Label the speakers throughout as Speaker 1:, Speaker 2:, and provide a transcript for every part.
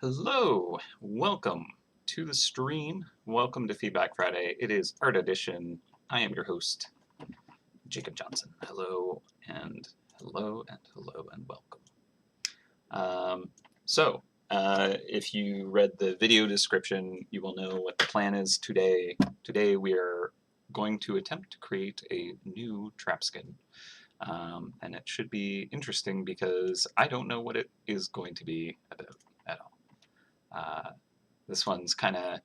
Speaker 1: Hello, welcome to the stream. Welcome to Feedback Friday. It is Art Edition. I am your host, Jacob Johnson. Hello and hello and hello and welcome. If you read the video description, you will know what the plan is today. Today we are going to attempt to create a new trapskin. And it should be interesting because I don't know what it is going to be about at all. This one's kind of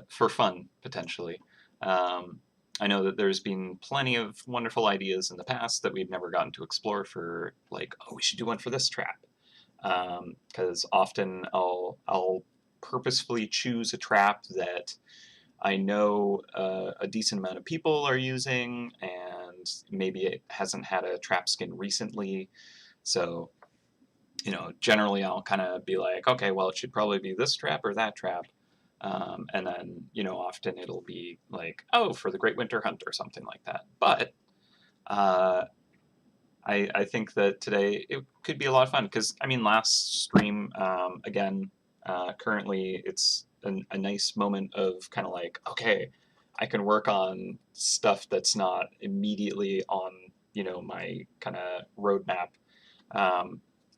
Speaker 1: for fun, potentially. I know that there's been plenty of wonderful ideas in the past that we've never gotten to explore for, like, oh, we should do one for this trap. Because often I'll purposefully choose a trap that I know a decent amount of people are using, and maybe it hasn't had a trap skin recently. So generally I'll kind of be like, okay, well, it should probably be this trap or that trap. And then, often it'll be like, oh, for the Great Winter Hunt or something like that. But I think that today it could be a lot of fun because, last stream, again, currently it's a nice moment of kind of like, okay, I can work on stuff that's not immediately on, my kind of roadmap.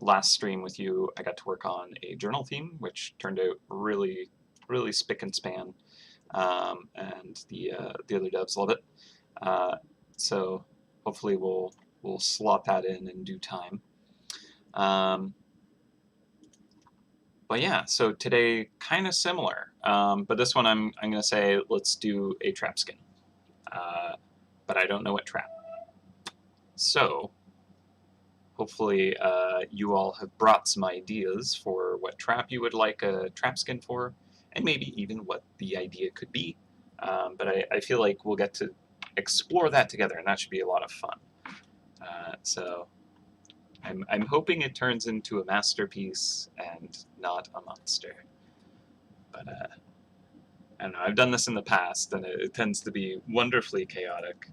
Speaker 1: Last stream with you, I got to work on a journal theme, which turned out really, really spick and span, and the other devs love it. So hopefully we'll slot that in due time. But yeah, so today kind of similar, but this one I'm gonna say let's do a trap skin, but I don't know what trap. So hopefully you all have brought some ideas for what trap you would like a trap skin for, and maybe even what the idea could be. But I feel like we'll get to explore that together, and that should be a lot of fun. So I'm hoping it turns into a masterpiece and not a monster. But I don't know, I've done this in the past, and it tends to be wonderfully chaotic.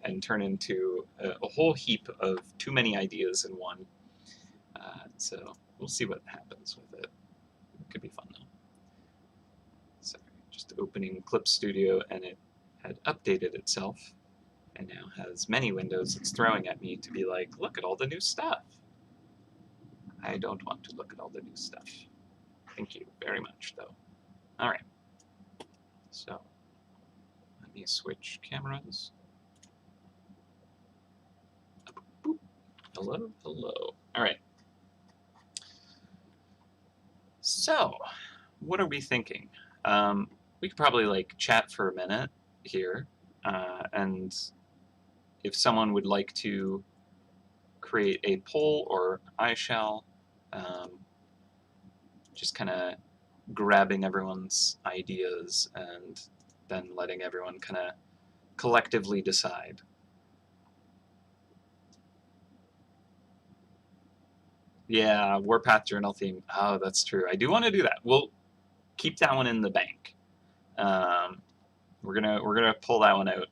Speaker 1: And turn into a whole heap of too many ideas in one. So we'll see what happens with it. It could be fun though. Sorry, just opening Clip Studio, and it had updated itself and now has many windows it's throwing at me to be like, look at all the new stuff. I don't want to look at all the new stuff. Thank you very much though. All right. So let me switch cameras. Boop. Hello, hello. All right. So, what are we thinking? We could probably like chat for a minute here, and if someone would like to create a poll, or I shall, just kind of grabbing everyone's ideas and then letting everyone kind of collectively decide. Yeah, Warpath Journal theme. Oh, that's true. I do want to do that. We'll keep that one in the bank. We're gonna pull that one out.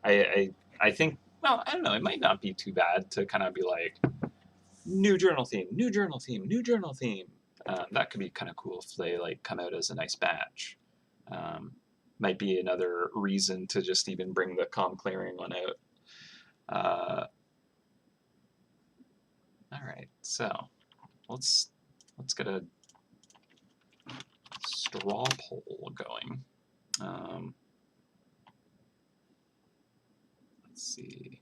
Speaker 1: I think, well, I don't know. It might not be too bad to kind of be like, new journal theme, new journal theme, new journal theme. That could be kind of cool if they like come out as a nice batch. Might be another reason to just even bring the com clearing one out. All right, so let's get a straw poll going. Let's see.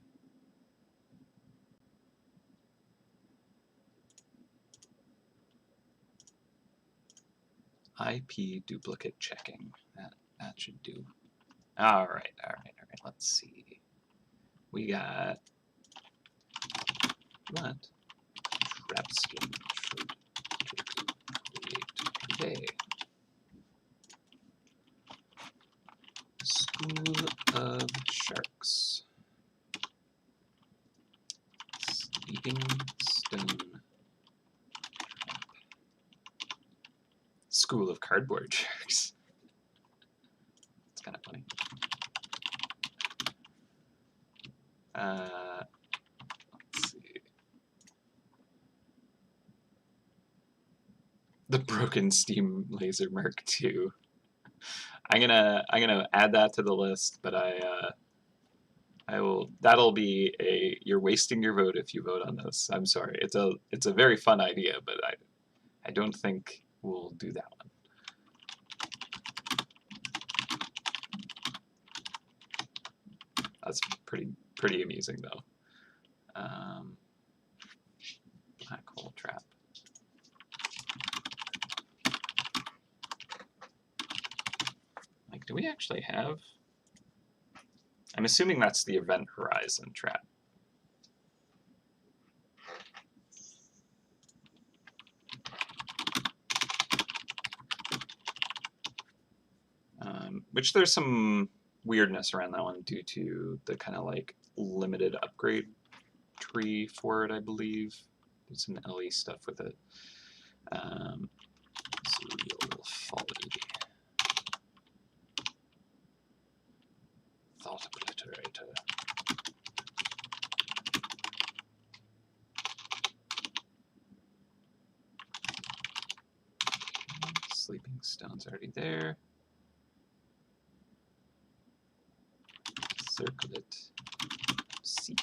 Speaker 1: IP duplicate checking. That should do. All right. Let's see. We got what trapskin should create today. School of Sharks. Sleeping Stone. School of Cardboard Sharks. It's kind of funny. Let's see. The broken steam laser Mark II. I'm gonna add that to the list, but I will. That'll be a. You're wasting your vote if you vote on this. I'm sorry. It's a very fun idea, but I don't think we'll do that one. That's pretty amusing though. Black hole trap. Like, do we actually have? I'm assuming that's the event horizon trap. Which there's some weirdness around that one due to the kind of like limited upgrade tree for it, I believe. There's some LE stuff with it. Serial folly. Thought obliterator. Sleeping stone's already there. Circlet. Seek.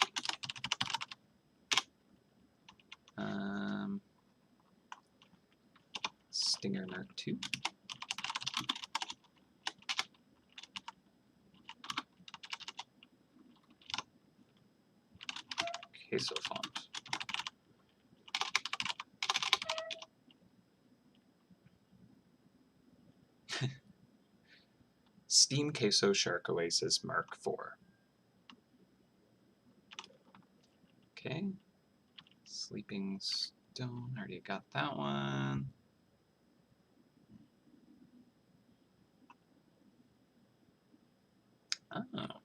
Speaker 1: Stinger Mark II. Queso font. Steam Queso Shark Oasis Mark IV. Okay. Sleeping Stone, already got that one. Oh,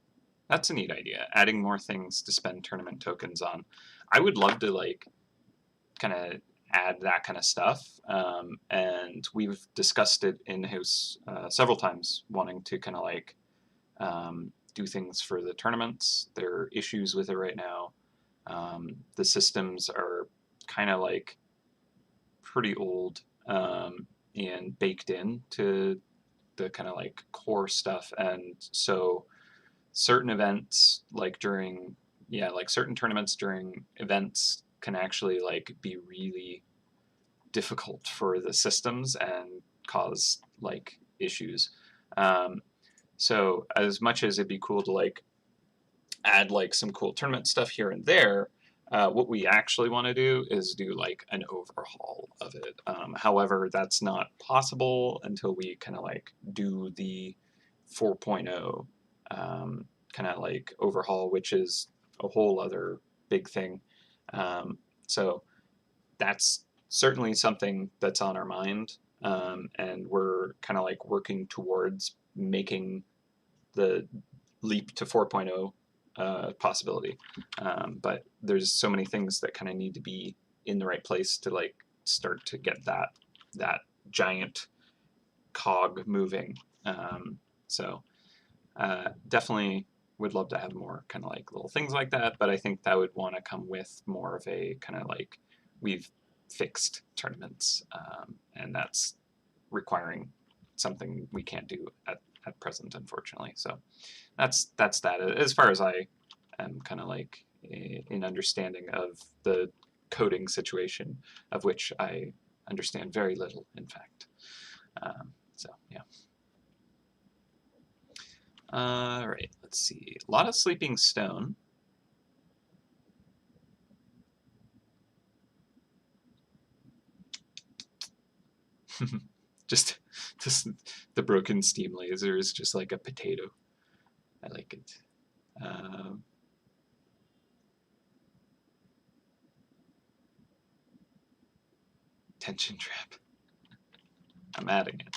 Speaker 1: that's a neat idea. Adding more things to spend tournament tokens on. I would love to like kind of add that kind of stuff, and we've discussed it in-house several times, wanting to kind of like do things for the tournaments. There are issues with it right now. The systems are kind of like pretty old and baked in to the kind of like core stuff, and so certain events like during like certain tournaments during events can actually like be really difficult for the systems and cause like issues. So as much as it'd be cool to like add like some cool tournament stuff here and there, what we actually want to do is do like an overhaul of it. However, that's not possible until we kind of like do the 4.0 kind of like overhaul, which is a whole other big thing. So that's certainly something that's on our mind, and we're kind of like working towards making the leap to 4.0 possibility. But there's so many things that kind of need to be in the right place to like start to get that giant cog moving. So definitely would love to have more kind of like little things like that, but I think that would want to come with more of a kind of like we've fixed tournaments, and that's requiring something we can't do at present, unfortunately. So that's that. As far as I am kind of like in understanding of the coding situation, of which I understand very little, in fact. So yeah. All right, let's see. A lot of Sleeping Stone. just the broken steam laser is just like a potato. I like it. Tension trap. I'm adding it.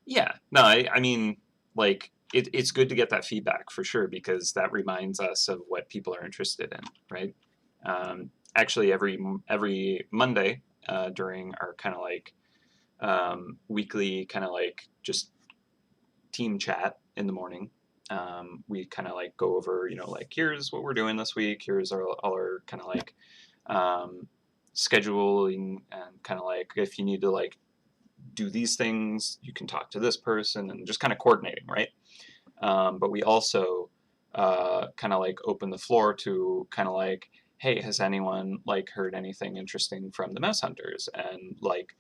Speaker 1: Yeah, no, I mean, like, it's good to get that feedback for sure, because that reminds us of what people are interested in, right? Actually, every Monday during our kind of like weekly kind of like just team chat in the morning, we kind of like go over, like, here's what we're doing this week, here's all our kind of like scheduling and kind of like if you need to like do these things, you can talk to this person and just kind of coordinating, right? But we also kind of like open the floor to kind of like, hey, has anyone like heard anything interesting from the mouse hunters and like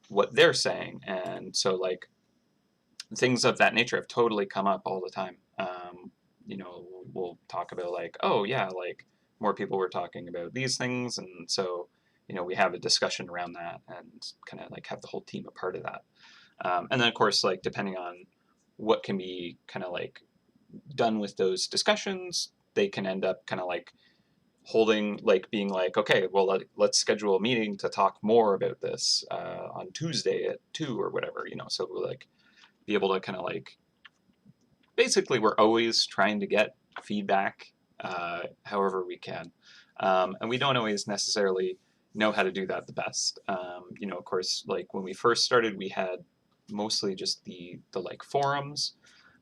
Speaker 1: what they're saying? And so like things of that nature have totally come up all the time. You know, we'll talk about like, oh yeah, like more people were talking about these things, and so you know we have a discussion around that and kind of like have the whole team a part of that. And then of course, like depending on what can be kind of like done with those discussions, they can end up kind of like holding like being like, okay, well let's schedule a meeting to talk more about this on Tuesday at 2 or whatever, you know. So we'll like be able to kind of like basically we're always trying to get feedback however we can, and we don't always necessarily know how to do that the best. You know, of course, like when we first started, we had mostly just the like forums,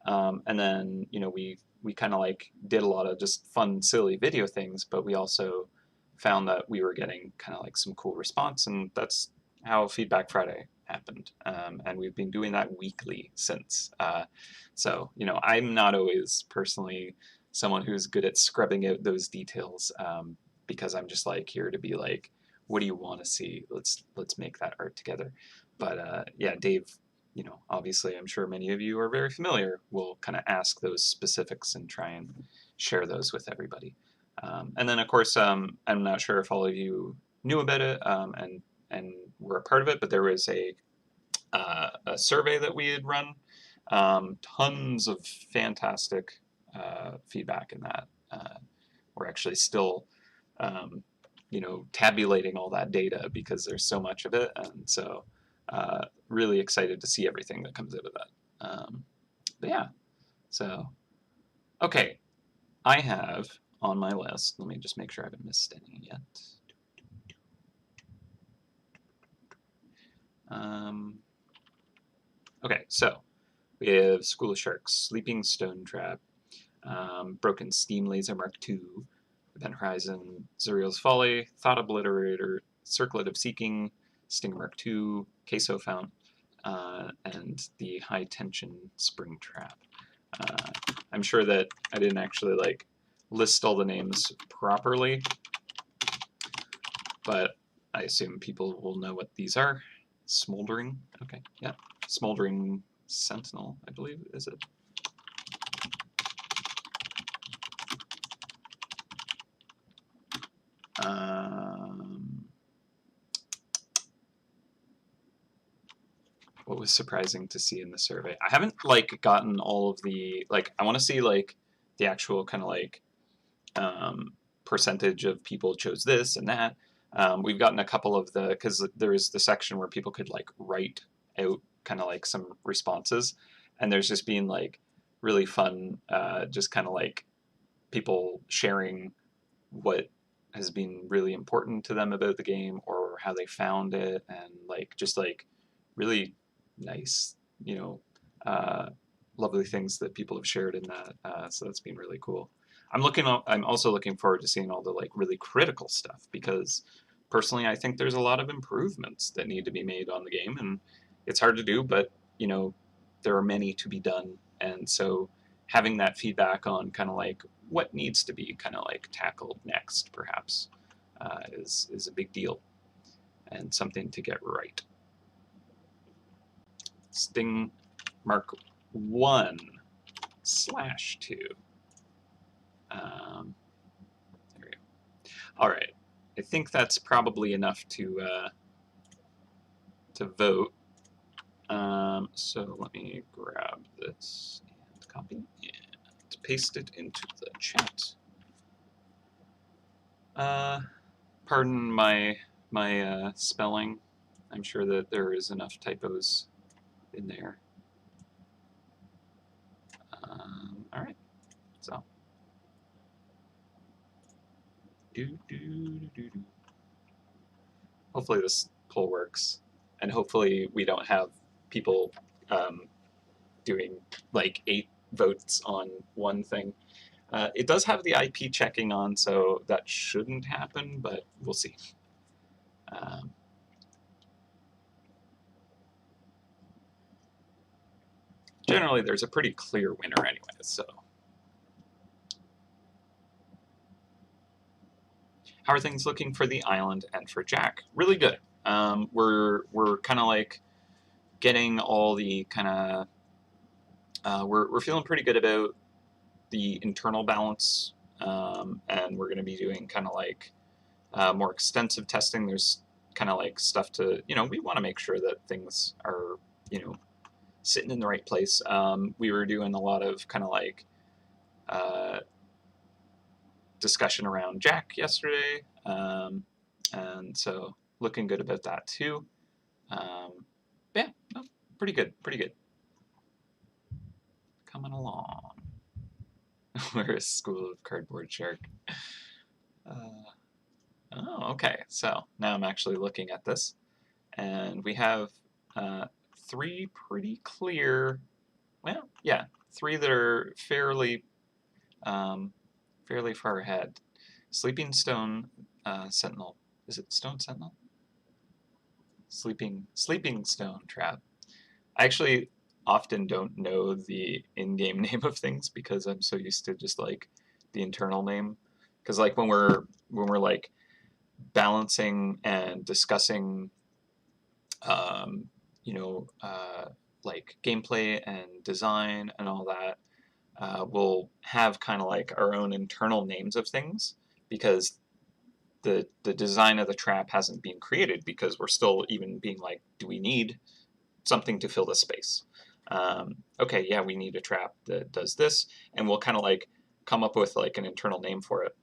Speaker 1: and then you know we kind of like did a lot of just fun, silly video things, but we also found that we were getting kind of like some cool response, and that's how Feedback Friday happened. And we've been doing that weekly since. So, you know, I'm not always personally someone who's good at scrubbing out those details because I'm just like here to be like, what do you want to see? Let's make that art together. But yeah, Dave, you know, obviously, I'm sure many of you are very familiar. We'll kind of ask those specifics and try and share those with everybody. And then, of course, I'm not sure if all of you knew about it and were a part of it, but there was a survey that we had run. Tons of fantastic feedback in that. We're actually still, you know, tabulating all that data because there's so much of it, and so really excited to see everything that comes out of that. But yeah, so okay, I have on my list. Let me just make sure I haven't missed any yet. Okay, so we have School of Sharks, Sleeping Stone Trap, Broken Steam Laser Mark II, Event Horizon, Zuriel's Folly, Thought Obliterator, Circlet of Seeking, Sting Mark II, Queso Fount, and the High Tension Spring Trap. I'm sure that I didn't actually like list all the names properly, but I assume people will know what these are. Smoldering, okay, yeah. Smoldering Sentinel, I believe, is it? What was surprising to see in the survey? I haven't like gotten all of the like. I want to see like the actual kind of like percentage of people chose this and that. We've gotten a couple of the because there is the section where people could like write out kind of like some responses, and there's just been like really fun, just kind of like people sharing what has been really important to them about the game or how they found it, and like just like really nice, you know, lovely things that people have shared in that. So that's been really cool. I'm also looking forward to seeing all the like really critical stuff because personally, I think there's a lot of improvements that need to be made on the game, and it's hard to do, but you know, there are many to be done, and so having that feedback on kind of like what needs to be kind of like tackled next, perhaps, is a big deal and something to get right. Sting Mark 1/2. There we go. All right. I think that's probably enough to vote. So let me grab this and copy and paste it into the chat. Pardon my spelling. I'm sure that there is enough typos in there. All right, so hopefully this poll works, and hopefully we don't have people doing like 8 votes on one thing. It does have the IP checking on, so that shouldn't happen, but we'll see. Um, generally, there's a pretty clear winner anyway, so. How are things looking for the island and for Jack? Really good. We're kind of like getting all the kind of we're feeling pretty good about the internal balance, and we're going to be doing kind of like more extensive testing. There's kind of like stuff to, we want to make sure that things are, sitting in the right place. We were doing a lot of kind of like uh, discussion around Jack yesterday, and so looking good about that too. Yeah, no, pretty good, pretty good. Coming along. We're a school of cardboard shark. Oh, okay. So now I'm actually looking at this, and we have three pretty clear. Well, yeah, three that are fairly far ahead. Sleeping Stone Sentinel. Is it Stone Sentinel? Sleeping Stone Trap. I actually often don't know the in-game name of things because I'm so used to just like the internal name. Because like when we're like balancing and discussing, um, you know, uh, like gameplay and design and all that, we'll have kind of like our own internal names of things because the design of the trap hasn't been created because we're still even being like, do we need something to fill the space? Okay, yeah, we need a trap that does this, and we'll kind of like come up with like an internal name for it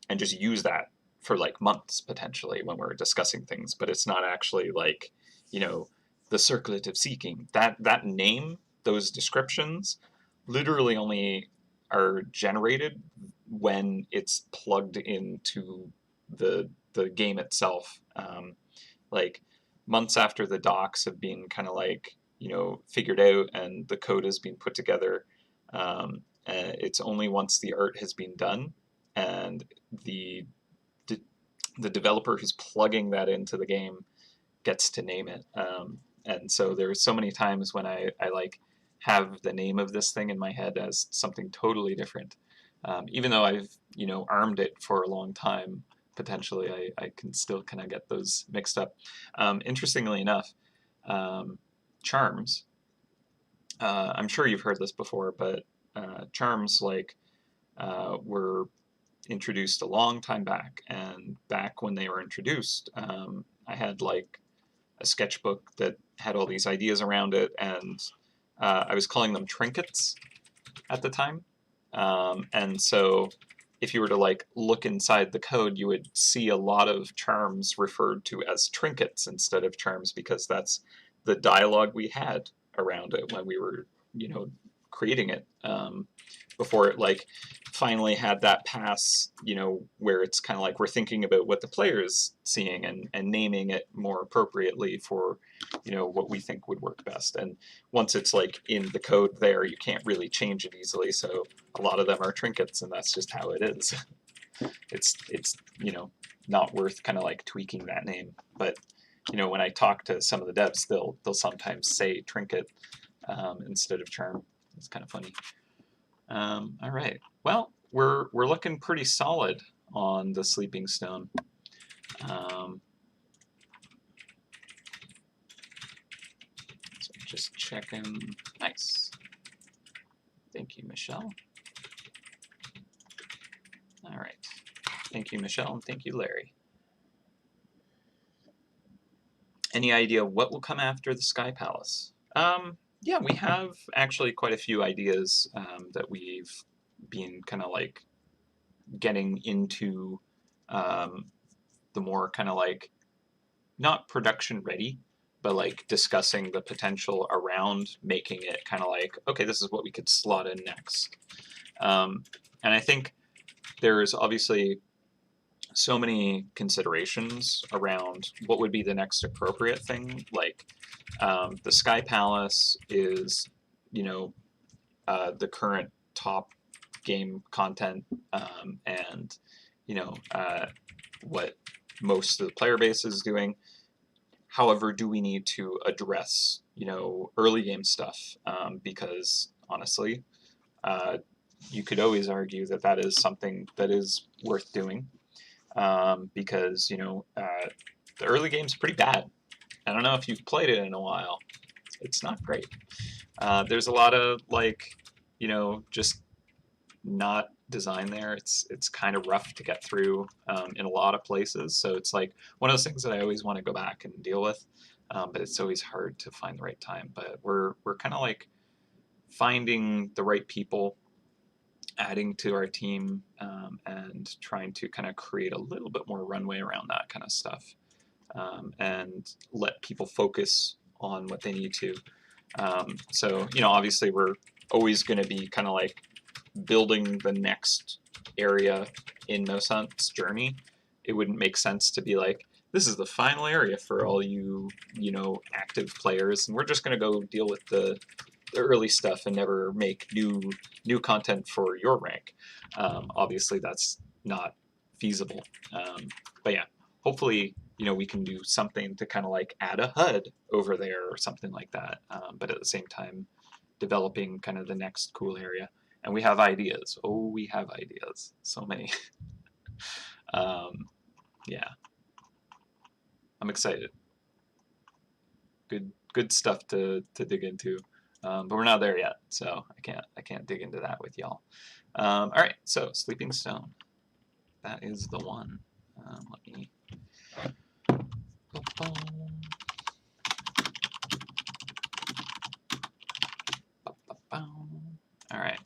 Speaker 1: and just use that for like months potentially when we're discussing things. But it's not actually like, you know, the circlet of seeking. That name, those descriptions, literally only are generated when it's plugged into the game itself. Like months after the docs have been kind of like, figured out and the code has been put together. It's only once the art has been done and the the developer who's plugging that into the game gets to name it. And so there's so many times when I like have the name of this thing in my head as something totally different. Even though I've, armed it for a long time, potentially I can still kind of get those mixed up. Interestingly enough, charms, I'm sure you've heard this before, but charms were introduced a long time back, and back when they were introduced, I had like a sketchbook that had all these ideas around it, and I was calling them trinkets at the time. And so if you were to like look inside the code, you would see a lot of charms referred to as trinkets instead of charms because that's the dialogue we had around it when we were, creating it. Before it like finally had that pass, where it's kind of like we're thinking about what the player is seeing and naming it more appropriately for, what we think would work best. And once it's like in the code there, you can't really change it easily. So a lot of them are trinkets, and that's just how it is. It's not worth kind of like tweaking that name. But when I talk to some of the devs, they'll sometimes say trinket instead of charm. It's kind of funny. All right. Well, we're looking pretty solid on the Sleeping Stone. So just checking. Nice. Thank you, Michelle. All right. Thank you, Michelle, and thank you, Larry. Any idea what will come after the Sky Palace? Yeah, we have actually quite a few ideas that we've been kind of like getting into the more kind of like not production ready, but like discussing the potential around making it kind of like, okay, this is what we could slot in next. And I think there's obviously so many considerations around what would be the next appropriate thing. Like the Sky Palace is, the current top game content, and what most of the player base is doing. However, do we need to address, early game stuff? Because honestly, you could always argue that that is something that is worth doing, because the early game's pretty bad. I don't know if you've played it in a while. It's not great. There's a lot of just not design there. It's kind of rough to get through in a lot of places. So it's like one of those things that I always want to go back and deal with, but it's always hard to find the right time. But we're kind of like finding the right people, adding to our team, and trying to kind of create a little bit more runway around that kind of stuff, and let people focus on what they need to. So obviously we're always going to be kind of like building the next area in MouseHunt's journey. It wouldn't make sense to be like, this is the final area for all you, active players, and we're just going to go deal with the early stuff and never make new content for your rank. Obviously, that's not feasible. But yeah, hopefully, we can do something to kind of like add a HUD over there or something like that. But at the same time, developing kind of the next cool area. And we have ideas. Oh, we have ideas. So many. Yeah. I'm excited. Good stuff to dig into. But we're not there yet, so I can't dig into that with y'all. All right, so Sleeping Stone. That is the one. Let me. All right.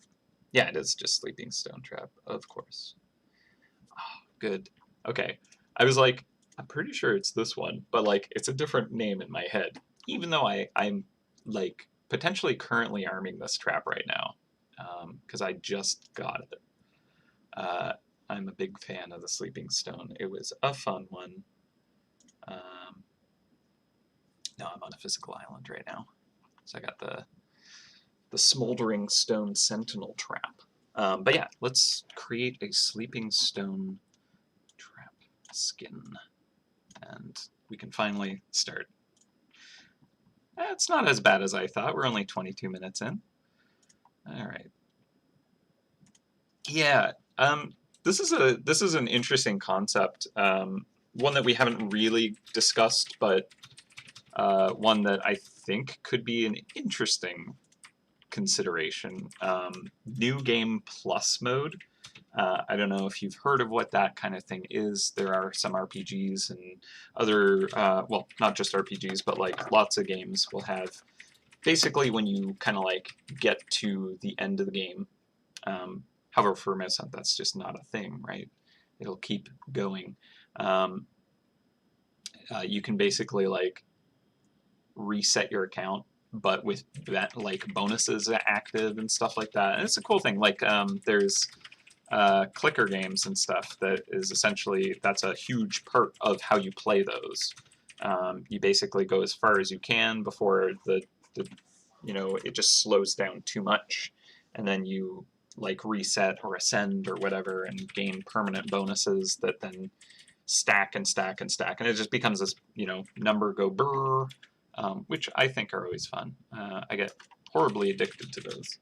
Speaker 1: Yeah, it is just Sleeping Stone Trap, of course. Oh, good. Okay. I was like, I'm pretty sure it's this one, but like it's a different name in my head. Even though I'm like potentially currently arming this trap right now, because I just got it. I'm a big fan of the Sleeping Stone. It was a fun one. No, I'm on a physical island right now, so I got the Smoldering Stone Sentinel trap. But yeah, let's create a Sleeping Stone trap skin, and we can finally start. It's not as bad as I thought. We're only 22 minutes in. All right. Yeah, this is an interesting concept. One that we haven't really discussed, but one that I think could be an interesting consideration. New Game Plus mode. I don't know if you've heard of what that kind of thing is. There are some RPGs and other, well, not just RPGs, but like lots of games will have, basically when you kind of like get to the end of the game. However, for MouseHunt, that's just not a thing, right? It'll keep going. You can basically like reset your account, but with that like bonuses active and stuff like that. And it's a cool thing. Like there's clicker games and stuff that is essentially, that's a huge part of how you play those. You basically go as far as you can before the it just slows down too much, and then you like reset or ascend or whatever and gain permanent bonuses that then stack and stack and stack, and it just becomes this number go brrr, which I think are always fun. I get horribly addicted to those.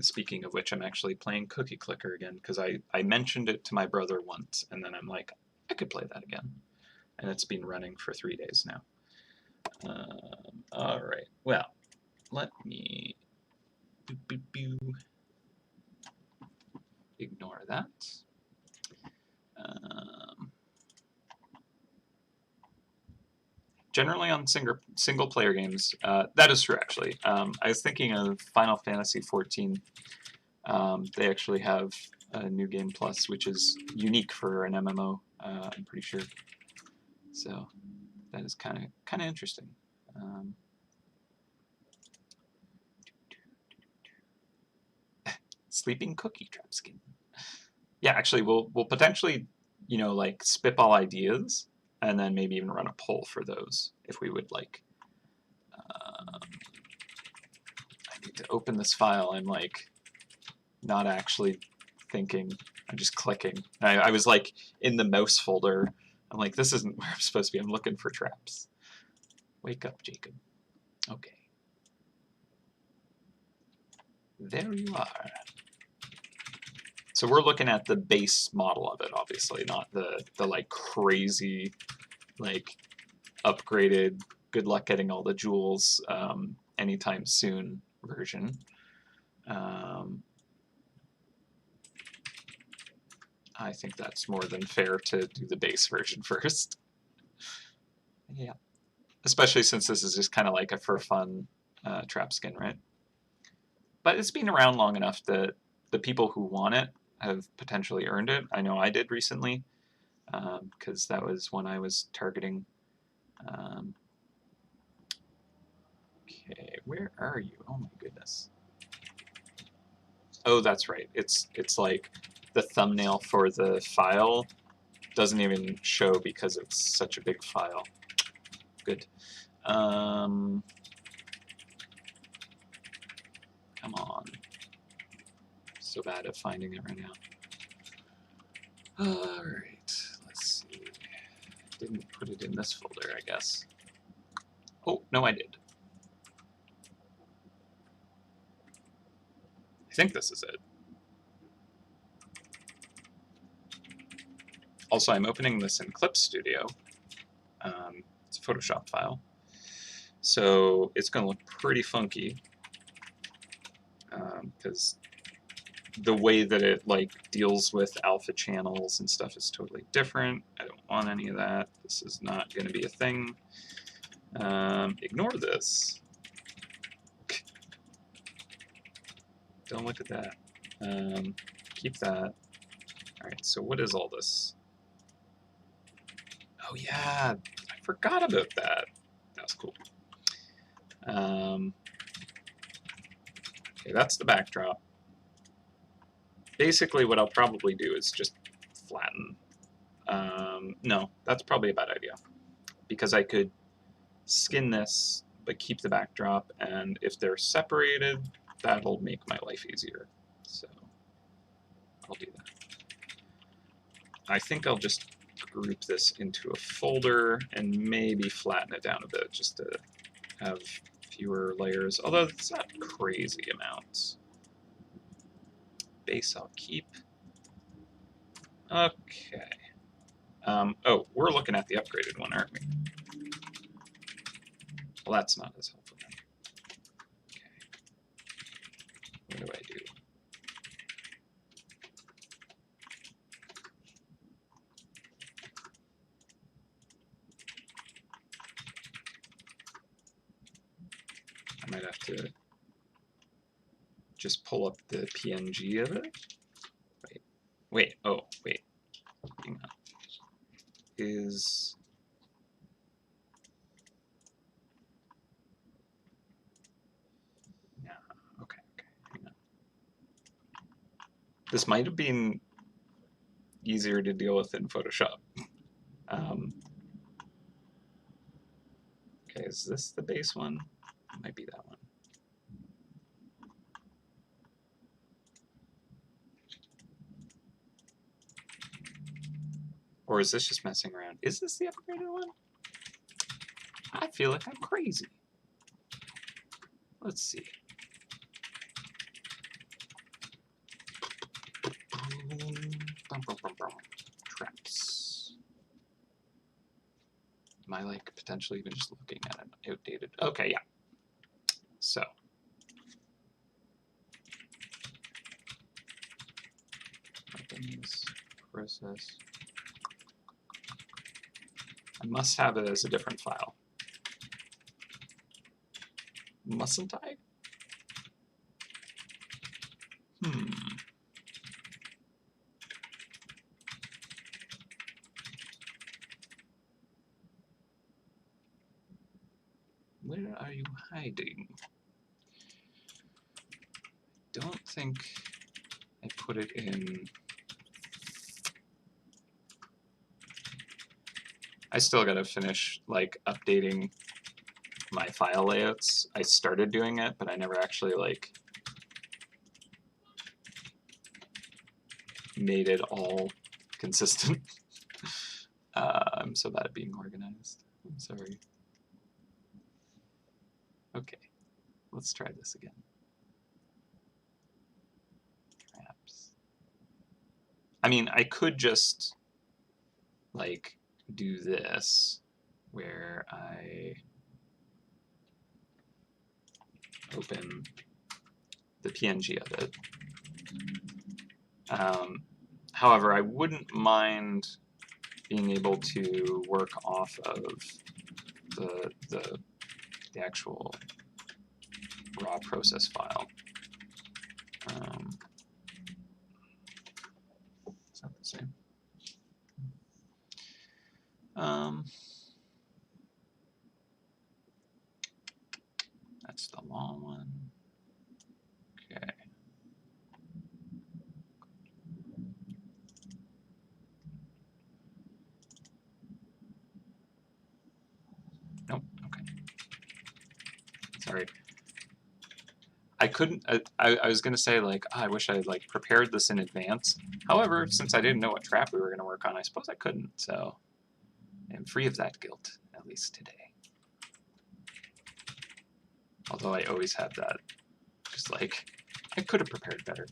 Speaker 1: Speaking of which, I'm actually playing Cookie Clicker again because I mentioned it to my brother once, and then I'm like, I could play that again. And it's been running for 3 days now. All right, well, let me ignore that. Generally on single player games, that is true actually. I was thinking of Final Fantasy XIV. They actually have a New Game Plus, which is unique for an MMO, I'm pretty sure. So that is kind of interesting. Sleeping Cookie Trap Skin. Yeah, actually, we'll potentially, like spitball ideas, and then maybe even run a poll for those if we would like. I need to open this file. I'm like not actually thinking. I'm just clicking. I was like in the mouse folder I'm like, this isn't where I'm supposed to be. I'm looking for traps. Wake up, Jacob. Okay. There you are. So we're looking at the base model of it, obviously, not the like crazy, like upgraded, good luck getting all the jewels anytime soon version. I think that's more than fair to do the base version first. Yeah. Especially since this is just kind of like a for fun trap skin, right? But it's been around long enough that the people who want it have potentially earned it. I know I did recently, because that was when I was targeting. Okay, where are you? Oh my goodness. Oh, that's right. It's like the thumbnail for the file doesn't even show because it's such a big file. Good. Come on. So bad at finding it right now. Alright, let's see. Didn't put it in this folder, I guess. Oh, no, I did. I think this is it. Also, I'm opening this in Clip Studio. It's a Photoshop file. So it's going to look pretty funky because the way that it like deals with alpha channels and stuff is totally different. I don't want any of that. This is not going to be a thing. Ignore this. Don't look at that. Keep that. Alright, so what is all this? Oh yeah, I forgot about that. That was cool. Okay, that's the backdrop. Basically what I'll probably do is just flatten. No, that's probably a bad idea. Because I could skin this, but keep the backdrop, and if they're separated, that'll make my life easier. So I'll do that. I think I'll just group this into a folder and maybe flatten it down a bit just to have fewer layers, although it's not crazy amounts. Base I'll keep. Okay. Oh, we're looking at the upgraded one, aren't we? Well, that's not as helpful then. Okay. What do I do? I might have to just pull up the PNG of it. Wait, oh, wait. Hang on. Yeah, okay, hang on. This might have been easier to deal with in Photoshop. Okay, is this the base one? It might be that one. Or is this just messing around? Is this the upgraded one? I feel like I'm crazy. Let's see. Traps. Am I like potentially even just looking at an outdated? Okay, yeah. So. Weapons, process. I must have it as a different file. Mustn't I? Where are you hiding? Don't think I put it in. I still gotta finish like updating my file layouts. I started doing it, but I never actually like made it all consistent. I'm so bad at being organized. I'm sorry. Okay, let's try this again. Traps. I mean, I could just like do this where I open the PNG of it. However, I wouldn't mind being able to work off of the actual raw process file. Is that the same? That's the long one. Okay. Nope. Okay. Sorry. I couldn't. I was gonna say like, oh, I wish I had like prepared this in advance. However, since I didn't know what trap we were gonna work on, I suppose I couldn't. So I'm free of that guilt, at least today. Although I always have that, just like I could have prepared better,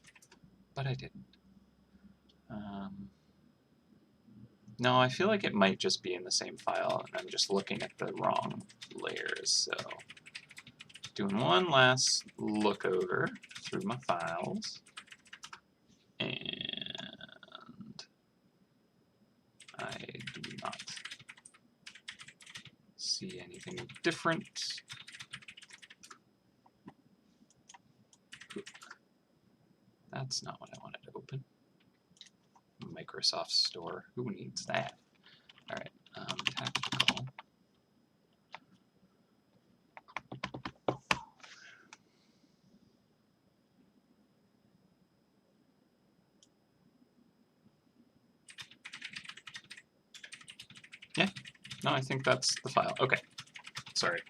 Speaker 1: but I didn't. No, I feel like it might just be in the same file, and I'm just looking at the wrong layers. So doing one last look over through my files, and I do not see anything different. That's not what I wanted to open. Microsoft Store. Who needs that? All right, tactical. Yeah, no, I think that's the file. Okay, sorry.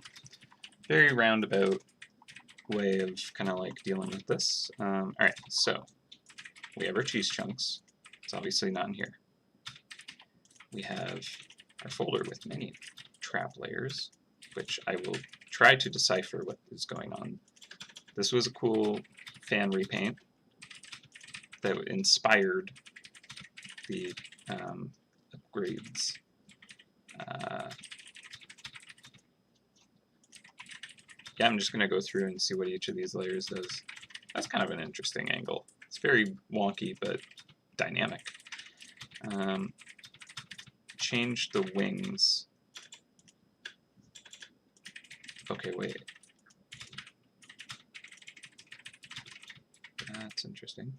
Speaker 1: Very roundabout way of kind of like dealing with this. All right, so we have our cheese chunks. It's obviously not in here. We have our folder with many trap layers, which I will try to decipher what is going on. This was a cool fan repaint that inspired the upgrades. Yeah, I'm just going to go through and see what each of these layers does. That's kind of an interesting angle. It's very wonky, but dynamic. Change the wings. Okay, wait. That's interesting.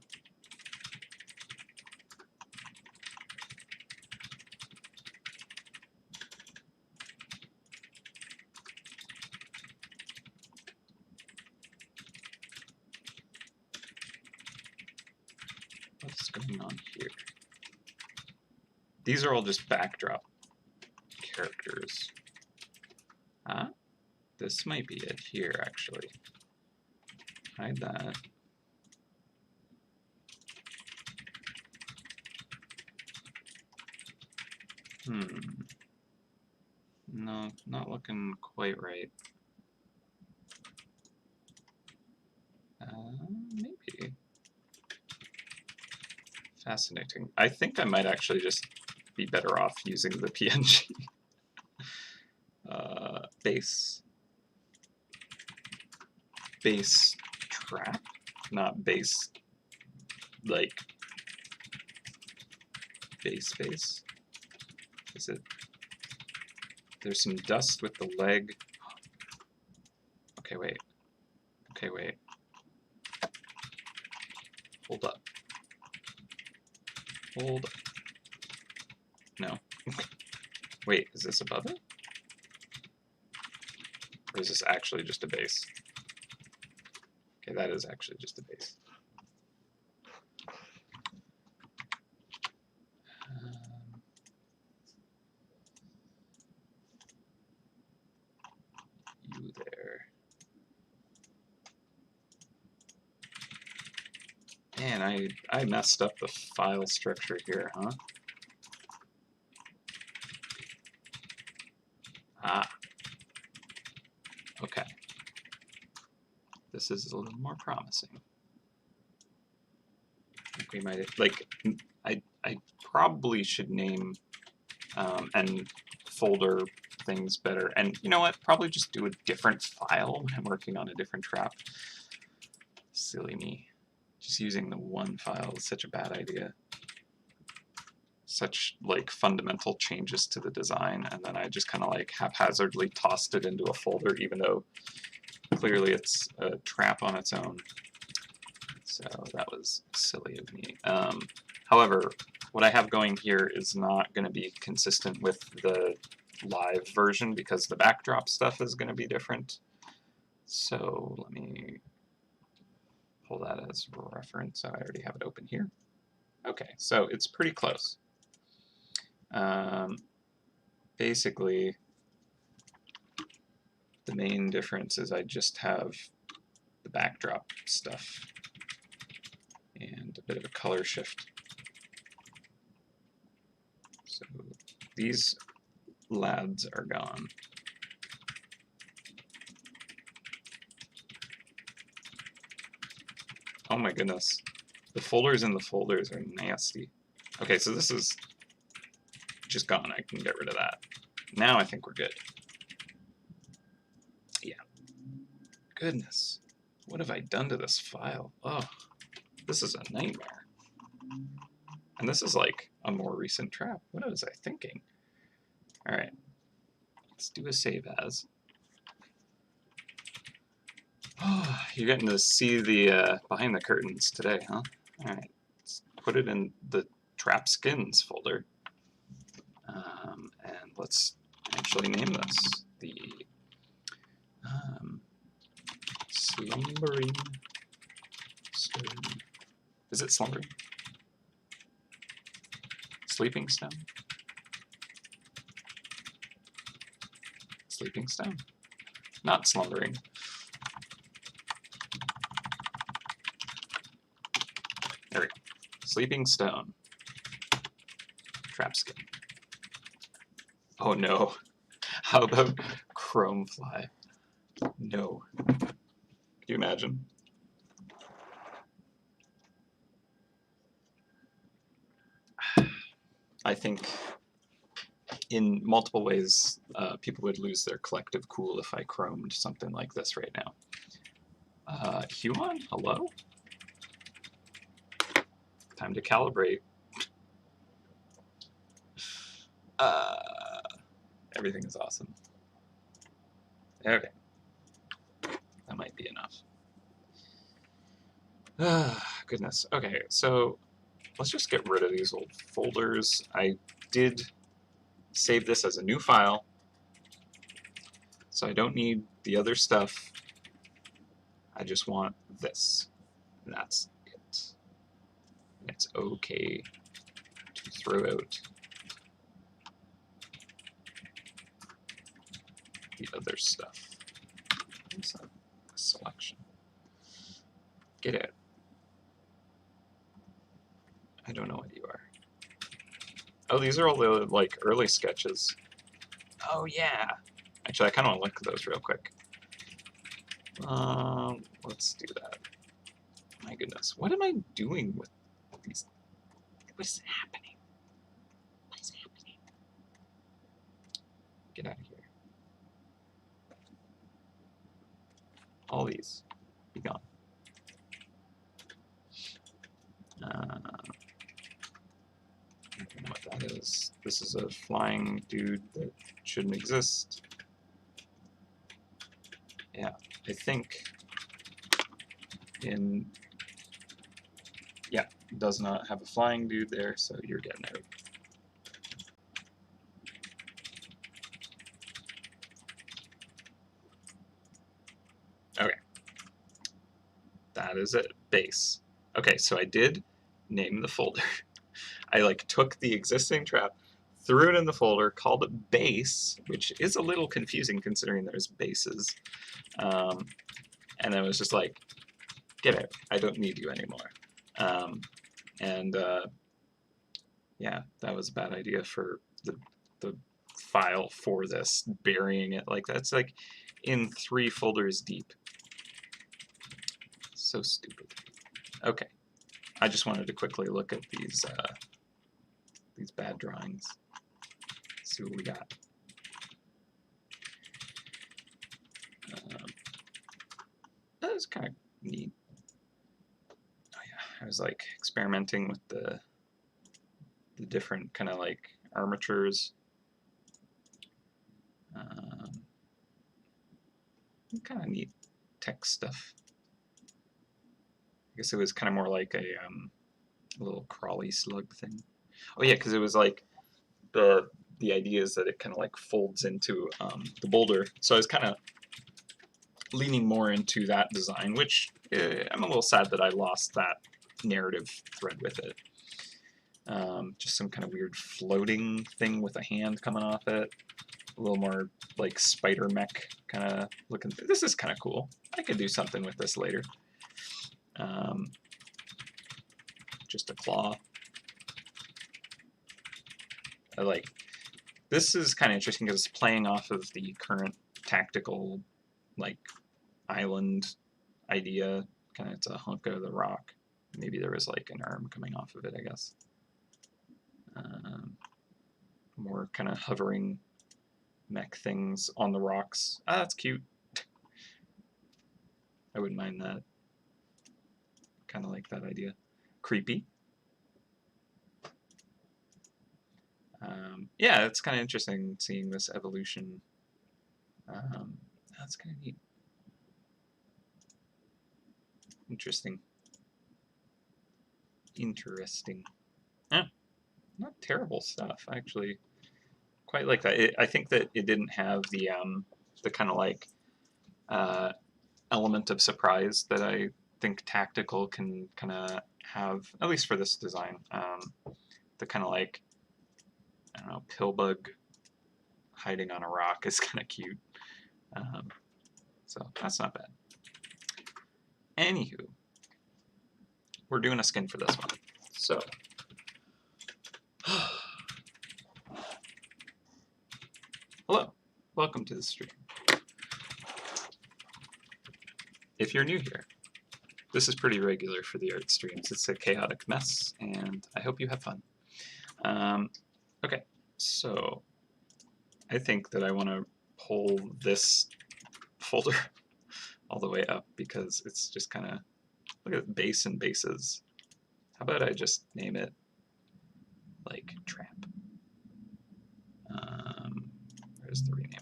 Speaker 1: What's going on here? These are all just backdrop characters. Huh? This might be it here, actually. Hide that. No, not looking quite right. Maybe. Fascinating. I think I might actually just be better off using the PNG. Base trap, not base, like, base. Is it? There's some dust with the leg. Okay, wait. Okay, wait. Hold up. Hold up. No. Wait, is this above it? Or is this actually just a base? Okay, that is actually just a base. You there. Man, I messed up the file structure here, huh? Ah, okay. This is a little more promising. I think we might, like, I probably should name and folder things better. And you know what? Probably just do a different file when I'm working on a different trap. Silly me. Just using the one file is such a bad idea. Such like fundamental changes to the design, and then I just kind of like haphazardly tossed it into a folder, even though clearly it's a trap on its own. So that was silly of me. However, what I have going here is not going to be consistent with the live version because the backdrop stuff is going to be different. So let me pull that as a reference. I already have it open here. Okay, so it's pretty close. Basically, the main difference is I just have the backdrop stuff and a bit of a color shift. So these lads are gone. Oh my goodness. The folders in the folders are nasty. Okay, so this is just gone. I can get rid of that. Now I think we're good. Yeah. Goodness. What have I done to this file? Oh, this is a nightmare. And this is like a more recent trap. What was I thinking? All right. Let's do a save as. Oh, you're getting to see the behind the curtains today, huh? All right. Let's put it in the trap skins folder. And let's actually name this the slumbering stone. Is it slumbering? Sleeping stone? Sleeping stone? Not slumbering. There we go. Sleeping stone. Trap skin. Oh no. How about chrome fly? No. Can you imagine? I think in multiple ways people would lose their collective cool if I chromed something like this right now. Huon, hello? Time to calibrate. Everything is awesome. Okay. That might be enough. Goodness. Okay, so let's just get rid of these old folders. I did save this as a new file, so I don't need the other stuff. I just want this, and that's it. And it's okay to throw out the other stuff. What's that selection? Get out. I don't know what you are. Oh, these are all the like early sketches. Oh yeah. Actually, I kind of want to look at those real quick. Let's do that. My goodness, what am I doing with these? What is happening? What is happening? Get out of here. All these, be gone. I don't know what that is. This is a flying dude that shouldn't exist. Yeah, I think in... Yeah, does not have a flying dude there, so you're getting out. Okay. That is it. Base. Okay, so I did name the folder. I like took the existing trap, threw it in the folder, called it base, which is a little confusing considering there's bases. And then it was just like, get out. I don't need you anymore. Yeah, that was a bad idea for the file for this, burying it like that. It's like in 3 folders deep. So stupid. Okay, I just wanted to quickly look at these bad drawings. See what we got. That was kind of neat. Oh yeah, I was like experimenting with the different kind of like armatures. Kind of neat text stuff. I guess it was kind of more like a little crawly slug thing. Oh yeah, because it was like the idea is that it kind of like folds into the boulder. So I was kind of leaning more into that design, which I'm a little sad that I lost that narrative thread with it. Just some kind of weird floating thing with a hand coming off it. A little more like spider mech kind of looking. This is kind of cool. I could do something with this later. Just a claw. I like. This is kind of interesting because it's playing off of the current tactical, like, island idea. Kind of, it's a hunk of the rock. Maybe there was like an arm coming off of it, I guess. More kind of hovering mech things on the rocks. Ah, that's cute. I wouldn't mind that. Kind of like that idea. Creepy. Yeah, it's kind of interesting seeing this evolution. That's kind of neat. Interesting. Interesting. Yeah, not terrible stuff. I actually quite like that. I think that it didn't have the kind of like element of surprise that I think tactical can kind of have, at least for this design. The kind of like, I don't know, pillbug hiding on a rock is kind of cute. So that's not bad. Anywho, we're doing a skin for this one. So, hello, welcome to the stream. If you're new here, this is pretty regular for the art streams. It's a chaotic mess, and I hope you have fun. Okay, so I think that I want to pull this folder all the way up because it's just kind of, look at base and bases. How about I just name it like trap? Where's the rename?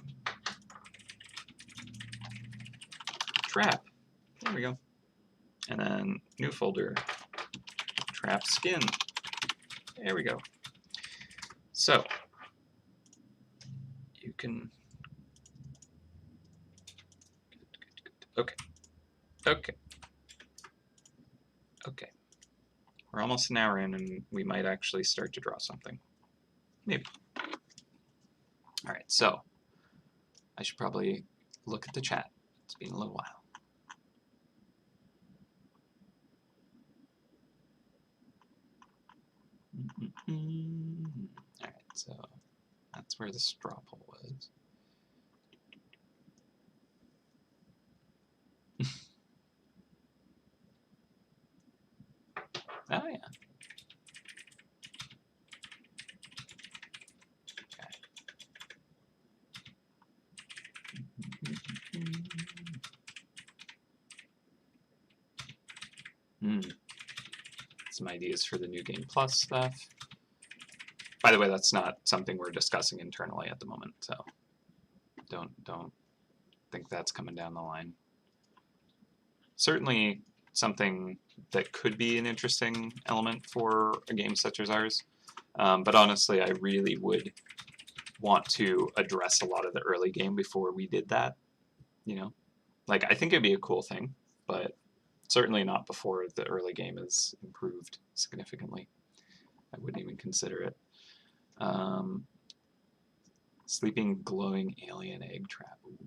Speaker 1: Trap. There we go. And then new folder, trapskin. There we go. So you can. Okay. Okay. Okay. We're almost an hour in, and we might actually start to draw something. Maybe. All right, so I should probably look at the chat. It's been a little while. All right, so that's where the straw poll was. Oh, yeah. Some ideas for the New Game Plus stuff. By the way, that's not something we're discussing internally at the moment, so don't think that's coming down the line. Certainly something that could be an interesting element for a game such as ours, but honestly, I really would want to address a lot of the early game before we did that. You know, like, I think it'd be a cool thing, but certainly not before the early game is improved significantly. I wouldn't even consider it. Sleeping glowing alien egg trap. Ooh.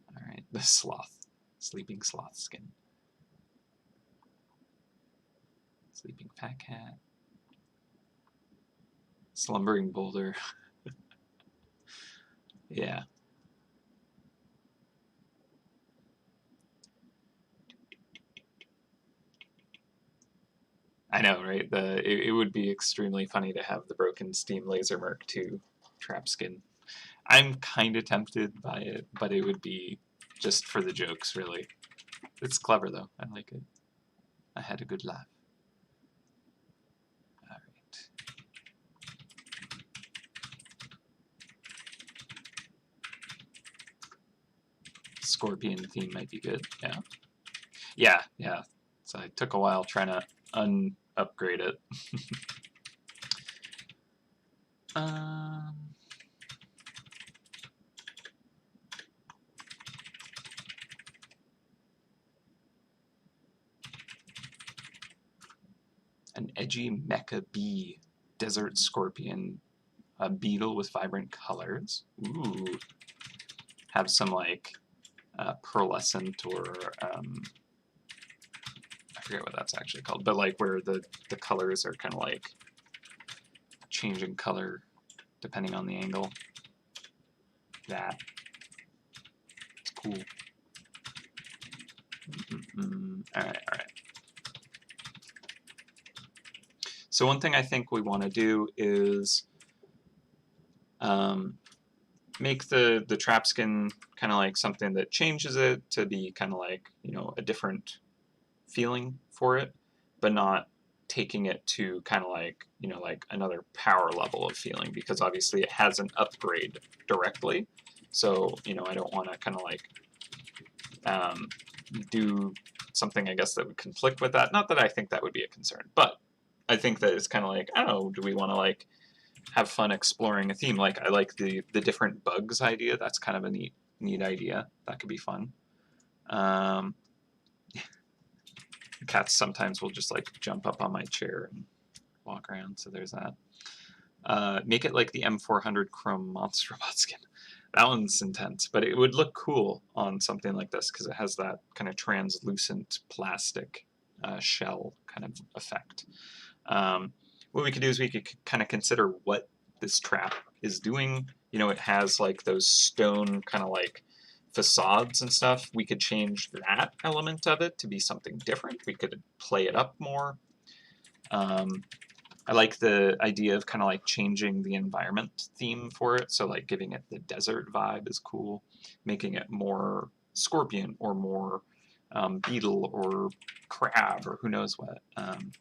Speaker 1: All right, the sloth, sleeping sloth skin. Sleeping fat cat. Slumbering boulder. Yeah. I know, right? It would be extremely funny to have the broken Steam Laser Mark II trap skin. I'm kind of tempted by it, but it would be just for the jokes, really. It's clever, though. I like it. I had a good laugh. All right. Scorpion theme might be good. Yeah. Yeah, yeah. So it took a while trying to upgrade it. um, an edgy mecha bee, desert scorpion, a beetle with vibrant colors. Ooh. Have some like pearlescent or I forget what that's actually called, but like where the colors are kind of like changing color depending on the angle. That. It's cool. All right, all right. So one thing I think we want to do is make the trap skin kind of like something that changes it to be kind of like, you know, a different feeling for it, but not taking it to kind of like, you know, like another power level of feeling, because obviously it has an upgrade directly. So, you know, I don't want to kind of like do something, I guess, that would conflict with that. Not that I think that would be a concern, but I think that it's kind of like, I don't know, do we want to like have fun exploring a theme? Like I like the different bugs idea. That's kind of a neat idea. That could be fun. Cats sometimes will just like jump up on my chair and walk around, so there's that. Make it like the M400 Chrome Monster Robot skin. That one's intense, but it would look cool on something like this because it has that kind of translucent plastic shell kind of effect. What we could do is we could kind of consider what this trap is doing. You know, it has like those stone kind of like facades and stuff. We could change that element of it to be something different. We could play it up more. I like the idea of kind of like changing the environment theme for it. So like giving it the desert vibe is cool. Making it more scorpion or more beetle or crab or who knows what.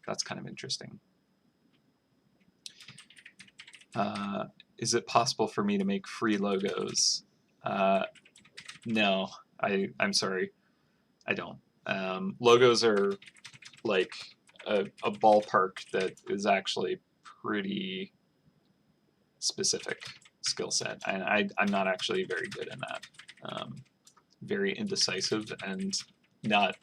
Speaker 1: That's kind of interesting. Is it possible for me to make free logos? No, I'm sorry, I don't. Logos are like a ballpark that is actually pretty specific skill set. I'm not actually very good in that. Very indecisive and not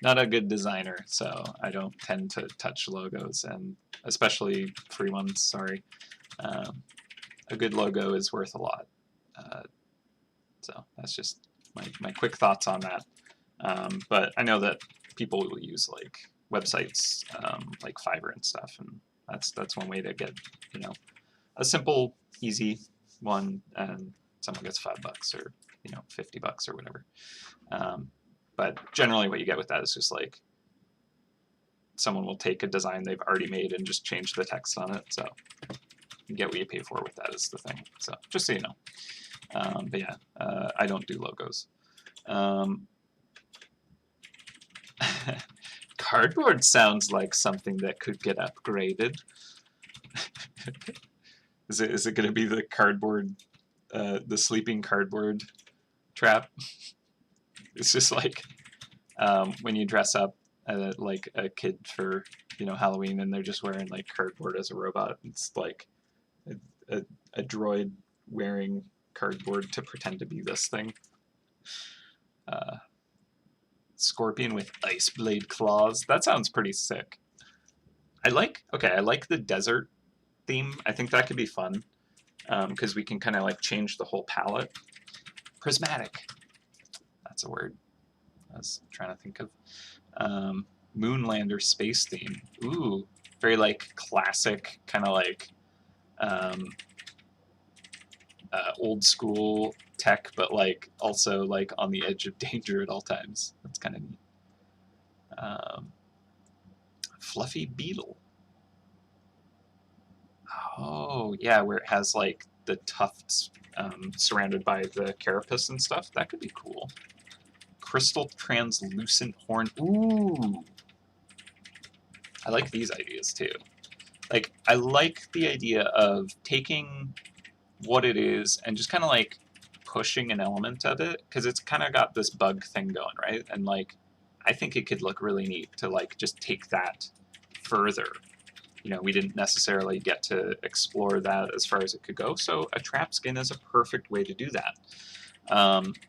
Speaker 1: a good designer, so I don't tend to touch logos, and especially free ones, sorry. A good logo is worth a lot. So that's just my quick thoughts on that. But I know that people will use like websites like Fiverr and stuff, and that's one way to get, you know, a simple, easy one, and someone gets $5 or, you know, $50 or whatever. But generally, what you get with that is just like someone will take a design they've already made and just change the text on it. So you get what you pay for with that is the thing. So just so you know. But yeah, I don't do logos. Cardboard sounds like something that could get upgraded. Is it going to be the cardboard, the sleeping cardboard trap? It's just like when you dress up like a kid for, you know, Halloween, and they're just wearing like cardboard as a robot. It's like a droid wearing cardboard to pretend to be this thing. Scorpion with ice blade claws. That sounds pretty sick. I like the desert theme. I think that could be fun because we can kind of like change the whole palette. Prismatic. That's a word I was trying to think of. Moonlander space theme. Ooh, very like classic kind of like old school tech, but like also like on the edge of danger at all times. That's kind of neat. Fluffy beetle. Oh yeah, where it has like the tufts surrounded by the carapace and stuff. That could be cool. Crystal translucent horn. Ooh, I like these ideas too. Like I like the idea of taking what it is and just kind of like pushing an element of it, because it's kind of got this bug thing going, right? And like I think it could look really neat to like just take that further. You know, we didn't necessarily get to explore that as far as it could go, so a trap skin is a perfect way to do that.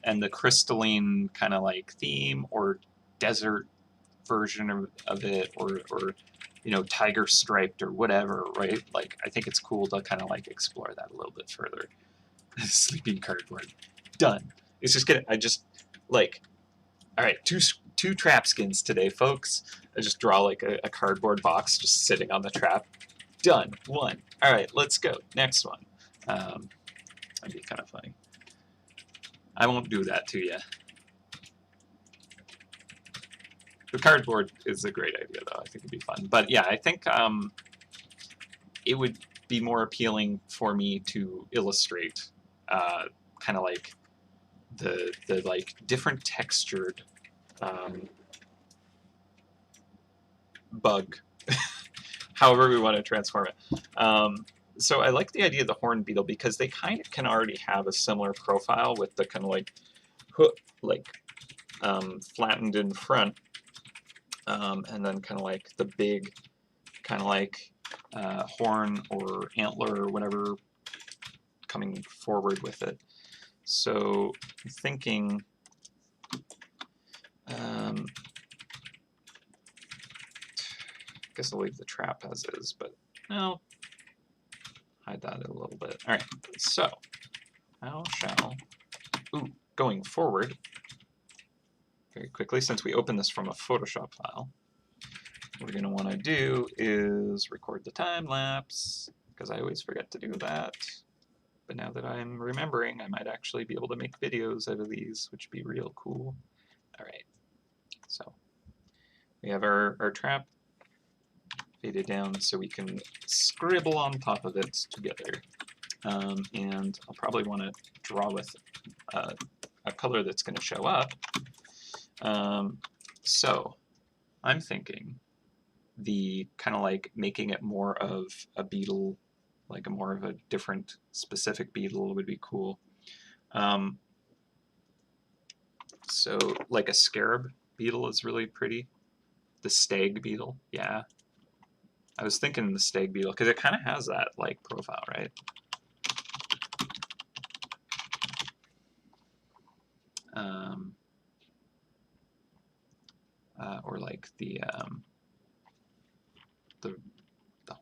Speaker 1: And the crystalline kind of like theme or desert version of it, or you know, tiger striped or whatever, right? Like I think it's cool to kind of like explore that a little bit further. Sleeping cardboard, done. It's just gonna, I just like, all right, two trap skins today, folks. I just draw like a cardboard box just sitting on the trap. Done. One. All right, let's go. Next one. That'd be kind of funny. I won't do that to you. The cardboard is a great idea, though. I think it'd be fun. But yeah, I think it would be more appealing for me to illustrate kind of like the like different textured bug, however we want to transform it. So I like the idea of the horned beetle because they kind of can already have a similar profile with the kind of like flattened in front, and then kind of like the big kind of like horn or antler or whatever coming forward with it. So I'm thinking I guess I'll leave the trap as is, but no, hide that a little bit. All right, so how shall, going forward very quickly, since we opened this from a Photoshop file, what we're going to want to do is record the time lapse, because I always forget to do that. But now that I'm remembering, I might actually be able to make videos out of these, which would be real cool. All right, so we have our trap faded down so we can scribble on top of it together. And I'll probably want to draw with a color that's going to show up. So I'm thinking the kind of like making it more of a beetle, like a more of a different specific beetle would be cool. So like a scarab beetle is really pretty. The stag beetle, yeah. I was thinking the stag beetle because it kind of has that like profile, right? Or like the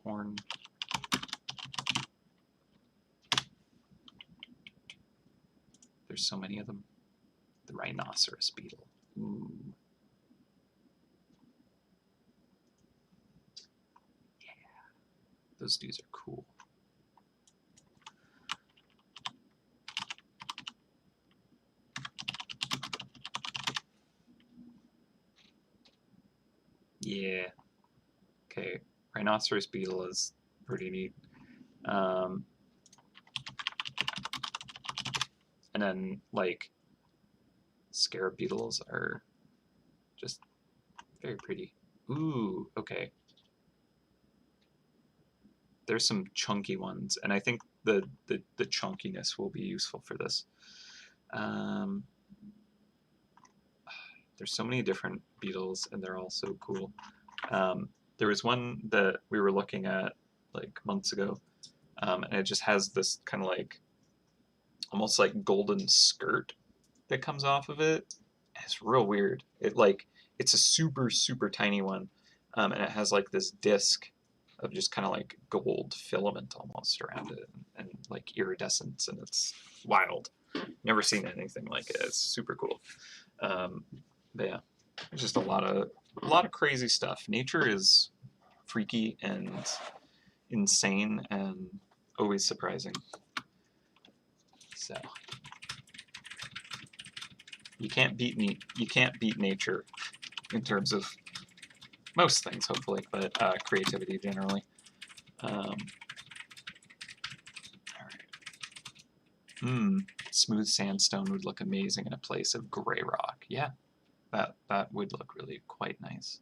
Speaker 1: horn. There's so many of them. The rhinoceros beetle. Ooh. Yeah. Those dudes are cool. Yeah. Okay. Rhinoceros beetle is pretty neat. And then like scarab beetles are just very pretty. Ooh, okay. There's some chunky ones, and I think the chunkiness will be useful for this. There's so many different beetles, and they're all so cool. There was one that we were looking at like months ago, and it just has this kind of like almost like golden skirt that comes off of it. It's real weird. It's a super tiny one, and it has like this disc of just kind of like gold filament almost around it, and like iridescence, and it's wild. Never seen anything like it. It's super cool. But yeah, there's just a lot of crazy stuff. Nature is freaky and insane and always surprising. So you can't beat nature in terms of most things, hopefully, but creativity generally. All right. Smooth sandstone would look amazing in a place of gray rock. Yeah, that would look really quite nice.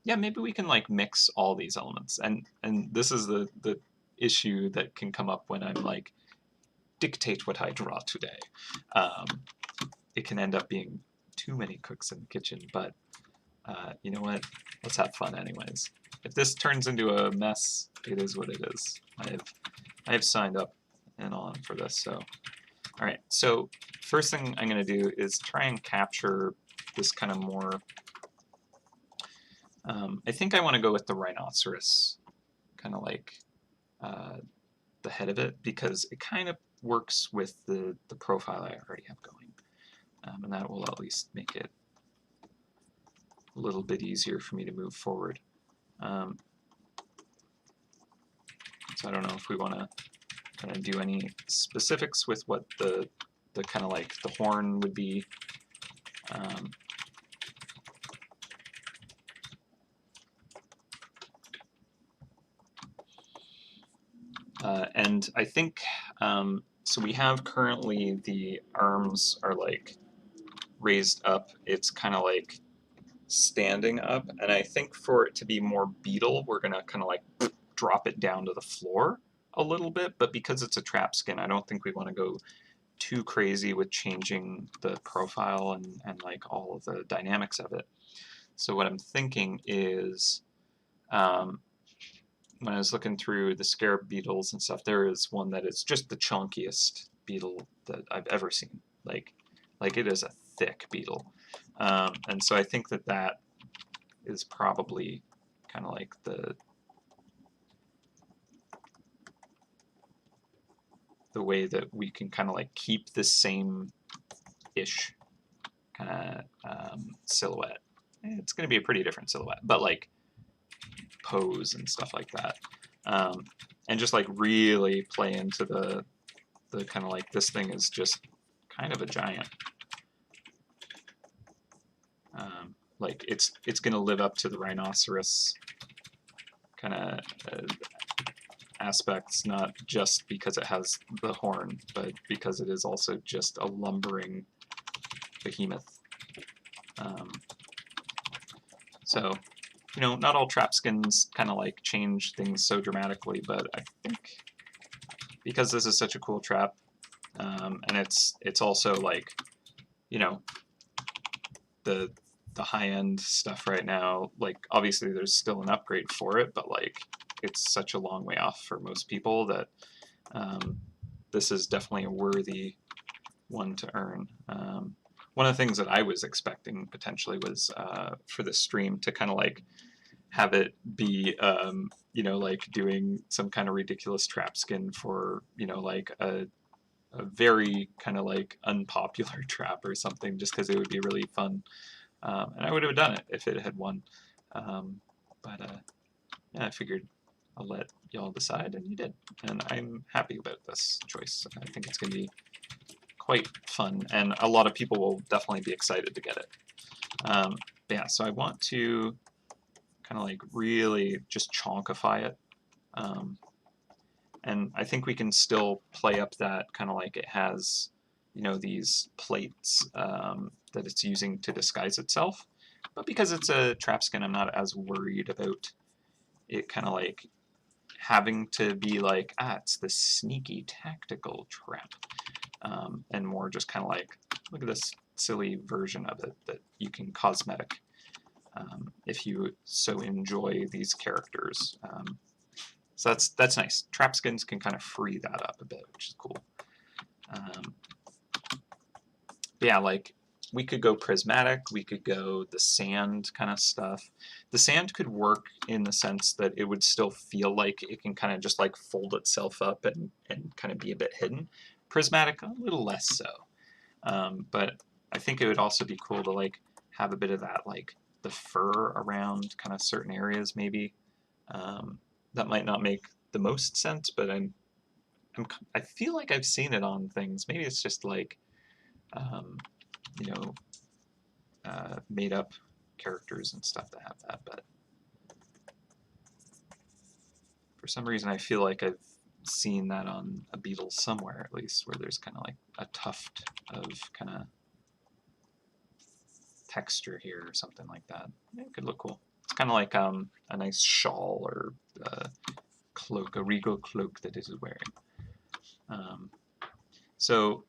Speaker 1: Yeah, maybe we can like mix all these elements, and this is the issue that can come up when I'm like dictate what I draw today. It can end up being too many cooks in the kitchen, but you know what? Let's have fun anyways. If this turns into a mess, it is what it is. I have signed up and on for this, so. All right, so first thing I'm gonna do is try and capture this kind of more, I think I wanna go with the rhinoceros, kind of like the head of it, because it kind of works with the profile I already have going. And that will at least make it a little bit easier for me to move forward. So I don't know if we want to kind of do any specifics with what the kind of like the horn would be. And I think, so we have currently the arms are like raised up. It's kind of like standing up. And I think for it to be more beetle, we're going to kind of like drop it down to the floor a little bit. But because it's a trap skin, I don't think we want to go too crazy with changing the profile and like all of the dynamics of it. So what I'm thinking is, when I was looking through the scarab beetles and stuff, there is one that is just the chunkiest beetle that I've ever seen. Like it is a thick beetle. And so I think that that is probably kind of like the way that we can kind of like keep the same-ish kind of silhouette. It's going to be a pretty different silhouette, but like pose and stuff like that. And just like really play into the kind of like this thing is just kind of a giant. Like it's going to live up to the rhinoceros kind of aspects, not just because it has the horn, but because it is also just a lumbering behemoth. So, you know, not all trap skins kind of like change things so dramatically, but I think because this is such a cool trap, and it's also like, you know, the high-end stuff right now, like obviously there's still an upgrade for it, but like it's such a long way off for most people that this is definitely a worthy one to earn. One of the things that I was expecting potentially was for the stream to kind of like have it be, you know, like doing some kind of ridiculous trap skin for, you know, like a very kind of like unpopular trap or something, just because it would be really fun. And I would have done it if it had won. But yeah, I figured I'll let y'all decide, and you did. And I'm happy about this choice. I think it's going to be quite fun, and a lot of people will definitely be excited to get it. But yeah, so I want to kind of like really just chonkify it. And I think we can still play up that kind of like it has, you know, these plates that it's using to disguise itself. But because it's a trap skin, I'm not as worried about it kind of like having to be like, it's the sneaky tactical trap. And more just kind of like, look at this silly version of it that you can cosmetic if you so enjoy these characters. So that's nice. Trap skins can kind of free that up a bit, which is cool. Yeah, like we could go prismatic, we could go the sand kind of stuff. The sand could work in the sense that it would still feel like it can kind of just like fold itself up and kind of be a bit hidden. Prismatic, a little less so. But I think it would also be cool to like have a bit of that, like the fur around kind of certain areas maybe. That might not make the most sense, but I'm I feel like I've seen it on things. Maybe it's just like, um, you know, made up characters and stuff that have that, but for some reason I feel like I've seen that on a beetle somewhere at least, where there's kind of like a tuft of kind of texture here or something like that. Yeah, it could look cool. It's kind of like a nice shawl or cloak, a regal cloak that it is wearing. So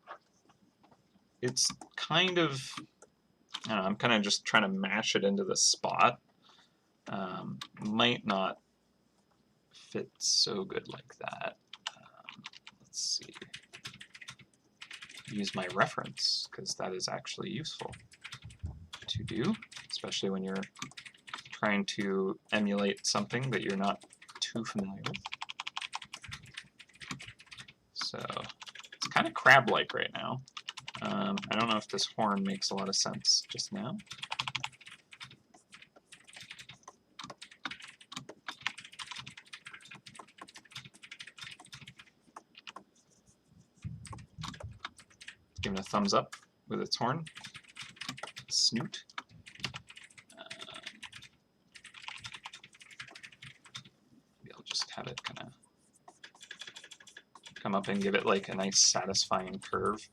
Speaker 1: it's kind of, I don't know, I'm kind of just trying to mash it into the spot. Might not fit so good like that. Let's see. Use my reference, because that is actually useful to do, especially when you're trying to emulate something that you're not too familiar with. So it's kind of crab-like right now. I don't know if this horn makes a lot of sense just now. Giving a thumbs up with its horn, snoot. Maybe I'll just have it kind of come up and give it like a nice satisfying curve.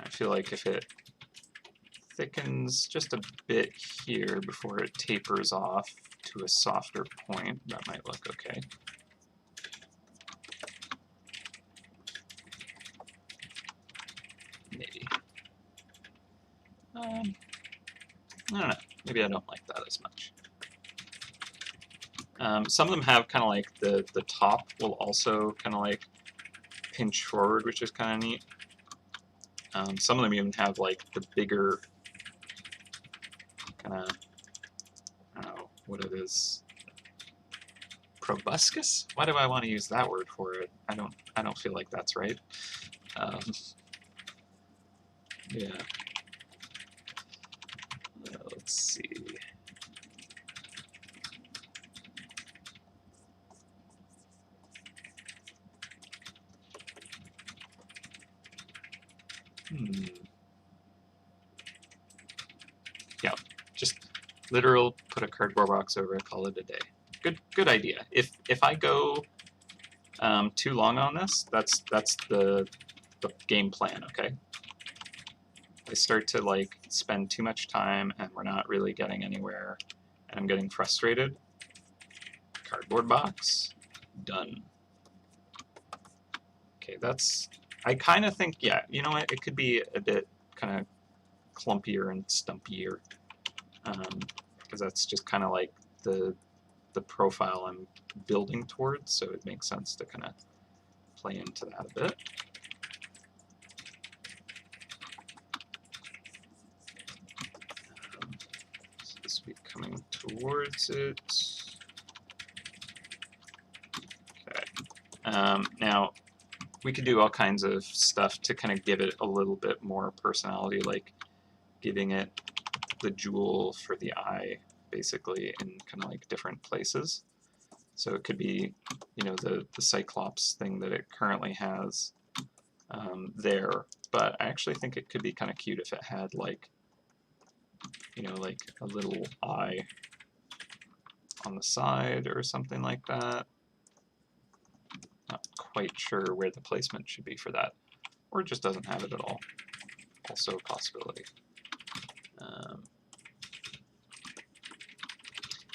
Speaker 1: I feel like if it thickens just a bit here before it tapers off to a softer point, that might look okay. Maybe. I don't know. Maybe I don't like that as much. Some of them have kind of like the top will also kind of like pinch forward, which is kind of neat. Some of them even have like the bigger kind of, I don't know what it is, proboscis? Why do I want to use that word for it? I don't feel like that's right. Yeah. Let's see. Yeah, just literal put a cardboard box over it, call it a day. Good idea. If I go too long on this, that's the game plan, okay? I start to like spend too much time and we're not really getting anywhere and I'm getting frustrated. Cardboard box, done. Okay, that's, I kind of think, yeah, you know what, it could be a bit kind of clumpier and stumpier, because that's just kind of like the profile I'm building towards, so it makes sense to kind of play into that a bit. So this will be coming towards it. Okay. Now, we could do all kinds of stuff to kind of give it a little bit more personality, like giving it the jewel for the eye, basically, in kind of like different places. So it could be, you know, the Cyclops thing that it currently has there, but I actually think it could be kind of cute if it had like, you know, like a little eye on the side or something like that. Not quite sure where the placement should be for that, or it just doesn't have it at all. Also a possibility.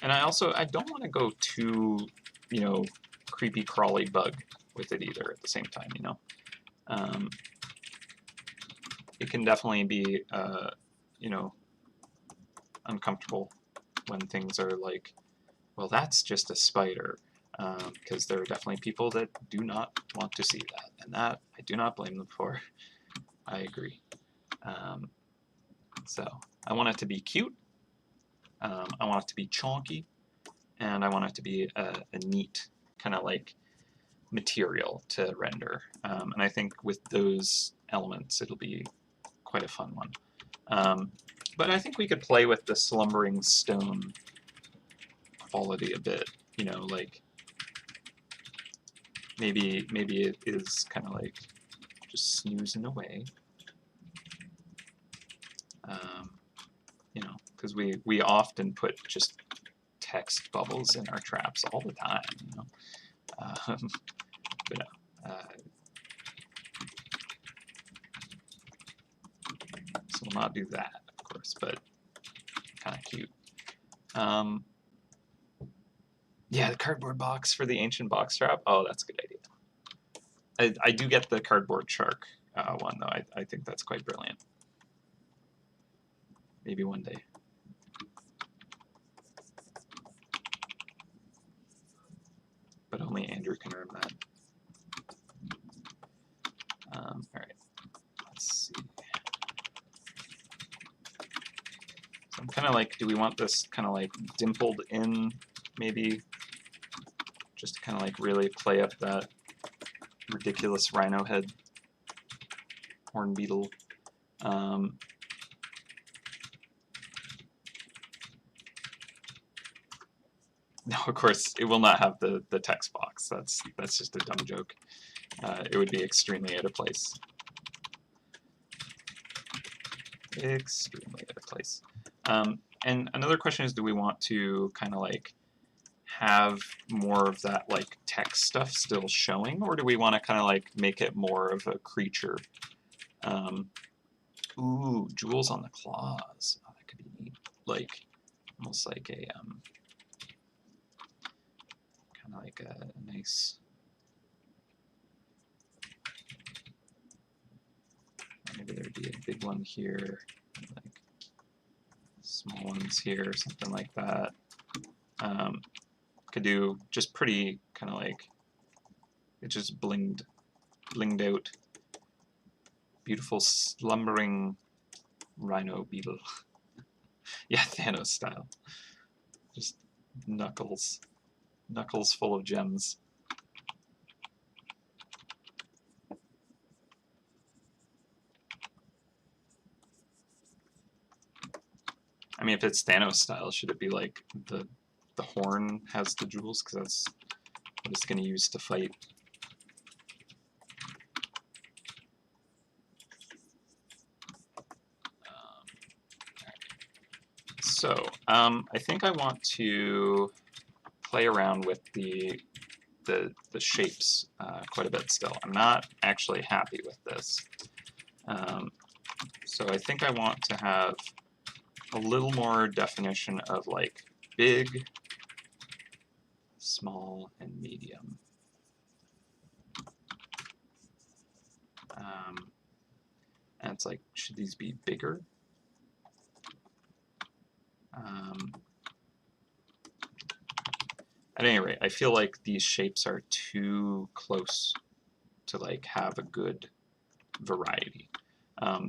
Speaker 1: And I don't want to go too, you know, creepy crawly bug with it either at the same time, you know. It can definitely be, you know, uncomfortable when things are like, well, that's just a spider, because there are definitely people that do not want to see that, and that I do not blame them for. I agree. So I want it to be cute. I want it to be chonky, and I want it to be a neat kind of like material to render. And I think with those elements, it'll be quite a fun one. But I think we could play with the slumbering stone quality a bit, you know, like maybe it is kind of like just snoozing away, you know, because we often put just text bubbles in our traps all the time, you know. But no, so we'll not do that, of course, but kind of cute. Yeah, the cardboard box for the ancient box trap. Oh, that's a good idea. I do get the cardboard shark one, though. I think that's quite brilliant. Maybe one day. But only Andrew can earn that. All right, let's see. So I'm kind of like, do we want this kind of like dimpled in, maybe? Just to kind of like really play up that ridiculous rhino head horn beetle. No, of course, it will not have the text box. That's just a dumb joke. It would be extremely out of place. Extremely out of place. And another question is, do we want to kind of like have more of that like text stuff still showing, or do we want to kind of like make it more of a creature? Ooh, jewels on the claws. Oh, that could be neat. Like almost like a kind of like a nice. Maybe there'd be a big one here, like small ones here, something like that. Could do just pretty kind of like it just blinged out. Beautiful slumbering rhino beetle. Yeah, Thanos style. Just knuckles full of gems. I mean, if it's Thanos style, should it be like the horn has the jewels? Because that's what it's going to use to fight. So I think I want to play around with the shapes quite a bit still. I'm not actually happy with this. So I think I want to have a little more definition of like big, small, and medium. And it's like, should these be bigger? At any rate, I feel like these shapes are too close to like have a good variety.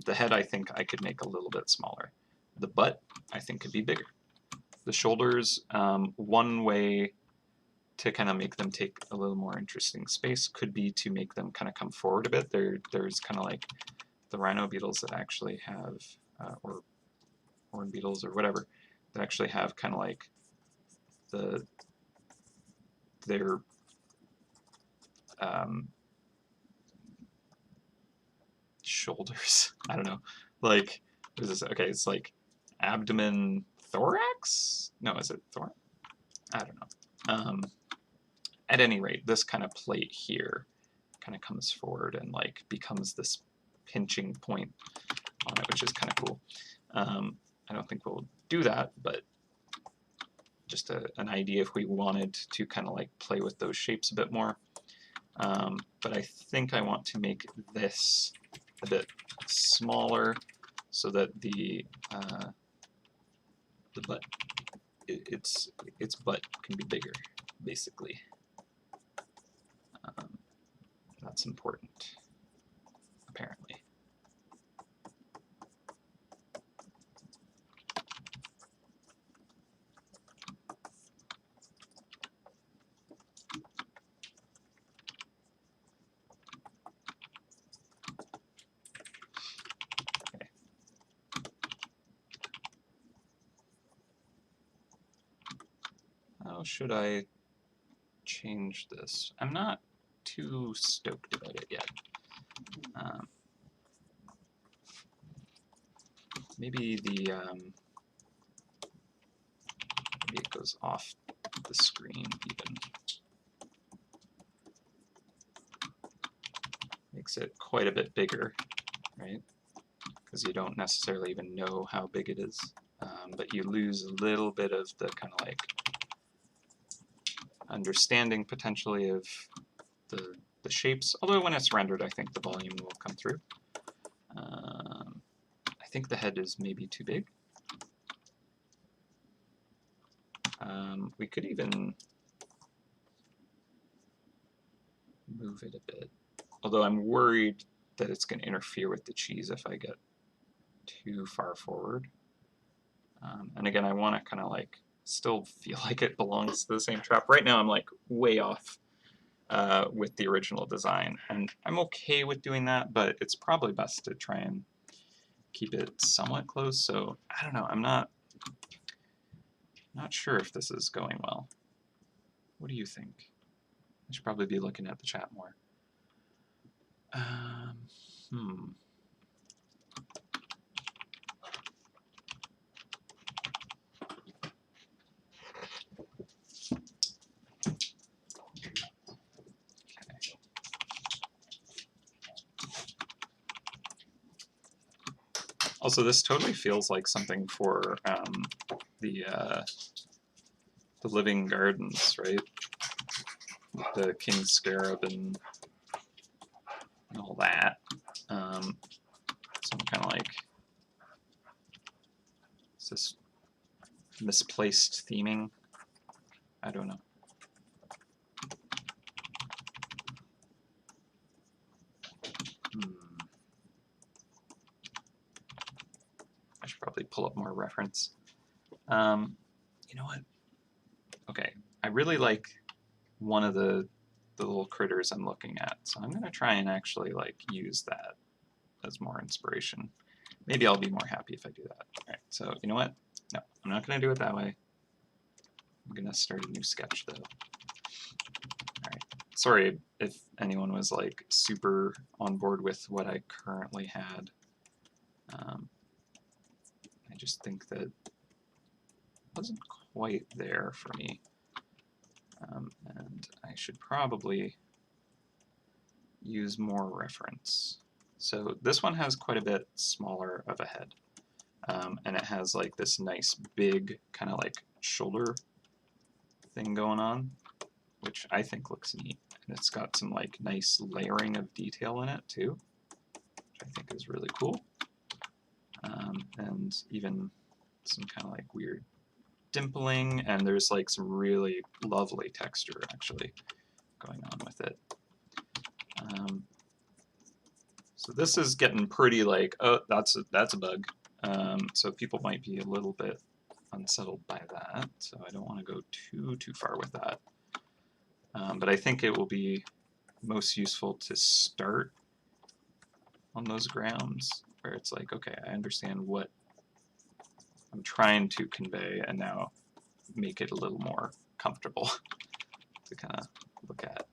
Speaker 1: The head, I think I could make a little bit smaller. The butt, I think, could be bigger. The shoulders, one way to kind of make them take a little more interesting space could be to make them kind of come forward a bit. There's kind of like the rhino beetles that actually have, or horn beetles or whatever, that actually have kind of like their shoulders. I don't know. Like, what is this? Okay, it's like abdomen, thorax? No, is it thorax? I don't know. At any rate, this kind of plate here kind of comes forward and like becomes this pinching point on it, which is kind of cool. I don't think we'll do that, but just an idea if we wanted to kind of like play with those shapes a bit more. But I think I want to make this a bit smaller so that the butt, its butt can be bigger, basically. That's important, apparently. How should I change this? I'm not too stoked about it yet. Maybe maybe it goes off the screen even. Makes it quite a bit bigger, right? Because you don't necessarily even know how big it is, but you lose a little bit of the kind of like understanding potentially of the shapes, although when it's rendered I think the volume will come through. I think the head is maybe too big. We could even move it a bit, although I'm worried that it's going to interfere with the cheese if I get too far forward. And again, I want to kind of like still feel like it belongs to the same trap. Right now I'm like way off with the original design, and I'm okay with doing that, but it's probably best to try and keep it somewhat close. So I don't know, I'm not sure if this is going well. What do you think? I should probably be looking at the chat more. Also, this totally feels like something for the living gardens, right? The king scarab and all that. Some kind of like, is this misplaced theming? I don't know. I should probably pull up more reference. You know what? Okay, I really like one of the little critters I'm looking at, so I'm gonna try and actually like use that as more inspiration. Maybe I'll be more happy if I do that. All right, so you know what? No, I'm not gonna do it that way. I'm gonna start a new sketch though. All right, sorry if anyone was like super on board with what I currently had. I just think that it wasn't quite there for me. And I should probably use more reference. So this one has quite a bit smaller of a head. And it has like this nice big kind of like shoulder thing going on, which I think looks neat. And it's got some like nice layering of detail in it too, which I think is really cool. And even some kind of like weird dimpling, and there's like some really lovely texture actually going on with it. So this is getting pretty like, oh, that's a bug. So people might be a little bit unsettled by that. So I don't want to go too far with that. But I think it will be most useful to start on those grounds where it's like, okay, I understand what I'm trying to convey, and now make it a little more comfortable to kind of look at.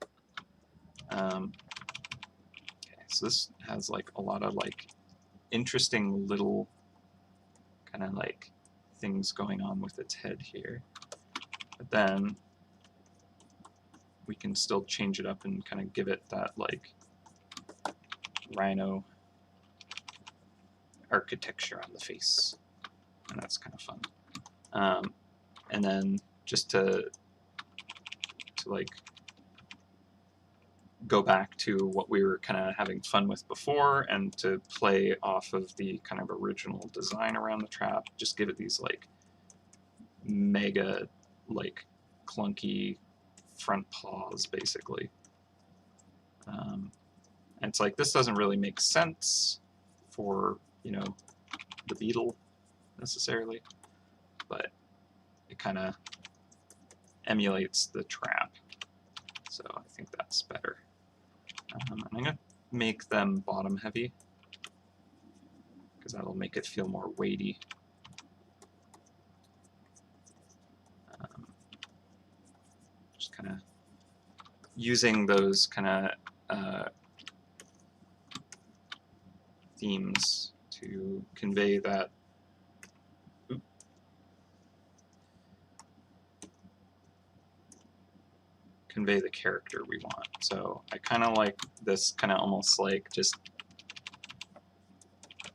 Speaker 1: Okay, so this has like a lot of like interesting little kind of like things going on with its head here, but then we can still change it up and kind of give it that like rhino architecture on the face, and that's kind of fun. And then just to like go back to what we were kind of having fun with before, and to play off of the kind of original design around the trap, just give it these like mega like clunky front paws basically. And it's like, this doesn't really make sense for, you know, the beetle necessarily, but it kind of emulates the trap, so I think that's better. And I'm going to make them bottom heavy because that'll make it feel more weighty. using those kind of themes to convey that. Convey the character we want. So I kind of like this kind of almost like just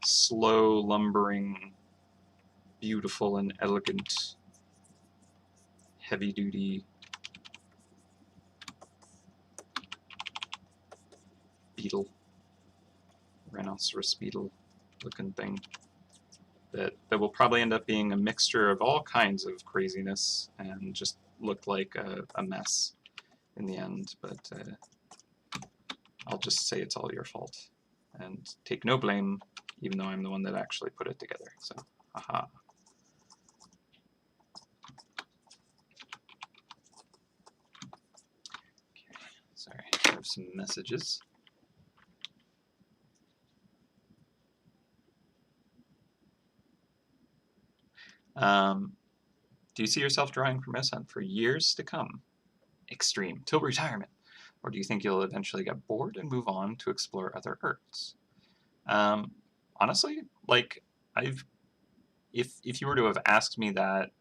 Speaker 1: slow, lumbering, beautiful and elegant, heavy-duty beetle, rhinoceros beetle looking thing that will probably end up being a mixture of all kinds of craziness and just look like a mess in the end, but I'll just say it's all your fault and take no blame, even though I'm the one that actually put it together. So, haha. Okay, sorry, I have some messages. Do you see yourself drawing for MouseHunt for years to come? Extreme, till retirement. Or do you think you'll eventually get bored and move on to explore other arts? Honestly, like if you were to have asked me that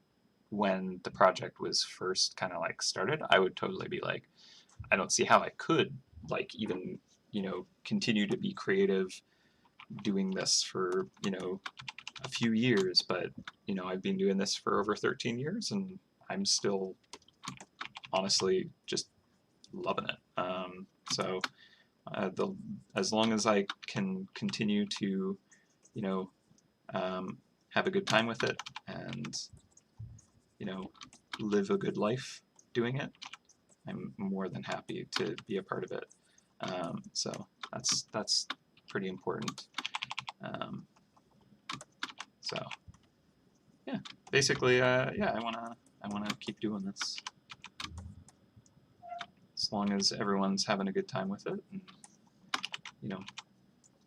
Speaker 1: when the project was first kind of like started, I would totally be like, I don't see how I could like even, you know, continue to be creative doing this for, you know, a few years, but you know, I've been doing this for over 13 years and I'm still honestly just loving it. So as long as I can continue to, you know, have a good time with it and, you know, live a good life doing it, I'm more than happy to be a part of it. So that's pretty important. So yeah, basically, yeah, I wanna keep doing this as long as everyone's having a good time with it, and you know,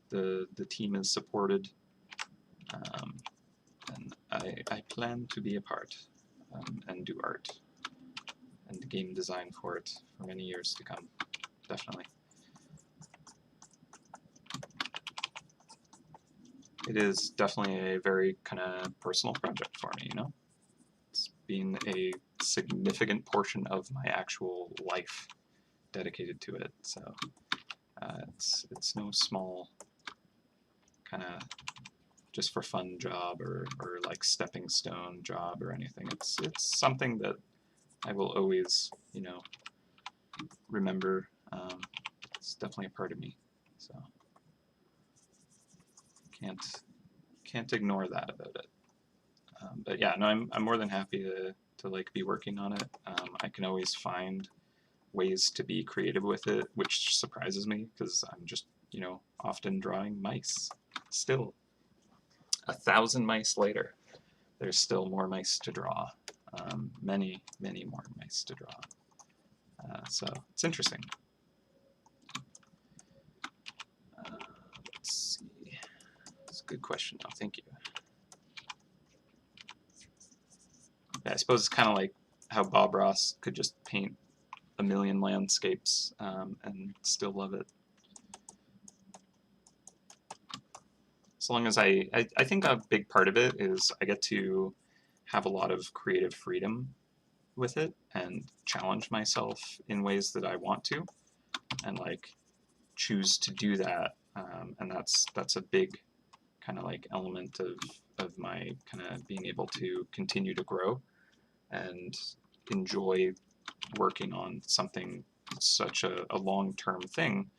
Speaker 1: the team is supported, and I plan to be a part and do art and game design for it for many years to come, definitely. It is definitely a very kind of personal project for me, you know? It's been a significant portion of my actual life dedicated to it, so it's no small kind of just for fun job or like stepping stone job or anything. It's something that I will always, you know, remember. It's definitely a part of me, so can't ignore that about it. But yeah, no, I'm more than happy to like be working on it. I can always find ways to be creative with it, which surprises me because I'm just, you know, often drawing mice. Still, 1,000 mice later, there's still more mice to draw. Many more mice to draw. So it's interesting. Let's see. It's a good question, though. Thank you. Yeah, I suppose it's kind of like how Bob Ross could just paint a million landscapes and still love it. As long as I think a big part of it is I get to have a lot of creative freedom with it and challenge myself in ways that I want to, and like choose to do that. And that's a big kind of like element of my kind of being able to continue to grow and enjoy working on something such a long-term thing.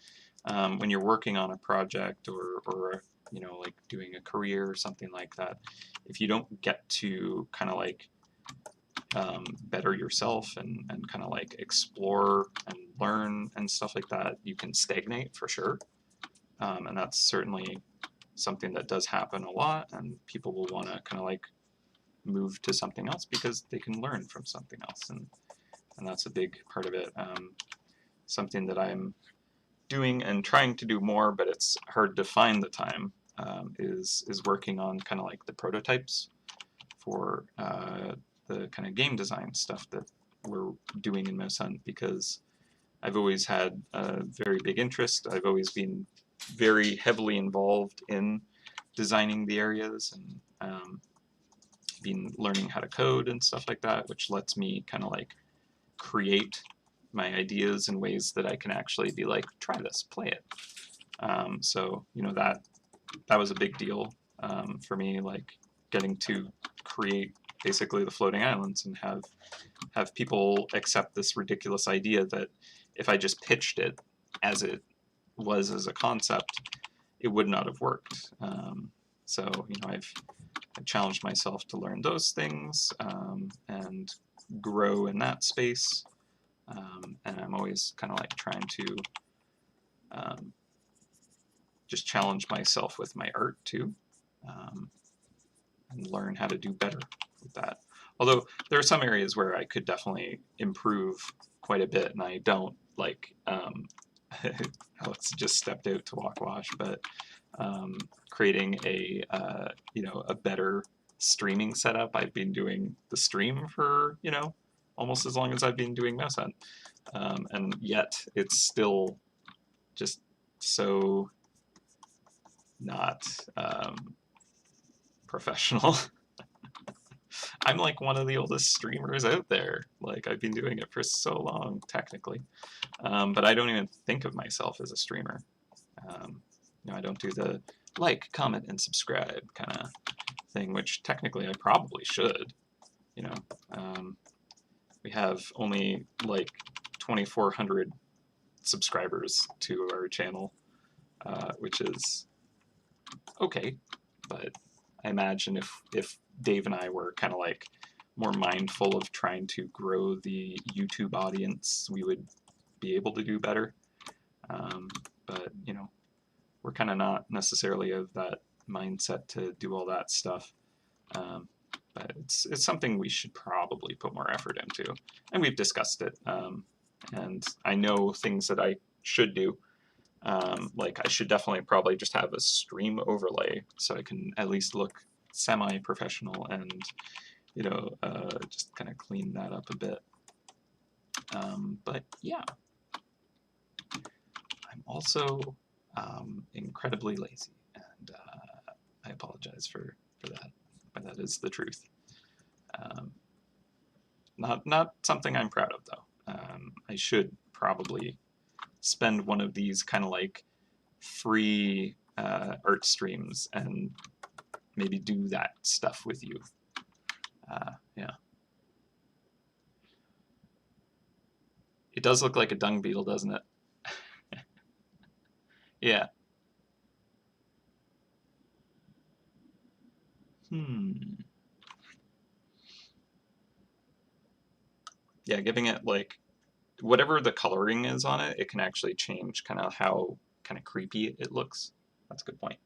Speaker 1: When you're working on a project or you know, like doing a career or something like that, if you don't get to kind of like better yourself and kind of like explore and learn and stuff like that, you can stagnate for sure. And that's certainly something that does happen a lot, and people will want to kind of like move to something else because they can learn from something else, and that's a big part of it. Something that I'm doing and trying to do more, but it's hard to find the time, is working on kind of like the prototypes for the kind of game design stuff that we're doing in MouseHunt, because I've always had a very big interest. I've always been very heavily involved in designing the areas and been learning how to code and stuff like that, which lets me kind of like create my ideas in ways that I can actually be like, try this, play it. So you know that was a big deal for me, like getting to create basically the floating islands and have people accept this ridiculous idea that if I just pitched it as it was as a concept, it would not have worked. So you know I've challenged myself to learn those things and grow in that space. And I'm always kind of like trying to just challenge myself with my art too, and learn how to do better with that. Although there are some areas where I could definitely improve quite a bit, and I don't like. Alex just stepped out to walk wash, but creating a you know a better streaming setup. I've been doing the stream for you know almost as long as I've been doing MouseHunt, and yet it's still just so not professional. I'm like one of the oldest streamers out there. Like I've been doing it for so long, technically, but I don't even think of myself as a streamer. You know, I don't do the like, comment, and subscribe kind of thing, which technically I probably should. You know, we have only like 2,400 subscribers to our channel, which is okay, but I imagine if Dave and I were kind of like more mindful of trying to grow the YouTube audience, we would be able to do better. But you know, we're kind of not necessarily of that mindset to do all that stuff. But it's something we should probably put more effort into, and we've discussed it. And I know things that I should do. Like I should definitely probably just have a stream overlay so I can at least look semi-professional and you know just kind of clean that up a bit. But yeah, I'm also incredibly lazy, and I apologize for that, but that is the truth. Not something I'm proud of though. I should probably spend one of these kind of like free art streams and maybe do that stuff with you. Yeah. It does look like a dung beetle, doesn't it? Yeah. Yeah, giving it like whatever the coloring is on it, it can actually change kind of how kind of creepy it looks. That's a good point.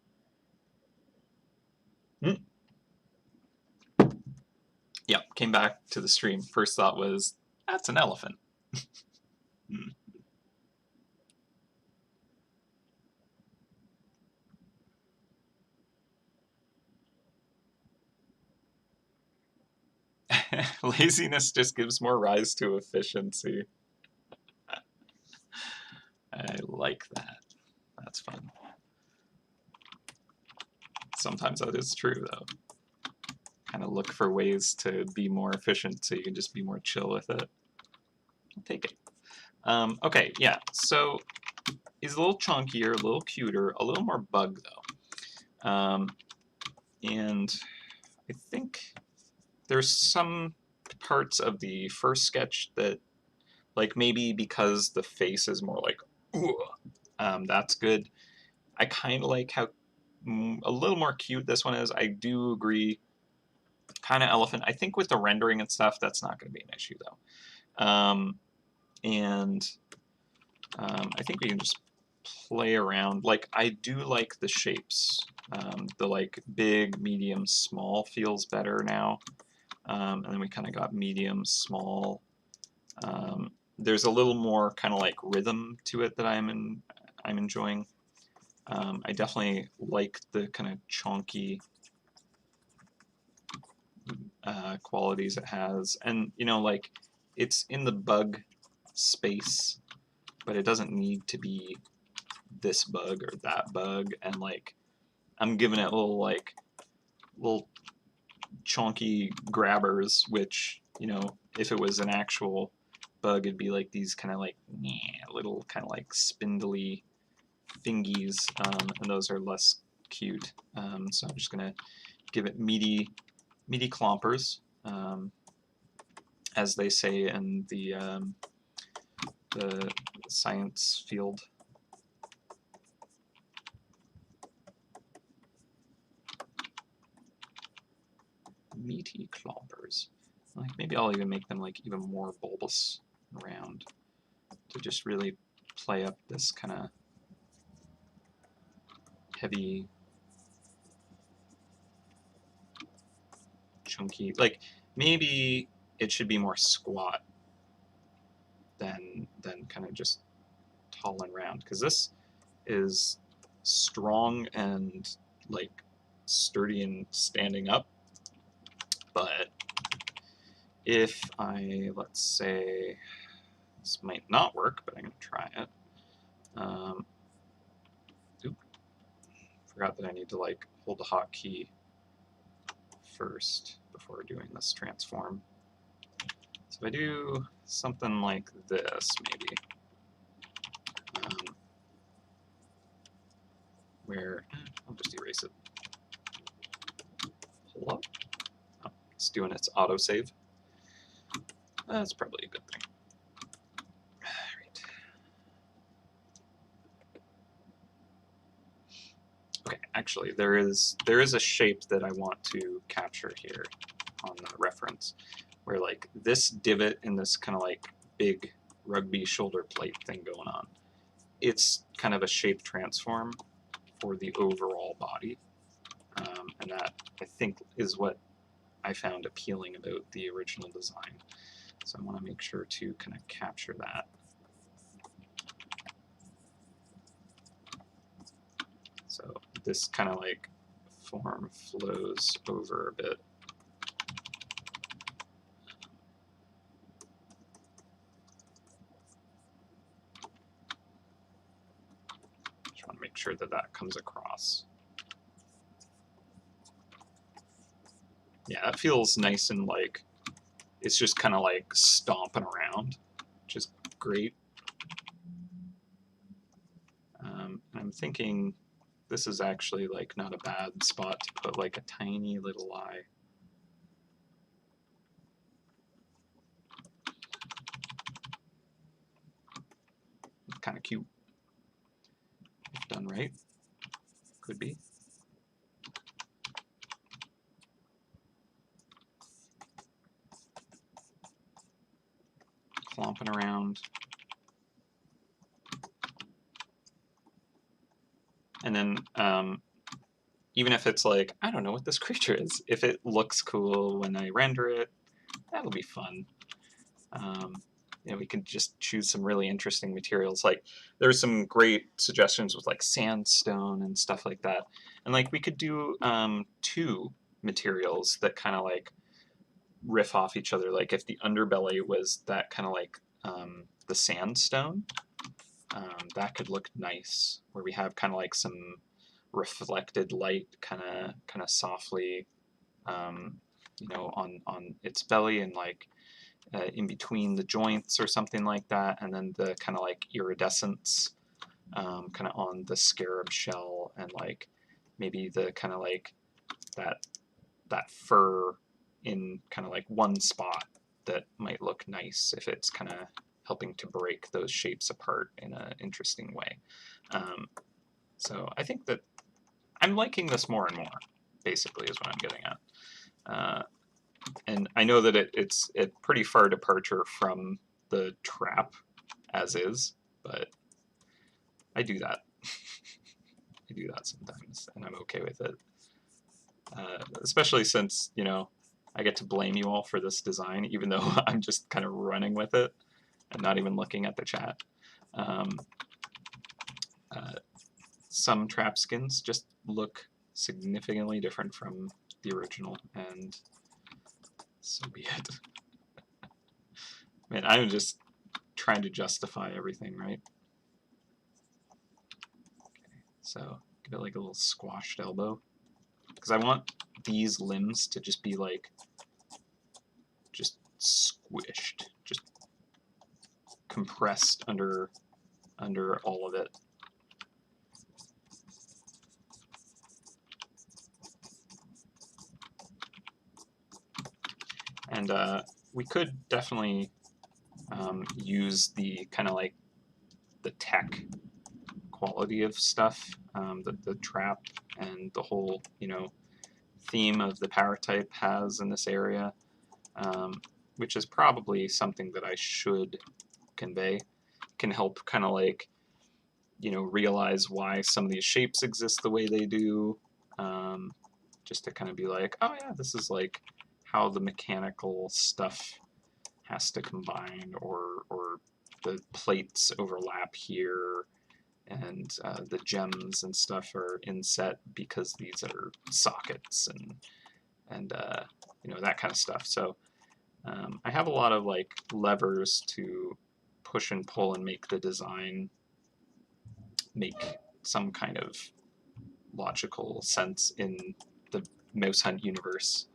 Speaker 1: Yeah, came back to the stream. First thought was, that's an elephant. Laziness just gives more rise to efficiency. I like that. That's fun. Sometimes that is true, though. Kind of look for ways to be more efficient so you can just be more chill with it. I'll take it. Okay, yeah, so he's a little chunkier, a little cuter, a little more bug, though. And I think there's some parts of the first sketch that, like maybe because the face is more like, that's good. I kind of like how a little more cute this one is. I do agree, kind of elephant. I think with the rendering and stuff, that's not going to be an issue though. And I think we can just play around. Like I do like the shapes. The like big, medium, small feels better now. And then we kind of got medium, small. There's a little more kind of like rhythm to it that I'm enjoying. I definitely like the kind of chonky qualities it has, and you know, like it's in the bug space, but it doesn't need to be this bug or that bug. And like, I'm giving it little chunky grabbers, which, you know, if it was an actual bug, it'd be like these kind of like little kind of like spindly thingies, and those are less cute. So I'm just gonna give it meaty clompers, as they say in the science field. Meaty clompers. Like maybe I'll even make them like even more bulbous around to just really play up this kind of heavy, chunky. Like maybe it should be more squat than kind of just tall and round, because this is strong and like sturdy and standing up. But if I, let's say, this might not work, but I'm going to try it. Forgot that I need to like hold the hotkey first before doing this transform. So if I do something like this, maybe, where I'll just erase it. Hold up. Oh, it's doing its autosave. That's probably a good thing. Right. Okay, actually, there is a shape that I want to capture here on the reference, where like this divot and this kind of like big rugby shoulder plate thing going on. It's kind of a shape transform for the overall body, and that I think is what I found appealing about the original design. So I want to make sure to kind of capture that. So this kind of like form flows over a bit. Just want to make sure that that comes across. Yeah, it feels nice and like it's just kind of like stomping around, which is great. I'm thinking this is actually like not a bad spot to put like a tiny little eye. Kind of cute. If done right, could be. Clomping around. And then even if it's like, I don't know what this creature is, if it looks cool when I render it, that'll be fun. You know, we can just choose some really interesting materials. Like there's some great suggestions with like sandstone and stuff like that. And like we could do 2 materials that kind of like riff off each other. Like if the underbelly was that kind of like the sandstone, that could look nice, where we have kind of like some reflected light kind of softly, you know, on its belly and like in between the joints or something like that, and then the kind of like iridescence kind of on the scarab shell, and like maybe the kind of like that fur in kind of like one spot that might look nice if it's kind of helping to break those shapes apart in an interesting way. So I think that I'm liking this more and more, basically, is what I'm getting at. And I know that it's a pretty far departure from the trap as is, but I do that. I do that sometimes, and I'm okay with it. Especially since, you know, I get to blame you all for this design, even though I'm just kind of running with it and not even looking at the chat. Some trap skins just look significantly different from the original, and so be it. Man, I'm just trying to justify everything, right? So give it like a little squashed elbow. Because I want these limbs to just be like, just squished, just compressed under all of it. And we could definitely use the kind of like the tech quality of stuff, the trap and the whole, you know, theme of the power type has in this area, which is probably something that I should convey. Can help kind of like, you know, realize why some of these shapes exist the way they do, just to kind of be like, oh yeah, this is like how the mechanical stuff has to combine, or the plates overlap here, and the gems and stuff are inset because these are sockets, and you know, that kind of stuff. So I have a lot of like levers to push and pull and make the design make some kind of logical sense in the MouseHunt universe.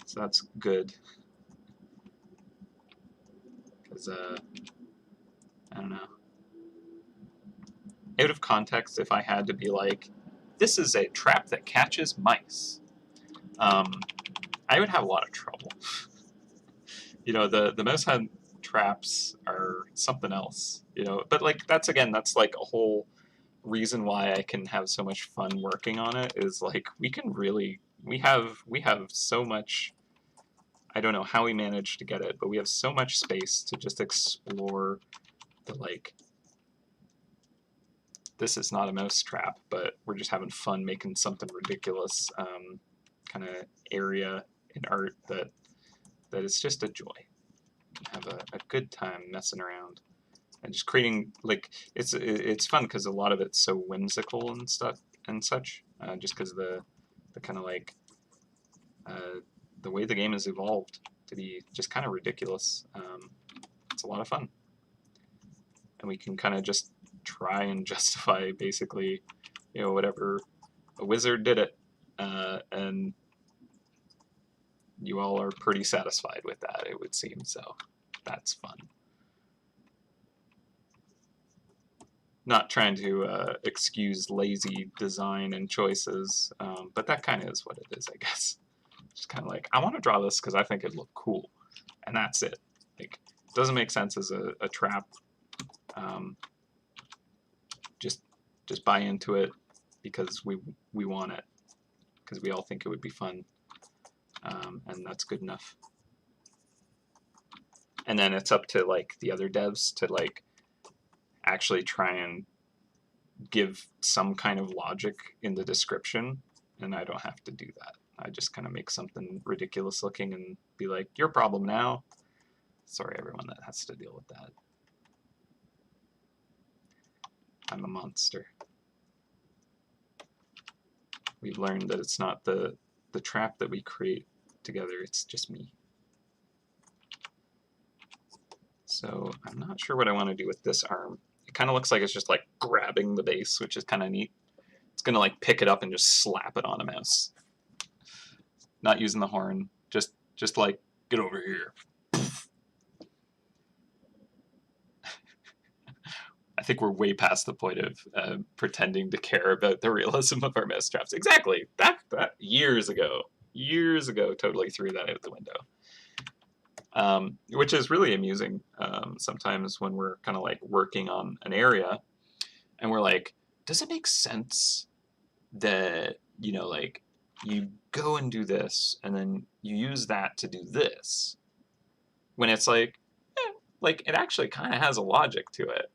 Speaker 1: So that's good, because I don't know. Out of context, if I had to be like, this is a trap that catches mice, I would have a lot of trouble. You know, the MouseHunt traps are something else, you know, but like that's like a whole reason why I can have so much fun working on it, is like we have so much. I don't know how we managed to get it, but we have so much space to just explore the, like, this is not a mouse trap, but we're just having fun making something ridiculous, kind of area in art that is just a joy. Have a good time messing around and just creating, like, it's fun because a lot of it's so whimsical and stuff and such, just because the kind of like the way the game has evolved to be just kind of ridiculous. It's a lot of fun, and we can kind of just try and justify basically, you know, whatever, a wizard did it, and you all are pretty satisfied with that, it would seem. So that's fun. Not trying to excuse lazy design and choices, but that kind of is what it is, I guess. Just kind of like, I want to draw this because I think it'd look cool, and that's it. Like, it doesn't make sense as a trap. Just buy into it because we want it, because we all think it would be fun, and that's good enough. And then it's up to like the other devs to like actually try and give some kind of logic in the description, and I don't have to do that. I just kind of make something ridiculous looking and be like, your problem now. Sorry, everyone that has to deal with that. I'm a monster. We've learned that it's not the trap that we create together, it's just me. So I'm not sure what I want to do with this arm. It kind of looks like it's just like grabbing the base, which is kind of neat. It's going to like pick it up and just slap it on a mouse. Not using the horn, just like, get over here. I think we're way past the point of pretending to care about the realism of our mouse traps. Exactly. That years ago, totally threw that out the window. Which is really amusing sometimes when we're kind of like working on an area and we're like, does it make sense that, you know, like you go and do this and then you use that to do this, when it's like, like it actually kind of has a logic to it.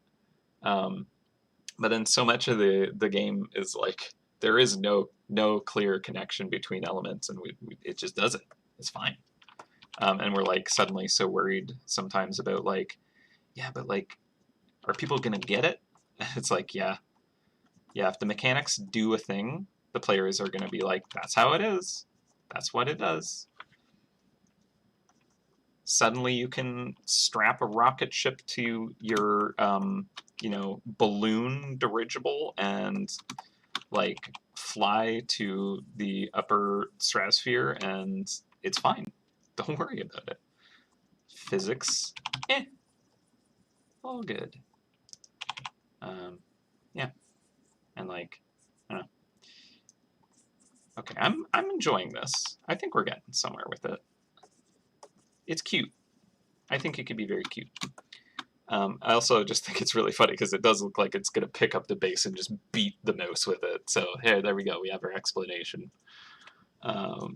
Speaker 1: But then so much of the game is like, there is no clear connection between elements, and it just doesn't. It's fine. And we're like suddenly so worried sometimes about like, yeah, but like, are people gonna get it? It's like, yeah, if the mechanics do a thing, the players are gonna be like, that's how it is. That's what it does. suddenly you can strap a rocket ship to your, you know, balloon dirigible and like fly to the upper stratosphere, and it's fine. Don't worry about it. Physics, all good. Yeah, and like, I don't know. Okay, I'm enjoying this. I think we're getting somewhere with it. It's cute. I think it could be very cute. I also just think it's really funny because it does look like it's going to pick up the base and just beat the mouse with it. So here, there we go. We have our explanation. Yeah.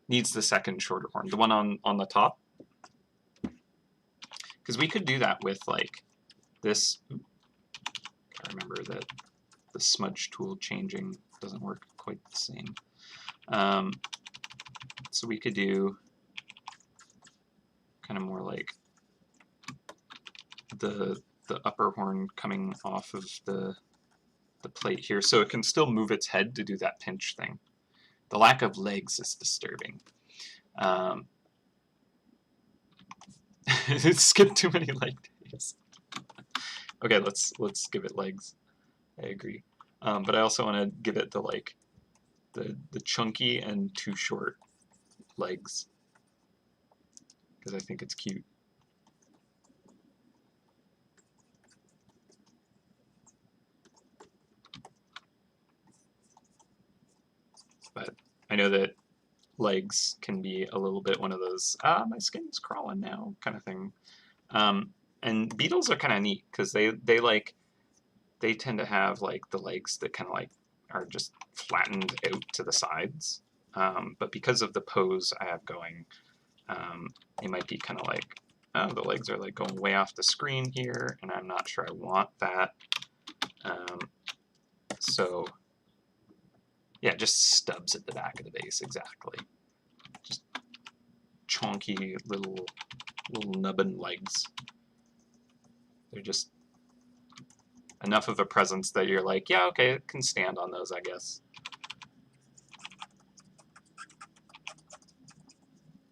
Speaker 1: Needs the second shorter horn. The one on the top. Because we could do that with like this. I remember that the smudge tool changing doesn't work quite the same. So we could do kind of more like the upper horn coming off of the plate here, so it can still move its head to do that pinch thing. The lack of legs is disturbing. It skipped too many leg days. Okay, let's give it legs. I agree. But I also want to give it the like the chunky and too short legs because I think it's cute. But I know that legs can be a little bit one of those my skin's crawling now kind of thing. And beetles are kind of neat because they tend to have like the legs that kind of like are just flattened out to the sides. But because of the pose I have going, it might be kind of like, oh, the legs are like going way off the screen here, and I'm not sure I want that. So yeah, just stubs at the back of the base, exactly. Just chonky little nubbin legs. They're just enough of a presence that you're like, yeah, okay, it can stand on those, I guess.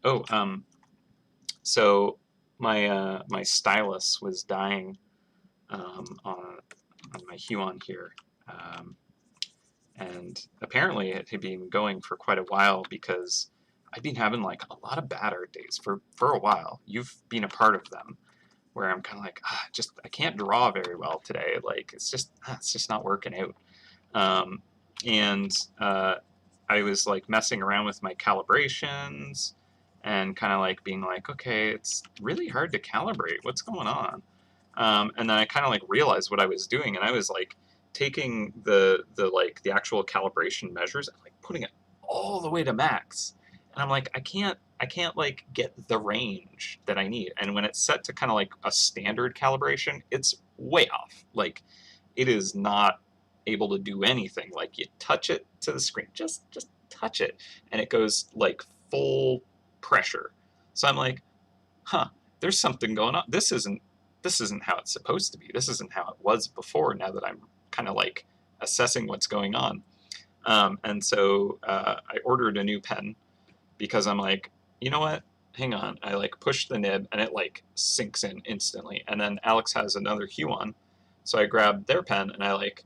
Speaker 1: Oh, so my my stylus was dying on my Huon here, and apparently it had been going for quite a while because I've been having like a lot of bad art days for a while. You've been a part of them, where I'm kind of like, I can't draw very well today. Like it's just not working out. And I was like messing around with my calibrations and kind of like being like, okay, it's really hard to calibrate. What's going on? And then I kind of like realized what I was doing, and I was like taking the actual calibration measures and like putting it all the way to max. And I'm like, I can't like get the range that I need. And when it's set to kind of like a standard calibration, it's way off. Like it is not able to do anything. Like you touch it to the screen, just touch it, and it goes like full pressure. So I'm like, there's something going on. This isn't how it's supposed to be. This isn't how it was before. Now that I'm kind of like assessing what's going on, and so I ordered a new pen because I'm like, you know what? Hang on. I like push the nib and it like sinks in instantly. And then Alex has another Huon, so I grabbed their pen and I like,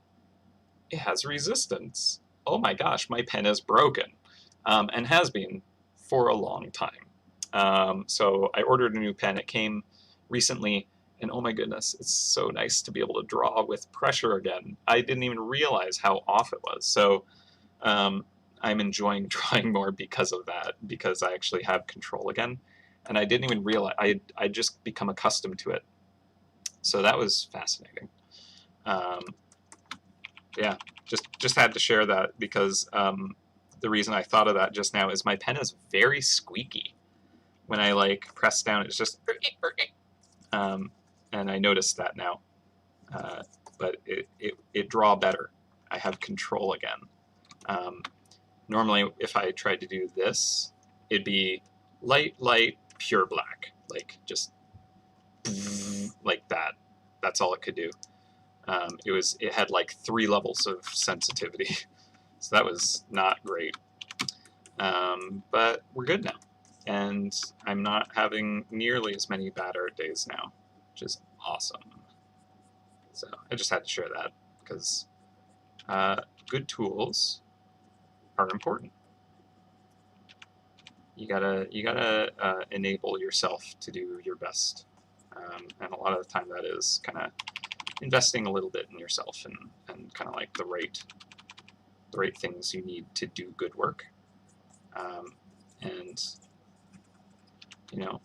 Speaker 1: it has resistance. Oh my gosh, my pen is broken, and has been for a long time. So I ordered a new pen. It came recently, and oh my goodness, it's so nice to be able to draw with pressure again. I didn't even realize how off it was. So I'm enjoying drawing more because of that, because I actually have control again. And I didn't even realize, I just become accustomed to it. So that was fascinating. Yeah, just had to share that because the reason I thought of that just now is my pen is very squeaky. When I like press down, it's just, and I noticed that now. But it draw better. I have control again. Normally, if I tried to do this, it'd be light, pure black, like just like that. That's all it could do. It had like 3 levels of sensitivity, so that was not great. But we're good now. and I'm not having nearly as many bad art days now, which is awesome. So I just had to share that because good tools are important. You gotta enable yourself to do your best, and a lot of the time that is kind of investing a little bit in yourself and kind of like the right things you need to do good work, and you know,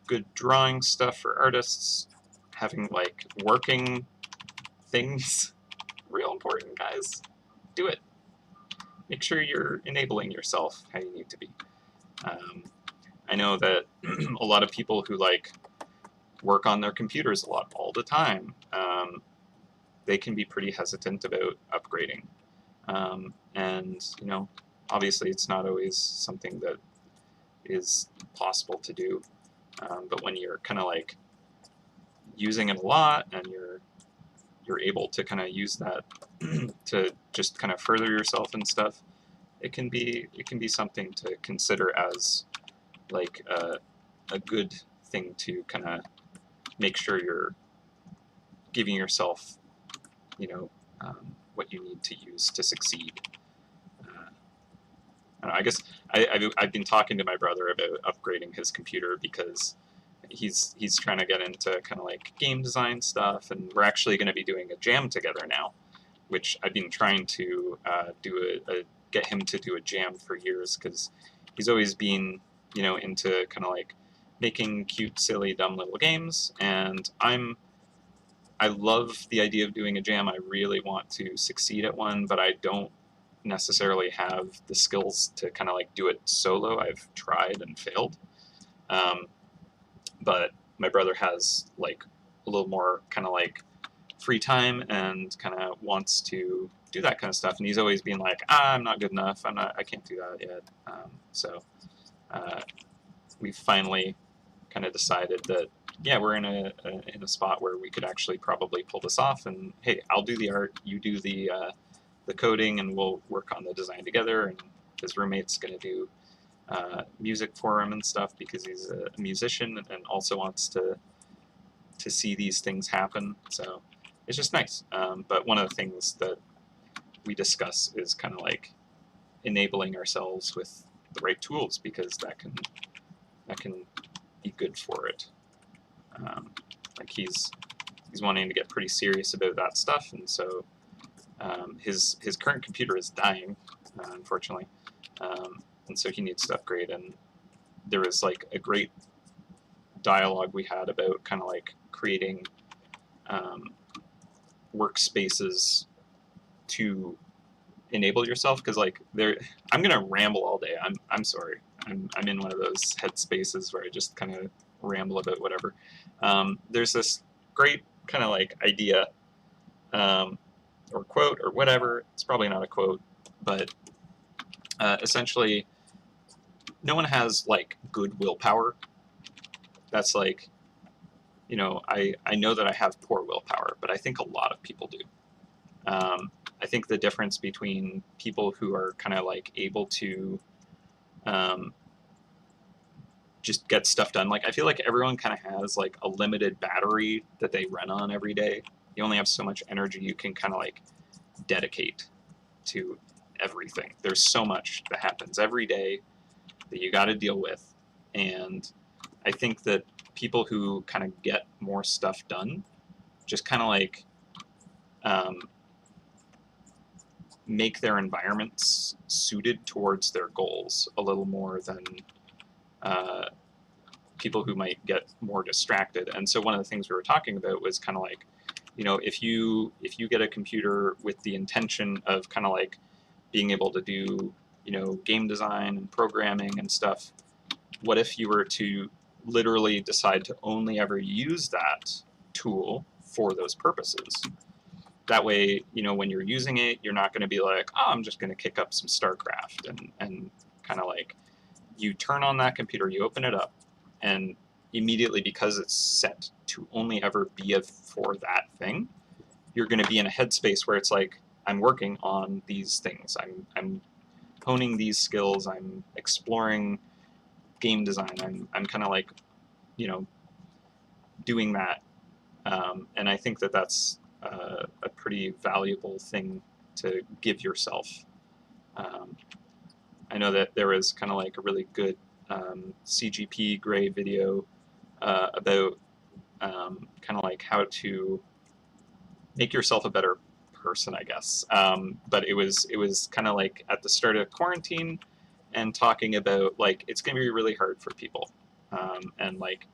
Speaker 1: good drawing stuff for artists, having like working things, real important, guys. Do it. Make sure you're enabling yourself how you need to be. I know that a lot of people who like work on their computers a lot all the time, they can be pretty hesitant about upgrading. And obviously it's not always something that is possible to do. But when you're kind of like using it a lot and you're able to kind of use that to just kind of further yourself and stuff, it can be something to consider as like a good thing to kind of make sure you're giving yourself, what you need to use to succeed. I guess I've been talking to my brother about upgrading his computer because he's trying to get into kind of like game design stuff, and we're actually going to be doing a jam together now, which I've been trying to get him to do a jam for years because he's always been into kind of like making cute, silly, dumb little games, and I love the idea of doing a jam. I really want to succeed at one, but I don't necessarily have the skills to kind of like do it solo. I've tried and failed. But my brother has like a little more kind of like free time and kind of wants to do that kind of stuff. And he's always been like, I'm not good enough. I can't do that yet. So we finally kind of decided that, yeah, we're in a spot where we could actually probably pull this off. And hey, I'll do the art, you do the coding, and we'll work on the design together. And his roommate's going to do music for him and stuff because he's a musician and also wants to see these things happen. So it's just nice. But one of the things that we discuss is kind of like enabling ourselves with the right tools because that can be good for it. Like he's wanting to get pretty serious about that stuff, and so his current computer is dying, unfortunately, and so he needs to upgrade. And there was like a great dialogue we had about kind of like creating workspaces to enable yourself, because like I'm gonna ramble all day. I'm sorry. I'm in one of those headspaces where I just kind of ramble about whatever. There's this great kind of like idea or quote or whatever. It's probably not a quote, but essentially, no one has like good willpower. That's like, I know that I have poor willpower, but I think a lot of people do. I think the difference between people who are kind of like able to just get stuff done, like I feel like everyone kind of has like a limited battery that they run on every day. You only have so much energy you can kind of like dedicate to everything. There's so much that happens every day that you got to deal with, and I think that people who kind of get more stuff done just kind of like make their environments suited towards their goals a little more than people who might get more distracted. And so one of the things we were talking about was kind of like, if you get a computer with the intention of kind of like being able to do, game design and programming and stuff, what if you were to literally decide to only ever use that tool for those purposes? That way, when you're using it, you're not going to be like, oh, I'm just going to kick up some StarCraft and kind of like, you turn on that computer, you open it up, and immediately, because it's set to only ever be for that thing, you're going to be in a headspace where it's like, I'm working on these things. I'm honing these skills. I'm exploring game design. I'm kind of like, you know, doing that. And I think that that's a pretty valuable thing to give yourself. I know that there was kind of like a really good CGP Gray video about kind of like how to make yourself a better person, I guess. But it was kind of like at the start of quarantine and talking about like it's going to be really hard for people, and like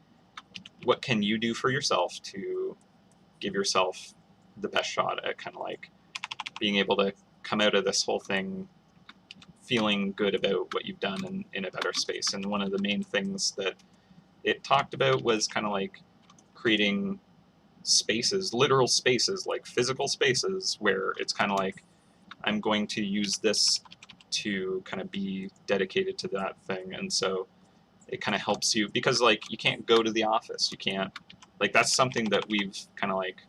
Speaker 1: what can you do for yourself to give yourself the best shot at kind of like being able to come out of this whole thing feeling good about what you've done in a better space. And one of the main things that it talked about was kind of like creating spaces, literal spaces, like physical spaces, where it's kind of like I'm going to use this to kind of be dedicated to that thing. And so it kind of helps you, because like you can't go to the office, you can't, like that's something that we've kind of like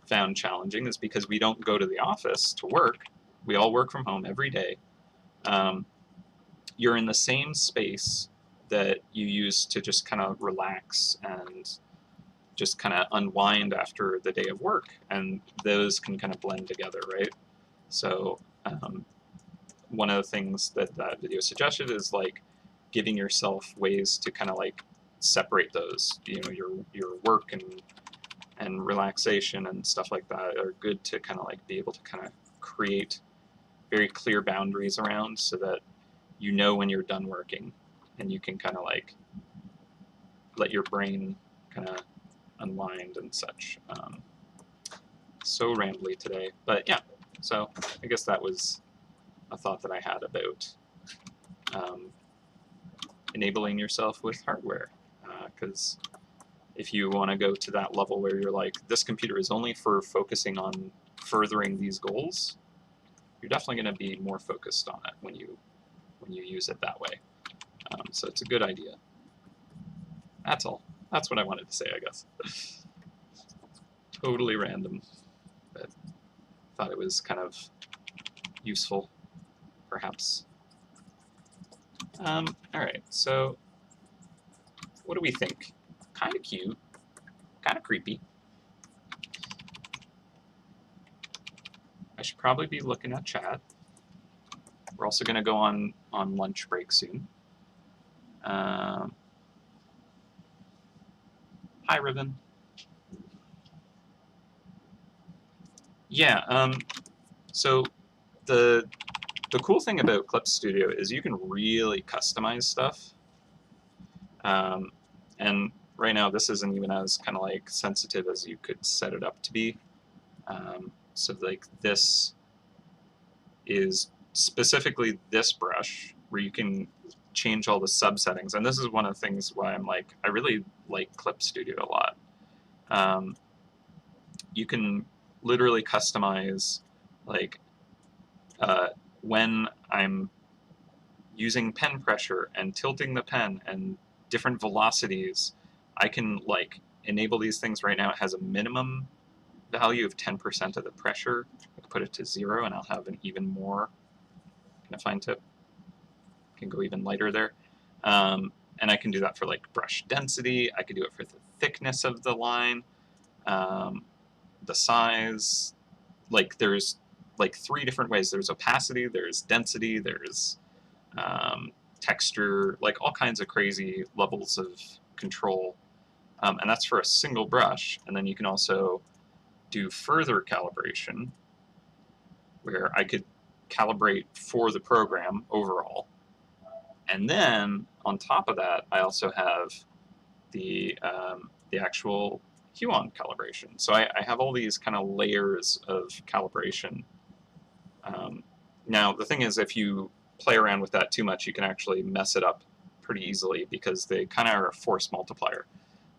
Speaker 1: found challenging, is because we don't go to the office to work. We all work from home every day. You're in the same space that you use to just kind of relax and just kind of unwind after the day of work, and those can kind of blend together, right? So one of the things that that video suggested is like giving yourself ways to kind of like separate those, you know, your work and relaxation and stuff like that are good to kind of like be able to kind of create very clear boundaries around, so that you know when you're done working and you can kind of like let your brain kind of unwind and such. So rambly today, but yeah, so I guess that was a thought that I had about enabling yourself with hardware, because if you want to go to that level where you're like, this computer is only for focusing on furthering these goals, you're definitely going to be more focused on it when you use it that way. So it's a good idea. That's all. That's what I wanted to say, I guess. Totally random, but thought it was kind of useful, perhaps. All right, so what do we think? Kind of cute, kind of creepy. I should probably be looking at chat. We're also going to go on lunch break soon. Hi, Ribbon. Yeah, so the cool thing about Clip Studio is you can really customize stuff. And right now this isn't even as kind of like sensitive as you could set it up to be. So like this is specifically this brush where you can change all the subsettings, and this is one of the things why I'm like, I really like Clip Studio a lot. You can literally customize like when I'm using pen pressure and tilting the pen and different velocities, I can like enable these things. Right now it has a minimum value of 10% of the pressure. I can put it to 0 and I'll have an even more kind of fine tip. Can go even lighter there. And I can do that for like brush density. I can do it for the thickness of the line, the size. Like there's like 3 different ways. There's opacity, there's density, there's texture, like all kinds of crazy levels of control. And that's for a single brush. And then you can also do further calibration, where I could calibrate for the program overall. And then on top of that, I also have the actual Huon calibration. So I have all these kind of layers of calibration. Now the thing is, if you play around with that too much, you can actually mess it up pretty easily, because they kind of are a force multiplier.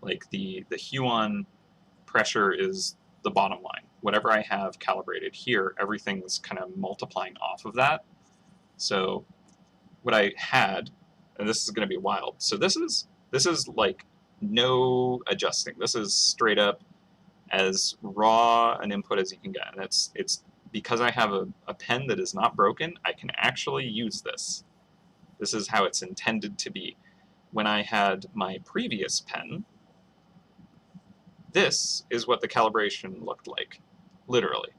Speaker 1: Like the Huon pressure is the bottom line. Whatever I have calibrated here, everything's kind of multiplying off of that. So what I had, and this is going to be wild. So this is like no adjusting. This is straight up as raw an input as you can get, and it's because I have a pen that is not broken, I can actually use this. This is how it's intended to be. When I had my previous pen, this is what the calibration looked like, literally.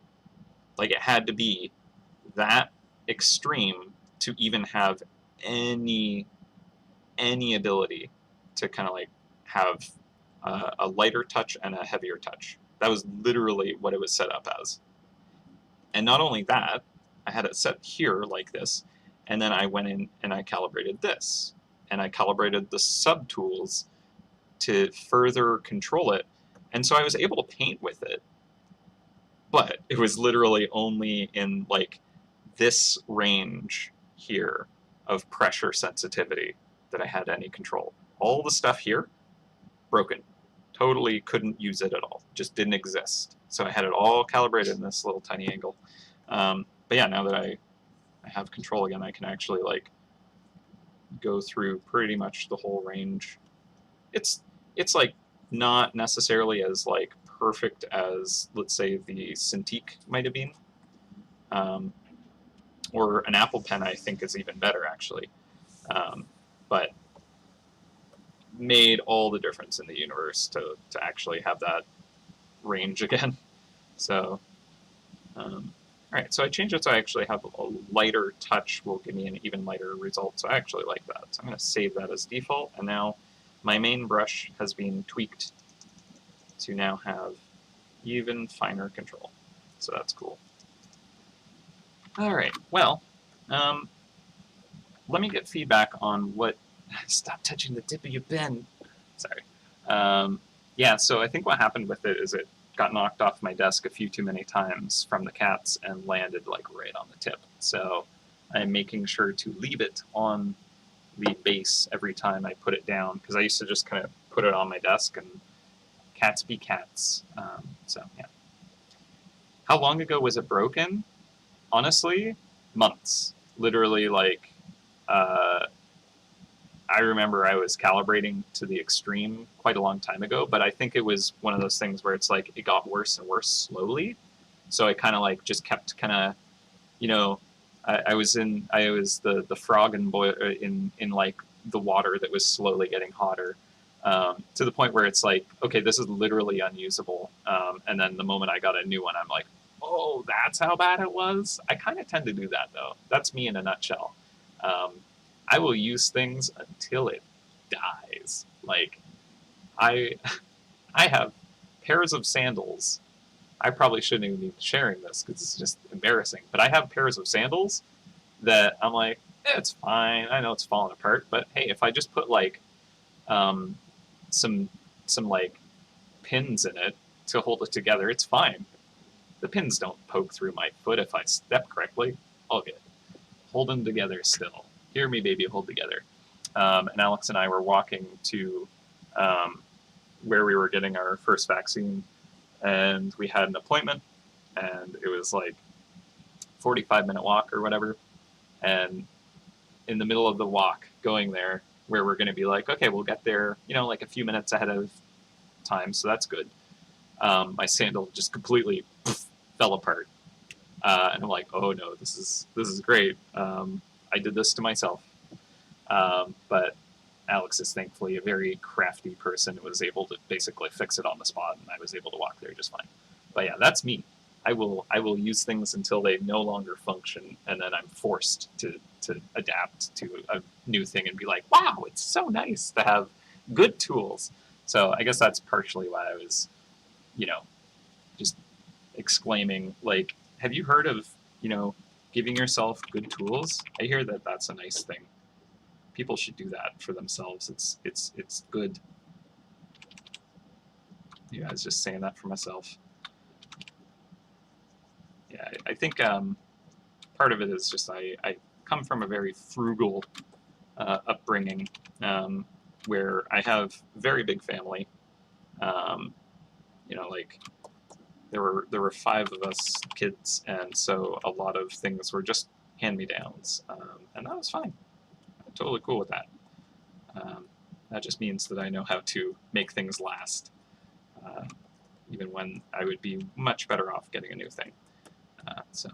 Speaker 1: Like it had to be that extreme to even have any ability to kind of like have a lighter touch and a heavier touch. That was literally what it was set up as. And not only that, I had it set here like this, and then I went in and I calibrated this. And I calibrated the subtools to further control it. And so I was able to paint with it. But it was literally only in like this range here of pressure sensitivity that I had any control. All the stuff here, broken. Totally couldn't use it at all. Just didn't exist. So I had it all calibrated in this little tiny angle. But yeah, now that I have control again, I can actually like go through pretty much the whole range. It's like not necessarily as like perfect as, let's say, the Cintiq might have been. Or an Apple Pen, I think, is even better, actually. But made all the difference in the universe to actually have that range again. So, all right, so I changed it so I actually have a lighter touch will give me an even lighter result. So I actually like that. So I'm going to save that as default. And now my main brush has been tweaked to now have even finer control. So that's cool. All right, well, let me get feedback on what... Stop touching the tip of your pen. Sorry. Yeah, so I think what happened with it is it got knocked off my desk a few too many times from the cats and landed like right on the tip. So I'm making sure to leave it on the base every time I put it down, because I used to just kind of put it on my desk and cats be cats. So yeah. How long ago was it broken? Honestly, months. Literally, like, I remember I was calibrating to the extreme quite a long time ago, but I think it was one of those things where it's like it got worse and worse slowly. So I kind of like just kept kind of, you know, I was the frog in like the water that was slowly getting hotter, to the point where it's like, okay, this is literally unusable. And then the moment I got a new one, I'm like, oh, that's how bad it was. I kind of tend to do that though. That's me in a nutshell. I will use things until it dies. Like, I have pairs of sandals. I probably shouldn't even be sharing this because it's just embarrassing. But I have pairs of sandals that I'm like, it's fine. I know it's falling apart, but hey, if I just put like some like pins in it to hold it together, it's fine. The pins don't poke through my foot if I step correctly. All good. Hold them together still. Hear me, baby, hold together. And Alex and I were walking to where we were getting our first vaccine, and we had an appointment, and it was like 45-minute walk or whatever. And in the middle of the walk going there, where we're going to be like, okay, we'll get there, you know, like a few minutes ahead of time, so that's good. My sandal just completely fell apart. And I'm like, oh no, this is great. I did this to myself. But Alex is thankfully a very crafty person who was able to basically fix it on the spot, and I was able to walk there just fine. But yeah, that's me. I will use things until they no longer function, and then I'm forced to adapt to a new thing and be like, wow, it's so nice to have good tools. So I guess that's partially why I was, you know, just exclaiming, like, have you heard of, you know, giving yourself good tools? I hear that that's a nice thing. People should do that for themselves. It's good. Yeah, I was just saying that for myself. Yeah, I think part of it is just I come from a very frugal upbringing, where I have a very big family. You know, like there were 5 of us kids, and so a lot of things were just hand-me-downs, and that was fine. I'm totally cool with that. That just means that I know how to make things last, even when I would be much better off getting a new thing. So,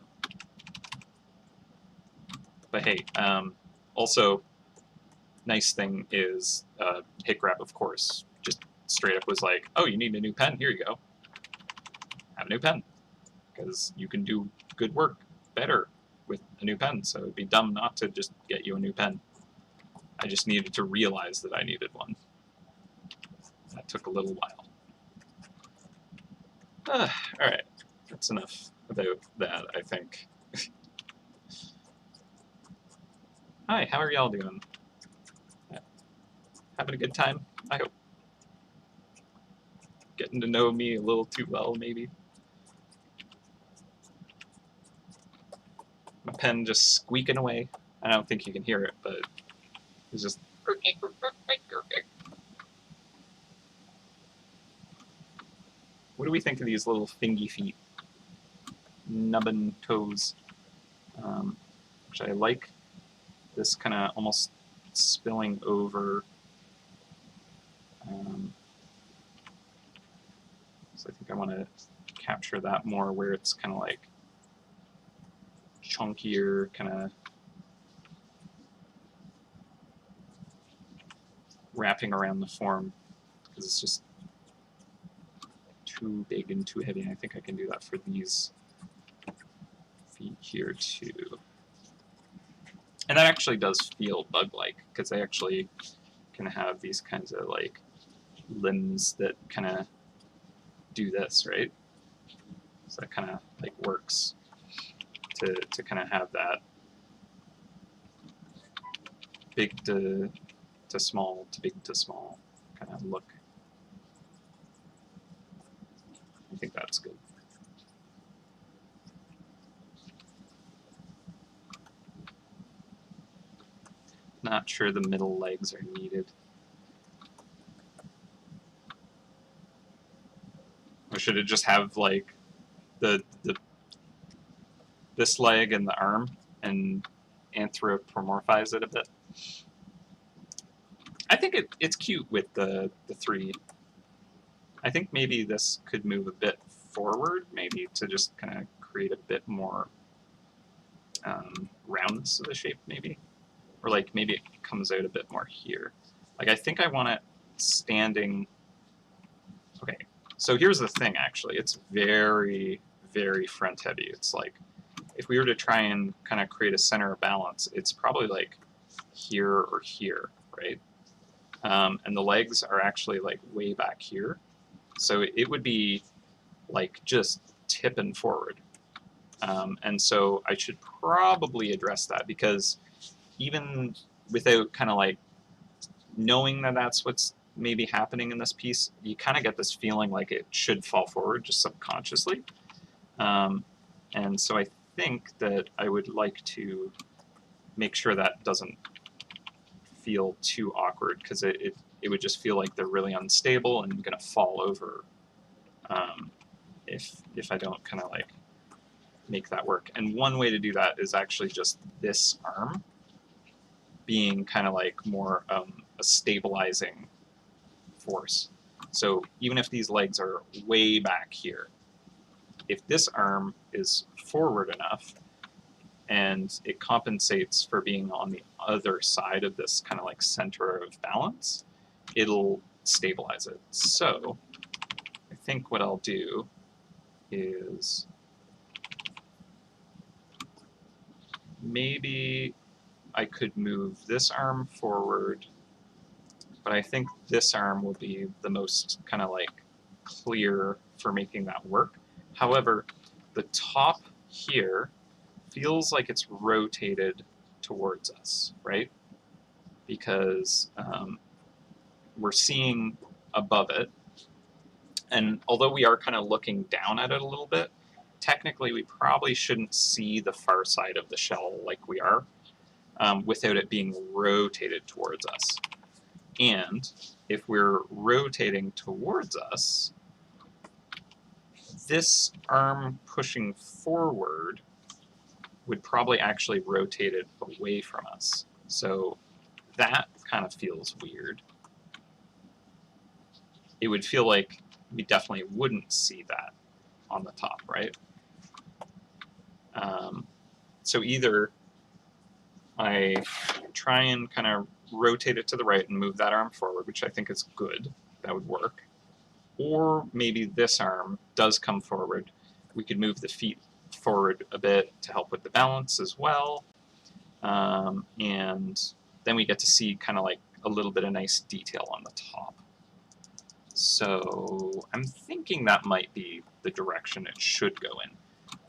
Speaker 1: but hey, also nice thing is hit grab, of course, just straight up was like, oh, you need a new pen? Here you go. Have a new pen, because you can do good work better with a new pen, so it'd be dumb not to just get you a new pen. I just needed to realize that I needed one. That took a little while. Alright, that's enough about that, I think. Hi, how are y'all doing? Having a good time, I hope. Getting to know me a little too well, maybe. My pen just squeaking away. I don't think you can hear it, but it's just... What do we think of these little fingy feet? Nubbin toes. Which I like this kind of almost spilling over. So I think I want to capture that more where it's kind of like chunkier, kind of wrapping around the form, because it's just too big and too heavy. And I think I can do that for these feet here too. And that actually does feel bug-like, because they actually can have these kinds of like limbs that kind of do this, right? So that kind of like works to kind of have that big to small to big to small kind of look. I think that's good. Not sure the middle legs are needed. Or should it just have like this leg and the arm and anthropomorphize it a bit? I think it's cute with the three. I think maybe this could move a bit forward, maybe to just kind of create a bit more roundness of the shape, maybe. Or like maybe it comes out a bit more here. Like I think I want it standing. Okay, so here's the thing actually. It's very, very front heavy. It's like if we were to try and kind of create a center of balance, it's probably like here or here, right? And the legs are actually like way back here. So it would be like just tipping forward. And so I should probably address that, because even without kind of like knowing that that's what's maybe happening in this piece, you kind of get this feeling like it should fall forward just subconsciously. And so I think that I would like to make sure that doesn't feel too awkward, because it would just feel like they're really unstable and going to fall over if I don't kind of like make that work. And one way to do that is actually just this arm being kind of like more a stabilizing force. So even if these legs are way back here, if this arm is forward enough and it compensates for being on the other side of this kind of like center of balance, it'll stabilize it. So I think what I'll do is maybe I could move this arm forward, but I think this arm will be the most kind of like clear for making that work. However, the top here feels like it's rotated towards us, right? Because we're seeing above it, and although we are kind of looking down at it a little bit, technically we probably shouldn't see the far side of the shell like we are without it being rotated towards us. And if we're rotating towards us, this arm pushing forward would probably actually rotate it away from us. So that kind of feels weird. It would feel like we definitely wouldn't see that on the top, right? So either I try and kind of rotate it to the right and move that arm forward, which I think is good. That would work. Or maybe this arm does come forward. We could move the feet forward a bit to help with the balance as well. And then we get to see kind of like a little bit of nice detail on the top. So I'm thinking that might be the direction it should go in.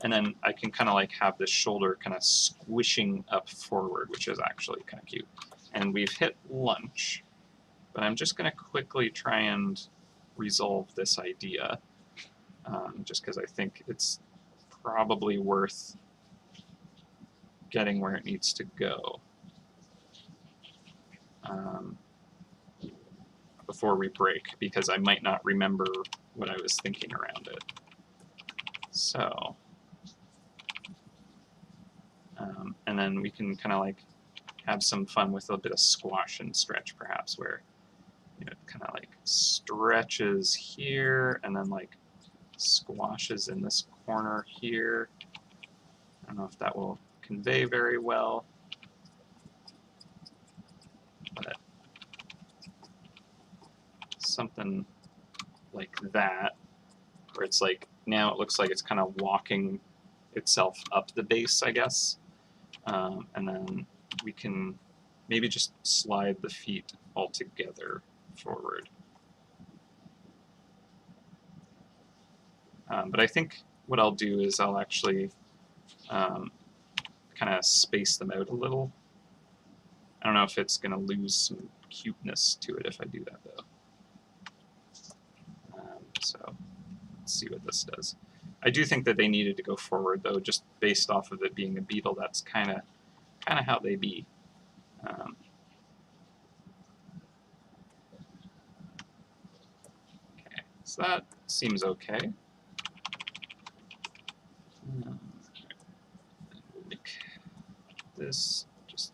Speaker 1: And then I can kind of like have this shoulder kind of squishing up forward, which is actually kind of cute. And we've hit lunch, but I'm just going to quickly try and resolve this idea, just because I think it's probably worth getting where it needs to go before we break, because I might not remember what I was thinking around it. So, and then we can kind of like have some fun with a bit of squash and stretch, perhaps, where it kind of like stretches here and then like squashes in this corner here. I don't know if that will convey very well, but something like that, where it's like, now it looks like it's kind of walking itself up the base, I guess. And then we can maybe just slide the feet all together forward. But I think what I'll do is I'll actually kind of space them out a little. I don't know if it's going to lose some cuteness to it if I do that, though. So let's see what this does. I do think that they needed to go forward, though, just based off of it being a beetle. That's kind of how they be. Okay, so that seems okay. Make this just,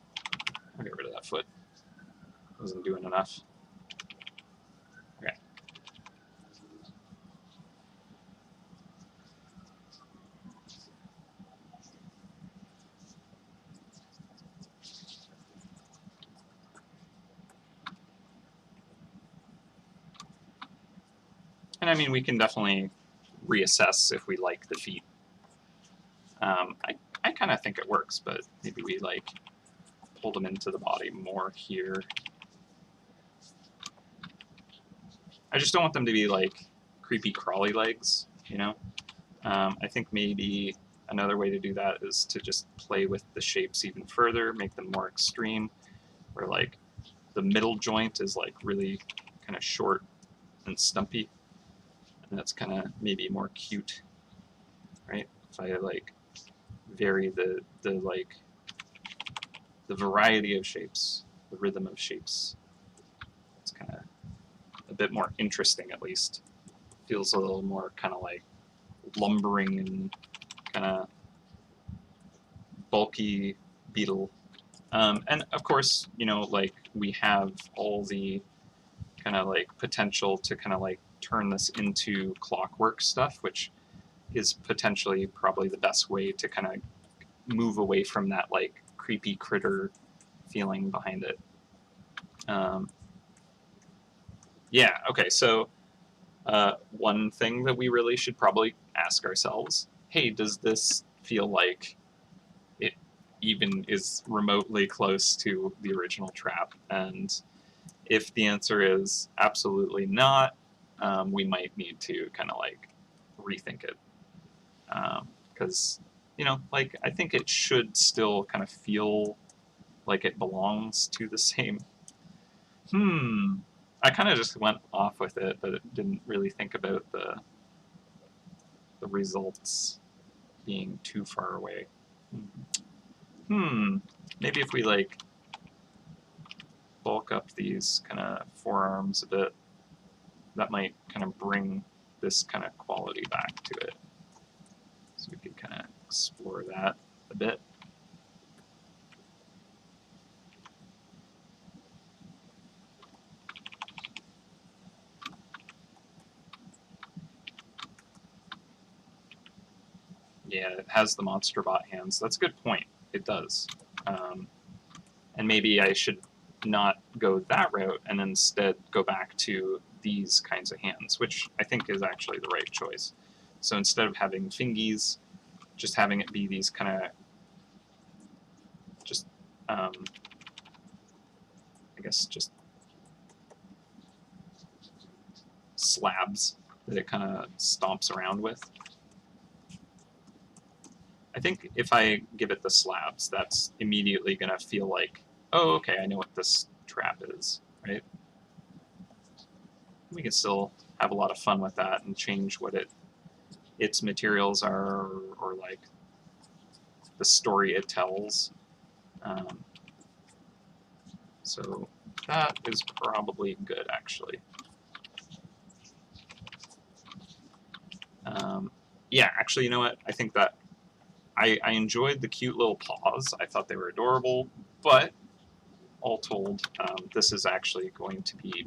Speaker 1: I'll get rid of that foot. Wasn't doing enough. Okay. And I mean, we can definitely reassess if we like the feet. I kind of think it works, but maybe we like pull them into the body more here. I just don't want them to be like creepy crawly legs, you know? I think maybe another way to do that is to just play with the shapes even further, make them more extreme, where like the middle joint is like really kind of short and stumpy, and that's kind of maybe more cute, right? If I like vary the like the variety of shapes, the rhythm of shapes, it's kind of a bit more interesting, at least. Feels a little more kind of like lumbering and kind of bulky beetle. And of course, you know, like we have all the kind of like potential to kind of like turn this into clockwork stuff, which is potentially probably the best way to kind of move away from that like creepy critter feeling behind it. Yeah, okay, so one thing that we really should probably ask ourselves, hey, does this feel like it even is remotely close to the original trap? And if the answer is absolutely not, we might need to kind of like rethink it. Because, you know, like I think it should still kind of feel like it belongs to the same. I kind of just went off with it, but it didn't really think about the results being too far away. Maybe if we like bulk up these kind of forearms a bit, that might kind of bring this kind of quality back to it. So we could kind of explore that a bit. Yeah, it has the monster bot hands. That's a good point. It does. And maybe I should not go that route and instead go back to these kinds of hands, which I think is actually the right choice. So instead of having fingies, just having it be these kind of just, I guess, just slabs that it kind of stomps around with. I think if I give it the slabs, that's immediately going to feel like, oh, okay, I know what this trap is, right? We can still have a lot of fun with that and change what its materials are, or like the story it tells. So that is probably good, actually. Yeah, actually, you know what? I think that I enjoyed the cute little paws. I thought they were adorable, but all told, this is actually going to be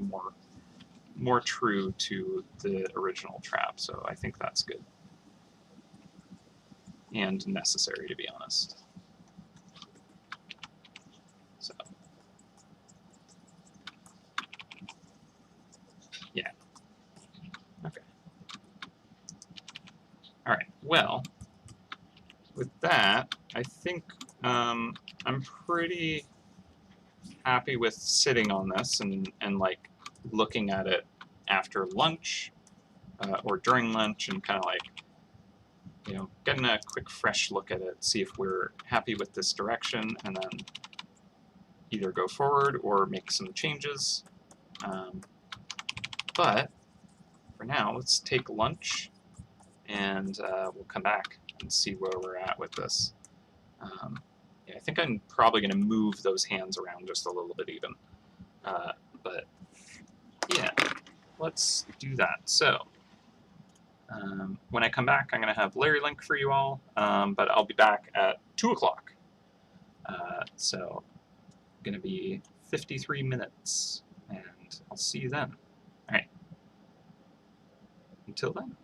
Speaker 1: more true to the original trap, so I think that's good. And necessary, to be honest. So, yeah. Okay. All right. Well, with that, I think I'm pretty happy with sitting on this and like looking at it after lunch or during lunch and kind of like, you know, getting a quick fresh look at it, see if we're happy with this direction, and then either go forward or make some changes. But for now, let's take lunch and we'll come back and see where we're at with this. Yeah, I think I'm probably going to move those hands around just a little bit even. But yeah, let's do that. So when I come back, I'm going to have Larry Link for you all, but I'll be back at 2 o'clock. So going to be 53 minutes, and I'll see you then. All right. Until then.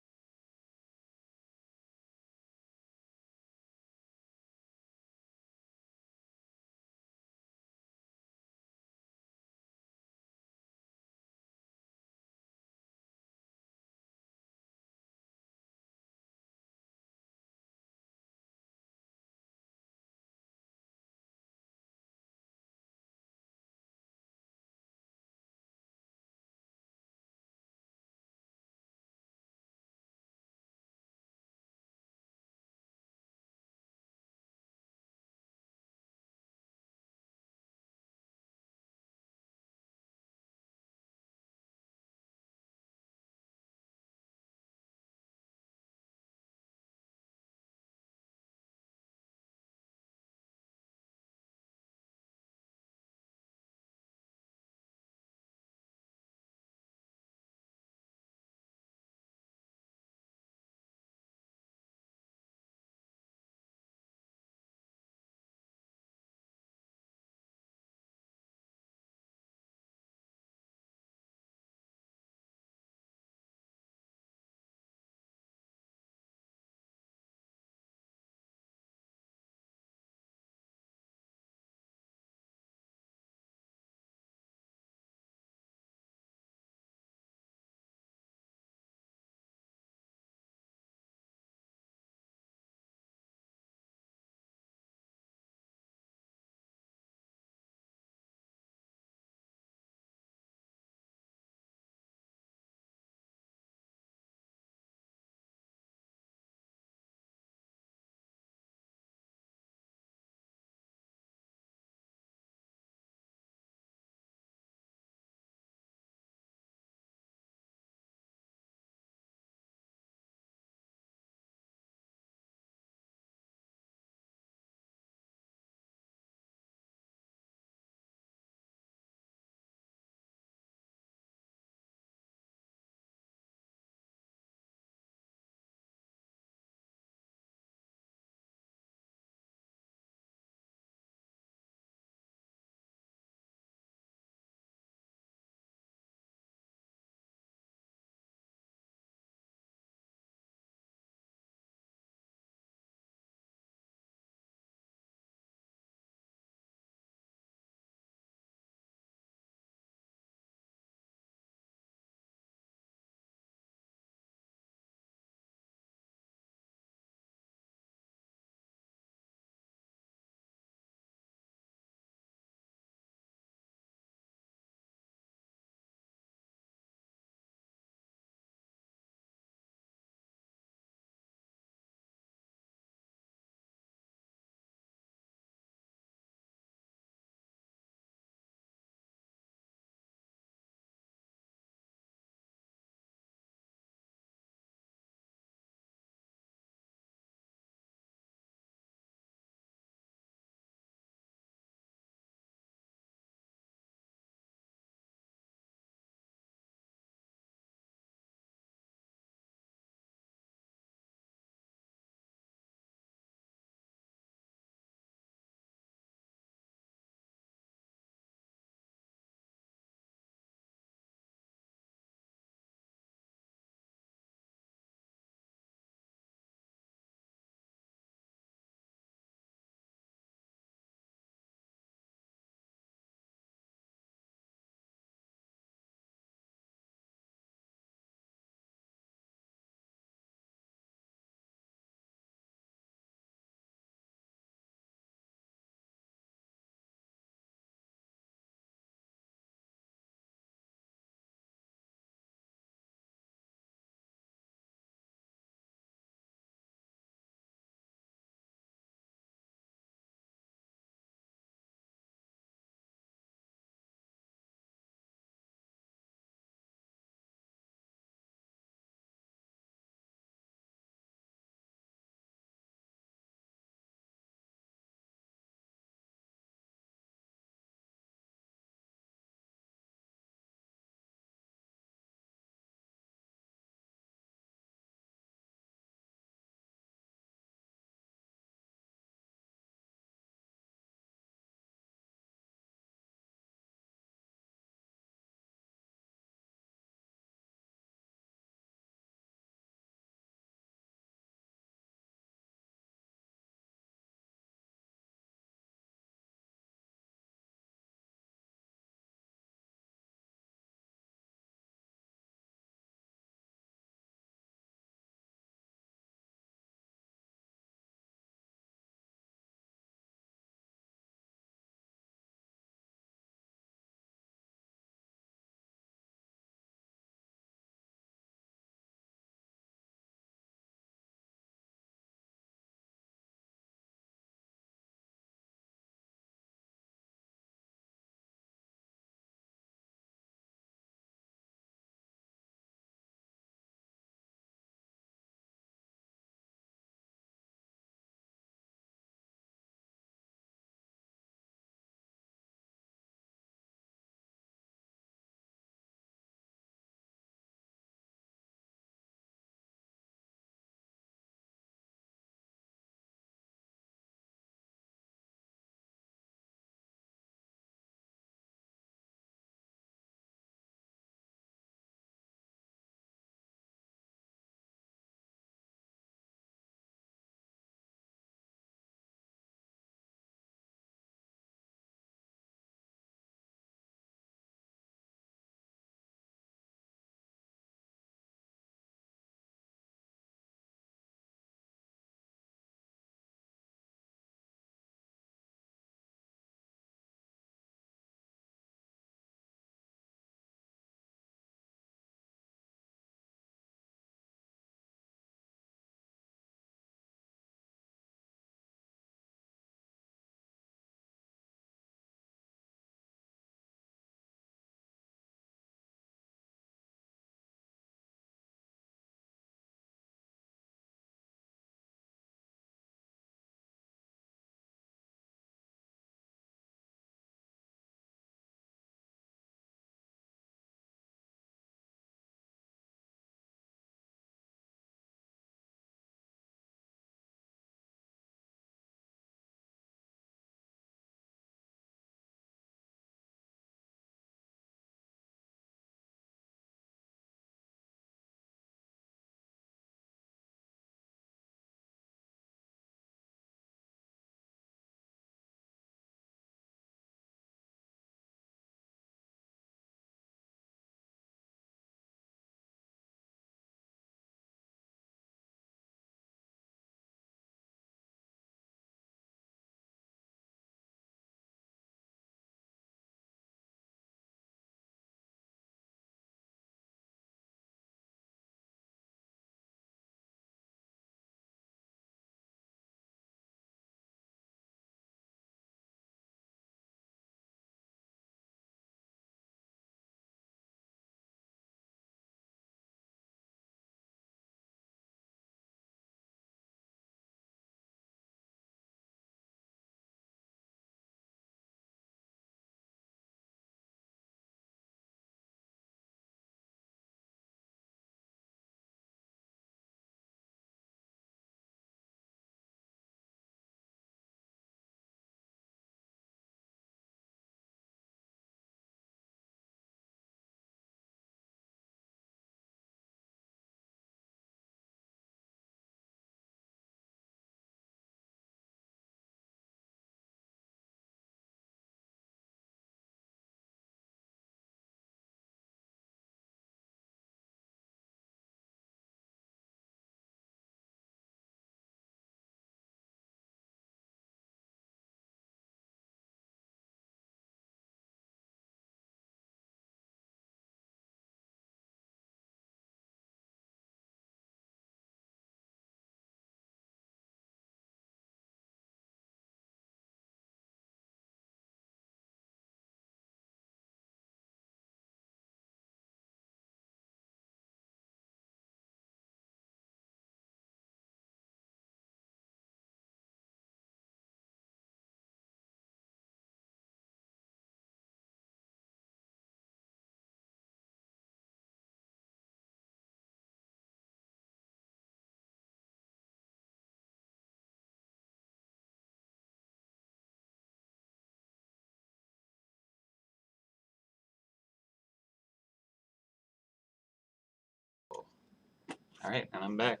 Speaker 1: All right, and I'm back.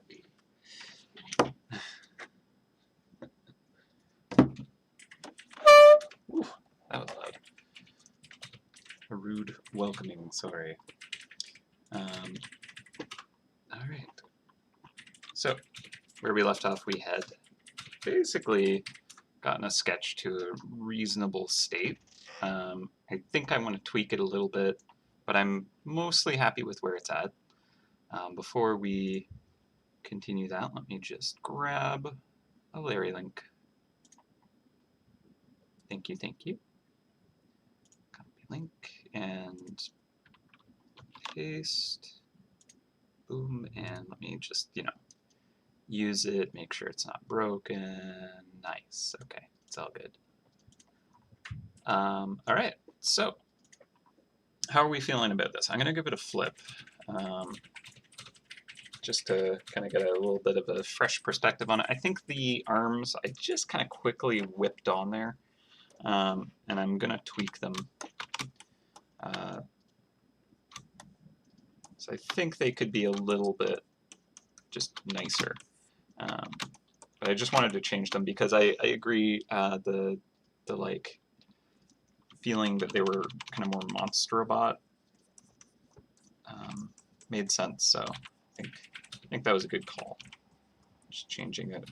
Speaker 1: Ooh, that was loud. A rude welcoming, sorry. All right. So, where we left off, we had basically gotten a sketch to a reasonable state. I think I want to tweak it a little bit, but I'm mostly happy with where it's at. Before we continue that, let me just grab a Larry link. Thank you, thank you. Copy link and paste. Boom, and let me just, use it, make sure it's not broken. Nice, okay, it's all good. All right, so how are we feeling about this? I'm gonna give it a flip. Just to kind of get a little bit of a fresh perspective on it. I think the arms I just kind of quickly whipped on there, and I'm going to tweak them. So I think they could be a little bit just nicer. But I just wanted to change them because I agree the like feeling that they were kind of more Monsterobot made sense. So I think that was a good call. Just changing it.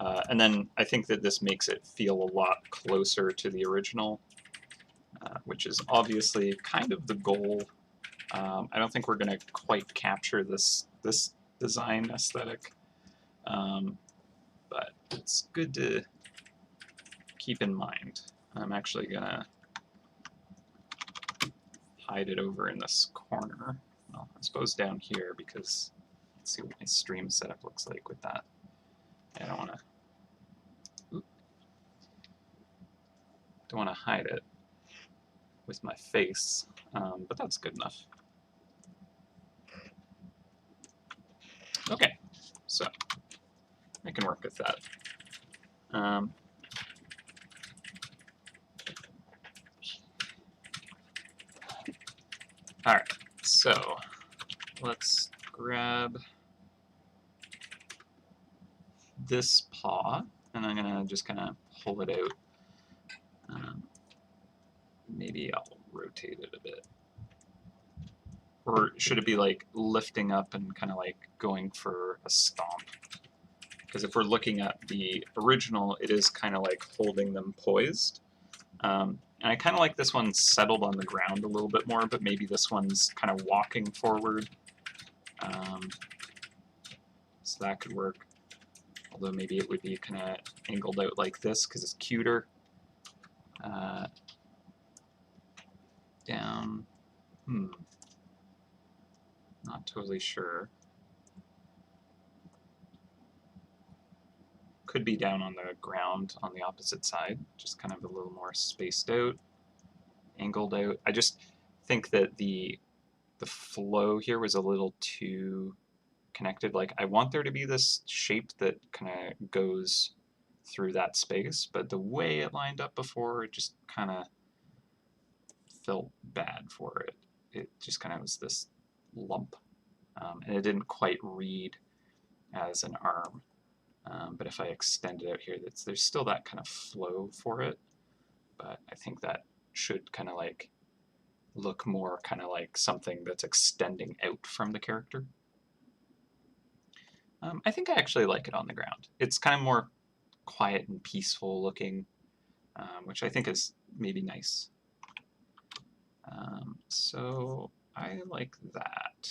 Speaker 1: And then I think that this makes it feel a lot closer to the original, which is obviously kind of the goal. I don't think we're going to quite capture this design aesthetic, but it's good to keep in mind. I'm actually going to hide it over in this corner. Well, I suppose down here because let's see what my stream setup looks like with that. I don't want to hide it with my face, but that's good enough. Okay, so I can work with that. All right, so let's grab this paw, and I'm gonna just kind of pull it out. Maybe I'll rotate it a bit. Or should it be like lifting up and kind of like going for a stomp? Because if we're looking at the original, it is kind of like holding them poised. And I kind of like this one settled on the ground a little bit more, but maybe this one's kind of walking forward. So that could work. Although maybe it would be kind of angled out like this because it's cuter. Down. Not totally sure. Could be down on the ground on the opposite side, just kind of a little more spaced out, angled out. I just think that the flow here was a little too connected. Like I want there to be this shape that kind of goes through that space, but the way it lined up before, it just kind of felt bad for it. It just kind of was this lump, and it didn't quite read as an arm. But if I extend it out here, there's still that kind of flow for it, but I think that should kind of like look more kind of like something that's extending out from the character. I think I actually like it on the ground. It's kind of more quiet and peaceful looking, which I think is maybe nice. So I like that.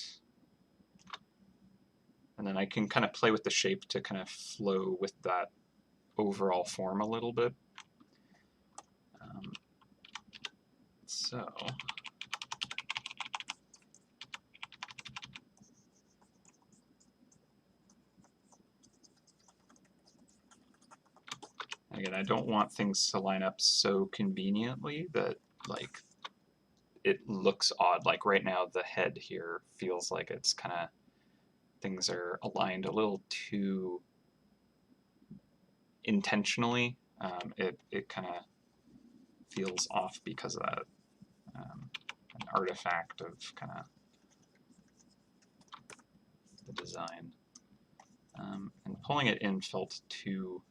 Speaker 1: And then I can kind of play with the shape to kind of flow with that overall form a little bit. So again, I don't want things to line up so conveniently that like it looks odd. Like right now the head here feels like it's kind of, things are aligned a little too intentionally. It kind of feels off because of that. An artifact of kind of the design. And pulling it in felt too...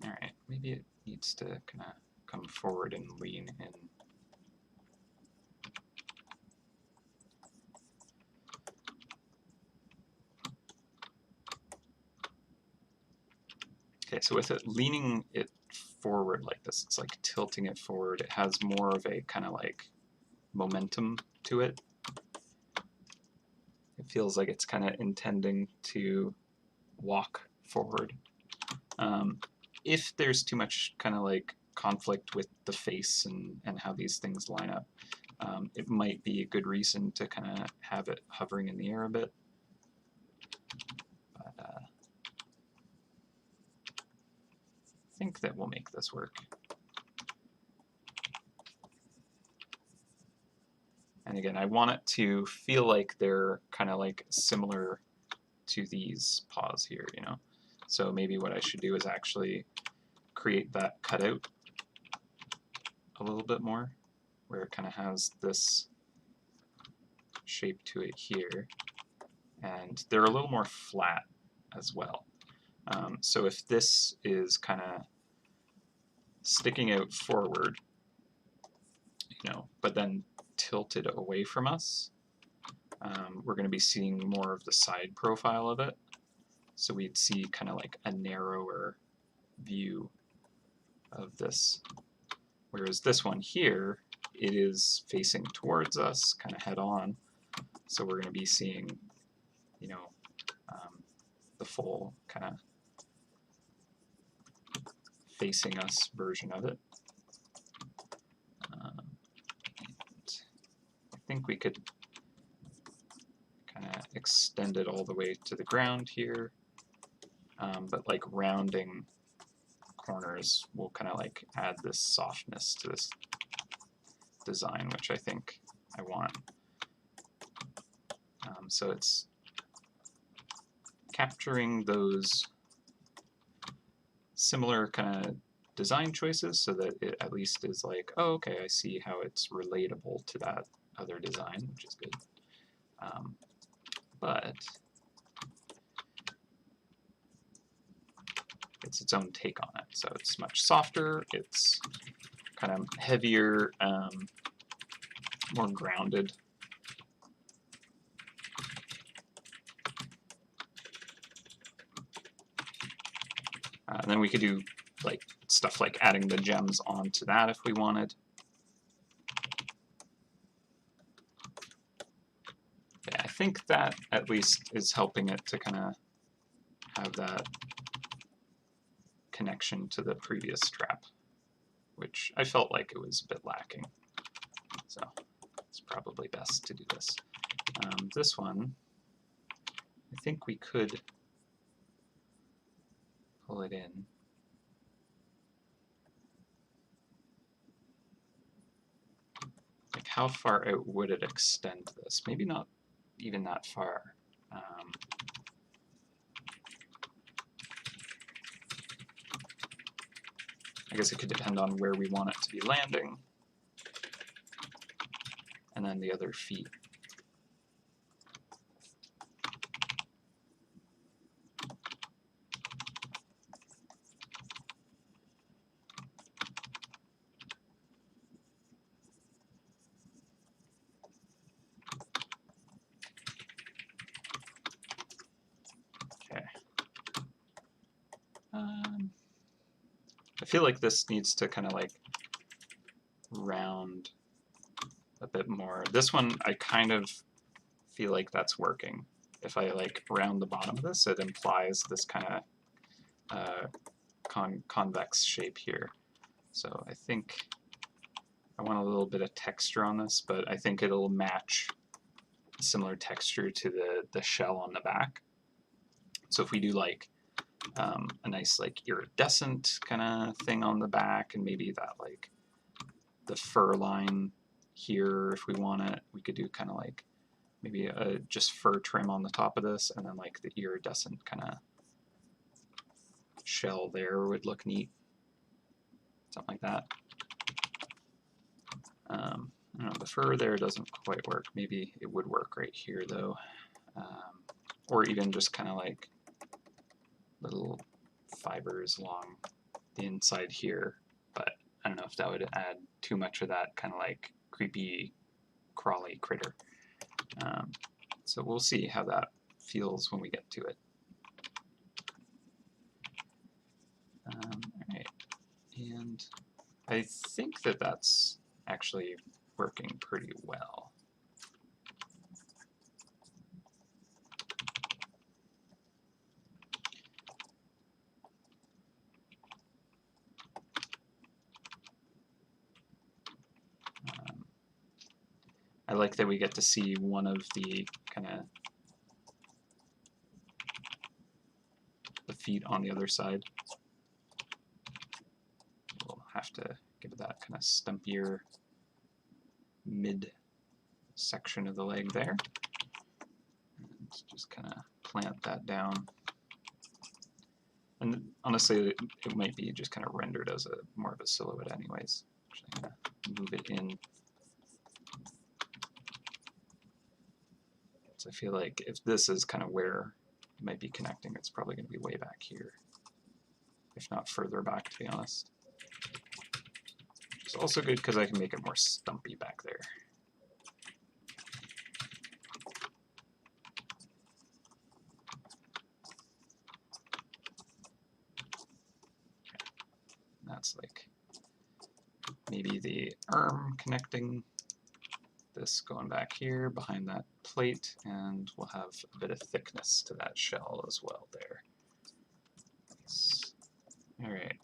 Speaker 1: Alright, maybe it needs to kind of come forward and lean in. Okay, so with it leaning it forward like this, it's like tilting it forward. It has more of a kind of like momentum to it. It feels like it's kind of intending to walk forward. If there's too much kind of like conflict with the face and how these things line up, it might be a good reason to kind of have it hovering in the air a bit. But I think that we'll make this work. And again, I want it to feel like they're kind of like similar to these paws here, you know? So maybe what I should do is actually create that cutout a little bit more, where it kind of has this shape to it here. And they're a little more flat as well. So if this is kind of sticking out forward, you know, but then tilted away from us, we're going to be seeing more of the side profile of it. So we'd see kind of like a narrower view of this. Whereas this one here, it is facing towards us, kind of head on. So we're going to be seeing, you know, the full kind of facing us version of it. And I think we could kind of extend it all the way to the ground here, but like rounding corners will kind of like add this softness to this design, which I think I want. So it's capturing those similar kind of design choices so that it at least is like, oh, okay, I see how it's relatable to that other design, which is good. But it's its own take on it. So it's much softer, it's kind of heavier, more grounded. And then we could do like stuff like adding the gems onto that if we wanted. Yeah, I think that at least is helping it to kind of have that connection to the previous trap, which I felt like it was a bit lacking. So it's probably best to do this. This one, I think we could pull it in. Like how far out would it extend this? Maybe not even that far. I guess it could depend on where we want it to be landing. And then the other feet. I feel like this needs to kind of like round a bit more. This one, I kind of feel like that's working. If I like round the bottom of this, it implies this kind of convex shape here. So I think I want a little bit of texture on this, but I think it'll match a similar texture to the shell on the back. So if we do like a nice like iridescent kind of thing on the back, and maybe that like the fur line here, if we want it, we could do kind of like maybe a just fur trim on the top of this, and then like the iridescent kind of shell there would look neat, something like that. I don't know, the fur there doesn't quite work. Maybe it would work right here though. Or even just kind of like little fibers along the inside here, but I don't know if that would add too much of that kind of like creepy, crawly critter. So we'll see how that feels when we get to it. Alright, and I think that that's actually working pretty well. I like that we get to see one of the kind of the feet on the other side. We'll have to give it that kind of stumpier mid section of the leg there. And just kind of plant that down. And honestly, it might be just kind of rendered as a more of a silhouette anyways. I'm going to move it in. So I feel like if this is kind of where it might be connecting, it's probably going to be way back here, if not further back, to be honest. It's also good because I can make it more stumpy back there. That's like maybe the arm connecting, this going back here behind that plate, and we'll have a bit of thickness to that shell as well there. Nice. All right.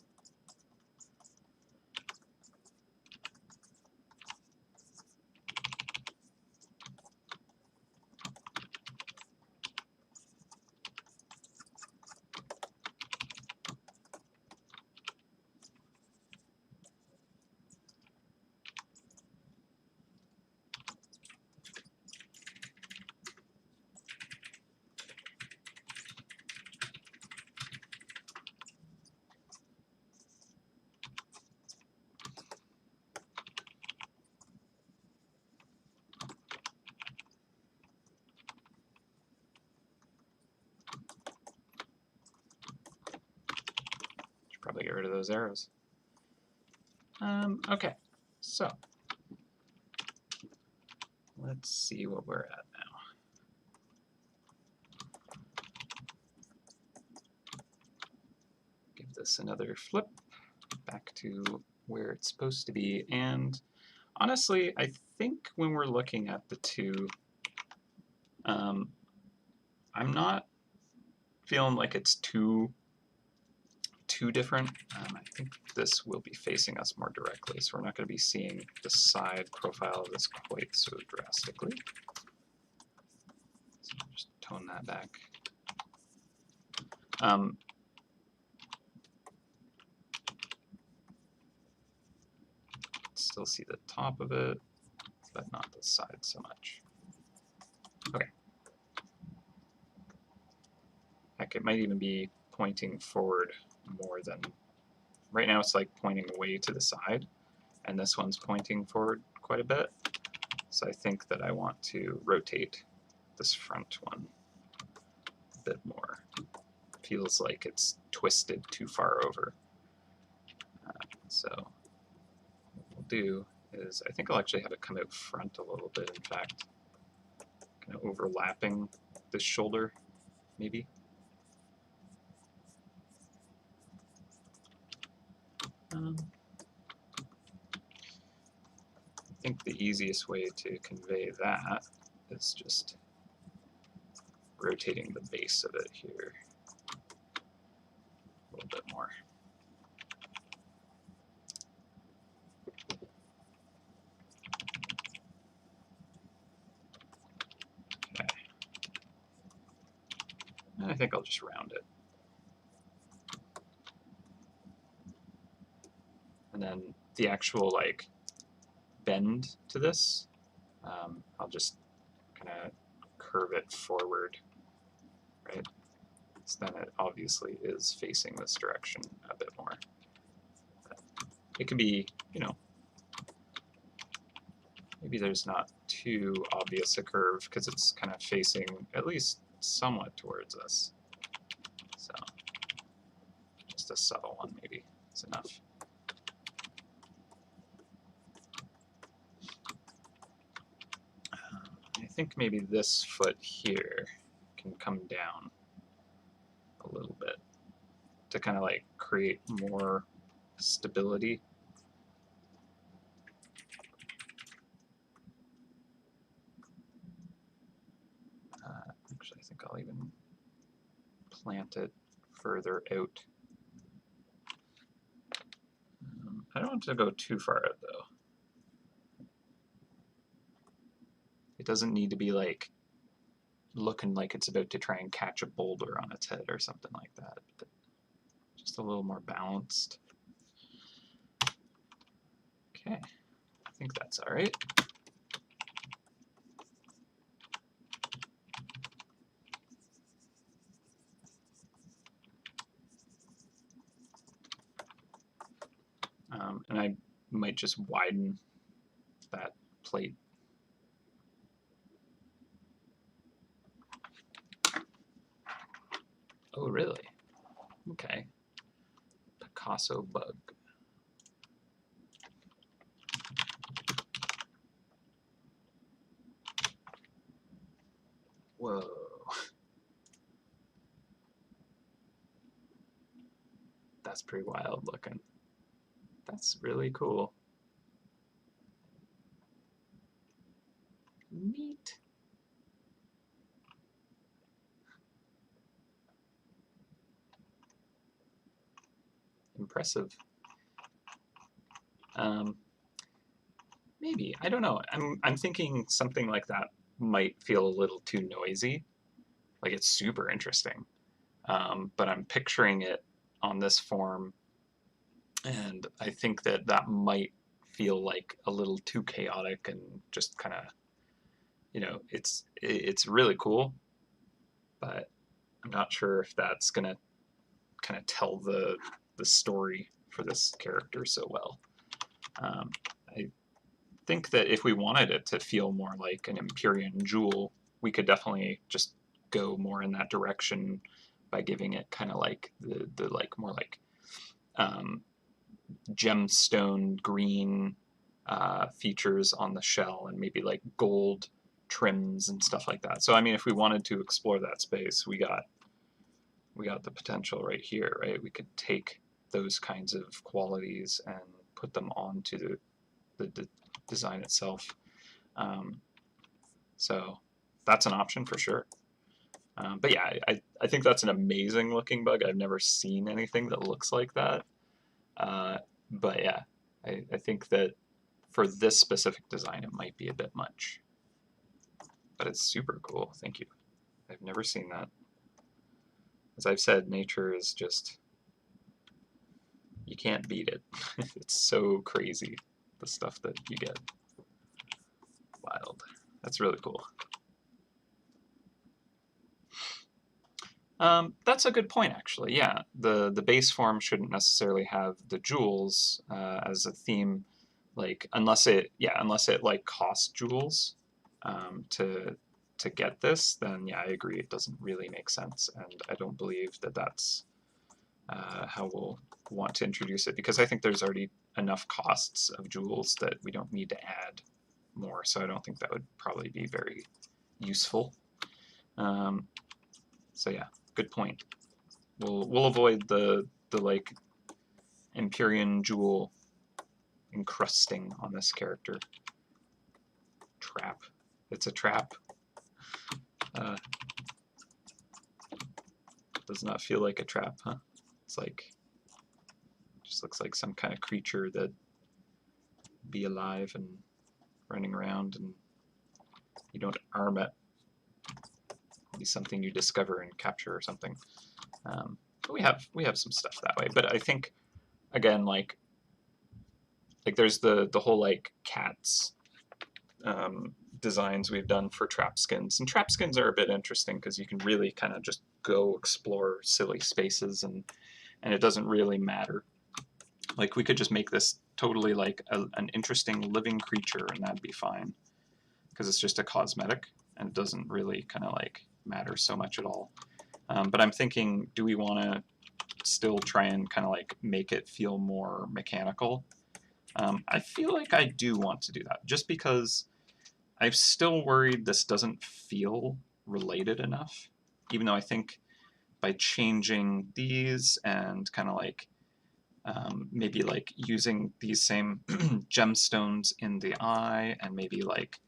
Speaker 1: Probably get rid of those arrows. Okay, so let's see what we're at now. Give this another flip back to where it's supposed to be. And honestly, I think when we're looking at the two, I'm not feeling like it's too different. I think this will be facing us more directly, so we're not going to be seeing the side profile of this quite so drastically. So just tone that back. Still see the top of it, but not the side so much. Okay. Heck, it might even be pointing forward more than, right now it's like pointing away to the side, and this one's pointing forward quite a bit. So I think that I want to rotate this front one a bit more. Feels like it's twisted too far over. So what we'll do is, I think I'll actually have it come out front a little bit, in fact. Kind of overlapping this shoulder, maybe. I think the easiest way to convey that is just rotating the base of it here a little bit more. Okay. And I think I'll just round it. And then the actual like bend to this, I'll just kind of curve it forward, right? So then it obviously is facing this direction a bit more. But it can be, you know, maybe there's not too obvious a curve because it's kind of facing at least somewhat towards us. So just a subtle one maybe is enough. I think maybe this foot here can come down a little bit to kind of like create more stability. Actually, I think I'll even plant it further out. I don't want to go too far out though. It doesn't need to be like looking like it's about to try and catch a boulder on its head or something like that. But just a little more balanced. Okay, I think that's all right. And I might just widen that plate. Oh, really? Okay. Picasso bug. Whoa. That's pretty wild looking. That's really cool. Neat. Impressive. Maybe, I don't know. I'm thinking something like that might feel a little too noisy. Like it's super interesting. But I'm picturing it on this form, and I think that that might feel like a little too chaotic and just kind of, you know, it's really cool, but I'm not sure if that's gonna kind of tell the story for this character so well. I think that if we wanted it to feel more like an Empyrean jewel, we could definitely just go more in that direction by giving it kind of like the like more like gemstone green features on the shell and maybe like gold trims and stuff like that. So I mean, if we wanted to explore that space, we got the potential right here, right? We could take those kinds of qualities and put them onto the design itself. So that's an option for sure. But yeah, I think that's an amazing looking bug. I've never seen anything that looks like that. But yeah, I think that for this specific design, it might be a bit much. But it's super cool. Thank you. I've never seen that. As I've said, nature is just, you can't beat it. It's so crazy, the stuff that you get. Wild. That's really cool. That's a good point, actually. Yeah, the base form shouldn't necessarily have the jewels as a theme, like unless it like costs jewels to get this. Then yeah, I agree. It doesn't really make sense, and I don't believe that that's how we'll want to introduce it, because I think there's already enough costs of jewels that we don't need to add more. So I don't think that would probably be very useful. So yeah. Good point. We'll avoid the like Empyrean jewel encrusting on this character. Trap. It's a trap. Does not feel like a trap, huh? It's like, just looks like some kind of creature that be alive and running around, and you don't arm it. Be something you discover and capture or something. But we have some stuff that way. But I think, again, like there's the whole like cats designs we've done for trap skins, and trap skins are a bit interesting because you can really kind of just go explore silly spaces, and it doesn't really matter. Like we could just make this totally like an interesting living creature, and that'd be fine, because it's just a cosmetic, and it doesn't really kind of like matter so much at all. But I'm thinking, do we want to still try and kind of like make it feel more mechanical? I feel like I do want to do that, just because I'm still worried this doesn't feel related enough, even though I think by changing these and kind of like maybe like using these same gemstones in the eye, and maybe like,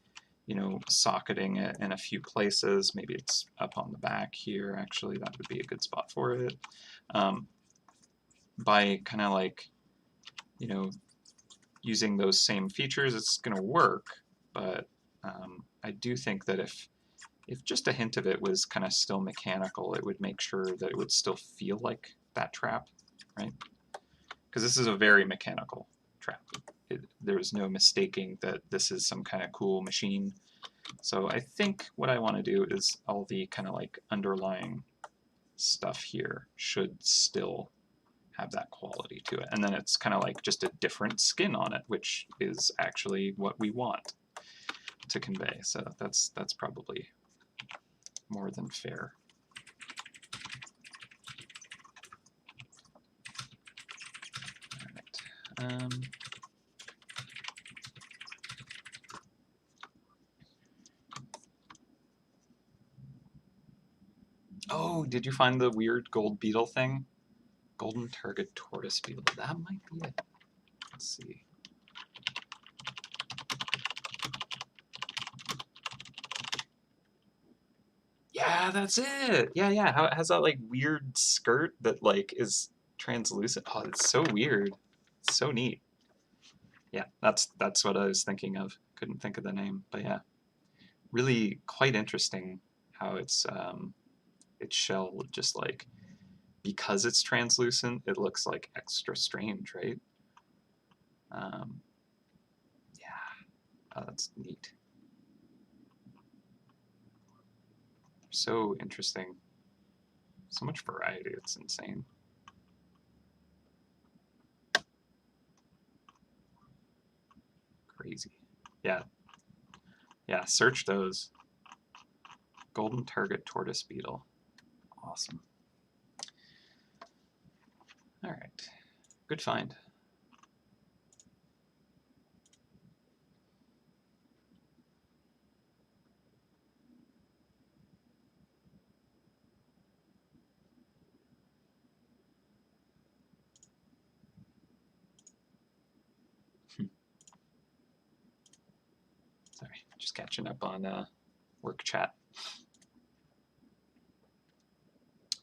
Speaker 1: you know, socketing it in a few places. Maybe it's up on the back here, actually, that would be a good spot for it. By kind of like, you know, using those same features, it's going to work, but I do think that if just a hint of it was kind of still mechanical, it would make sure that it would still feel like that trap, right? Because this is a very mechanical trap. There's no mistaking that this is some kind of cool machine. So I think what I want to do is all the kind of like underlying stuff here should still have that quality to it. And then it's kind of like just a different skin on it, which is actually what we want to convey. So that's probably more than fair. All right. Oh, did you find the weird gold beetle thing? Golden target tortoise beetle. That might be it. Let's see. Yeah, that's it. Yeah. How it has that like weird skirt that like is translucent. Oh, it's so weird. It's so neat. Yeah, that's what I was thinking of. Couldn't think of the name, but yeah, really quite interesting how its shell just like, because it's translucent, it looks like extra strange, right? Yeah, oh, that's neat. So interesting. So much variety, it's insane. Crazy. Yeah. Yeah, search those. Golden target tortoise beetle. Awesome. All right. Good find. Sorry, just catching up on work chat.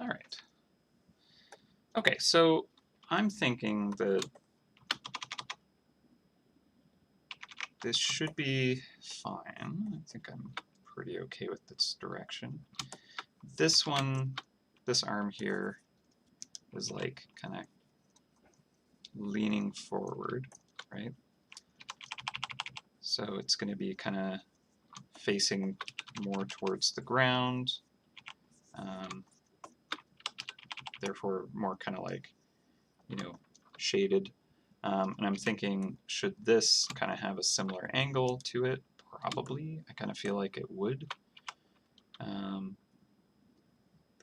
Speaker 1: All right. Okay, so I'm thinking that this should be fine. I think I'm pretty okay with this direction. This one, this arm here is like kind of leaning forward, right? So it's going to be kind of facing more towards the ground, therefore more kind of like, you know, shaded. And I'm thinking, should this kind of have a similar angle to it? Probably. I kind of feel like it would. The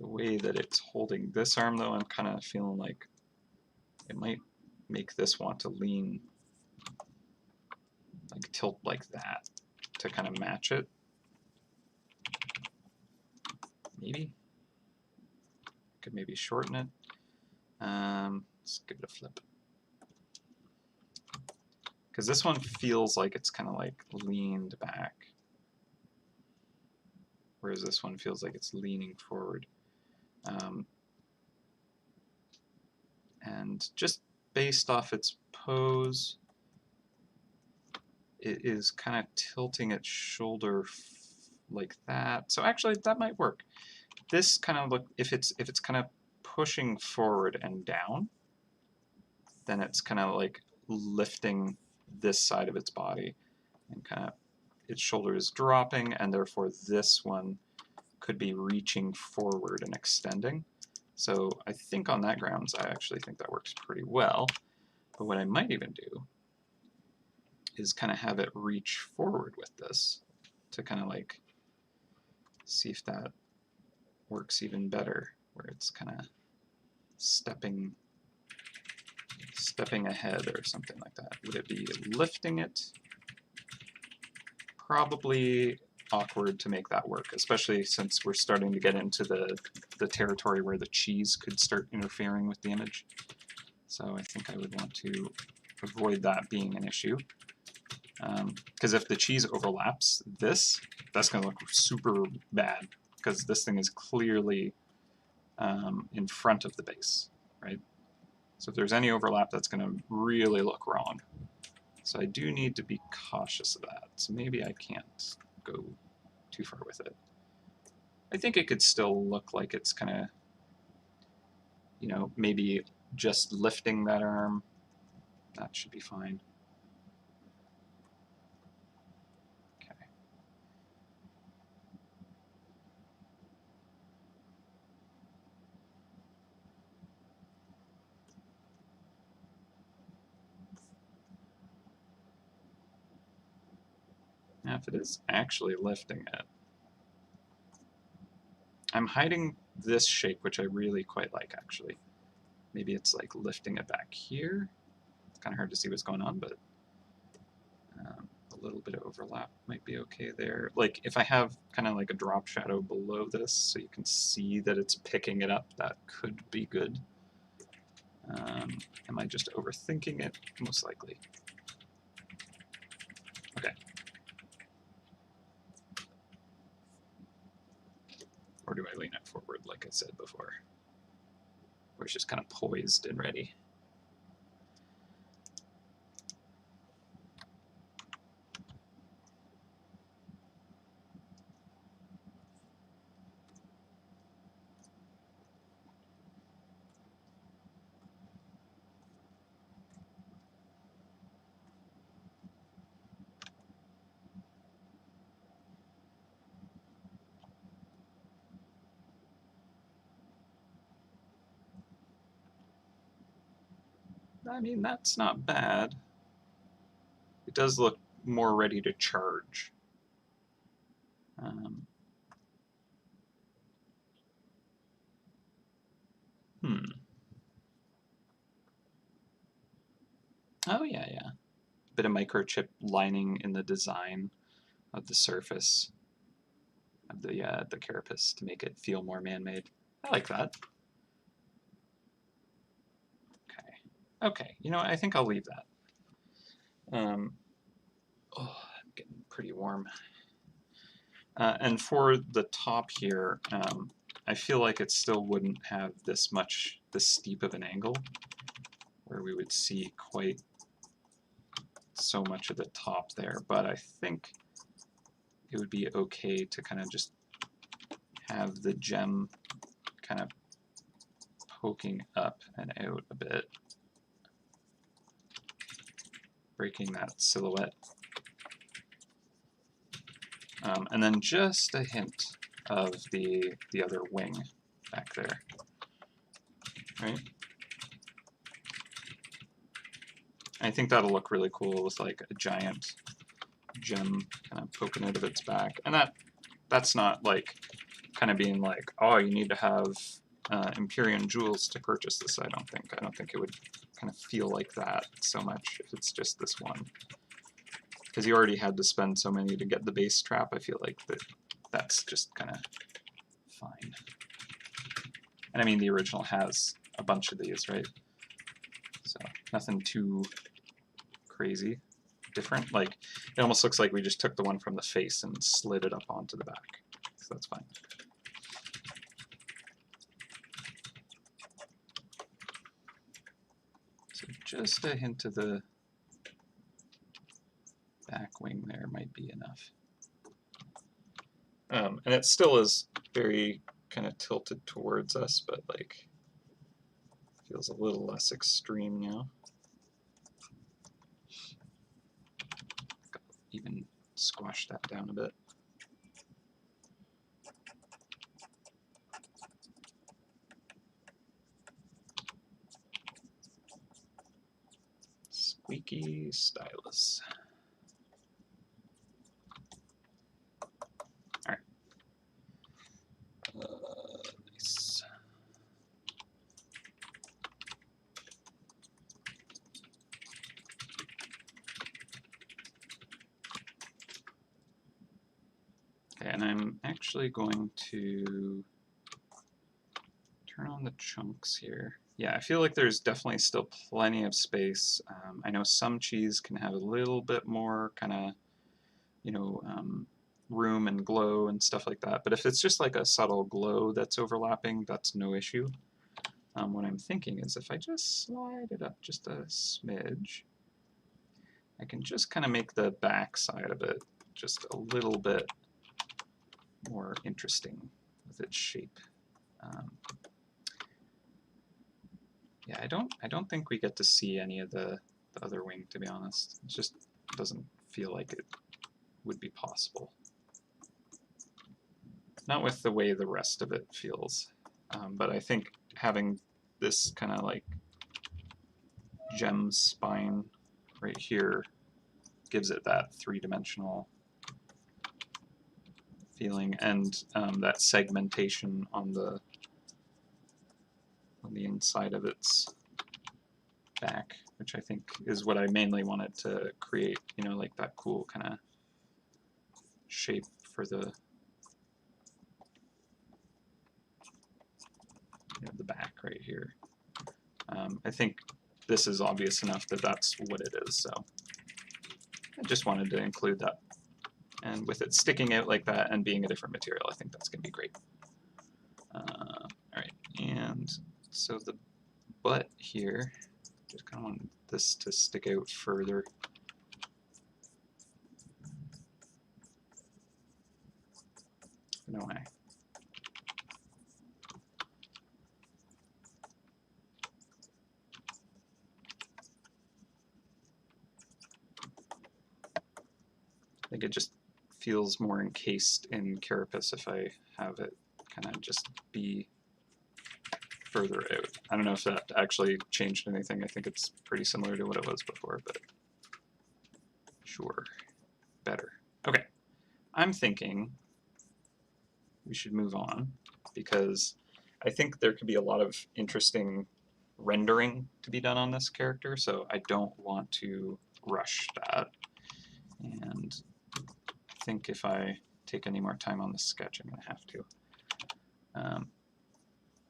Speaker 1: way that it's holding this arm, though, I'm kind of feeling like it might make this want to lean, like tilt like that to kind of match it. Maybe. Could maybe shorten it. Let's give it a flip. Because this one feels like it's kind of like leaned back, whereas this one feels like it's leaning forward. And just based off its pose, it is kind of tilting its shoulder like that. So actually, that might work. This kind of look, if it's kind of pushing forward and down, then it's kind of like lifting this side of its body, and kind of its shoulder is dropping, and therefore this one could be reaching forward and extending. So I think on that grounds, I actually think that works pretty well. But what I might even do is kind of have it reach forward with this to kind of like see if that works even better, where it's kind of stepping ahead or something like that. Would it be lifting it? Probably awkward to make that work, especially since we're starting to get into the territory where the cheese could start interfering with the image. So I think I would want to avoid that being an issue. Because if the cheese overlaps this, that's going to look super bad, because this thing is clearly in front of the base, right? So if there's any overlap, that's going to really look wrong. So I do need to be cautious of that. So maybe I can't go too far with it. I think it could still look like it's kind of, you know, maybe just lifting that arm. That should be fine. Okay. Now if it is actually lifting it, I'm hiding this shape, which I really quite like, actually. Maybe it's like lifting it back here. It's kind of hard to see what's going on, but a little bit of overlap might be okay there. Like if I have kind of like a drop shadow below this, so you can see that it's picking it up, that could be good. Am I just overthinking it? Most likely. Okay. Or do I lean it forward like I said before? Where it's just kind of poised and ready. I mean, that's not bad. It does look more ready to charge. Oh yeah, yeah. Bit of microchip lining in the design of the surface of the carapace to make it feel more man-made. I like that. Okay. Okay. You know, I think I'll leave that. Oh, I'm getting pretty warm. And for the top here, I feel like it still wouldn't have this steep of an angle, where we would see quite so much of the top there, but I think it would be okay to kind of just have the gem kind of poking up and out a bit, breaking that silhouette. And then just a hint of the other wing back there, right? I think that'll look really cool with like a giant gem kind of poking out of its back. And that's not like kind of being like, oh, you need to have Empyrean jewels to purchase this. I don't think it would kind of feel like that so much if it's just this one. Because you already had to spend so many to get the base trap, I feel like that's just kind of fine. And I mean, the original has a bunch of these, right? So nothing too crazy different. Like, it almost looks like we just took the one from the face and slid it up onto the back. So that's fine. So just a hint of the back wing there might be enough. And it still is very kind of tilted towards us, but like feels a little less extreme now. Even squash that down a bit. Squeaky stylus. actually going to turn on the chunks here. Yeah, I feel like there's definitely still plenty of space. I know some cheese can have a little bit more kind of, you know, room and glow and stuff like that. But if it's just like a subtle glow that's overlapping, that's no issue. What I'm thinking is if I just slide it up just a smidge, I can just kind of make the back side of it just a little bit more interesting with its shape. Yeah, I don't think we get to see any of the other wing, to be honest. It just doesn't feel like it would be possible. Not with the way the rest of it feels. But I think having this kind of like gem spine right here gives it that three-dimensional feeling, and that segmentation on the inside of its back, which I think is what I mainly wanted to create, you know, like that cool kind of shape for the, you know, the back right here. I think this is obvious enough that that's what it is, so I just wanted to include that. And with it sticking out like that and being a different material, I think that's going to be great. All right, and so the butt here, just kind of want this to stick out further. No way. I think it just feels more encased in carapace if I have it kind of just be further out. I don't know if that actually changed anything. I think it's pretty similar to what it was before, but sure, better. Okay, I'm thinking we should move on because I think there could be a lot of interesting rendering to be done on this character, so I don't want to rush that. And I think if I take any more time on the sketch, I'm going to have to.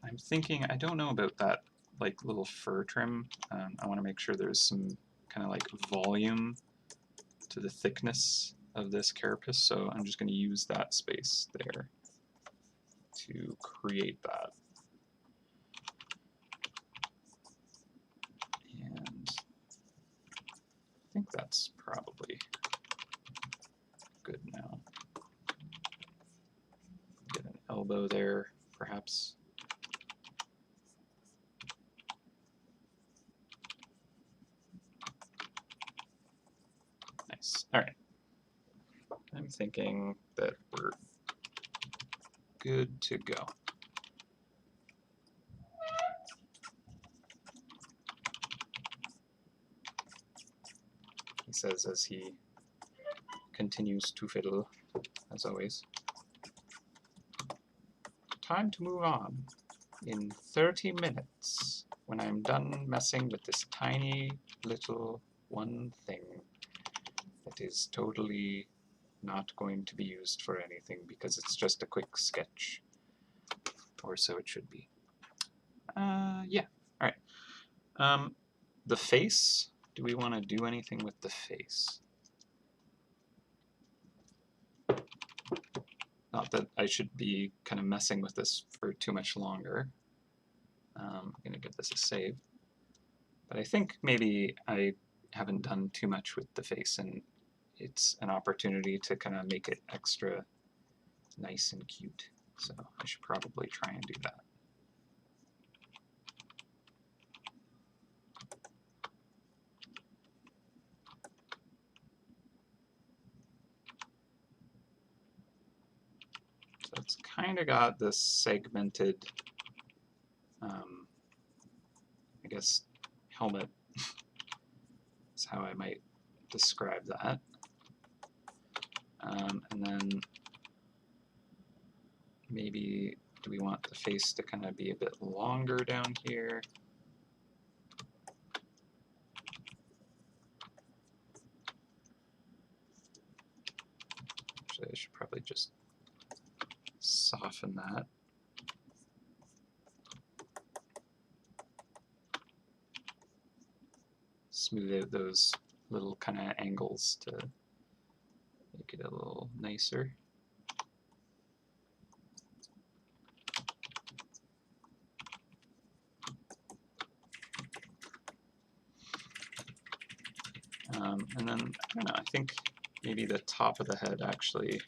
Speaker 1: I'm thinking, I don't know about that like little fur trim. I want to make sure there's some kind of like volume to the thickness of this carapace, so I'm just going to use that space there to create that. And I think that's probably good now. Get an elbow there, perhaps. Nice. All right. I'm thinking that we're good to go. He says as he continues to fiddle, as always. Time to move on. In 30 minutes, when I'm done messing with this tiny little one thing that is totally not going to be used for anything because it's just a quick sketch, or so it should be. Yeah, all right. The face, do we want to do anything with the face? Not that I should be kind of messing with this for too much longer. I'm going to give this a save. But I think maybe I haven't done too much with the face, and it's an opportunity to kind of make it extra nice and cute. So I should probably try and do that. So it's kind of got this segmented, I guess, helmet is how I might describe that. And then maybe do we want the face to kind of be a bit longer down here? Actually, I should probably just soften that. Smooth out those little kind of angles to make it a little nicer. And then, I don't know, I think maybe the top of the head actually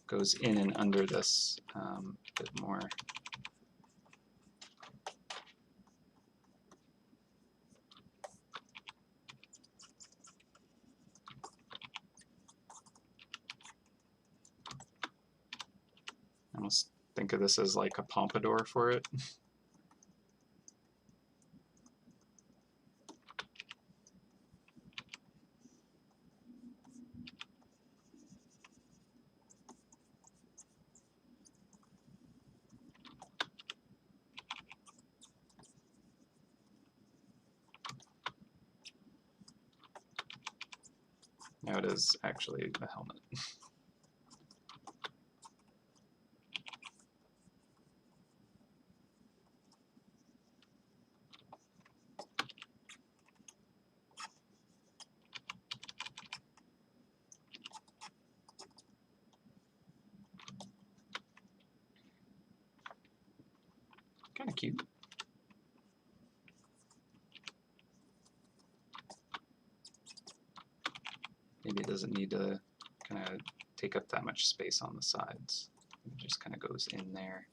Speaker 1: goes in and under this a bit more. I almost think of this as like a pompadour for it. Now it is actually a helmet. Kind of cute. Maybe it doesn't need to kind of take up that much space on the sides. It just kind of goes in there.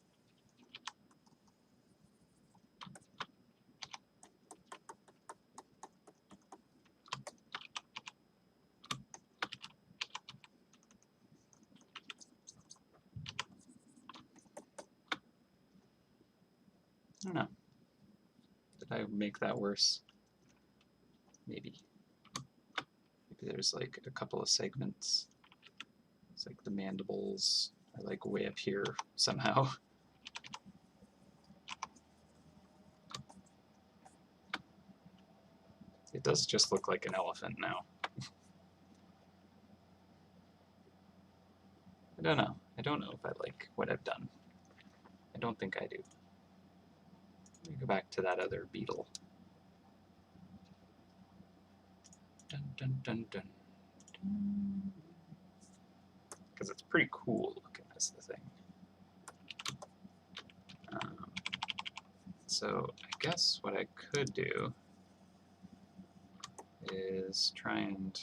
Speaker 1: I don't know. Did I make that worse? Maybe. Maybe there's like a couple of segments. It's like the mandibles are like way up here somehow. It does just look like an elephant now. I don't know. I don't know if I like what I've done. I don't think I do. Let me go back to that other beetle. Dun, dun, dun, dun. Because it's pretty cool looking as the thing. So I guess what I could do is try and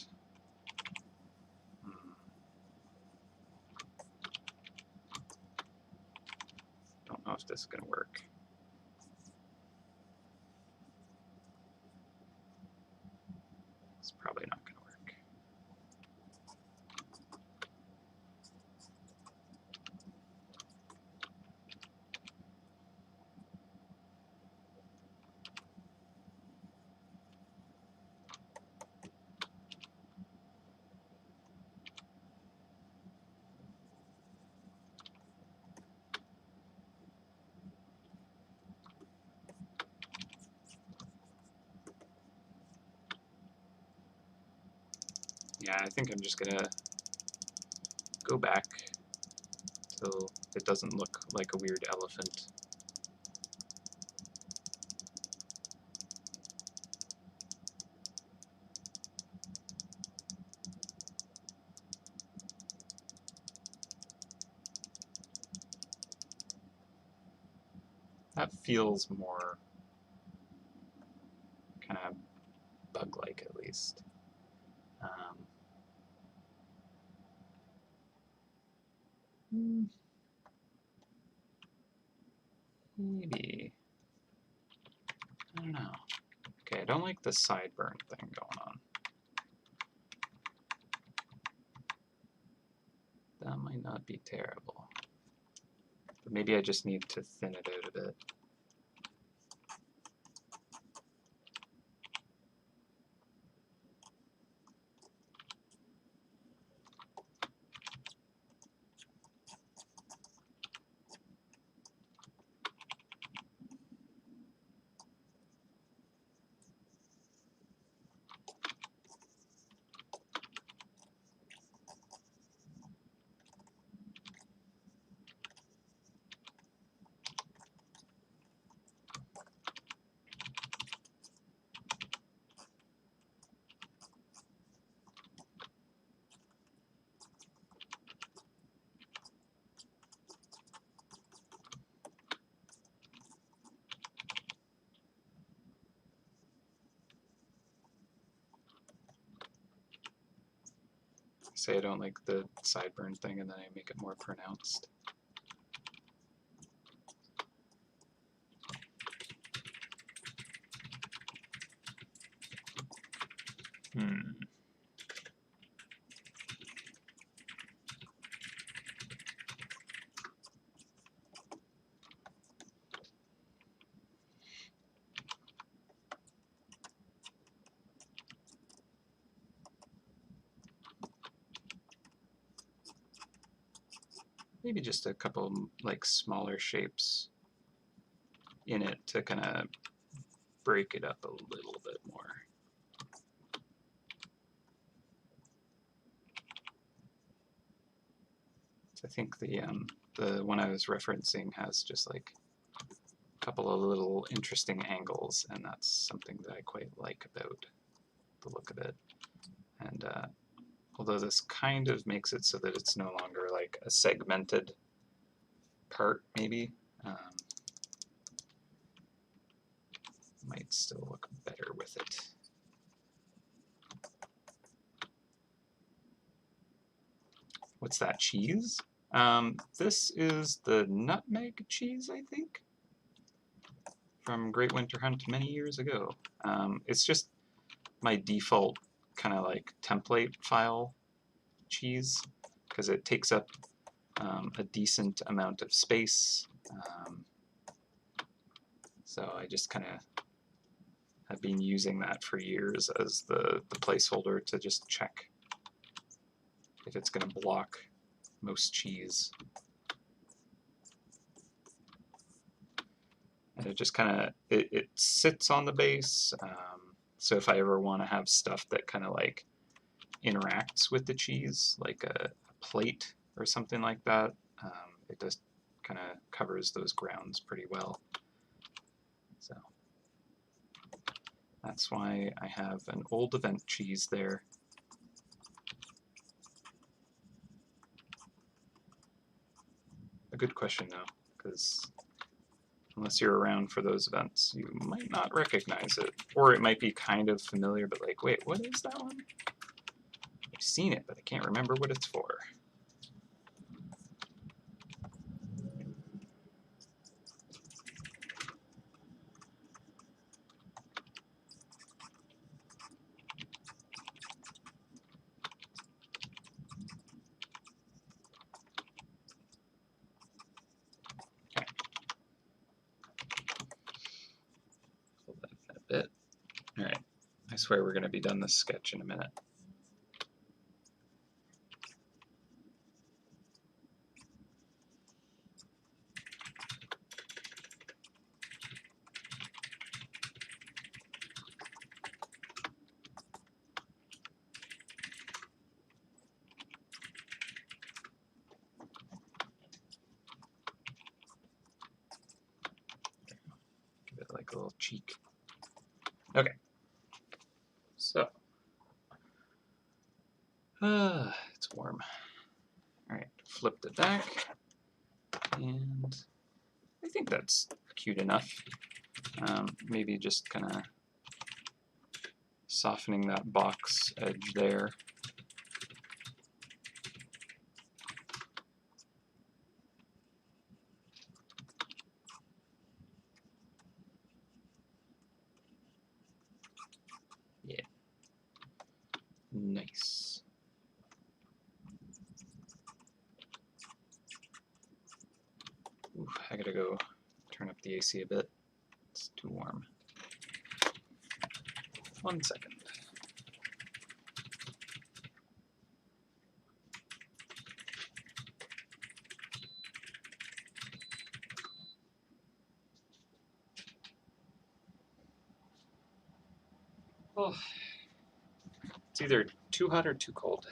Speaker 1: don't know if this is going to work. It's probably not going to work. Yeah, I think I'm just going to go back till it doesn't look like a weird elephant. That feels more kind of bug-like, at least. Maybe. I don't know. Okay, I don't like the sideburn thing going on. That might not be terrible. But maybe I just need to thin it out a bit. say I don't like the sideburn thing, and then I make it more pronounced. Maybe just a couple like smaller shapes in it to kind of break it up a little bit more. So I think the one I was referencing has just like a couple of little interesting angles, and that's something that I quite like about the look of it. And although this kind of makes it so that it's no longer like a segmented part, maybe, might still look better with it. What's that cheese? This is the nutmeg cheese, I think, from Great Winter Hunt many years ago. It's just my default kind of like template file cheese because it takes up a decent amount of space. So I just kind of have been using that for years as the placeholder to just check if it's going to block most cheese. And it just kind of, it sits on the base. So if I ever want to have stuff that kind of like interacts with the cheese, like a plate or something like that, it just kind of covers those grounds pretty well. So that's why I have an old event cheese there. A good question though, because unless you're around for those events, you might not recognize it. Or it might be kind of familiar, but like, wait, what is that one? I've seen it, but I can't remember what it's for. Bit. All right, I swear we're going to be done this sketch in a minute. Give it like a little cheek. Okay, so it's warm. All right, flip it back, and I think that's cute enough. Maybe just kind of softening that box edge there. Yeah, nice. Ooh, I gotta go turn up the AC a bit. It's too warm. 1 second. Oh, it's either too hot or too cold.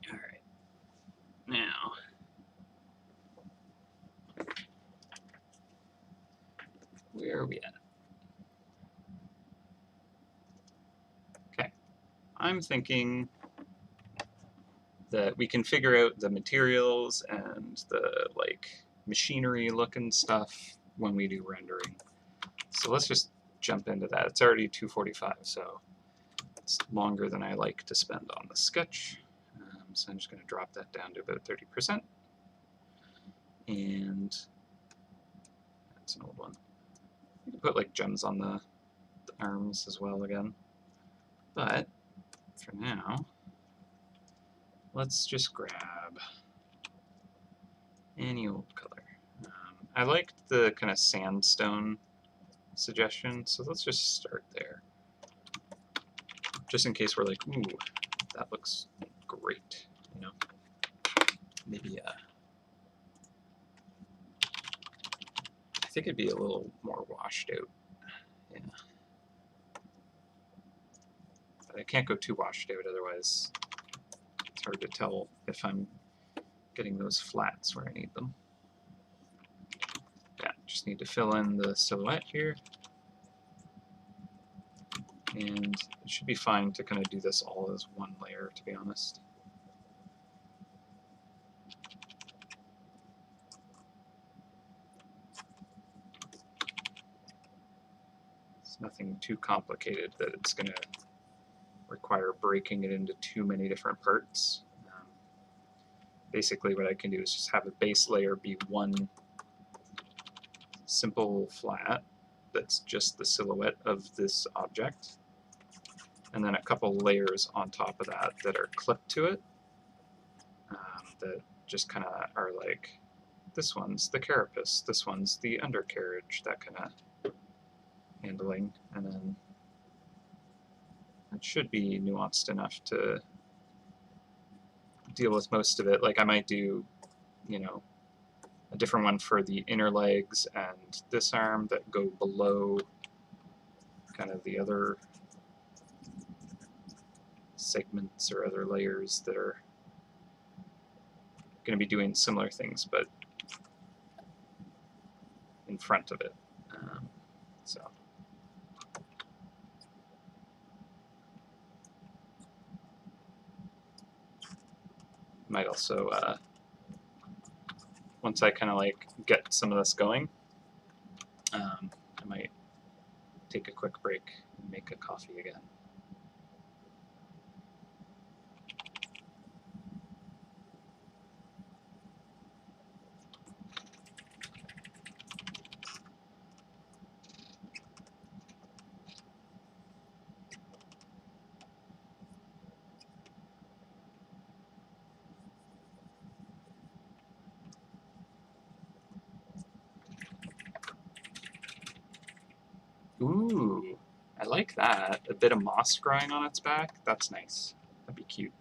Speaker 1: All right, now where are we at? Okay, I'm thinking that we can figure out the materials and the like machinery looking stuff when we do rendering. So let's just jump into that. It's already 2:45, so it's longer than I like to spend on the sketch. So I'm just going to drop that down to about 30%. And that's an old one. You can put like gems on the arms as well again. But for now, let's just grab any old color. I liked the kind of sandstone suggestion, so let's just start there. Just in case we're like, ooh, that looks great, you know? Maybe, I think it'd be a little more washed out, yeah. But I can't go too washed out, otherwise it's hard to tell if I'm getting those flats where I need them. Yeah, just need to fill in the silhouette here. And it should be fine to kind of do this all as one layer, to be honest. It's nothing too complicated that it's going to require breaking it into too many different parts. Basically what I can do is just have a base layer be one simple flat that's just the silhouette of this object, and then a couple layers on top of that that are clipped to it, that just kind of are like, this one's the carapace, this one's the undercarriage, that kind of handling, and then it should be nuanced enough to deal with most of it. Like I might do, you know, a different one for the inner legs and this arm that go below kind of the other segments or other layers that are going to be doing similar things, but in front of it. So might also, once I kind of like get some of this going, I might take a quick break and make a coffee again. Ooh, I like that. A bit of moss growing on its back. That's nice. That'd be cute.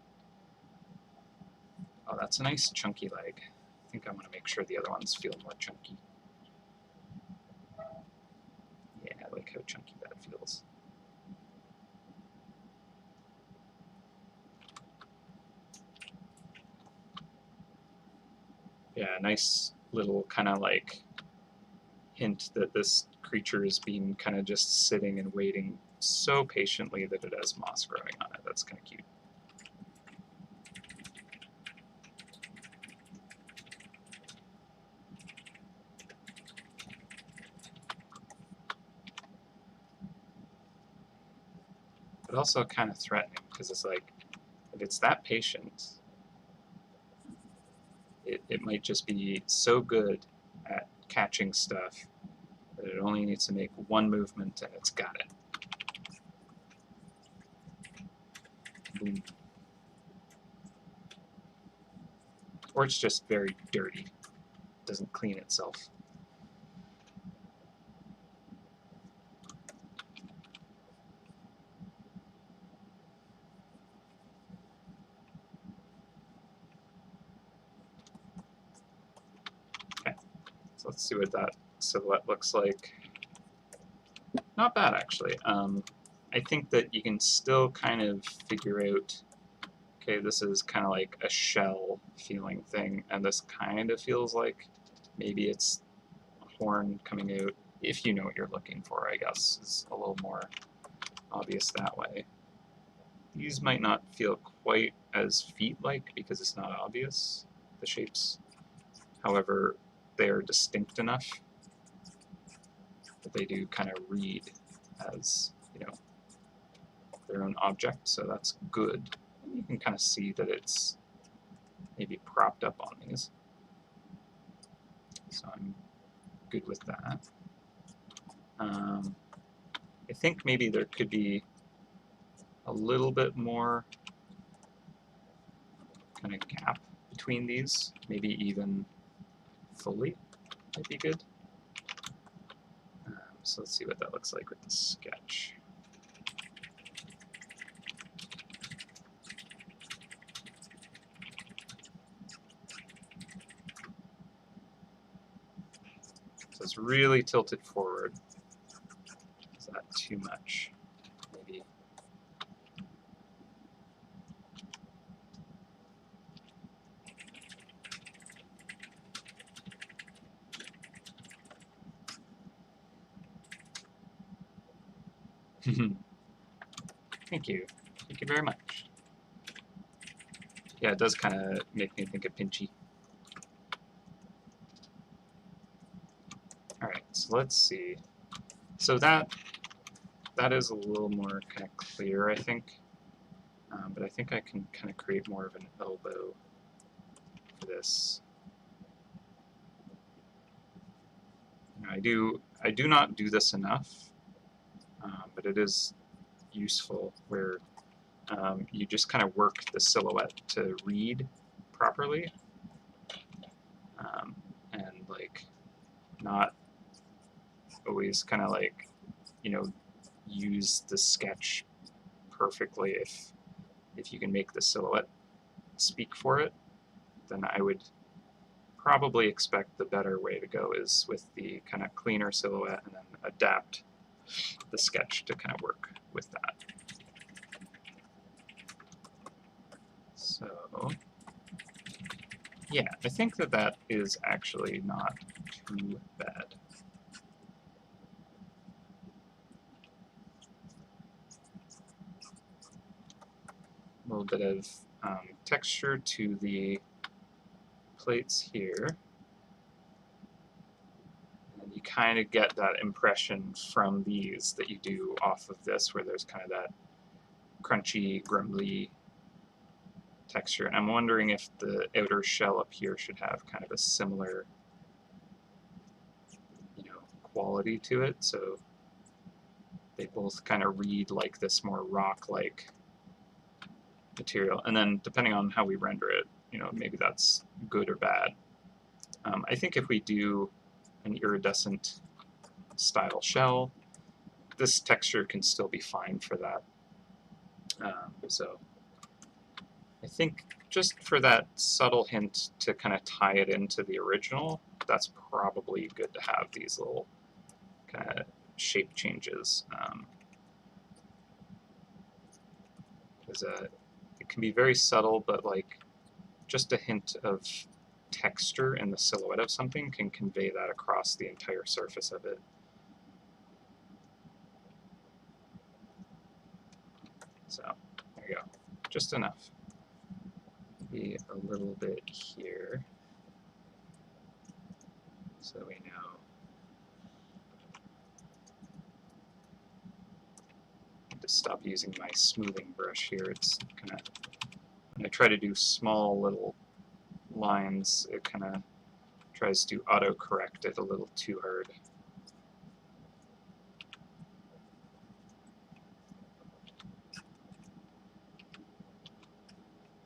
Speaker 1: Oh, that's a nice chunky leg. I think I want to make sure the other ones feel more chunky. Yeah, I like how chunky that feels. Yeah, nice little kind of like hint that this creature is being kind of just sitting and waiting so patiently that it has moss growing on it. That's kind of cute. But also kind of threatening, because it's like, if it's that patient, it might just be so good at catching stuff that it only needs to make one movement and it's got it. Boom. Or it's just very dirty, doesn't clean itself. Okay, so let's see what that silhouette looks like. Not bad, actually. I think that you can still kind of figure out, okay, this is kind of like a shell feeling thing, and this kind of feels like maybe it's a horn coming out. If you know what you're looking for, I guess, is a little more obvious that way. These might not feel quite as feet-like because it's not obvious, the shapes. However, they are distinct enough that they do kind of read as, you know, their own object, so that's good. You can kind of see that it's maybe propped up on these. So I'm good with that. I think maybe there could be a little bit more kind of gap between these, maybe even fully might be good. So let's see what that looks like with the sketch. So it's really tilted forward. Is that too much? Maybe. Thank you. Thank you very much. Yeah, it does kind of make me think of Pinchy. Alright, so let's see. So that is a little more kind of clear, I think. But I think I can kind of create more of an elbow for this. I do not do this enough, but it is useful where you just kind of work the silhouette to read properly, and like not always kind of like, you know, use the sketch perfectly. If you can make the silhouette speak for it, then I would probably expect the better way to go is with the kind of cleaner silhouette and then adapt the sketch to kind of work with that. So yeah, I think that that is actually not too bad. A little bit of texture to the plates here. And you kind of get that impression from these that you do off of this, where there's kind of that crunchy, grumbly texture. And I'm wondering if the outer shell up here should have kind of a similar, you know, quality to it. So they both kind of read like this more rock-like material. And then depending on how we render it, you know, maybe that's good or bad. I think if we do an iridescent style shell, this texture can still be fine for that. So I think just for that subtle hint to kind of tie it into the original, that's probably good to have these little kind of shape changes. Because it can be very subtle, but like just a hint of texture in the silhouette of something can convey that across the entire surface of it. So there you go, just enough. Maybe a little bit here, so we know. To stop using my smoothing brush here. It's kind of, when I try to do small little lines, it kind of tries to auto-correct it a little too hard.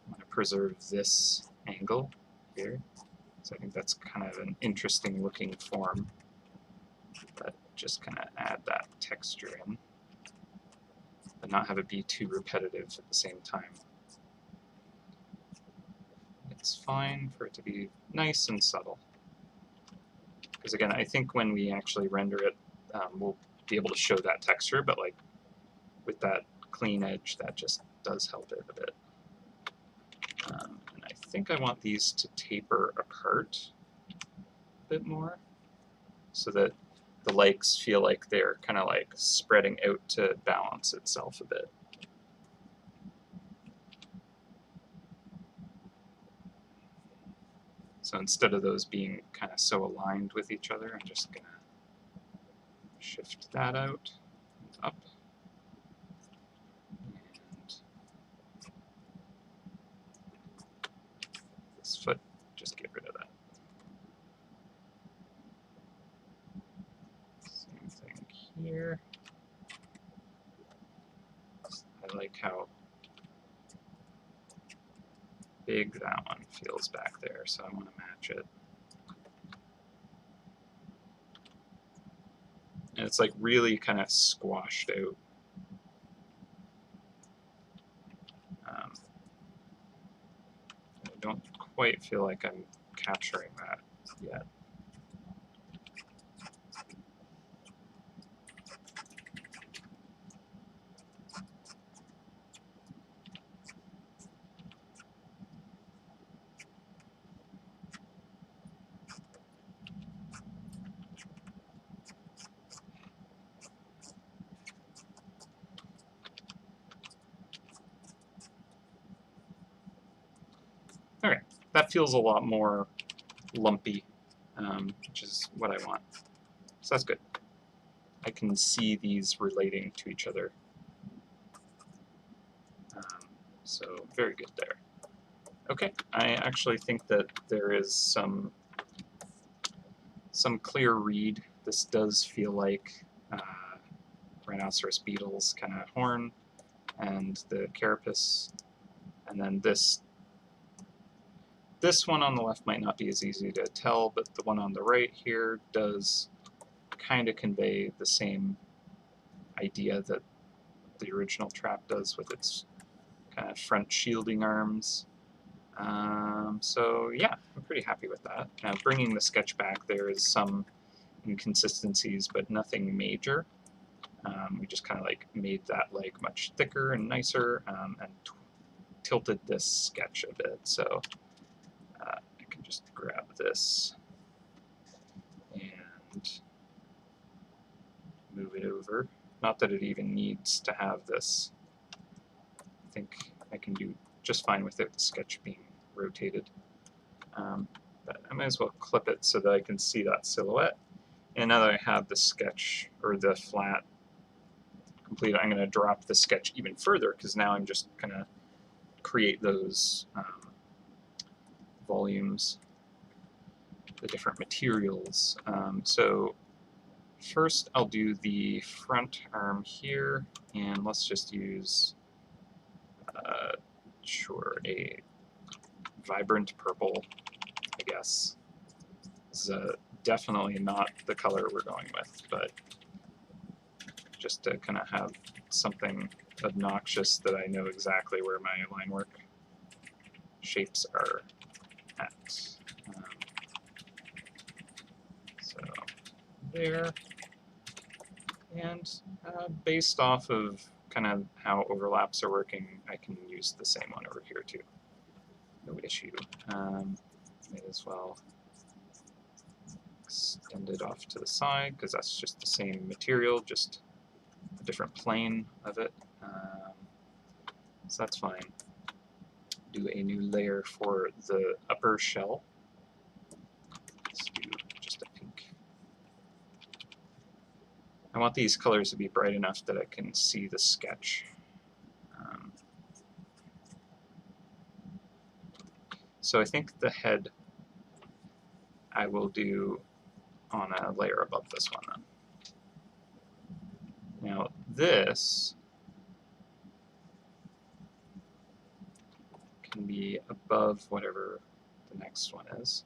Speaker 1: I'm going to preserve this angle here, so I think that's kind of an interesting looking form, but just kind of add that texture in, but not have it be too repetitive at the same time. It's fine for it to be nice and subtle. Because again, I think when we actually render it, we'll be able to show that texture, but like with that clean edge, that just does help it a bit. And I think I want these to taper apart a bit more, so that the legs feel like they're kind of like spreading out to balance itself a bit. So instead of those being kind of so aligned with each other, I'm just going to shift that out up. And this foot, just get rid of that. Same thing here. I like how big that one feels back there, so I want to match it. And it's like really kind of squashed out. I don't quite feel like I'm capturing that yet. Okay, that feels a lot more lumpy, which is what I want. So that's good. I can see these relating to each other. So very good there. Okay, I actually think that there is some clear read. This does feel like rhinoceros beetle's kind of horn, and the carapace, and then this one on the left might not be as easy to tell, but the one on the right here does kind of convey the same idea that the original trap does with its kind of front shielding arms. So yeah, I'm pretty happy with that. Now bringing the sketch back, there is some inconsistencies, but nothing major. We just kind of like made that leg much thicker and nicer, and tilted this sketch a bit. So I can just grab this and move it over. Not that it even needs to have this. I think I can do just fine without the sketch being rotated. But I might as well clip it so that I can see that silhouette. And now that I have the sketch, or the flat completed, I'm going to drop the sketch even further, because now I'm just going to create those volumes, the different materials. So first I'll do the front arm here, and let's just use sure, a vibrant purple, I guess. This is definitely not the color we're going with, but just to kind of have something obnoxious that I know exactly where my line work shapes are at. So there, and based off of kind of how overlaps are working, I can use the same one over here too. No issue. May as well extend it off to the side, because that's just the same material, just a different plane of it. So that's fine. Do a new layer for the upper shell. Let's do just a pink. I want these colors to be bright enough that I can see the sketch. So I think the head I will do on a layer above this one then. Now this can be above whatever the next one is.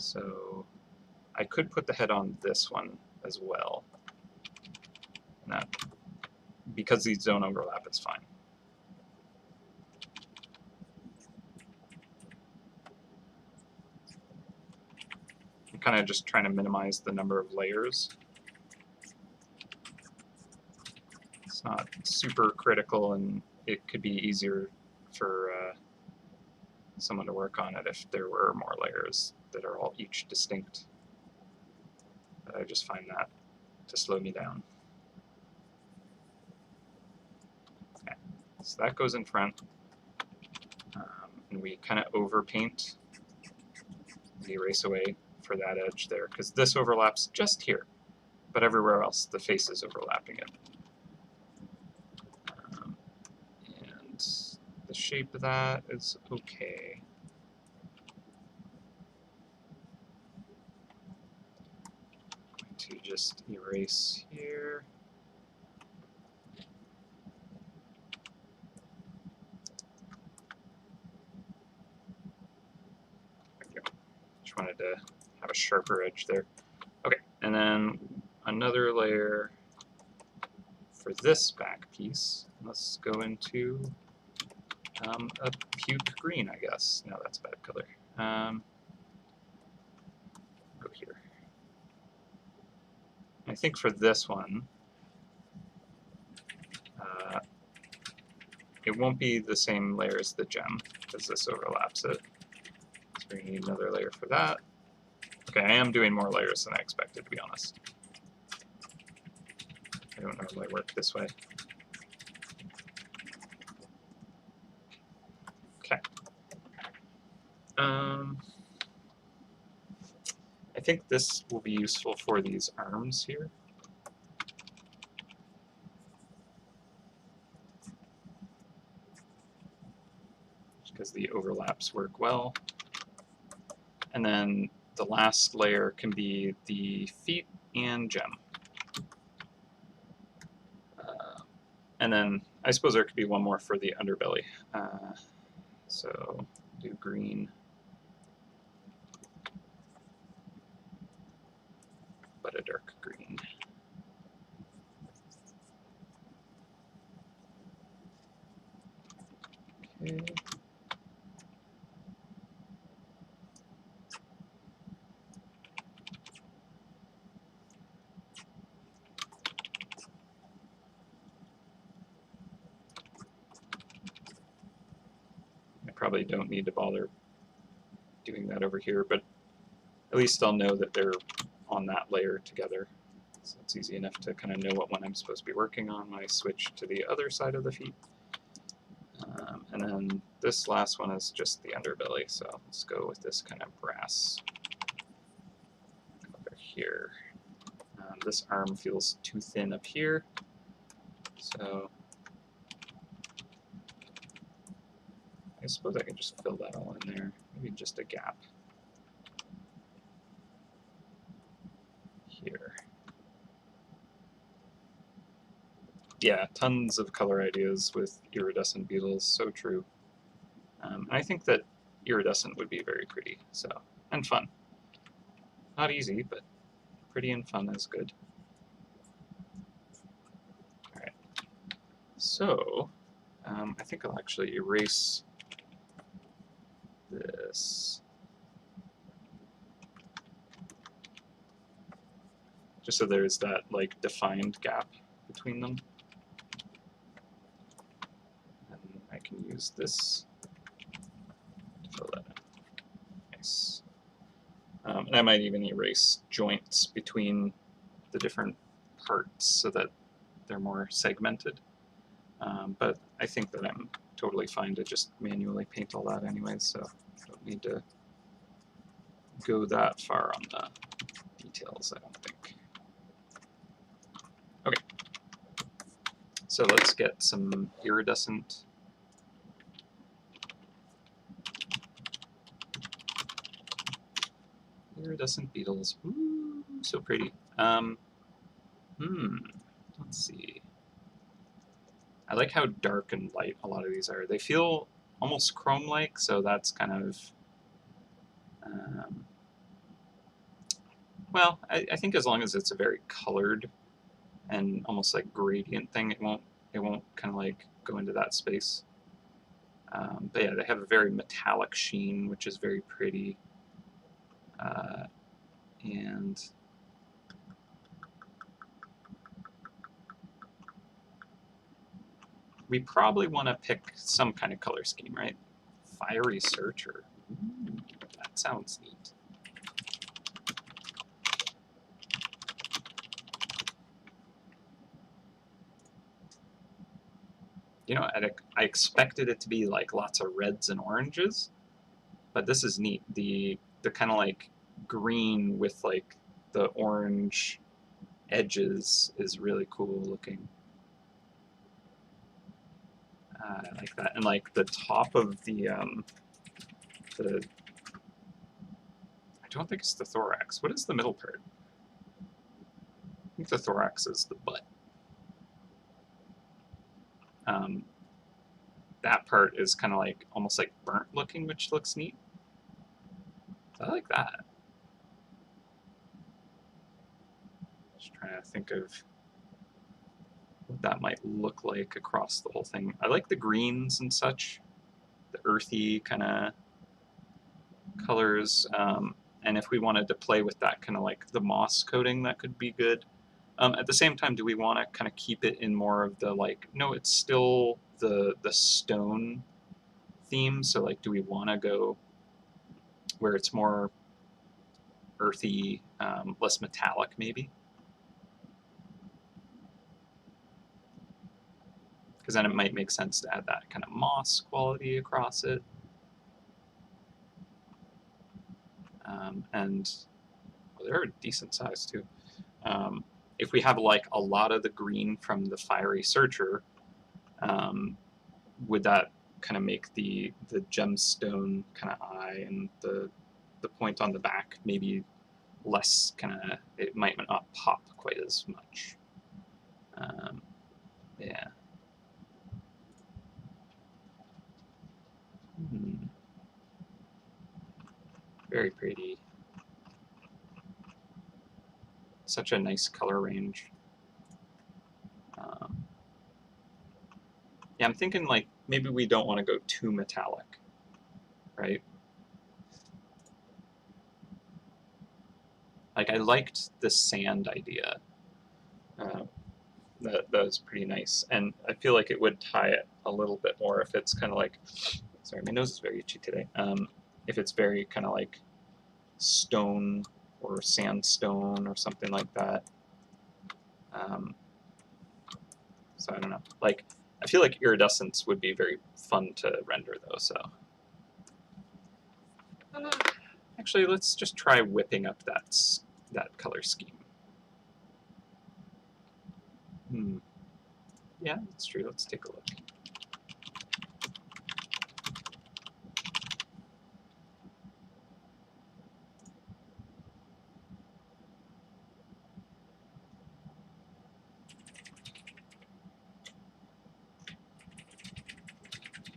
Speaker 1: So I could put the head on this one as well. And that, because these don't overlap, it's fine. I'm kind of just trying to minimize the number of layers. It's not super critical, and it could be easier for someone to work on it if there were more layers that are all each distinct. But I just find that to slow me down. Okay, so that goes in front, and we kind of overpaint the erase away for that edge there, because this overlaps just here, but everywhere else the face is overlapping it. shape of that is okay. I'm going to just erase here. There we go. Just wanted to have a sharper edge there. Okay, and then another layer for this back piece. Let's go into a puke green, I guess. No, that's a bad color. Go here. I think for this one, it won't be the same layer as the gem, because this overlaps it. So we need another layer for that. Okay, I am doing more layers than I expected, to be honest. I don't normally work this way. Okay. I think this will be useful for these arms here. Because the overlaps work well. And then the last layer can be the feet and gem. And then I suppose there could be one more for the underbelly. So do green, but a dark green. Okay. I probably don't need to bother doing that over here, but at least I'll know that they're on that layer together. So it's easy enough to kind of know what one I'm supposed to be working on when I switch to the other side of the feet. And then this last one is just the underbelly, so let's go with this kind of brass color here. This arm feels too thin up here, so I suppose I can just fill that all in there, maybe just a gap here. Yeah, tons of color ideas with iridescent beetles, so true. And I think that iridescent would be very pretty, so, and fun. Not easy, but pretty and fun is good. Alright, so I think I'll actually erase this. Just so there's that like defined gap between them. And I can use this to fill that in. Nice. And I might even erase joints between the different parts so that they're more segmented. But I think that I'm totally fine to just manually paint all that anyways, so I don't need to go that far on the details, I don't think. Okay, so let's get some iridescent beetles. Ooh, so pretty. Let's see. I like how dark and light a lot of these are. They feel almost chrome-like, so that's kind of, well, I think as long as it's a very colored and almost like gradient thing, it won't kind of like go into that space. But yeah, they have a very metallic sheen, which is very pretty. And we probably want to pick some kind of color scheme, right? Fiery Searcher. Ooh, that sounds neat. You know, I expected it to be like lots of reds and oranges, but this is neat. The kind of like green with like the orange edges is really cool looking. I like that. And like the top of the I don't think it's the thorax. What is the middle part? I think the thorax is the butt. That part is kind of like almost like burnt looking, which looks neat. So I like that. Just trying to think of what that might look like across the whole thing. I like the greens and such, the earthy kind of colors. And if we wanted to play with that kind of like the moss coating, that could be good. At the same time, do we want to kind of keep it in more of the like, no, it's still the stone theme. So like, do we want to go where it's more earthy, less metallic maybe? Because then it might make sense to add that kind of moss quality across it. And well, they're a decent size too. If we have like a lot of the green from the fiery searcher, would that kind of make the gemstone kind of eye and the point on the back maybe less kind of, it might not pop quite as much. Yeah. Very pretty. Such a nice color range. Yeah, I'm thinking like maybe we don't want to go too metallic, right? Like I liked the sand idea. That was pretty nice, and I feel like it would tie it a little bit more if it's kind of like, sorry, my nose is very itchy today. If it's very kind of like stone or sandstone or something like that. So I don't know. Like I feel like iridescence would be very fun to render though. So actually, let's just try whipping up that color scheme. Yeah, that's true. Let's take a look.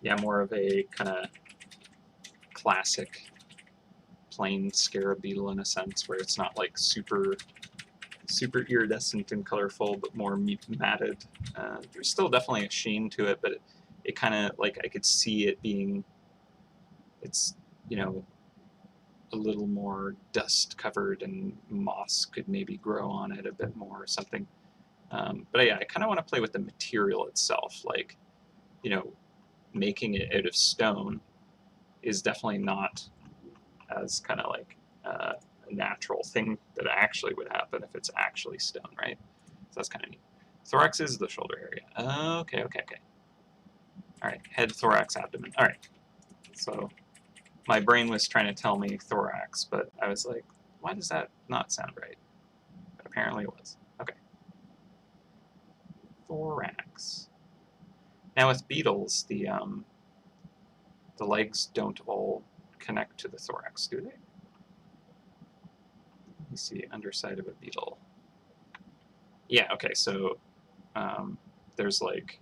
Speaker 1: Yeah, more of a kind of classic plain scarab beetle in a sense, where it's not like super iridescent and colorful, but more matted. There's still definitely a sheen to it, but it kind of like I could see it being, it's, you know, a little more dust covered and moss could maybe grow on it a bit more or something. But yeah, I kind of want to play with the material itself, like, you know, making it out of stone is definitely not as kind of like a natural thing that actually would happen if it's actually stone, right? So that's kind of neat. Thorax is the shoulder area. Okay. All right, head, thorax, abdomen. All right. So my brain was trying to tell me thorax, but I was like, why does that not sound right? But apparently it was. Okay. Thorax. Now with beetles, the legs don't all connect to the thorax, do they? Let me see, underside of a beetle. Yeah, okay, so there's like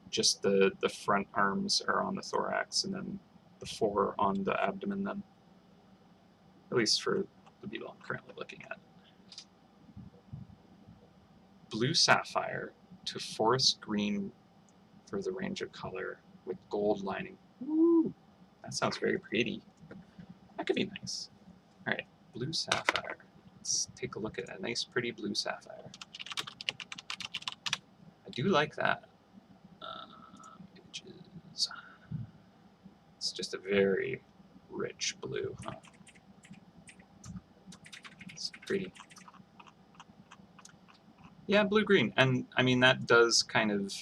Speaker 1: just the front arms are on the thorax and then the fore on the abdomen then. At least for the beetle I'm currently looking at. Blue sapphire to forest green for the range of color with gold lining. Ooh, that sounds very pretty. That could be nice. All right, blue sapphire. Let's take a look at a nice, pretty blue sapphire. I do like that. Images. It's just a very rich blue, huh? It's pretty. Yeah, blue-green, and I mean that does kind of.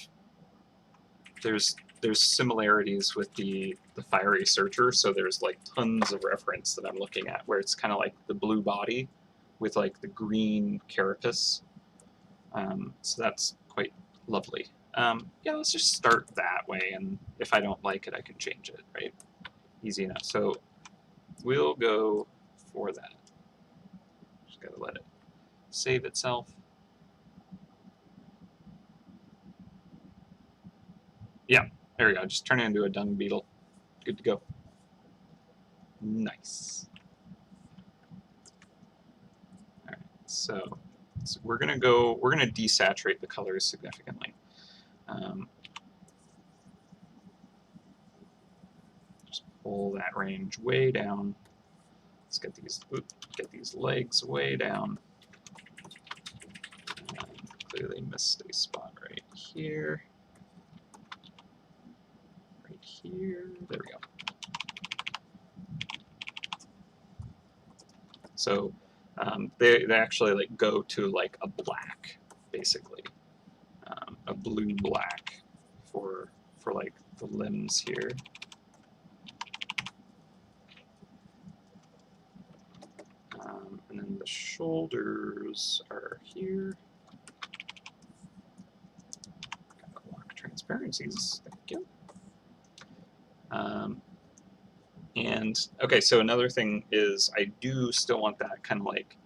Speaker 1: There's similarities with the fiery searcher, so there's like tons of reference that I'm looking at where it's kind of like the blue body with like the green carapace. So that's quite lovely. Yeah, let's just start that way, and if I don't like it, I can change it, right? Easy enough. So we'll go for that. Just gotta let it save itself. Yeah, there we go. Just turn it into a dung beetle. Good to go. Nice. All right, so we're gonna desaturate the colors significantly. Just pull that range way down. Let's get these legs way down. Clearly missed a spot right here. Right here. There we go. So they actually like go to like a black, basically, a blue black for like the limbs here. And then the shoulders are here. Gotta lock transparencies. Thank you. And okay, so another thing is I do still want that kind of like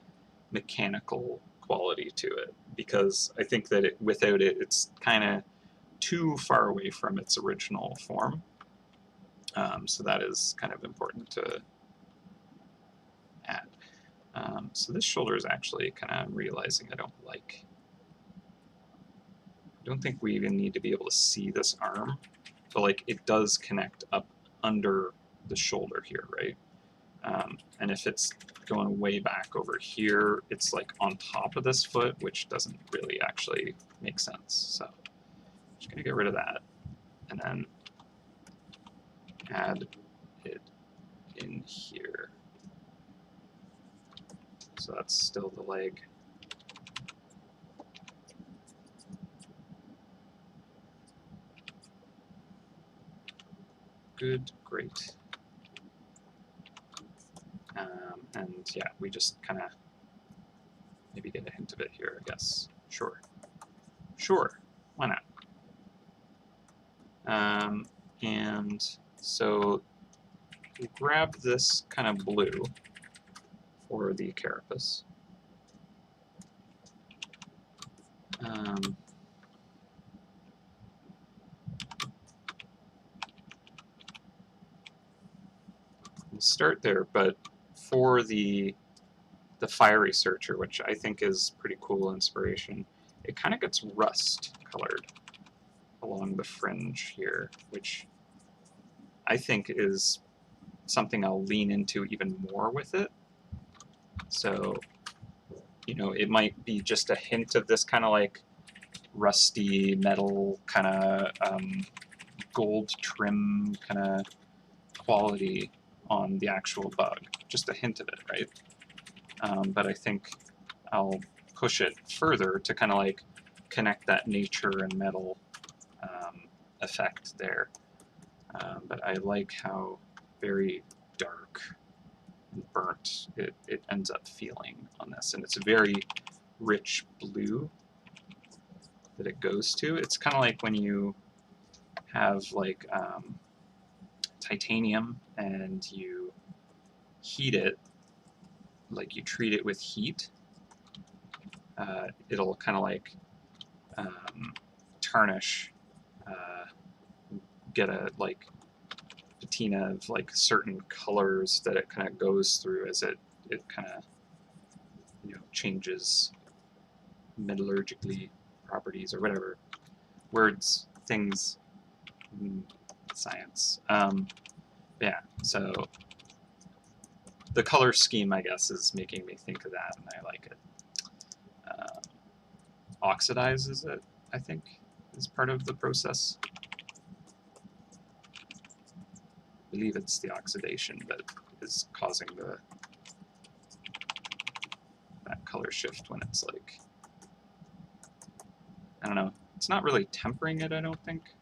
Speaker 1: mechanical quality to it, because I think that without it, it's kind of too far away from its original form. So that is kind of important to add. So this shoulder is actually kind of realizing I don't like. I don't think we even need to be able to see this arm, but like it does connect up under the shoulder here, right? And if it's going way back over here, it's like on top of this foot, which doesn't really actually make sense. So I'm just gonna get rid of that, and then add it in here. So that's still the leg. Good, great. And yeah, we just kind of maybe get a hint of it here, I guess. Sure. Sure, why not? And so we grab this kind of blue for the carapace. We'll start there, but for the fiery searcher, which I think is pretty cool inspiration, it kind of gets rust colored along the fringe here, which I think is something I'll lean into even more with it. So, you know, it might be just a hint of this kind of like rusty metal kind of gold trim kind of quality on the actual bug, just a hint of it, right? But I think I'll push it further to kind of like connect that nature and metal effect there. But I like how very dark and burnt it ends up feeling on this, and it's a very rich blue that it goes to. It's kind of like when you have like titanium and you heat it, like you treat it with heat, it'll kind of like tarnish, get a like patina of like certain colors that it kind of goes through as it kind of, you know, changes metallurgically properties or whatever words, things, science. Yeah, so the color scheme, I guess, is making me think of that, and I like it. Oxidizes it, I think, is part of the process. I believe it's the oxidation that is causing that color shift when it's like, I don't know, it's not really tempering it, I don't think.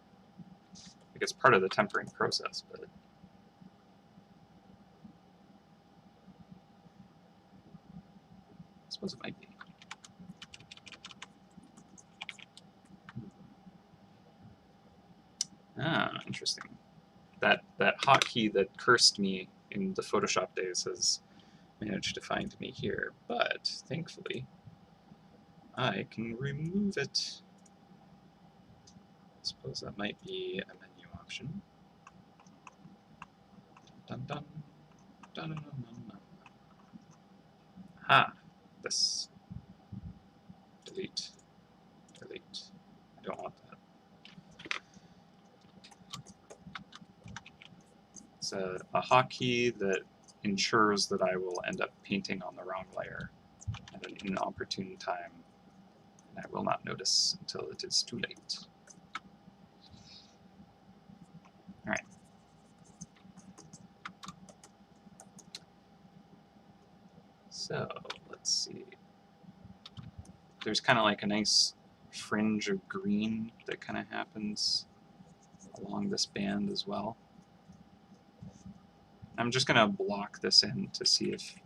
Speaker 1: Like it's part of the tempering process, but I suppose it might be. interesting. That hotkey that cursed me in the Photoshop days has managed to find me here, but thankfully I can remove it. I suppose that might be a menu option. Dun dun dun dun dun dun. Ah, this. Delete. Delete. I don't want that. It's a hotkey that ensures that I will end up painting on the wrong layer at an inopportune time, and I will not notice until it is too late. Alright. So, let's see. There's kind of like a nice fringe of green that kind of happens along this band as well. I'm just going to block this in to see if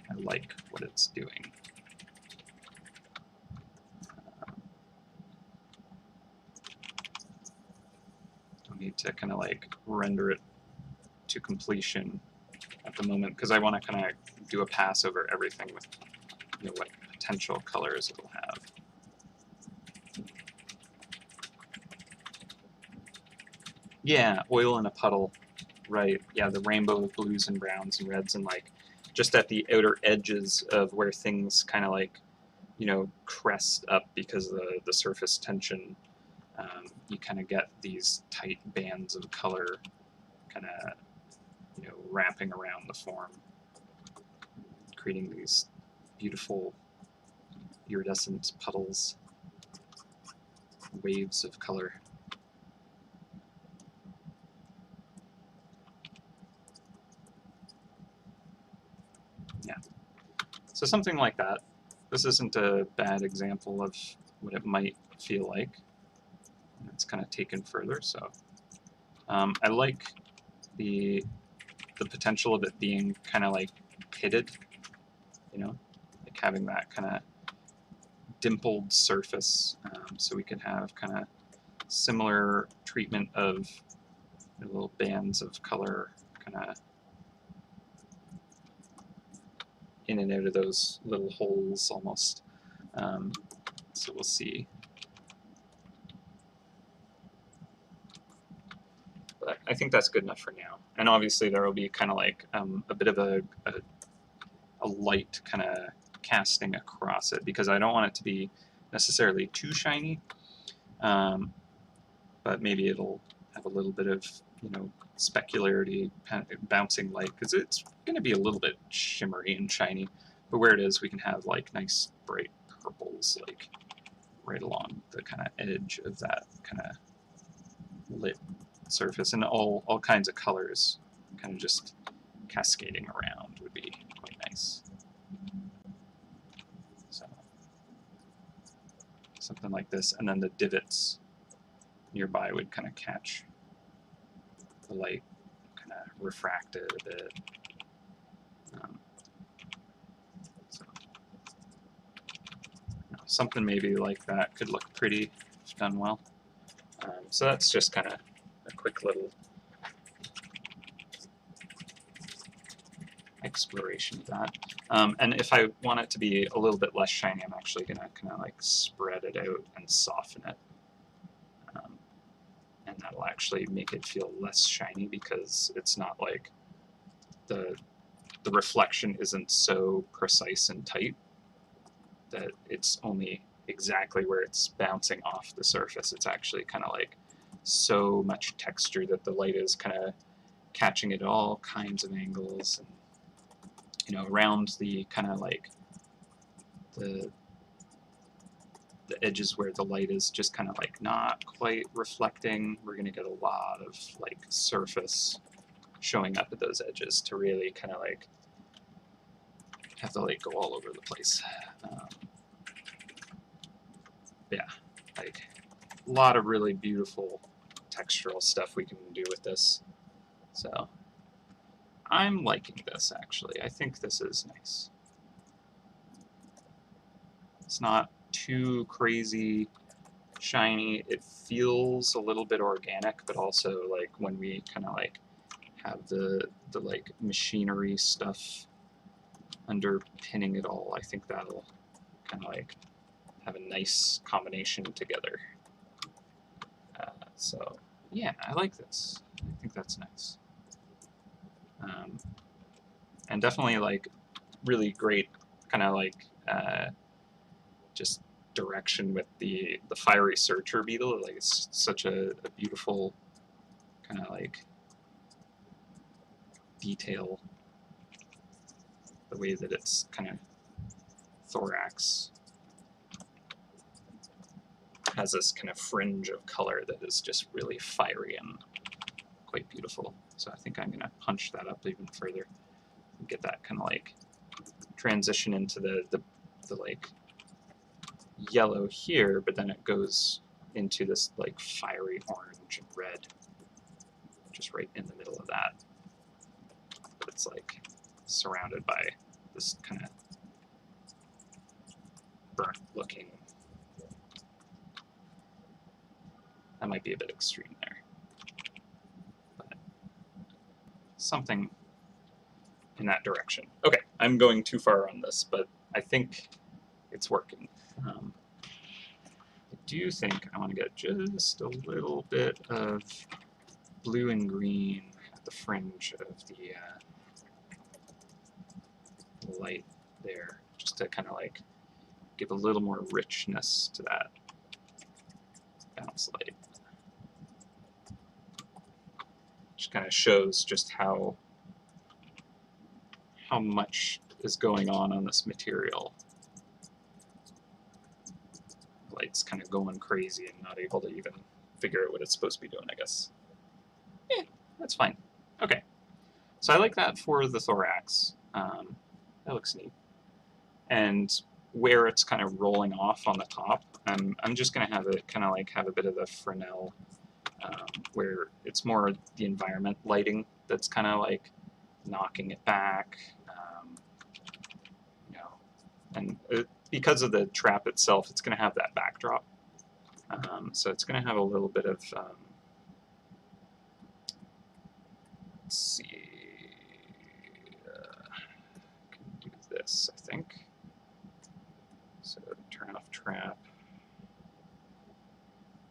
Speaker 1: I like what it's doing. Don't need to kind of like render it to completion at the moment because I want to kind of do a pass over everything with what potential colors it will have. Yeah, oil in a puddle. Right, yeah, the rainbow of blues and browns and reds, and like just at the outer edges of where things kind of like, crest up because of the surface tension. You kind of get these tight bands of color kind of, wrapping around the form, creating these beautiful iridescent puddles, waves of color. Yeah. So something like that. This isn't a bad example of what it might feel like. It's kind of taken further, so I like the potential of it being kind of like pitted, like having that kind of dimpled surface, so we can have kind of similar treatment of the little bands of color kind of in and out of those little holes almost. So we'll see. But I think that's good enough for now. And obviously there will be kind of like a bit of a light kind of casting across it because I don't want it to be necessarily too shiny, but maybe it'll have a little bit of specularity, bouncing light, because it's going to be a little bit shimmery and shiny. But where it is, we can have like nice bright purples like right along the kind of edge of that kind of lit surface, and all kinds of colors kind of just cascading around would be quite nice. So something like this, and then the divots nearby would kind of catch the light, kind of refract it a bit. So, something maybe like that could look pretty if done well. So that's just kind of a quick little exploration of that. And if I want it to be a little bit less shiny, I'm actually going to kind of like spread it out and soften it. And that'll actually make it feel less shiny because it's not like the reflection isn't so precise and tight that it's only exactly where it's bouncing off the surface. It's actually kind of like so much texture that the light is kind of catching it at all kinds of angles, and around the kind of like the edges where the light is just kind of like not quite reflecting. We're going to get a lot of like surface showing up at those edges to really kind of like have the light go all over the place. Yeah, like a lot of really beautiful textural stuff we can do with this. So I'm liking this, actually. I think this is nice. It's not too crazy shiny. It feels a little bit organic, but also like when we kind of like have the like machinery stuff underpinning it all, I think that'll kind of like have a nice combination together. So yeah, I like this. I think that's nice. And definitely like really great kind of like just direction with the fiery searcher beetle. Like it's such a beautiful kind of like detail, the way that it's kind of thorax has this kind of fringe of color that is just really fiery and quite beautiful. So I think I'm going to punch that up even further and get that kind of like transition into the like yellow here, but then it goes into this like fiery orange and red just right in the middle of that. But it's like surrounded by this kind of burnt looking. That might be a bit extreme there, but something in that direction. Okay, I'm going too far on this, but I think it's working. I do think I want to get just a little bit of blue and green at the fringe of the light there, just to kind of like give a little more richness to that bounce light. Just kind of shows just how much is going on this material. The light's kind of going crazy and not able to even figure out what it's supposed to be doing, I guess. Yeah, that's fine. Okay, so I like that for the thorax. That looks neat. And where it's kind of rolling off on the top, I'm just going to have it kind of like have a bit of the Fresnel, where it's more the environment lighting that's kind of like knocking it back, you know, and because of the trap itself, it's going to have that backdrop. So it's going to have a little bit of, let's see, can do this, I think. So turn off trap.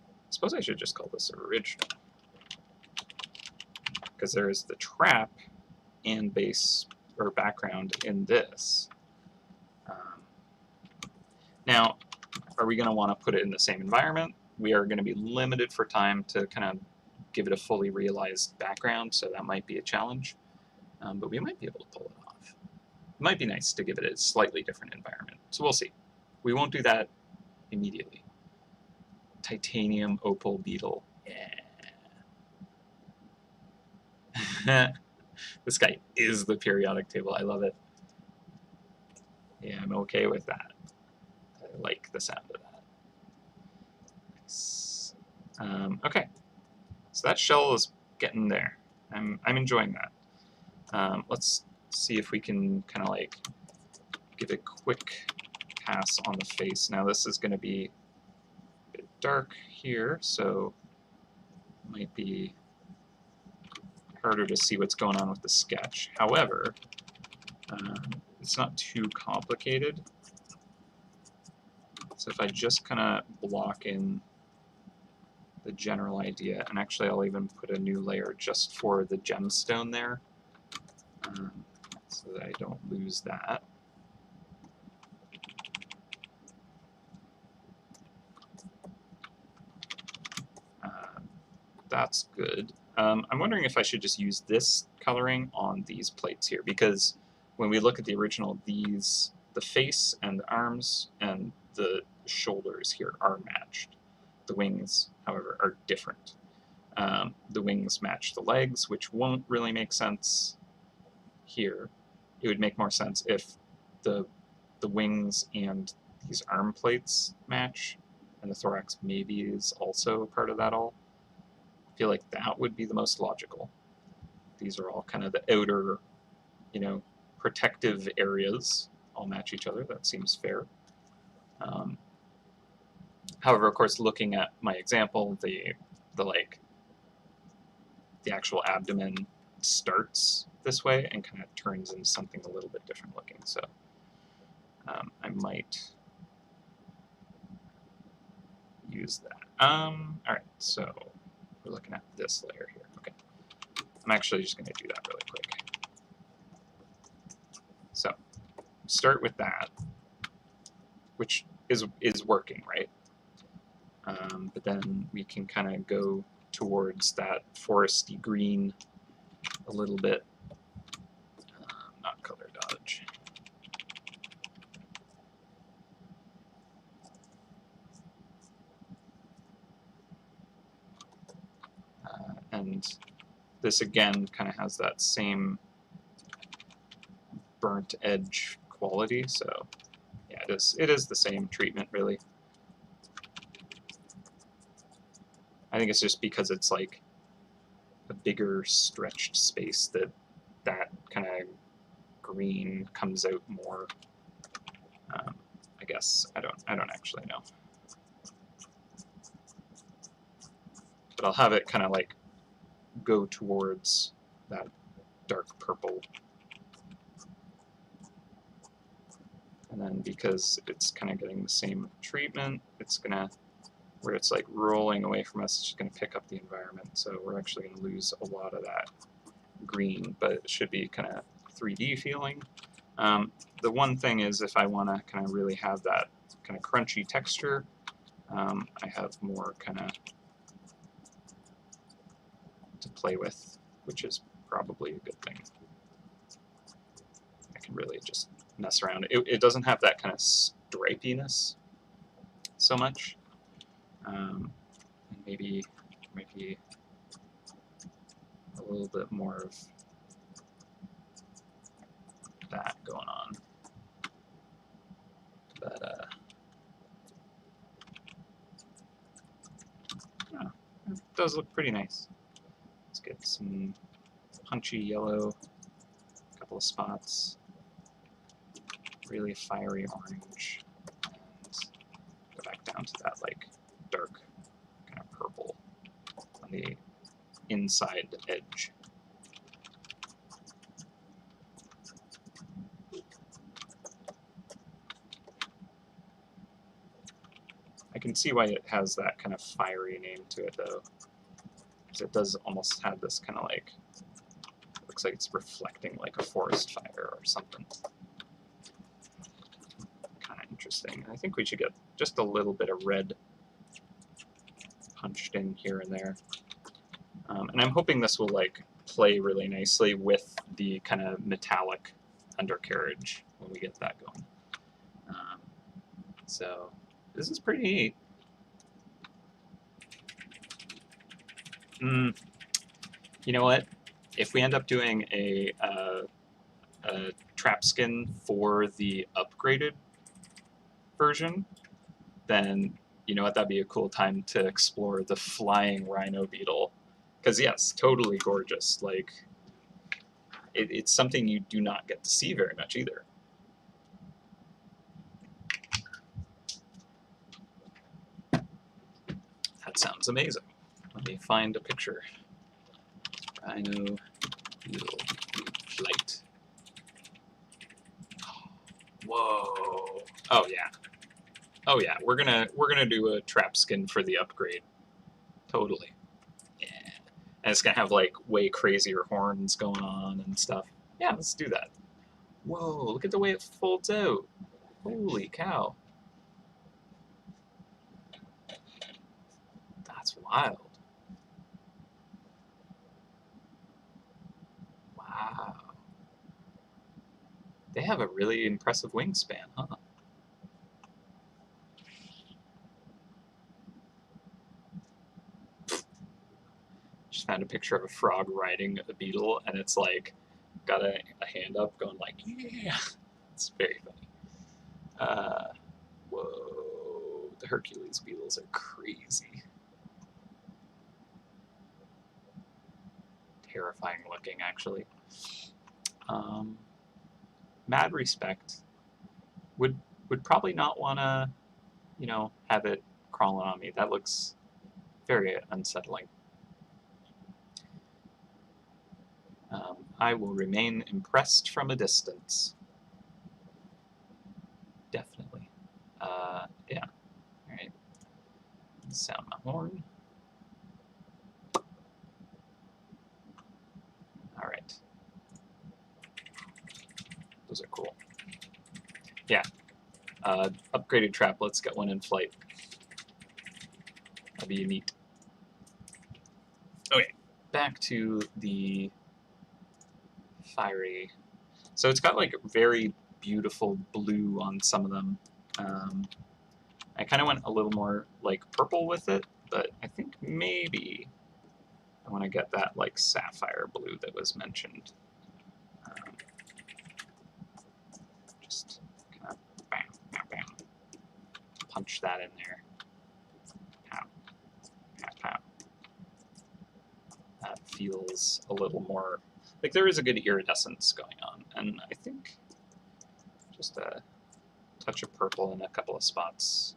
Speaker 1: I suppose I should just call this original, because there is the trap and base or background in this. Now, are we going to want to put it in the same environment? We are going to be limited for time to kind of give it a fully realized background, so that might be a challenge. But we might be able to pull it off. It might be nice to give it a slightly different environment. So we'll see. We won't do that immediately. Titanium opal beetle. Yeah. This guy is the periodic table. I love it. Yeah, I'm okay with that. I like the sound of that. Nice. Okay, so that shell is getting there. I'm enjoying that. Let's see if we can kind of like give a quick pass on the face. Now this is going to be a bit dark here, so it might be harder to see what's going on with the sketch. However, it's not too complicated. So if I just kind of block in the general idea, and actually I'll even put a new layer just for the gemstone there, so that I don't lose that. That's good. I'm wondering if I should just use this coloring on these plates here, because when we look at the original, the face and the arms and the shoulders here are matched. The wings, however, are different. The wings match the legs, which won't really make sense here. It would make more sense if the wings and these arm plates match, and the thorax maybe is also part of that all. I feel like that would be the most logical. These are all kind of the outer, you know, protective areas all match each other. That seems fair. However, of course, looking at my example, the actual abdomen starts this way and kind of turns into something a little bit different looking. So I might use that. All right, so we're looking at this layer here. Okay, I'm actually just going to do that really quick. So start with that, which is working, right? But then we can kind of go towards that foresty green a little bit. Not color dodge. And this again kind of has that same burnt edge quality, so yeah, it is the same treatment really. I think it's just because it's like a bigger stretched space that kind of green comes out more. I guess I don't actually know, but I'll have it kind of like go towards that dark purple, and then because it's kind of getting the same treatment, it's gonna, where it's like rolling away from us, it's just gonna pick up the environment, so we're actually gonna lose a lot of that green, but it should be kind of 3D feeling. The one thing is, if I want to kind of really have that kind of crunchy texture, I have more kind of to play with, which is probably a good thing. I can really just mess around. It doesn't have that kind of stripiness so much. And maybe a little bit more of that going on. But oh, it does look pretty nice. Let's get some punchy yellow, a couple of spots, really fiery orange, and go back down to that like dark kind of purple on the inside edge. I can see why it has that kind of fiery name to it though, because it does almost have this kind of like, looks like it's reflecting like a forest fire or something. Kind of interesting. I think we should get just a little bit of red punched in here and there. And I'm hoping this will like play really nicely with the kind of metallic undercarriage when we get that going. So this is pretty neat. You know what? If we end up doing a trap skin for the upgraded version, then you know what? That'd be a cool time to explore the flying rhino beetle. Because yes, totally gorgeous. Like it's something you do not get to see very much either. That sounds amazing. Let me find a picture. Rhino beetle flight. Whoa! Oh yeah. Oh yeah. We're gonna do a trap skin for the upgrade. Totally. Yeah. And it's gonna have like way crazier horns going on and stuff. Yeah, let's do that. Whoa! Look at the way it folds out. Holy cow! That's wild. Wow. They have a really impressive wingspan, huh? Just found a picture of a frog riding a beetle, and it's like got a hand up going like, yeah. It's very funny. Whoa. The Hercules beetles are crazy. Terrifying looking, actually. Mad respect. Would probably not want to, you know, have it crawling on me. That looks very unsettling. I will remain impressed from a distance. Definitely. Yeah. All right. Sound my horn. All right. Those are cool. Yeah. Upgraded trap. Let's get one in flight. That'll be neat. Okay. Back to the fiery. So it's got like very beautiful blue on some of them. I kind of went a little more like purple with it, but I think maybe I want to get that like sapphire blue that was mentioned. Just kind of bam, bam, bam. Punch that in there. Pow, pow, pow. That feels a little more like there is a good iridescence going on, and I think just a touch of purple in a couple of spots.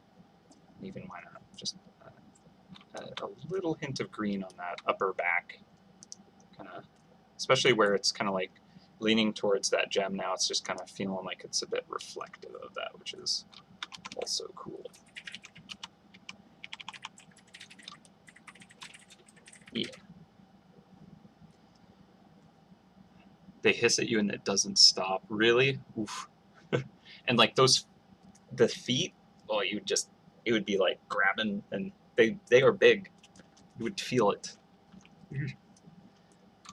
Speaker 1: Even why not? Just a little hint of green on that upper back, kind of, especially where it's kind of like leaning towards that gem now. It's just kind of feeling like it's a bit reflective of that, which is also cool. Yeah. They hiss at you and it doesn't stop. Really? Oof. And like the feet, oh, it would be like grabbing, and they are big. You would feel it.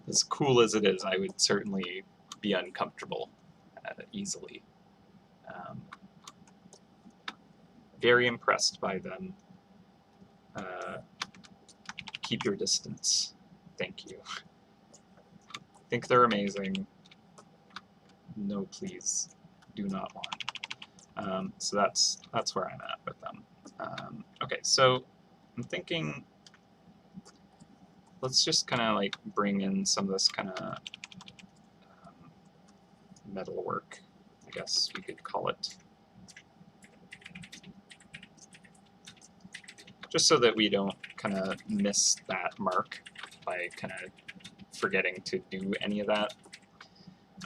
Speaker 1: As cool as it is, I would certainly be uncomfortable easily. Very impressed by them. Keep your distance. Thank you. Think they're amazing. No, please, do not want. So that's where I'm at with them. Okay, so I'm thinking let's just kind of like bring in some of this kind of metal work, I guess we could call it. Just so that we don't kind of miss that mark by kind of forgetting to do any of that.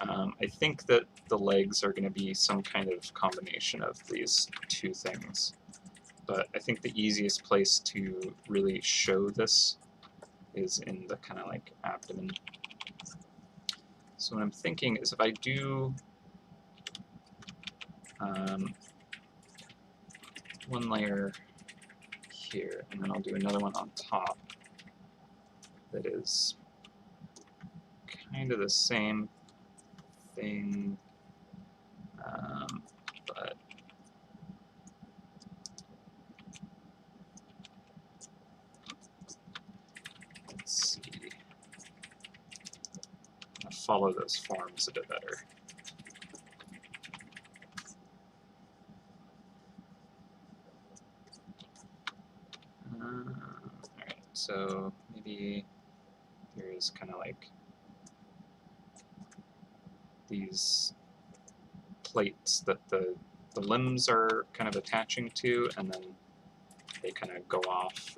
Speaker 1: I think that the legs are going to be some kind of combination of these two things. But I think the easiest place to really show this is in the kind of like abdomen. So what I'm thinking is if I do one layer here, and then I'll do another one on top that is kind of the same thing, but let's see. I'll follow those forms a bit better. Alright, so maybe here's kind of like these plates that the limbs are kind of attaching to, and then they kind of go off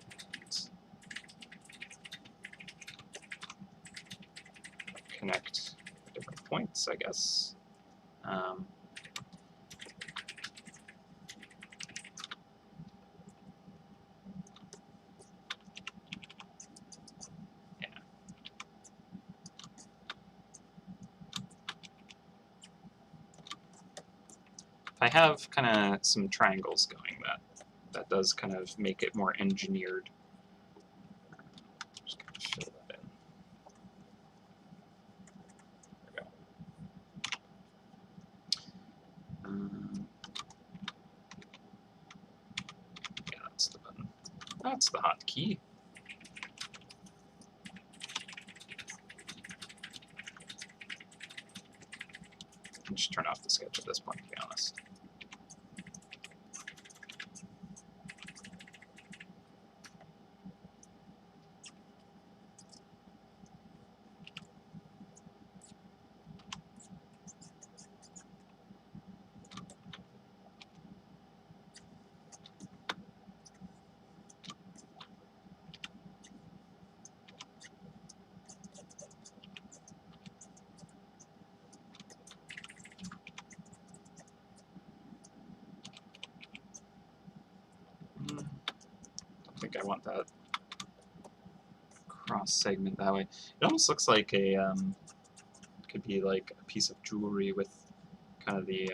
Speaker 1: and connect at different points, I guess. I have kind of some triangles going, that does kind of make it more engineered. Just kind of fill that in. There we go. Yeah, that's the button. That's the hotkey. I'll just turn off the sketch at this point, to be honest. think I want that cross segment that way. It almost looks like a could be like a piece of jewelry with kind of the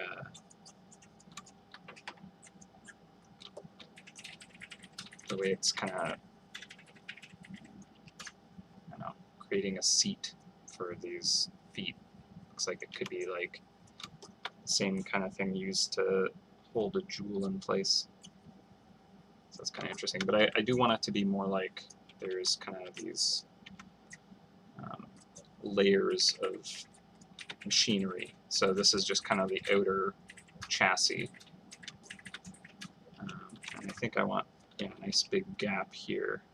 Speaker 1: way it's kind of, I don't know, creating a seat for these feet. Looks like it could be like the same kind of thing used to hold a jewel in place. So that's kind of interesting. But I do want it to be more like there's kind of these layers of machinery. So this is just kind of the outer chassis. And I think I want a nice big gap here.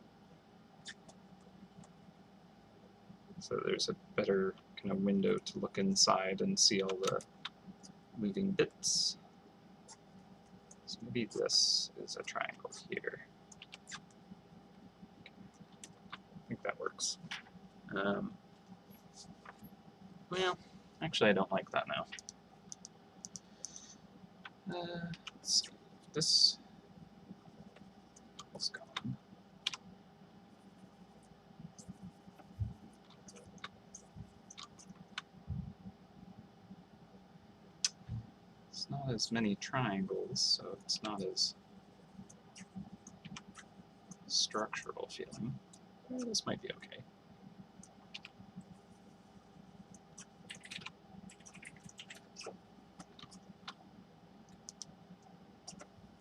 Speaker 1: So there's a better kind of window to look inside and see all the moving bits. So maybe this is a triangle here. I think that works. Well, actually I don't like that now. Let's see. This is gone. It's not as many triangles, so it's not as structural feeling. This might be okay.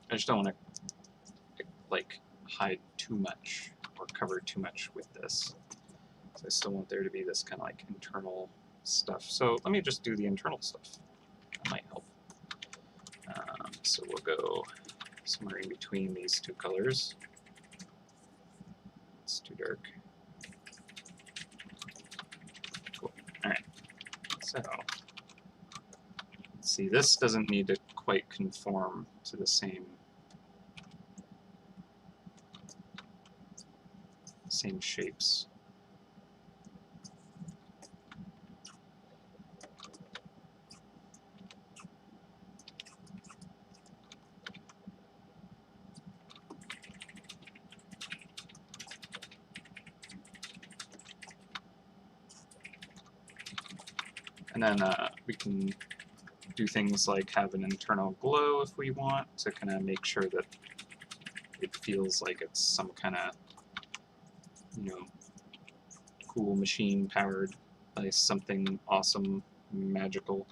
Speaker 1: I just don't want to like hide too much or cover too much with this. So I still want there to be this kind of like internal stuff. So let me just do the internal stuff. That might help. So we'll go somewhere in between these two colors. It's too dark. Cool. All right. So let's see, this doesn't need to quite conform to the same shapes. And then we can do things like have an internal glow if we want to kind of make sure that it feels like it's some kind of, you know, cool machine powered by something awesome, magical,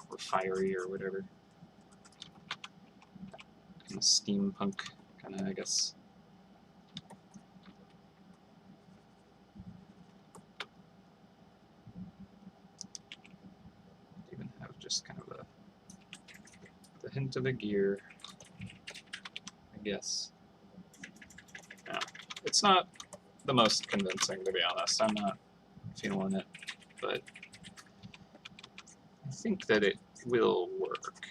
Speaker 1: or fiery or whatever. Kind of steampunk, kind of, I guess. Even have just kind of the hint of a gear, I guess. Yeah. It's not the most convincing, to be honest. I'm not feeling it, but I think that it will work.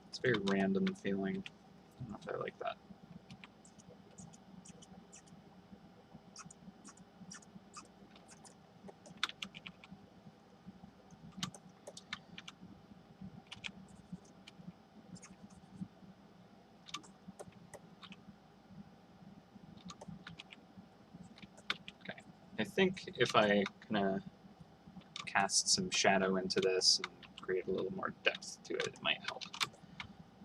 Speaker 1: It's very random feeling. I don't know if I like that. I think if I kind of cast some shadow into this and create a little more depth to it, it might help.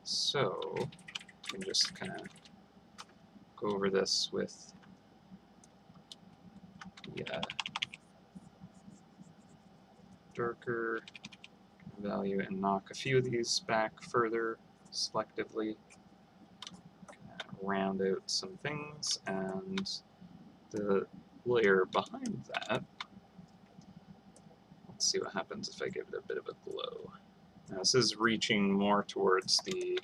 Speaker 1: So I can just kind of go over this with the darker value and knock a few of these back further selectively, round out some things, and the layer behind that, let's see what happens if I give it a bit of a glow. Now this is reaching more towards the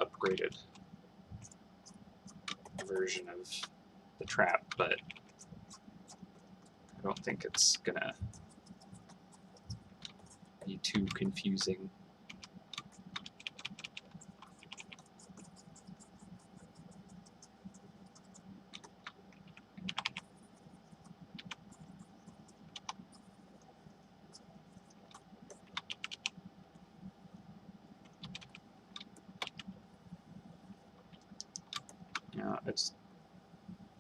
Speaker 1: upgraded version of the trap, but I don't think it's gonna be too confusing.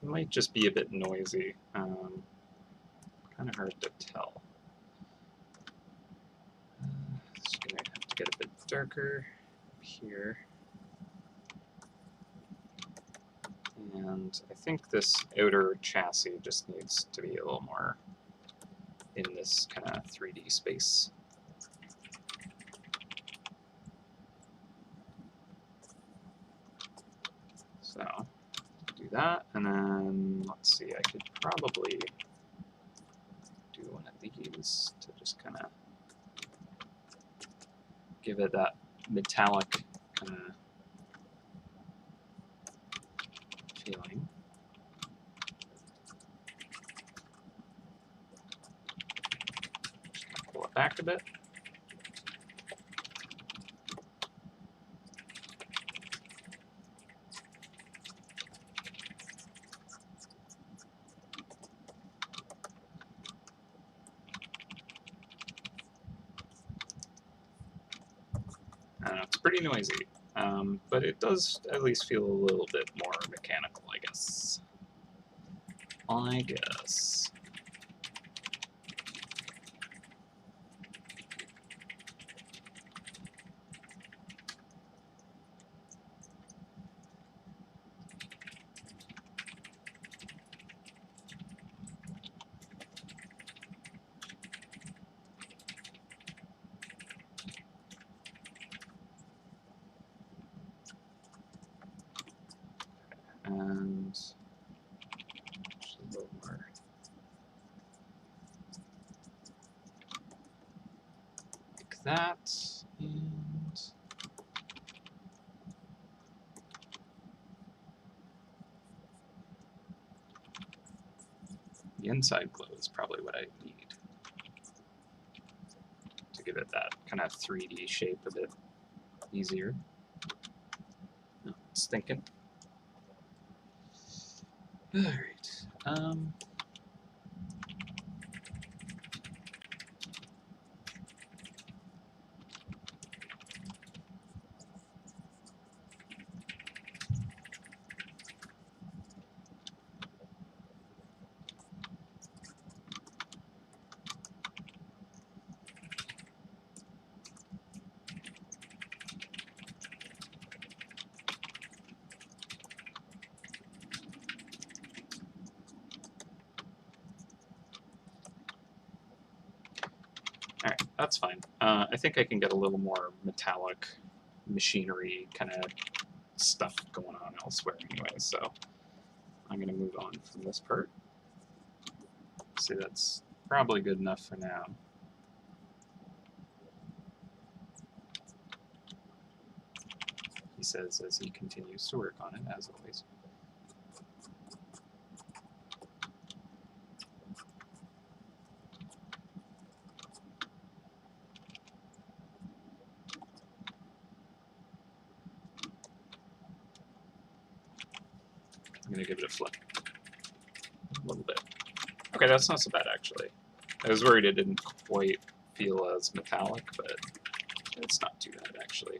Speaker 1: It might just be a bit noisy. Kind of hard to tell. Just gonna have to get a bit darker here. And I think this outer chassis just needs to be a little more in this kind of 3D space. So do that, and then let's see, I could probably do one of these to just kind of give it that metallic kind of feeling. Pull it back a bit. I don't know, it's pretty noisy, but it does at least feel a little bit more mechanical, I guess. And just a little more. Like that, and the inside glow is probably what I need to give it that kind of 3D shape a bit easier. No, it's thinking. All right. All right, that's fine. I think I can get a little more metallic machinery kind of stuff going on elsewhere anyway, so I'm going to move on from this part. See, that's probably good enough for now. He says as he continues to work on it, as always. I'm going to give it a flip a little bit. Okay, that's not so bad, actually. I was worried it didn't quite feel as metallic, but it's not too bad, actually.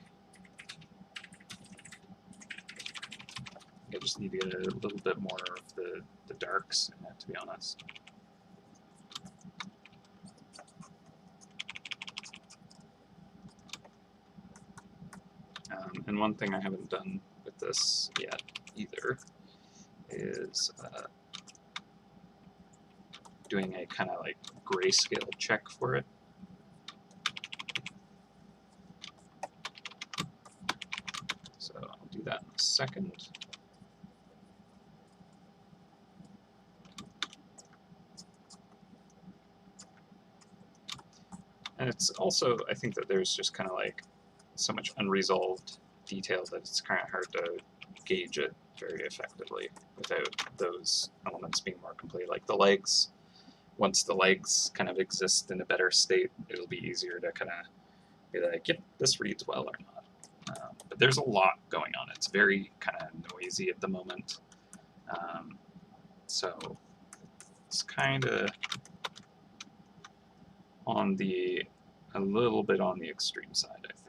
Speaker 1: I just need to get a little bit more of the darks in it, to be honest. And one thing I haven't done with this yet either is doing a kind of like grayscale check for it. So I'll do that in a second. And it's also, I think that there's just kind of like so much unresolved detail that it's kind of hard to gauge it very effectively without those elements being more complete. Like the legs, once the legs kind of exist in a better state, it'll be easier to kind of be like, yep, this reads well or not. But there's a lot going on. It's very kind of noisy at the moment. So it's kind of on a little bit on the extreme side, I think.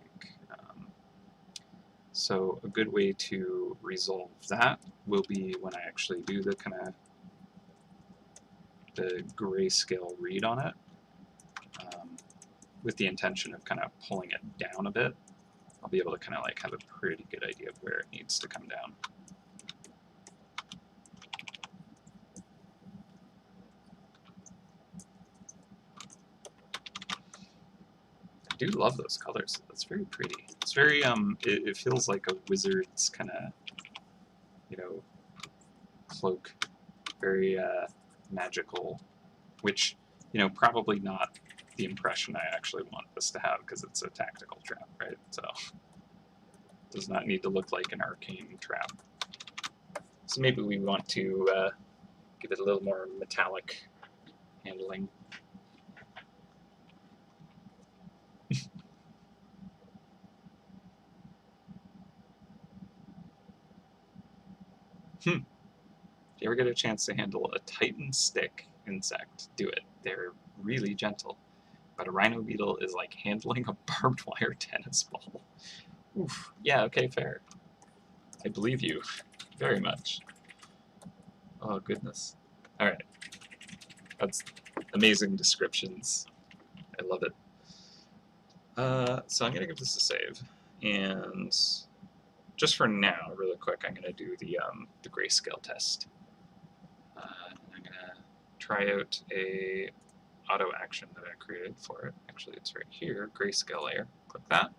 Speaker 1: So a good way to resolve that will be when I actually do the kind of the grayscale read on it, with the intention of kind of pulling it down a bit. I'll be able to kind of like have a pretty good idea of where it needs to come down. I do love those colors. That's very pretty. It's very it feels like a wizard's kind of, you know, cloak, very magical, which, you know, probably not the impression I actually want this to have because it's a tactical trap, right? So it does not need to look like an arcane trap. So maybe we want to give it a little more metallic handling. If you ever get a chance to handle a Titan stick insect, do it. They're really gentle. But a rhino beetle is like handling a barbed wire tennis ball. Oof. Yeah, okay, fair. I believe you very much. Oh, goodness. Alright. That's amazing descriptions. I love it. So I'm going to give this a save. And just for now, really quick, I'm going to do the grayscale test. I'm going to try out a auto action that I created for it. Actually, it's right here, grayscale layer. Click that.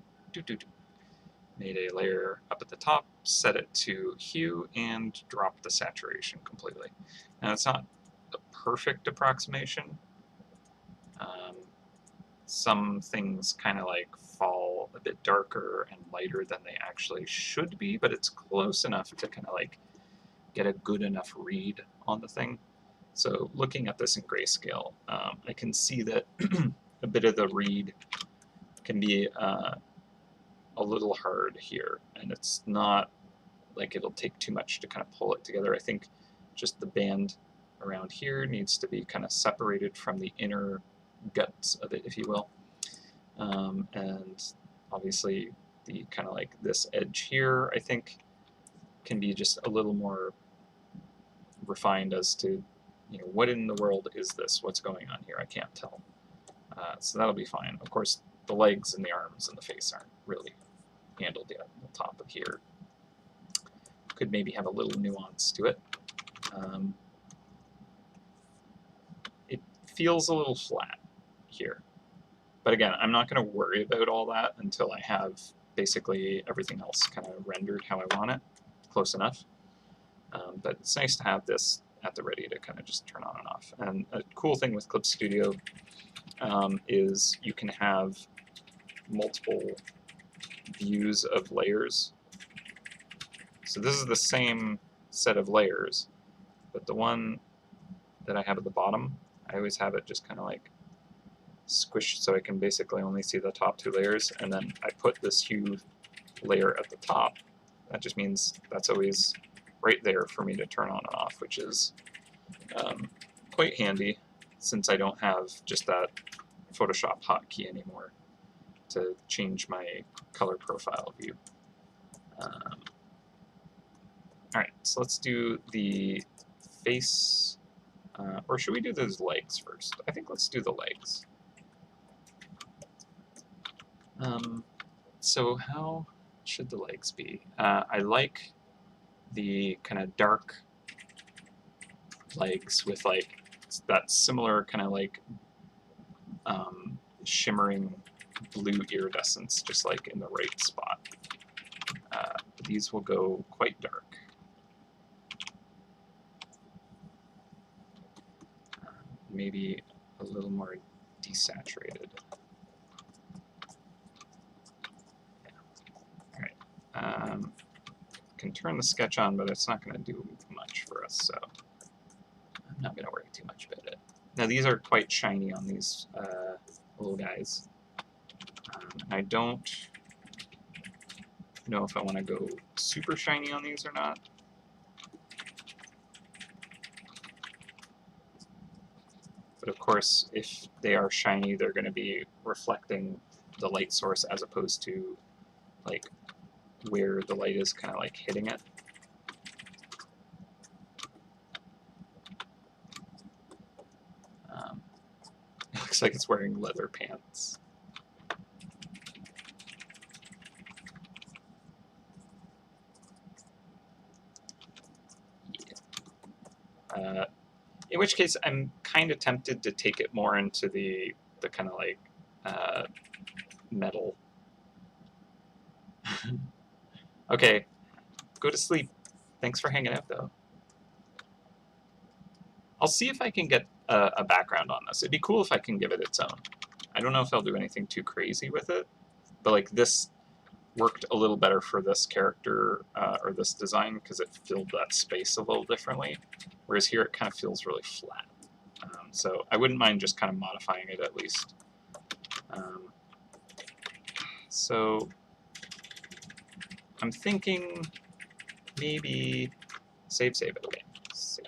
Speaker 1: Made a layer up at the top, set it to hue, and drop the saturation completely. Now, it's not a perfect approximation. Some things kind of like fall a bit darker and lighter than they actually should be, but it's close enough to kind of like get a good enough read on the thing. So looking at this in grayscale, I can see that a bit of the read can be a little hard here, and it's not like it'll take too much to kind of pull it together. I think just the band around here needs to be kind of separated from the inner guts of it, if you will. And obviously the kind of like this edge here, I think, can be just a little more refined as to, you know, what in the world is this? What's going on here? I can't tell. So that'll be fine. Of course, the legs and the arms and the face aren't really handled yet. The top of here could maybe have a little nuance to it. It feels a little flat here. But again, I'm not going to worry about all that until I have basically everything else kind of rendered how I want it, close enough. But it's nice to have this at the ready to kind of just turn on and off. And a cool thing with Clip Studio is you can have multiple views of layers. So this is the same set of layers, but the one that I have at the bottom, I always have it just kind of like squished so I can basically only see the top two layers, and then I put this hue layer at the top. That just means that's always right there for me to turn on and off, which is quite handy since I don't have just that Photoshop hotkey anymore to change my color profile view. Alright, so let's do the face, or should we do those legs first? I think let's do the legs. So how should the legs be? I like the kind of dark legs with like that similar kind of like shimmering blue iridescence, just like in the right spot. These will go quite dark. Maybe a little more desaturated. Can turn the sketch on, but it's not going to do much for us, so I'm not going to worry too much about it. Now these are quite shiny on these little guys. I don't know if I want to go super shiny on these or not. But of course, if they are shiny, they're going to be reflecting the light source as opposed to like where the light is kind of like hitting it. It looks like it's wearing leather pants. Yeah. In which case, I'm kind of tempted to take it more into the kind of like metal. Okay, go to sleep. Thanks for hanging out, though. I'll see if I can get a background on this. It'd be cool if I can give it its own. I don't know if I'll do anything too crazy with it, but like this worked a little better for this character or this design because it filled that space a little differently, whereas here it kind of feels really flat. So I wouldn't mind just kind of modifying it at least. So I'm thinking maybe save it again. Save.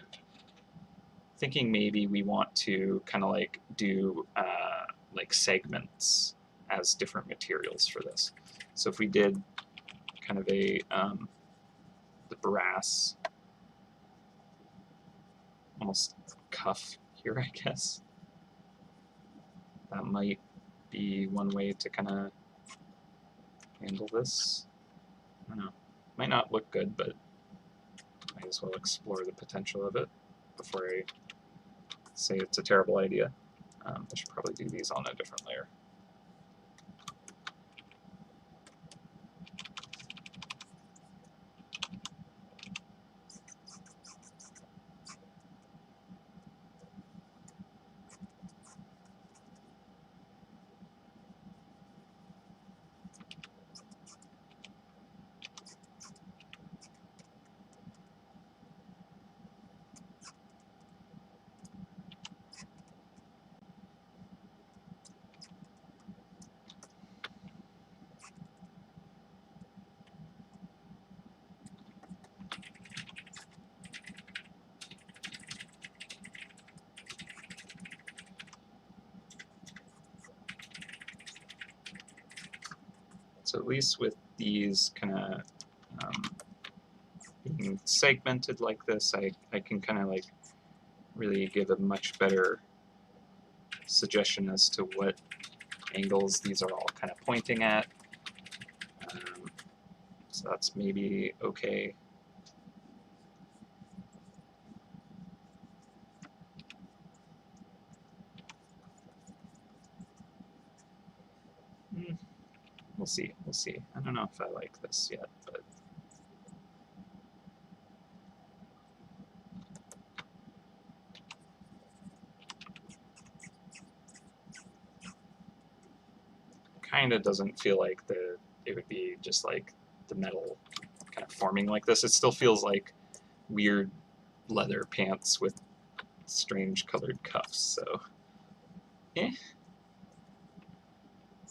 Speaker 1: Thinking maybe we want to kind of like do like segments as different materials for this. So if we did kind of a the brass almost cuff here, I guess that might be one way to kind of handle this. I don't know. Might not look good, but might as well explore the potential of it before I say it's a terrible idea. I should probably do these on a different layer. So at least with these kind of being segmented like this, I can kind of like really give a much better suggestion as to what angles these are all kind of pointing at. So that's maybe okay. We'll see. We'll see. I don't know if I like this yet, but kind of doesn't feel like it would be just like the metal kind of forming like this. It still feels like weird leather pants with strange colored cuffs. So,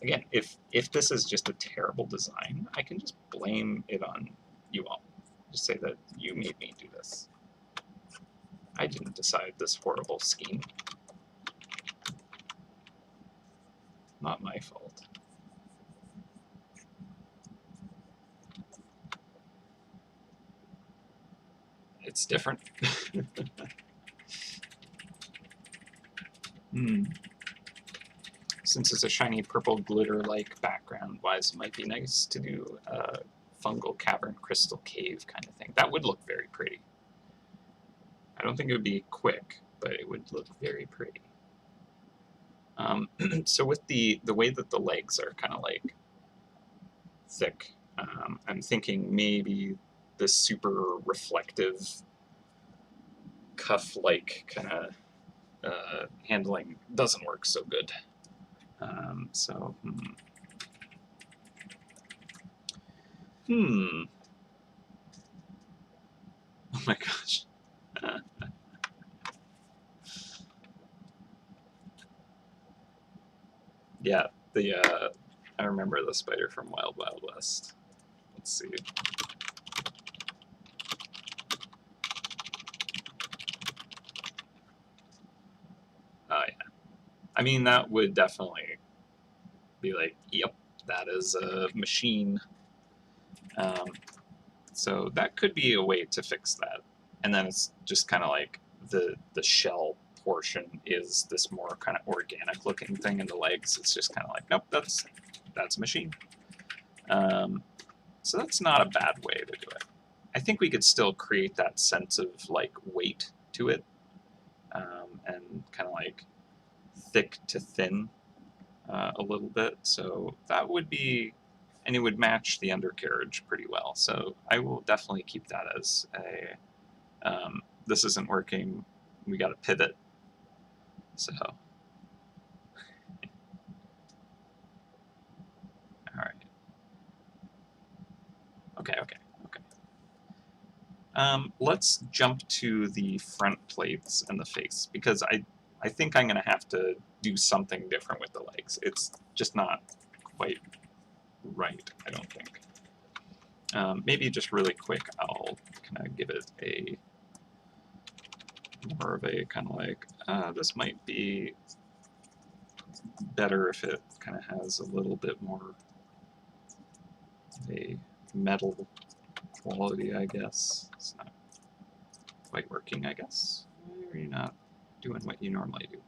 Speaker 1: Again, if this is just a terrible design, I can just blame it on you all. Just say that you made me do this. I didn't decide this horrible scheme. Not my fault. It's different. Since it's a shiny purple glitter-like background-wise, it might be nice to do a fungal cavern crystal cave kind of thing. That would look very pretty. I don't think it would be quick, but it would look very pretty. So with the way that the legs are kind of like thick, I'm thinking maybe this super reflective cuff-like kind of handling doesn't work so good. Oh my gosh. Yeah, I remember the spider from Wild Wild West. Let's see. Oh yeah. I mean, that would definitely be like, yep, that is a machine. So that could be a way to fix that. And then it's just kind of like the shell portion is this more kind of organic looking thing, and the legs, it's just kind of like, nope, that's a machine. So that's not a bad way to do it. I think we could still create that sense of like weight to it, and kind of like thick to thin a little bit. So that would be, and it would match the undercarriage pretty well. So I will definitely keep that as a, this isn't working, we got to pivot. So, all right. Okay. Let's jump to the front plates and the face, because I think I'm going to have to do something different with the legs. It's just not quite right, I don't think. Maybe just really quick, I'll kind of give it a more of a kind of like, this might be better if it kind of has a little bit more of a metal quality, I guess. It's not quite working, I guess. Or you're not doing what you normally do.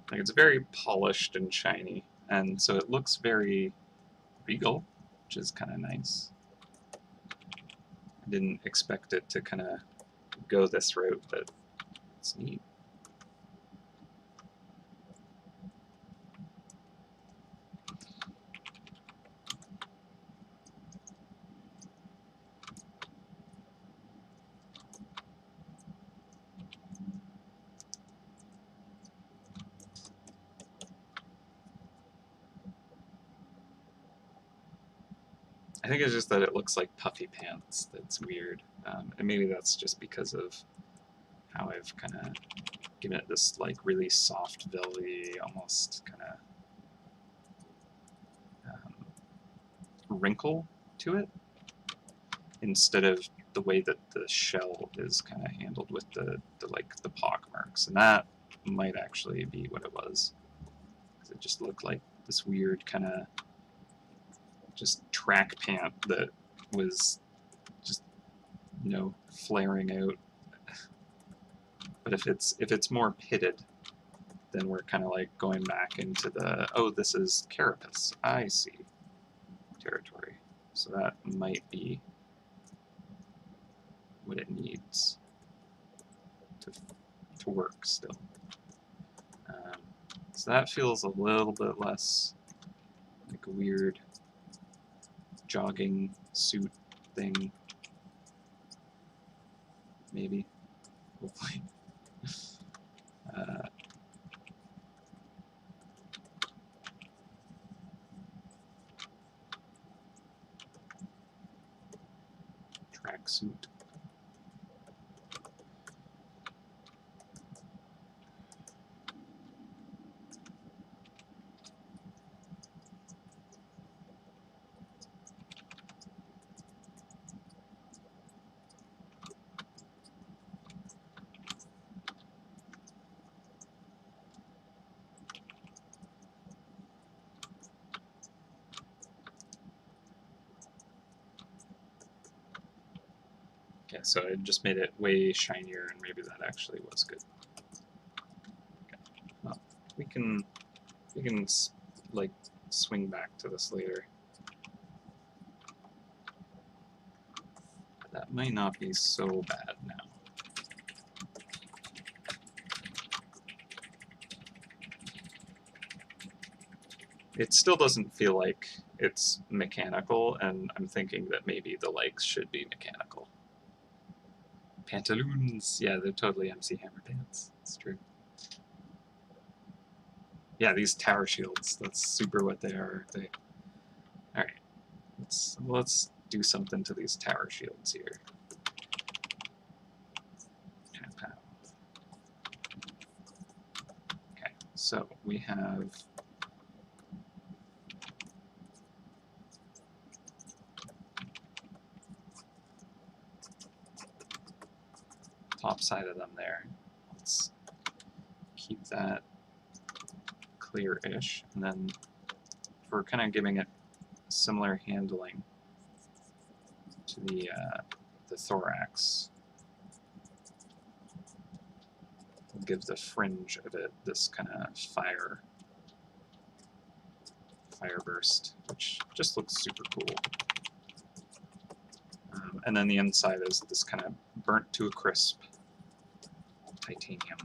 Speaker 1: Like, it's very polished and shiny, and so it looks very regal, which is kind of nice. I didn't expect it to kind of go this route, but it's neat. I think it's just that it looks like puffy pants. That's weird. And maybe that's just because of how I've kind of given it this like really soft, velvety, almost kind of wrinkle to it, instead of the way that the shell is kind of handled with the like the pock marks. And that might actually be what it was. Because it just looked like this weird kind of just track pant that was just, you know, flaring out. But if it's more pitted, then we're kind of like going back into the, oh, this is carapace, I see, territory. So that might be what it needs to work still. So that feels a little bit less like a weird jogging suit thing, maybe, hopefully. Tracksuit. Okay, so I just made it way shinier, and maybe that actually was good. Okay. Well, we can like swing back to this later. That might not be so bad now. It still doesn't feel like it's mechanical, and I'm thinking that maybe the legs should be mechanical. Pantaloons, yeah, they're totally MC Hammer pants. It's true. Yeah, these tower shields, that's super what they are. Alright, let's do something to these tower shields here. Okay, so we have top side of them there. Let's keep that clear-ish, and then we're kind of giving it similar handling to the thorax. We'll give the fringe of it this kind of fire burst, which just looks super cool. And then the inside is this kind of burnt to a crisp titanium.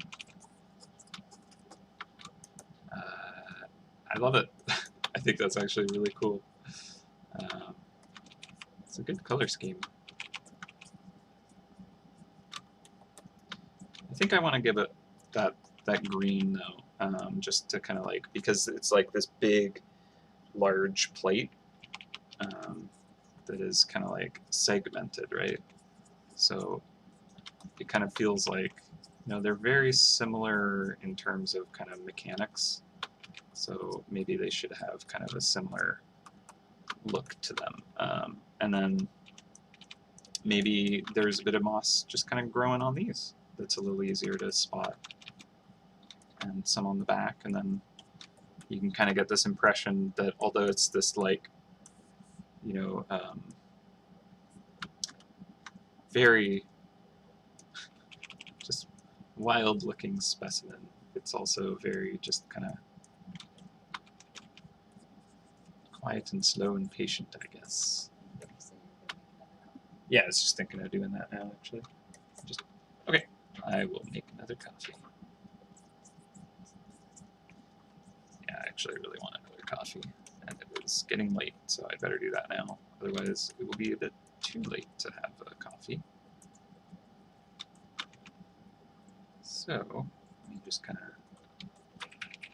Speaker 1: I love it. I think that's actually really cool. It's a good color scheme. I think I want to give it that green though, just to kind of like, because it's like this big, large plate that is kind of like segmented, right? So it kind of feels like, you know, they're very similar in terms of kind of mechanics. So maybe they should have kind of a similar look to them. And then maybe there's a bit of moss just kind of growing on these. That's a little easier to spot. And some on the back, and then you can kind of get this impression that although it's this like, you know, very just wild looking specimen, it's also very just kind of quiet and slow and patient, I guess. Yeah, I was just thinking of doing that now, actually. Just okay, I will make another coffee. Yeah, I actually really want another coffee, and it is getting late, so I'd better do that now. Otherwise, it will be a bit too late to have a coffee. So, let me just kind of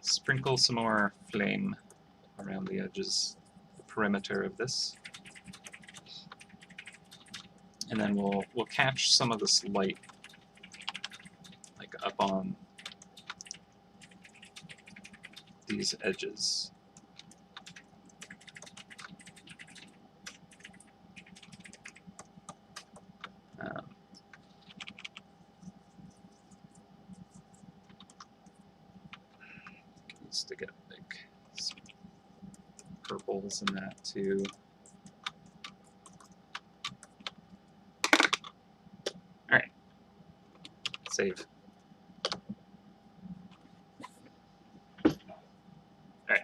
Speaker 1: sprinkle some more flame around the edges, the perimeter of this. And then we'll catch some of this light, like up on these edges. Needs to get like some purples in that too. All right, save. All right,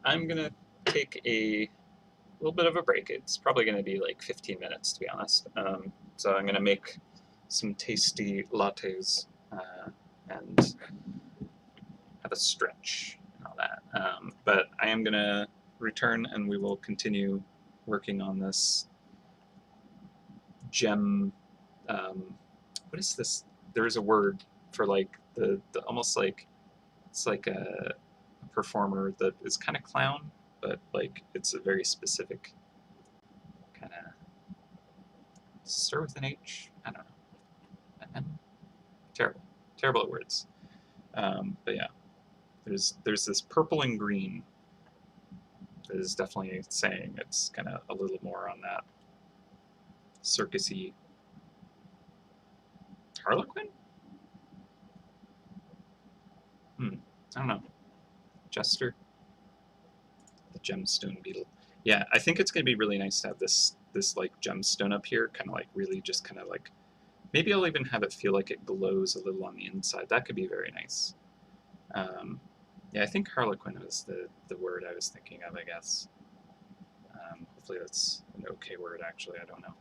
Speaker 1: I'm gonna take a little bit of a break. It's probably gonna be like 15 minutes, to be honest. So I'm gonna make some tasty lattes and have a stretch and all that. But I am gonna return, and we will continue working on this gem. What is this? There is a word for like the almost like it's like a performer that is kind of clown, but like it's a very specific kind of. Start with an H. I don't know. N? Terrible at words. But yeah, there's this purple and green that is definitely saying it's kind of a little more on that circusy. Harlequin? I don't know. Jester? The gemstone beetle. Yeah, I think it's going to be really nice to have this like gemstone up here, kind of like really just kind of like, maybe I'll even have it feel like it glows a little on the inside. That could be very nice. Yeah, I think Harlequin was the word I was thinking of, I guess. Hopefully that's an okay word, actually. I don't know.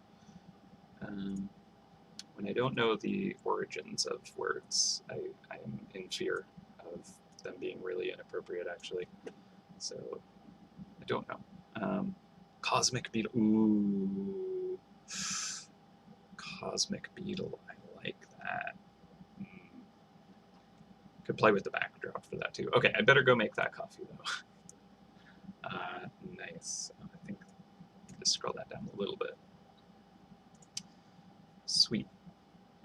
Speaker 1: When I don't know the origins of words, I am in fear of them being really inappropriate, actually. So don't know. Cosmic beetle. Ooh. Cosmic beetle. I like that. Could play with the backdrop for that too. Okay, I better go make that coffee though. Nice. I think just scroll that down a little bit. Sweet.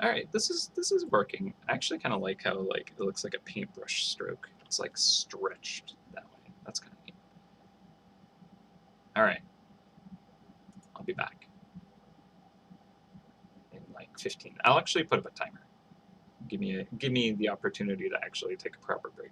Speaker 1: All right, this is working. I actually kind of like how like it looks like a paintbrush stroke. It's like stretched that way. That's kind of neat. All right, I'll be back in like 15. I'll actually put up a timer. Give me the opportunity to actually take a proper break.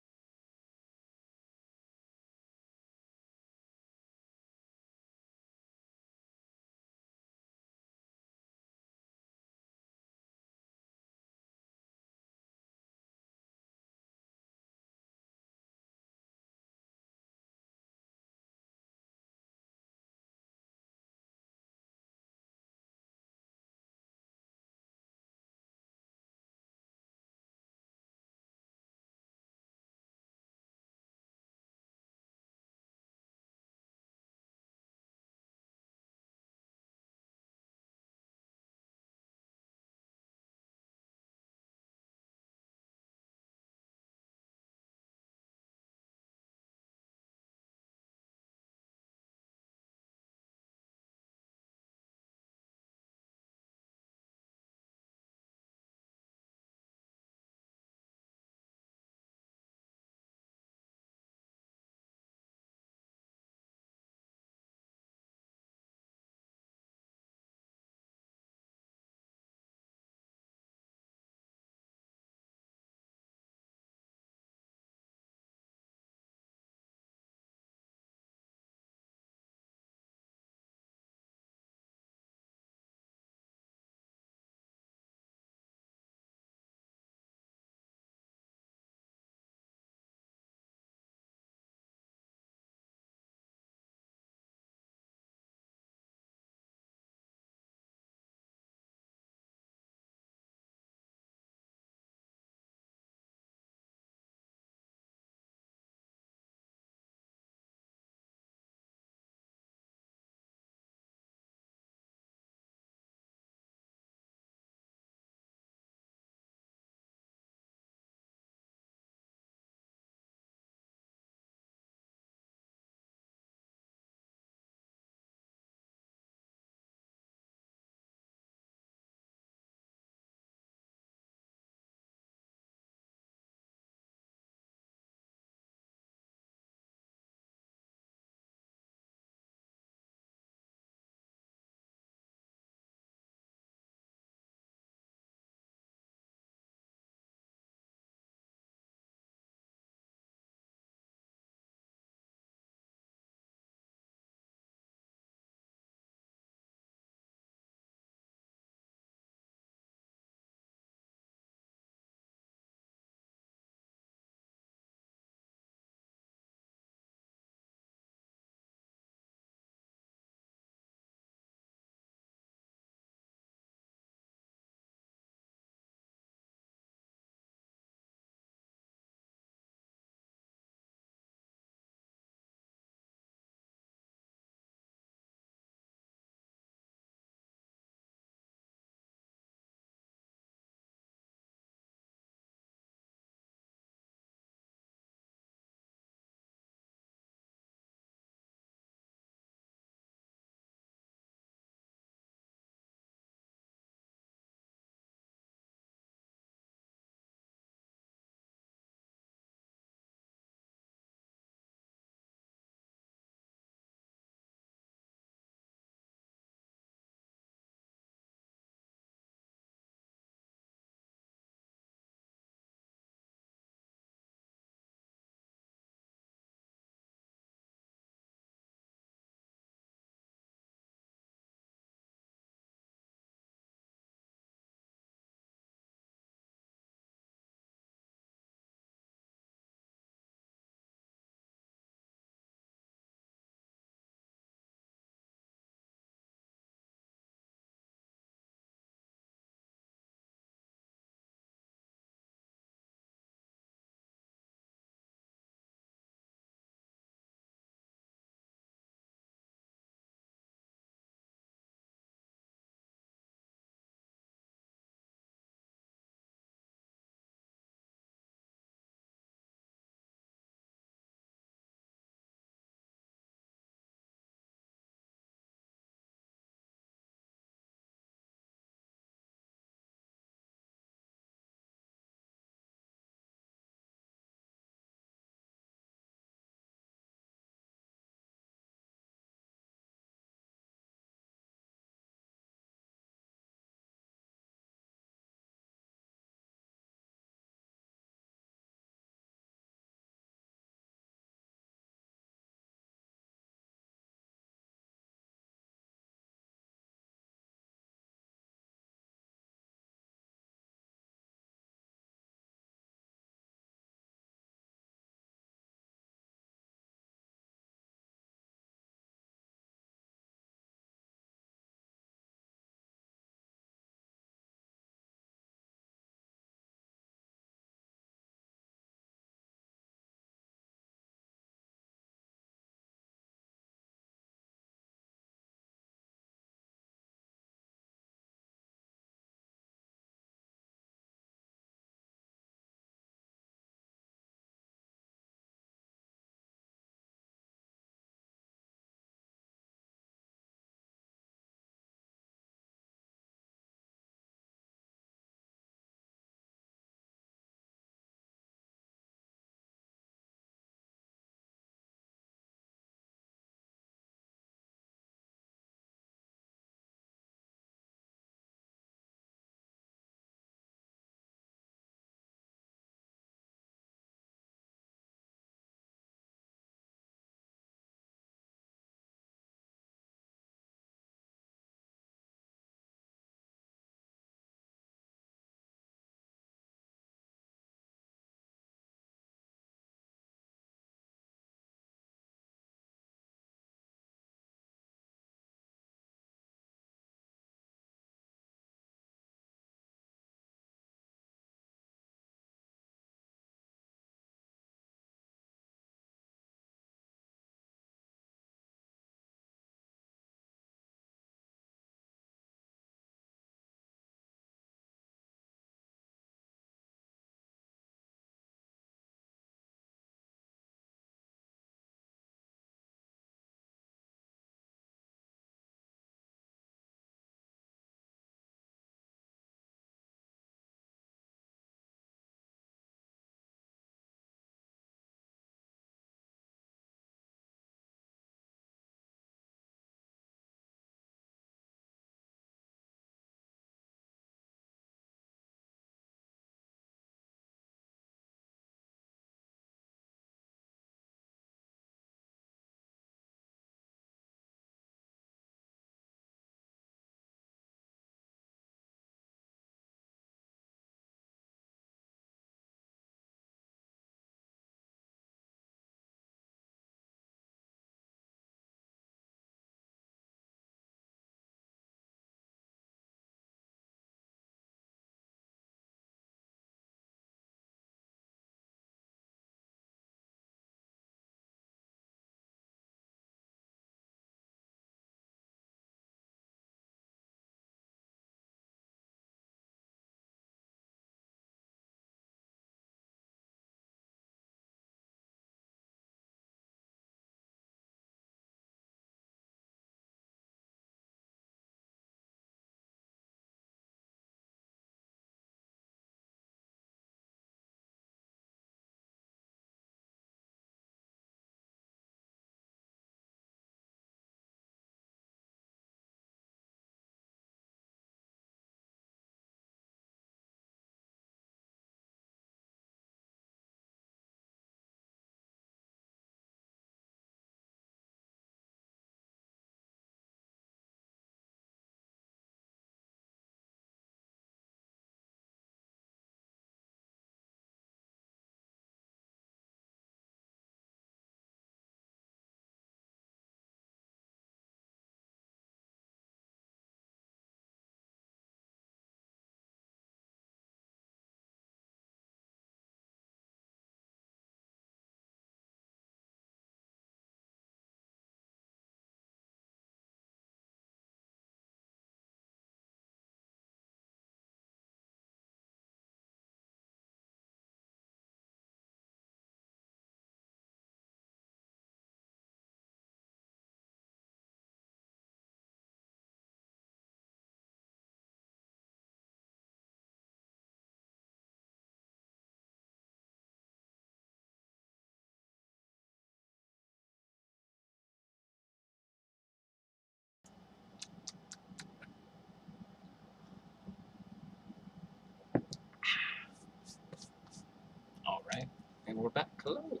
Speaker 1: we're back. Hello.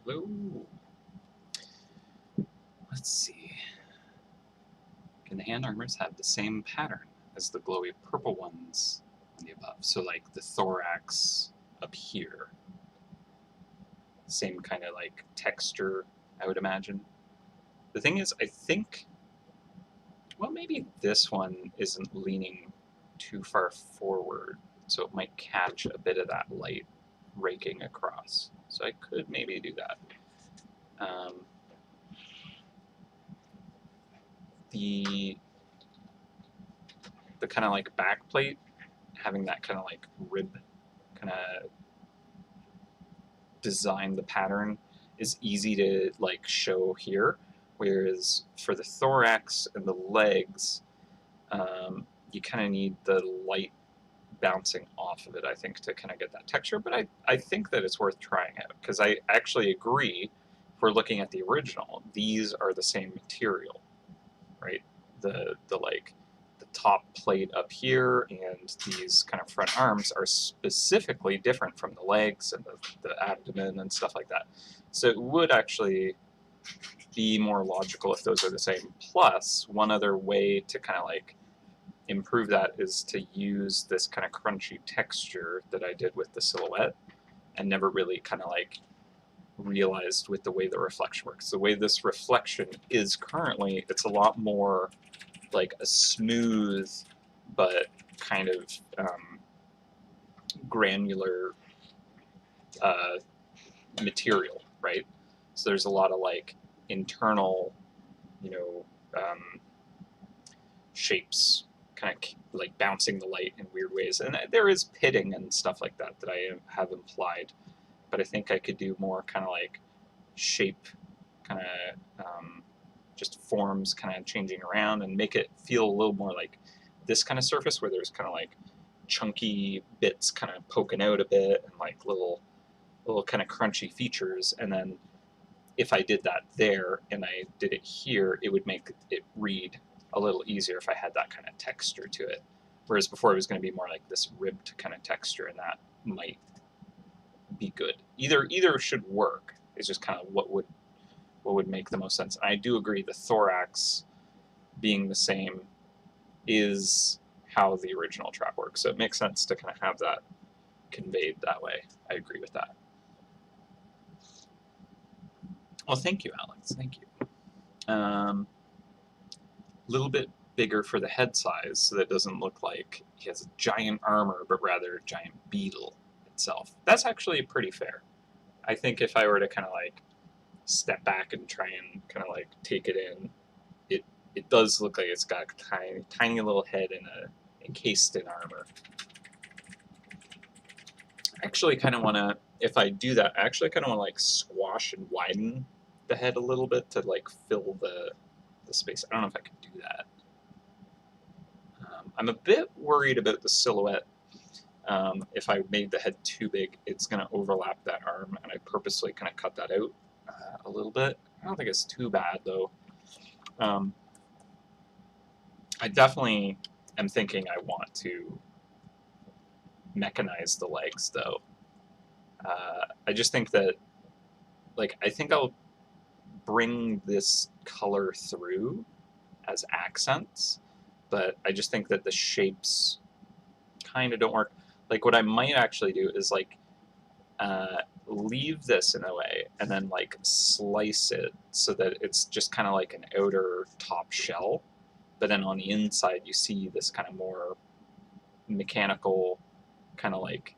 Speaker 1: Hello. Let's see. Can the hand armors have the same pattern as the glowy purple ones on the above? So like the thorax up here. Same kind of like texture, I would imagine. The thing is, I think, well, maybe this one isn't leaning too far forward, so it might catch a bit of that light raking across. So I could maybe do that. The kind of like back plate, having that kind of like rib kind of design, the pattern is easy to like show here, whereas for the thorax and the legs, you kind of need the light bouncing off of it, I think, to kind of get that texture. But I think that it's worth trying out, because I actually agree, if we're looking at the original, these are the same material, right? The like the top plate up here and these kind of front arms are specifically different from the legs and the abdomen and stuff like that. So it would actually be more logical if those are the same. Plus, one other way to kind of like improve that is to use this kind of crunchy texture that I did with the silhouette and never really kind of like realized with the way the reflection works. The way this reflection is currently, it's a lot more like a smooth but kind of granular material, right? So there's a lot of like internal, you know, shapes kind of like bouncing the light in weird ways. And there is pitting and stuff like that that I have implied, but I think I could do more kind of like shape, kind of just forms kind of changing around and make it feel a little more like this kind of surface where there's kind of like chunky bits kind of poking out a bit and like little kind of crunchy features. And then if I did that there and I did it here, it would make it read a little easier if I had that kind of texture to it. Whereas before it was going to be more like this ribbed kind of texture, and that might be good. Either should work. It's just kind of what would make the most sense. And I do agree the thorax being the same is how the original trap works. So it makes sense to kind of have that conveyed that way. I agree with that. Well, thank you, Alex. Thank you. Little bit bigger for the head size, so that it doesn't look like he has a giant armor, but rather a giant beetle itself. That's actually pretty fair. I think if I were to kind of like step back and try and kind of like take it in, it does look like it's got a tiny little head encased in armor. I actually kind of want to, if I do that, I actually kind of want to like squash and widen the head a little bit to like fill the space. I don't know if I can do that. I'm a bit worried about the silhouette. If I made the head too big, it's going to overlap that arm, and I purposely kind of cut that out a little bit. I don't think it's too bad, though. I definitely am thinking I want to mechanize the legs, though. I just think that, like, I think I'll bring this color through as accents, but I just think that the shapes kind of don't work. Like, what I might actually do is like leave this in a way and then like slice it so that it's just kind of like an outer top shell, but then on the inside you see this kind of more mechanical kind of like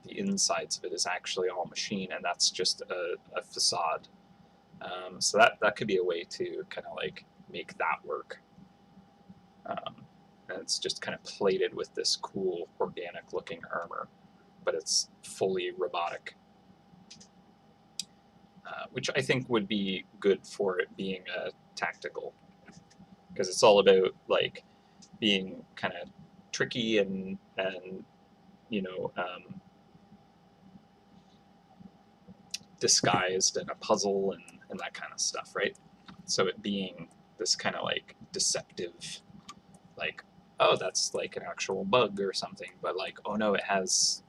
Speaker 1: the insides of it is actually all machine, and that's just a facade. So that could be a way to kind of like make that work. And it's just kind of plated with this cool organic looking armor, but it's fully robotic, which I think would be good for it being a tactical, because it's all about like being kind of tricky and you know, disguised and a puzzle and that kind of stuff, right? So it being this kind of like deceptive, like, oh, that's like an actual bug or something, but like, oh no, it has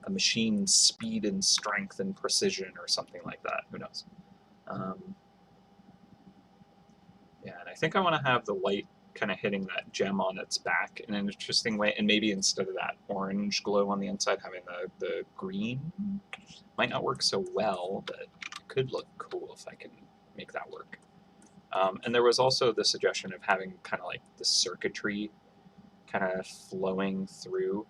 Speaker 1: machine speed and strength and precision or something like that. Who knows? Yeah, and I think I want to have the light kind of hitting that gem on its back in an interesting way, and maybe instead of that orange glow on the inside, having the green. Might not work so well, but it could look cool if I can make that work. And there was also the suggestion of having kind of like the circuitry kind of flowing through.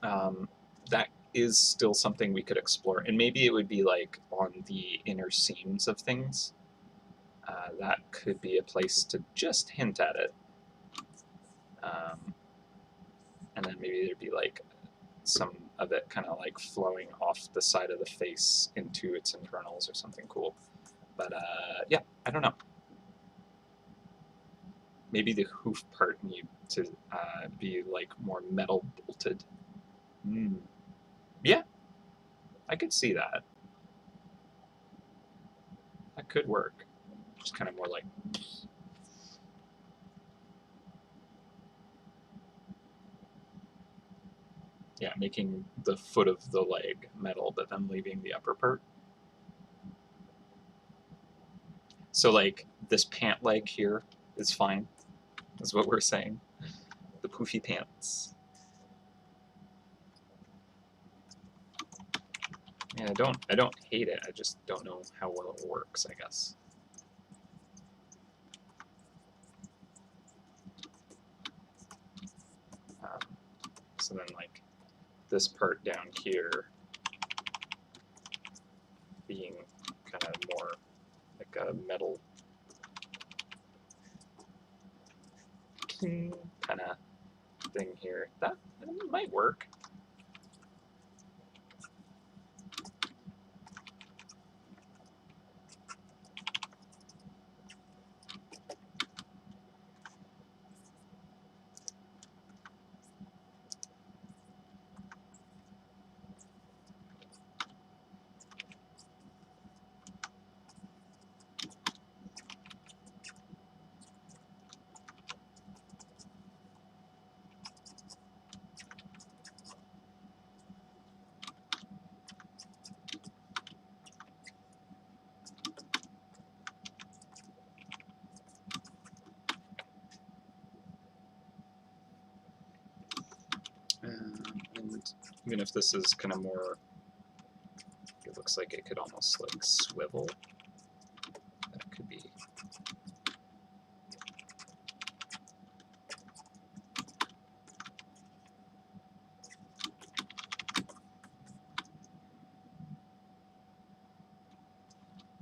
Speaker 1: That is still something we could explore, and maybe it would be like on the inner seams of things. That could be a place to just hint at it. And then maybe there'd be like some of it kind of like flowing off the side of the face into its internals or something cool. But yeah, I don't know. Maybe the hoof part need to be like more metal bolted. Yeah, I could see that. That could work. Just kind of more like. Yeah, making the foot of the leg metal, but then leaving the upper part. So like this pant leg here is fine, is what we're saying. The poofy pants. Yeah, I don't hate it. I just don't know how well it works, I guess. So then like this part down here being kind of more like a metal kind of thing here. That might work. And even if this is kind of more, it looks like it could almost like swivel. That could be.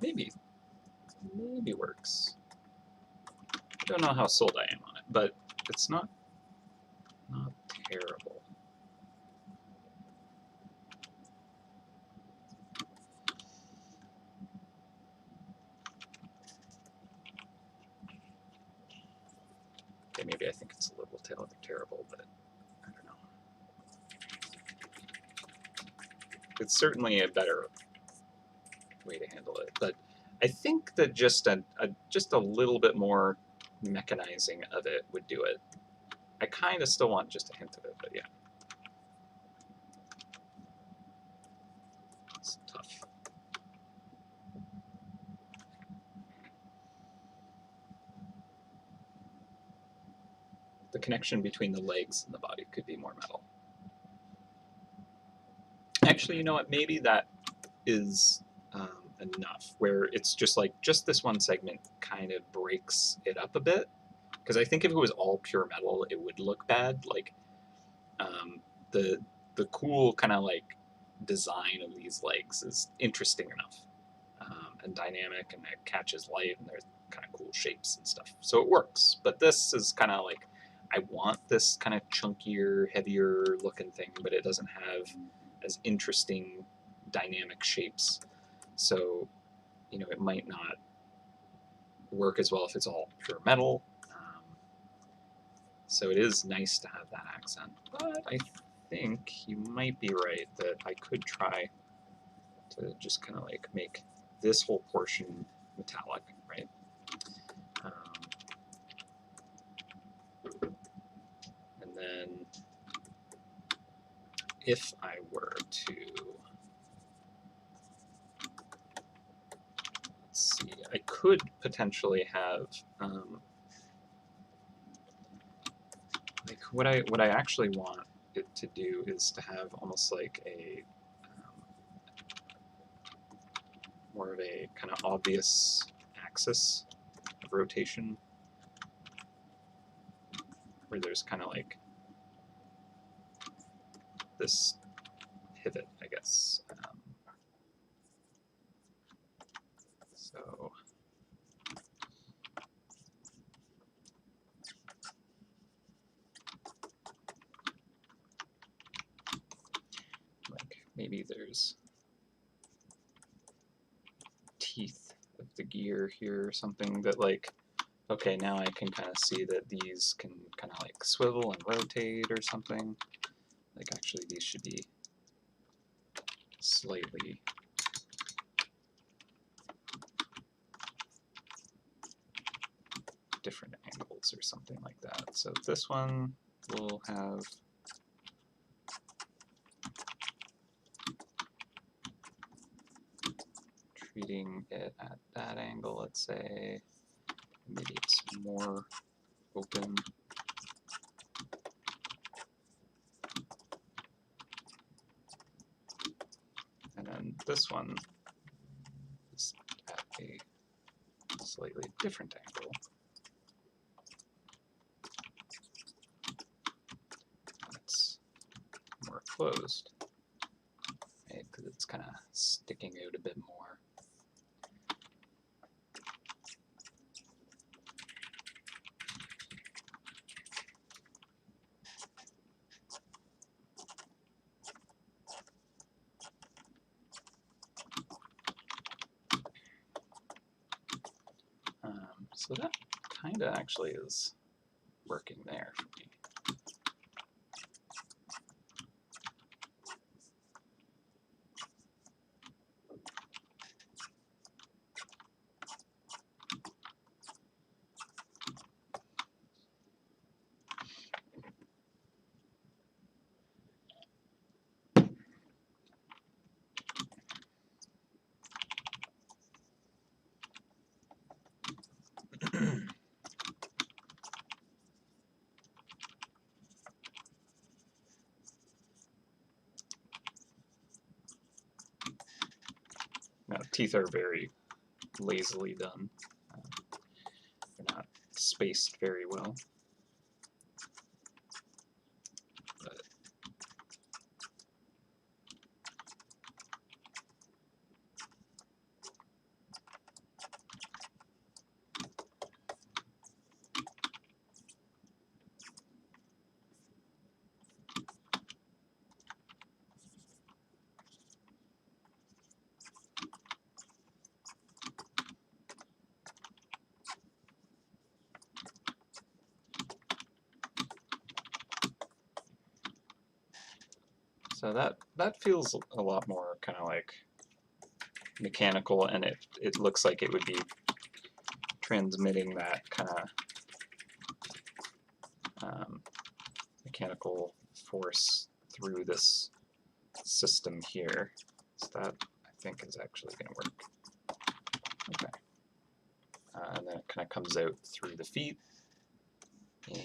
Speaker 1: Maybe works. I don't know how sold I am on it, but it's not terrible. Okay, maybe I think it's a little terrible, but I don't know. It's certainly a better way to handle it, but I think that just a little bit more mechanizing of it would do it. I kind of still want just a hint of it, but yeah. It's tough. The connection between the legs and the body could be more metal. Actually, you know what? Maybe that is enough, where it's just like, just this one segment kind of breaks it up a bit. Because I think if it was all pure metal, it would look bad. Like, the cool kind of like design of these legs is interesting enough and dynamic, and it catches light, and there's kind of cool shapes and stuff. So it works. But this is kind of like, I want this kind of chunkier, heavier looking thing, but it doesn't have as interesting dynamic shapes. So, you know, it might not work as well if it's all pure metal. So it is nice to have that accent. But I think you might be right that I could try to just kind of like make this whole portion metallic, right? And then if I were to, let's see, I could potentially have, like what I actually want it to do is to have almost like a more of a kind of obvious axis of rotation, where there's kind of like this pivot, I guess. So like maybe there's teeth of the gear here or something that like, okay, now I can kind of see that these can kind of like swivel and rotate or something. Like actually these should be slightly different angles or something like that. So this one will have treating it at that angle, let's say. Maybe it's more open. And then this one is at a slightly different angle. It's more closed, right? Because it's kind of sticking out a bit more. So that kind of actually is working there for me. Now, teeth are very lazily done. They're not spaced very well. But so that feels a lot more kind of like mechanical, and it looks like it would be transmitting that kind of mechanical force through this system here. So that I think is actually going to work. Okay. And then it kind of comes out through the feet, and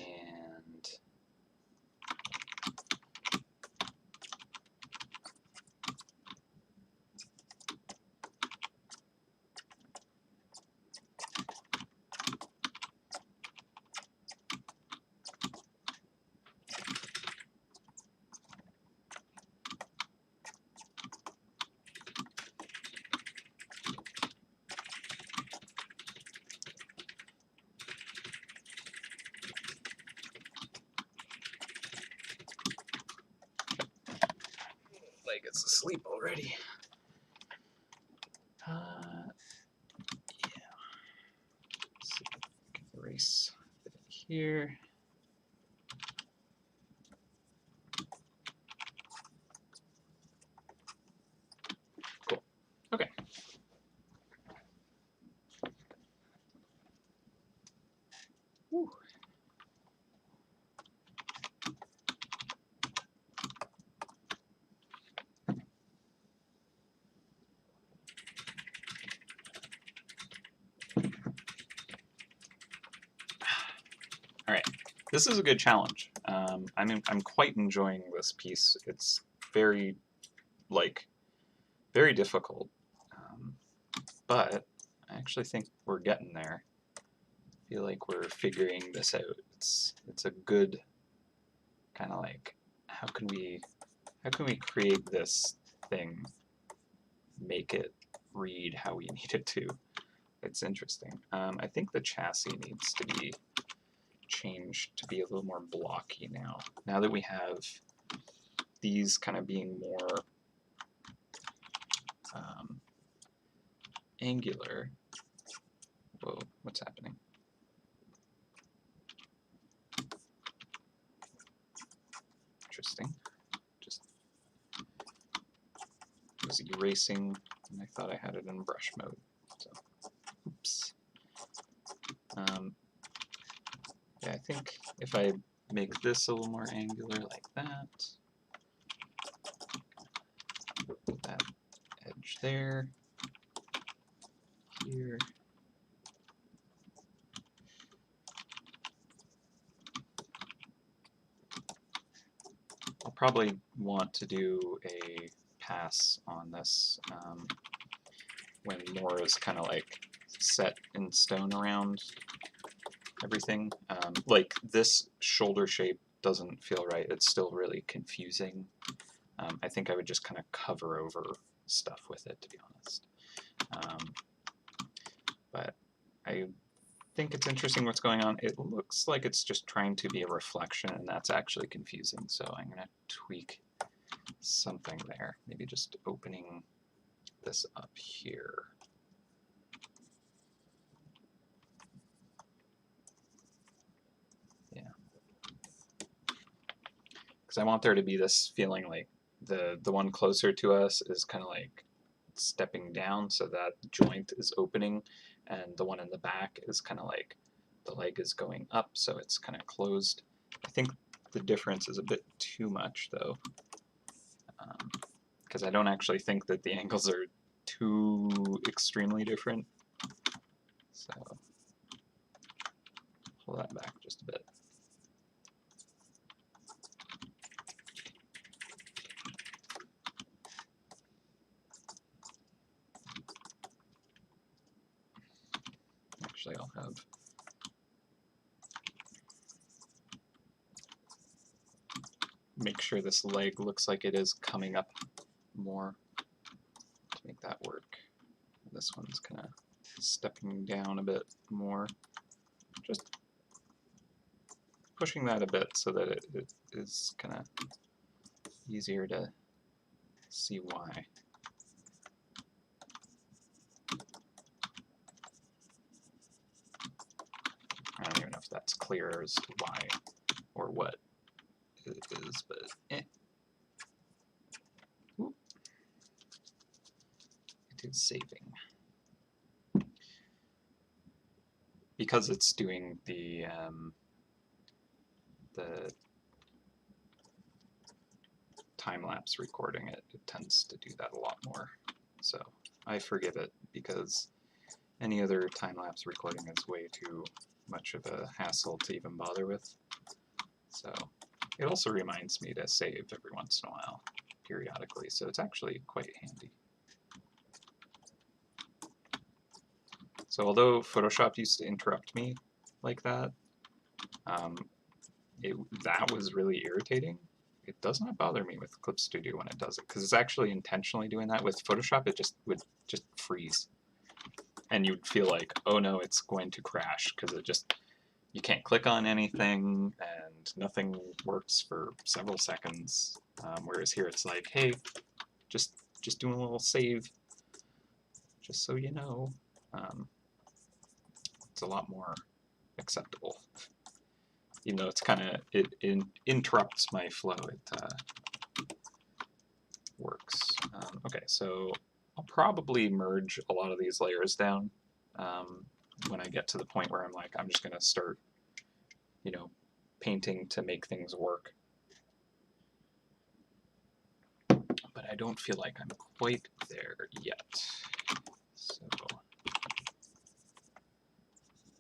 Speaker 1: leg is asleep already. Yeah. Let's see if I can erase a bit here. Cool. Okay. Whew. this is a good challenge. I'm quite enjoying this piece. It's very, very difficult, but I actually think we're getting there. I feel like we're figuring this out. It's a good kind of like, how can we create this thing, make it read how we need it to? It's interesting. I think the chassis needs to be changed to be a little more blocky now. Now that we have these kind of being more angular. Whoa, what's happening? Interesting. Just was erasing, and I thought I had it in brush mode. So, oops. Yeah, I think if I make this a little more angular like that, put that edge there, here. I'll probably want to do a pass on this when more is kind of like set in stone around everything. Like this shoulder shape doesn't feel right. It's still really confusing. I think I would just kind of cover over stuff with it, to be honest. But I think it's interesting what's going on. It looks like it's just trying to be a reflection, and that's actually confusing. So I'm going to tweak something there. Maybe just opening this up here. Yeah. Because I want there to be this feeling like the one closer to us is kind of like stepping down, so that joint is opening, and the one in the back is kind of like the leg is going up, so it's kind of closed. I think the difference is a bit too much, though, because I don't actually think that the angles are too extremely different. So pull that back just a bit. Actually, I'll have make sure this leg looks like it is coming up more to make that work. This one's kind of stepping down a bit more. Just pushing that a bit so that it is kind of easier to see why. I don't even know if that's clear as to why or what it is, but eh. Ooh. It is saving. Because it's doing the time-lapse recording, it tends to do that a lot more. So I forgive it, because any other time-lapse recording is way too much of a hassle to even bother with. So it also reminds me to save every once in a while, periodically, so it's actually quite handy. So although Photoshop used to interrupt me like that, that was really irritating. It does not bother me with Clip Studio when it does it, because it's actually intentionally doing that. With Photoshop, it would just freeze. And you'd feel like, oh no, it's going to crash, because you can't click on anything, and nothing works for several seconds. Whereas here it's like, hey, just doing a little save, just so you know. It's a lot more acceptable. Even though it's kind of, it interrupts my flow, it works. Okay, so I'll probably merge a lot of these layers down when I get to the point where I'm like, I'm just going to start, painting to make things work. But I don't feel like I'm quite there yet. So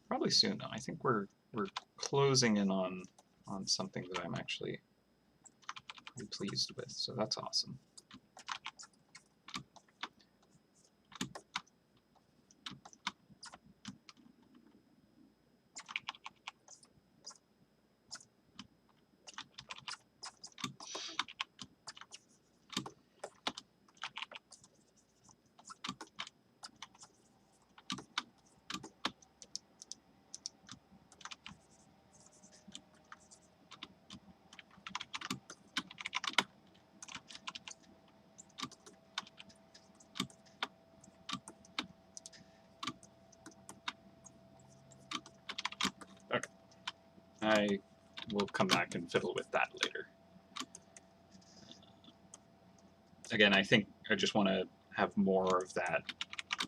Speaker 1: probably soon, though. I think we're closing in on on something that I'm actually pretty pleased with, so that's awesome. I will come back and fiddle with that later. Again, I think I just want to have more of that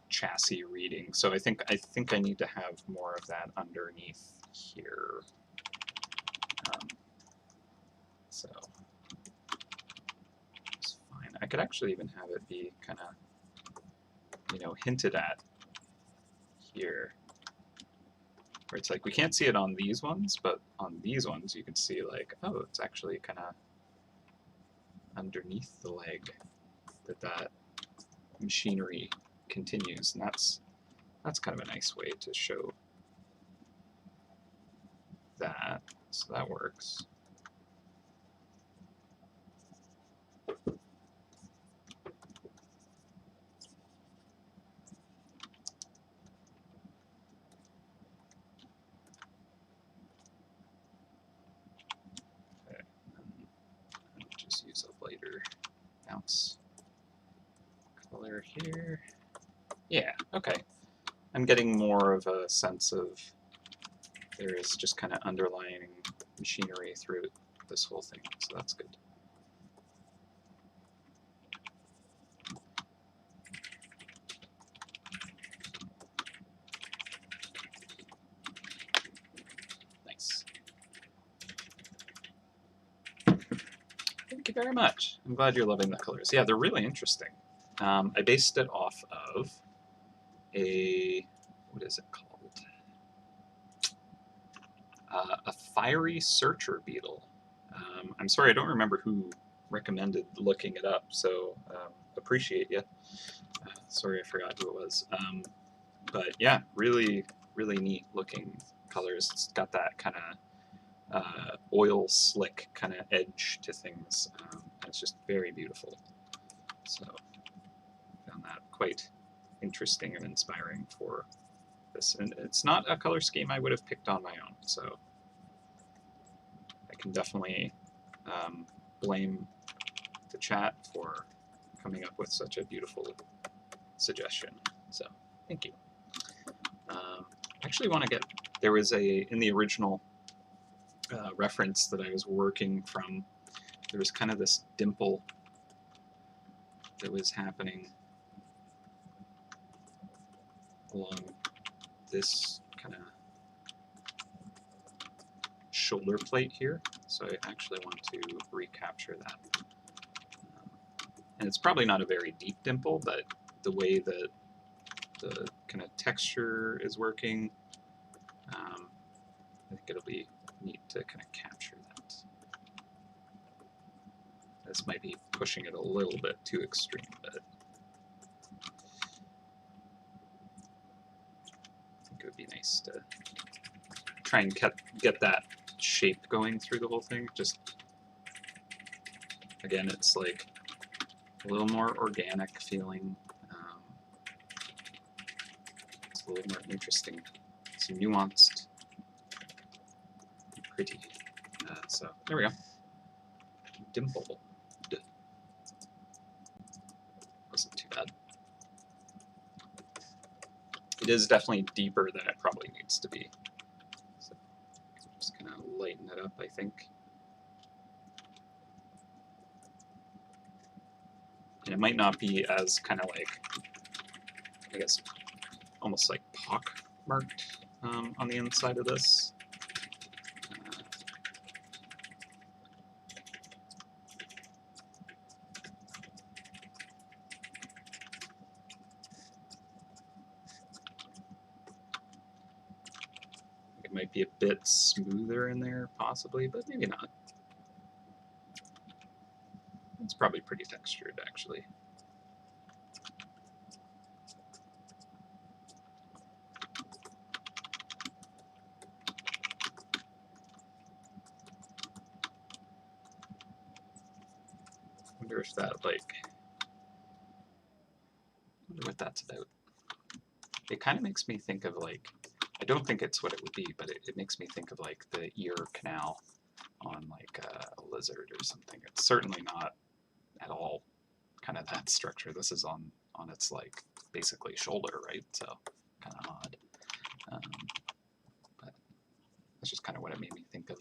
Speaker 1: chassis reading. So I think I need to have more of that underneath here. So it's fine. I could actually even have it be kind of, you know, hinted at here. Where it's like, we can't see it on these ones, but on these ones you can see like, oh, it's actually kind of underneath the leg that machinery continues, and that's kind of a nice way to show that. So that works. Okay, and just use a lighter bounce color here. Yeah, okay. I'm getting more of a sense of there is just kind of underlying machinery through this whole thing, so that's good. Nice. Thank you very much. I'm glad you're loving the colors. Yeah, they're really interesting. I based it off of a, what is it called? A fiery searcher beetle. I'm sorry, I don't remember who recommended looking it up, so appreciate you. Sorry, I forgot who it was. But yeah, really, really neat looking colors. It's got that kind of oil slick kind of edge to things. It's just very beautiful. So I found that quite interesting and inspiring for this. And it's not a color scheme I would have picked on my own, so I can definitely blame the chat for coming up with such a beautiful suggestion. So thank you. I actually want to get, there was in the original reference that I was working from, there was kind of this dimple that was happening along this kind of shoulder plate here. So I actually want to recapture that. And it's probably not a very deep dimple, but the way that the kind of texture is working, I think it'll be neat to kind of capture that. This might be pushing it a little bit too extreme, but I think it would be nice to try and get that shape going through the whole thing. Just, again, it's like a little more organic feeling. It's a little more interesting. It's nuanced, pretty. So there we go. Dimple. Wasn't too bad. It is definitely deeper than it probably needs to be. So just kind of lighten it up, I think. And it might not be as kind of like, I guess, almost like pock-marked on the inside of this. It might be a bit smoother in there, possibly, but maybe not. It's probably pretty textured, actually. I wonder if that, like, I wonder what that's about. It kind of makes me think of, like, I don't think it's what it would be, but it makes me think of, like, the ear canal on, like, a lizard or something. It's certainly not at all kind of that structure. This is on its, like, basically shoulder, right? So kind of odd. But that's just kind of what it made me think of.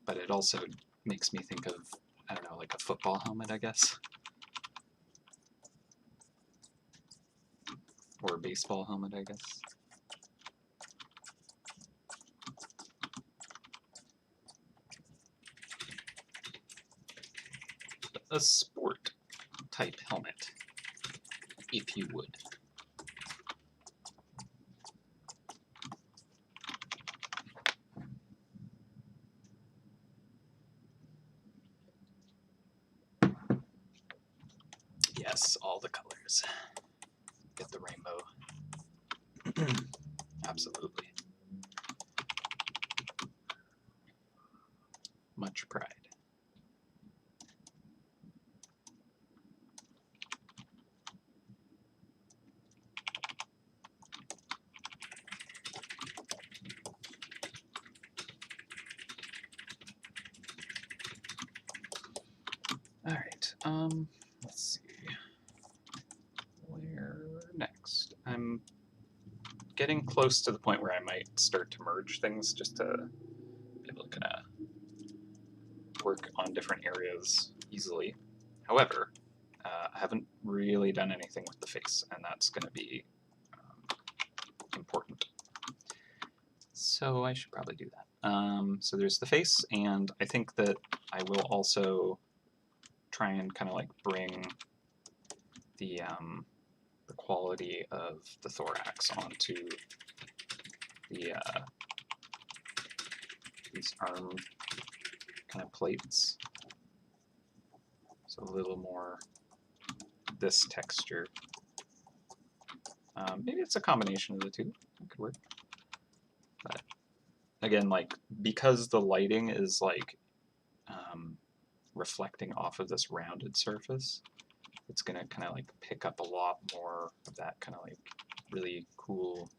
Speaker 1: But it also makes me think of, I don't know, like a football helmet, I guess. Or a baseball helmet, I guess. A sport type helmet, if you would. Yes, all the colors. Get the rainbow. Absolutely. Much pride. All right, let's see. Where next? I'm getting close to the point where I might start to merge things just to be able to kind of work on different areas easily. However, I haven't really done anything with the face, and that's going to be important. So I should probably do that. So there's the face, and I think that I will also try and kind of like bring the quality of the thorax onto the these arm kind of plates. So a little more this texture. Maybe it's a combination of the two. It could work. But again, like, because the lighting is like reflecting off of this rounded surface, it's gonna kind of like pick up a lot more of that kind of like really cool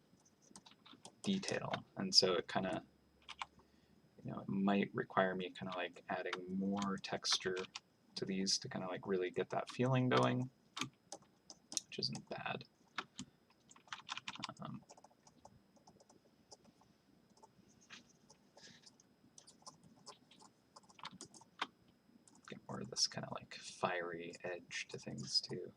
Speaker 1: detail. And so it kind of, you know, it might require me kind of like adding more texture to these to kind of like really get that feeling going, which isn't bad. Get more of this kind of like fiery edge to things too.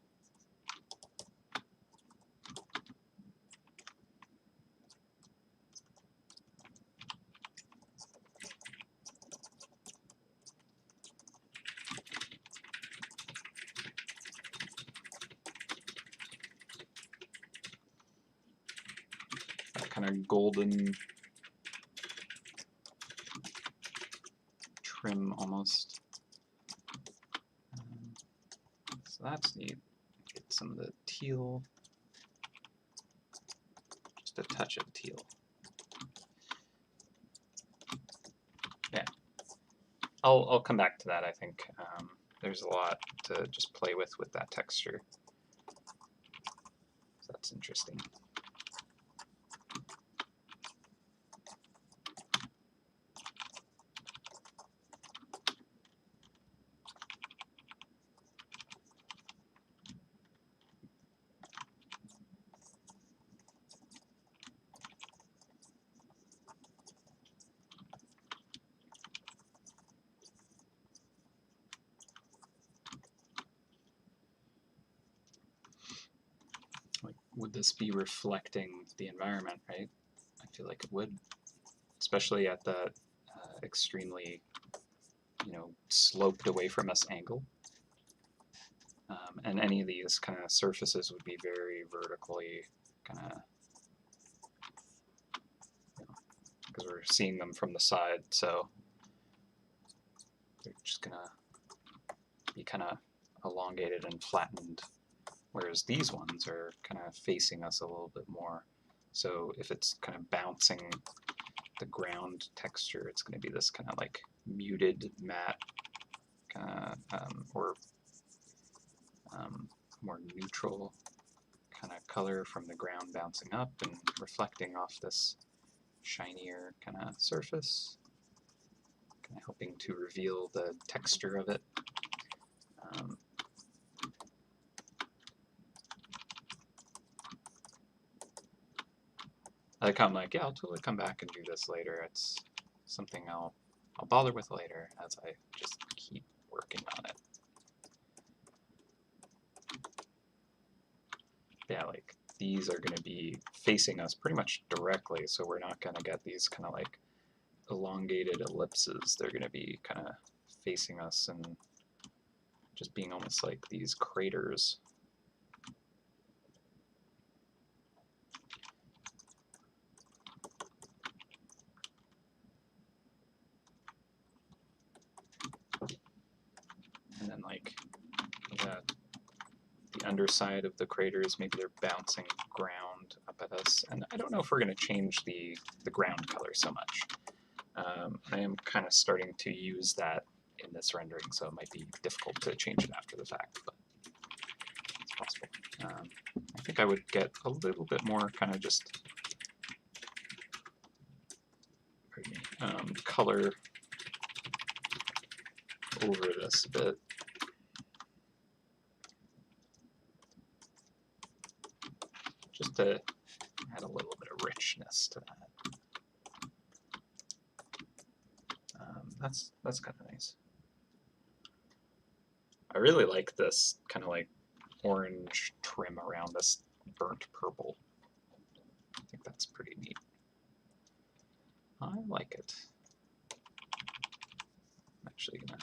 Speaker 1: That kind of golden trim almost. So that's neat. Get some of the teal, just a touch of teal. Yeah, I'll come back to that. I think there's a lot to just play with that texture. So that's interesting. Would this be reflecting the environment, right? I feel like it would, especially at the extremely, you know, sloped away from us angle. And any of these kind of surfaces would be very vertically kind of, because we're seeing them from the side, so they're just gonna be kind of elongated and flattened, whereas these ones are kind of facing us a little bit more. So if it's kind of bouncing the ground texture, it's going to be this kind of like muted, matte, kind of, or more neutral kind of color from the ground bouncing up and reflecting off this shinier kind of surface, kind of helping to reveal the texture of it. I'm like, yeah, I'll totally come back and do this later. It's something I'll bother with later as I just keep working on it. Yeah, like these are going to be facing us pretty much directly, so we're not going to get these kind of like elongated ellipses. They're going to be kind of facing us and just being almost like these craters. And then like the underside of the craters, maybe they're bouncing ground up at us. And I don't know if we're going to change the ground color so much. I am kind of starting to use that in this rendering, so it might be difficult to change it after the fact, but it's possible. I think I would get a little bit more kind of just color over this a bit. Just to add a little bit of richness to that. That's kind of nice. I really like this kind of like orange trim around this burnt purple. I think that's pretty neat. I like it. I'm actually gonna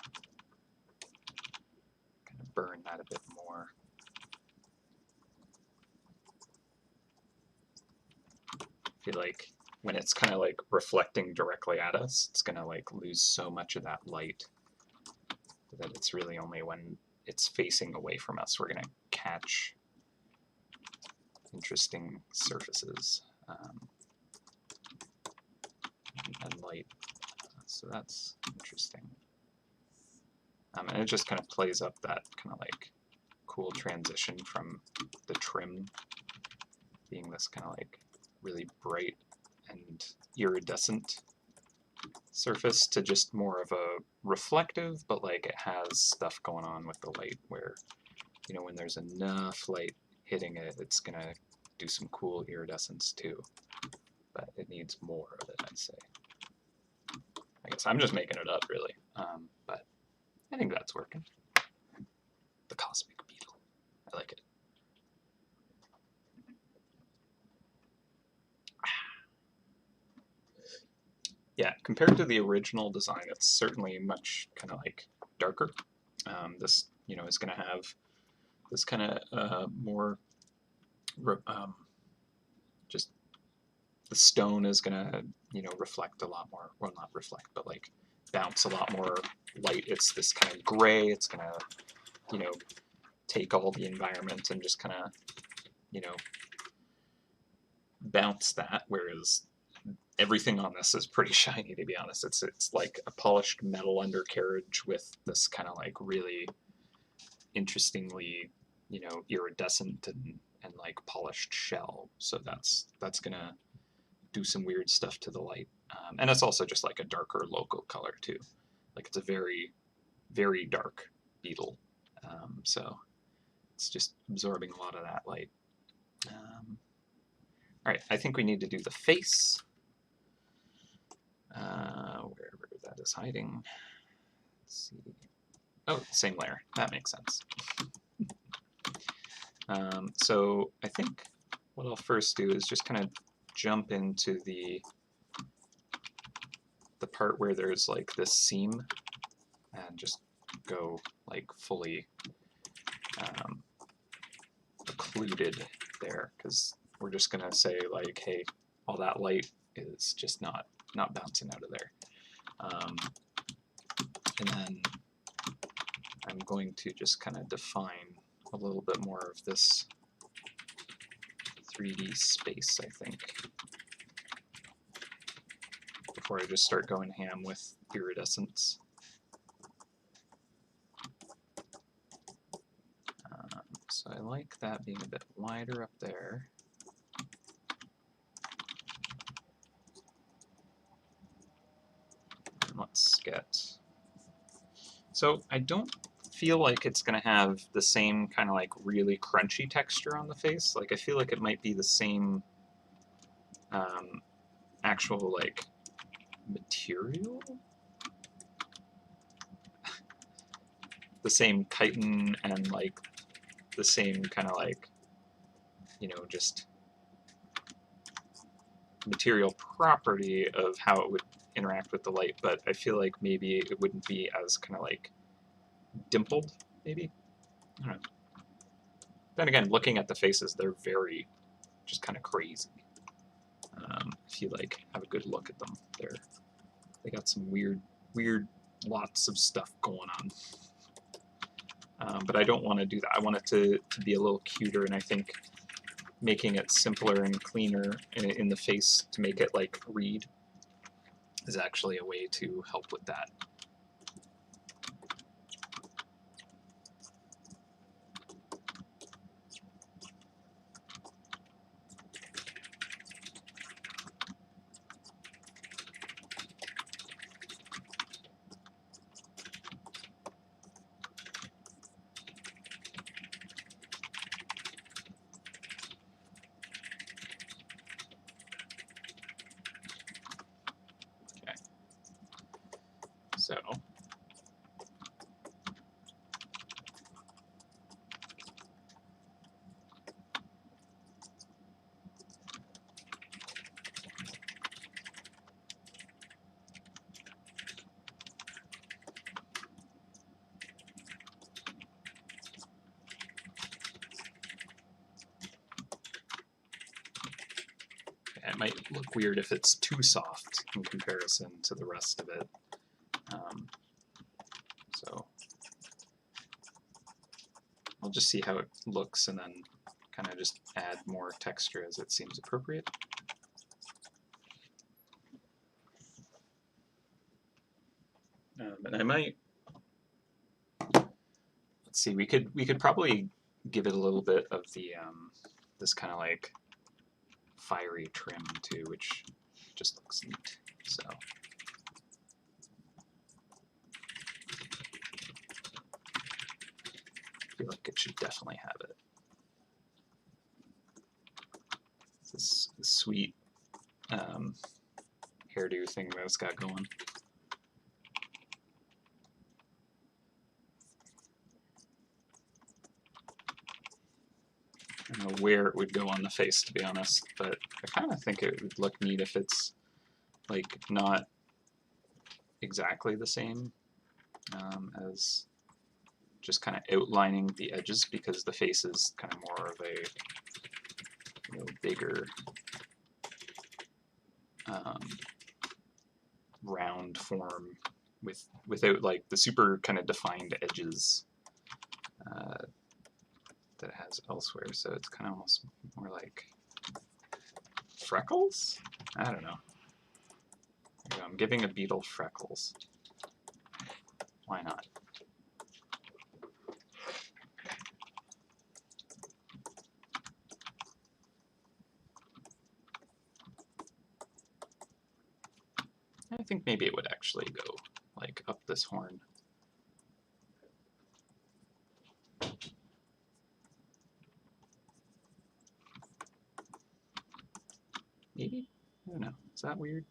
Speaker 1: kind of burn that a bit more. I feel like when it's kind of like reflecting directly at us, it's gonna like lose so much of that light that it's really only when it's facing away from us we're gonna catch interesting surfaces and light. So that's interesting. And it just kind of plays up that kind of like cool transition from the trim being this kind of like really bright and iridescent surface to just more of a reflective, but like it has stuff going on with the light where, you know, when there's enough light hitting it, it's gonna do some cool iridescence too. But it needs more of it, I'd say. I guess I'm just making it up, really. But I think that's working. The cosmic beetle. I like it. Yeah, compared to the original design, it's certainly much kind of like darker. This, you know, is going to have this kind of more, just the stone is going to, you know, reflect a lot more, well, not reflect, but like bounce a lot more light. It's this kind of gray. It's going to, you know, take all the environment and just kind of, you know, bounce that, whereas everything on this is pretty shiny, to be honest. It's like a polished metal undercarriage with this kind of like really interestingly, you know, iridescent and like polished shell. So that's gonna do some weird stuff to the light. And it's also just like a darker local color too. Like it's a very, very dark beetle. So it's just absorbing a lot of that light. All right, I think we need to do the face. Wherever that is hiding. Let's see. Oh, same layer. That makes sense. So I think what I'll first do is just kind of jump into the part where there's like this seam and just go like fully occluded there, because we're just gonna say like, hey, all that light is just not not bouncing out of there. And then I'm going to just kind of define a little bit more of this 3D space, I think, before I just start going ham with iridescence. So I like that being a bit wider up there. And let's get... So I don't feel like it's going to have the same kind of like really crunchy texture on the face. Like I feel like it might be the same actual like material? The same chitin and like the same kind of like, you know, just material property of how it would interact with the light, but I feel like maybe it wouldn't be as kind of like dimpled, maybe? I don't know. Then again, looking at the faces, they're very just kind of crazy. If you like have a good look at them, they got some weird lots of stuff going on. But I don't want to do that. I want it to be a little cuter, and I think making it simpler and cleaner in the face to make it like read is actually a way to help with that. So it might look weird if it's too soft in comparison to the rest of it. So I'll just see how it looks and then kind of just add more texture as it seems appropriate. And I might, let's see, we could probably give it a little bit of the this kind of like fiery trim too, which just looks neat. So I feel like it should definitely have it. This sweet hairdo thing that it's got going. I don't know where it would go on the face, to be honest, but I kind of think it would look neat if it's like not exactly the same as just kind of outlining the edges, because the face is kind of more of a, you know, bigger round form without like the super kind of defined edges that it has elsewhere. So it's kind of almost more like freckles? I don't know. There you go. I'm giving a beetle freckles. Why not? I think maybe it would actually go like up this horn. Maybe? I don't know. Is that weird?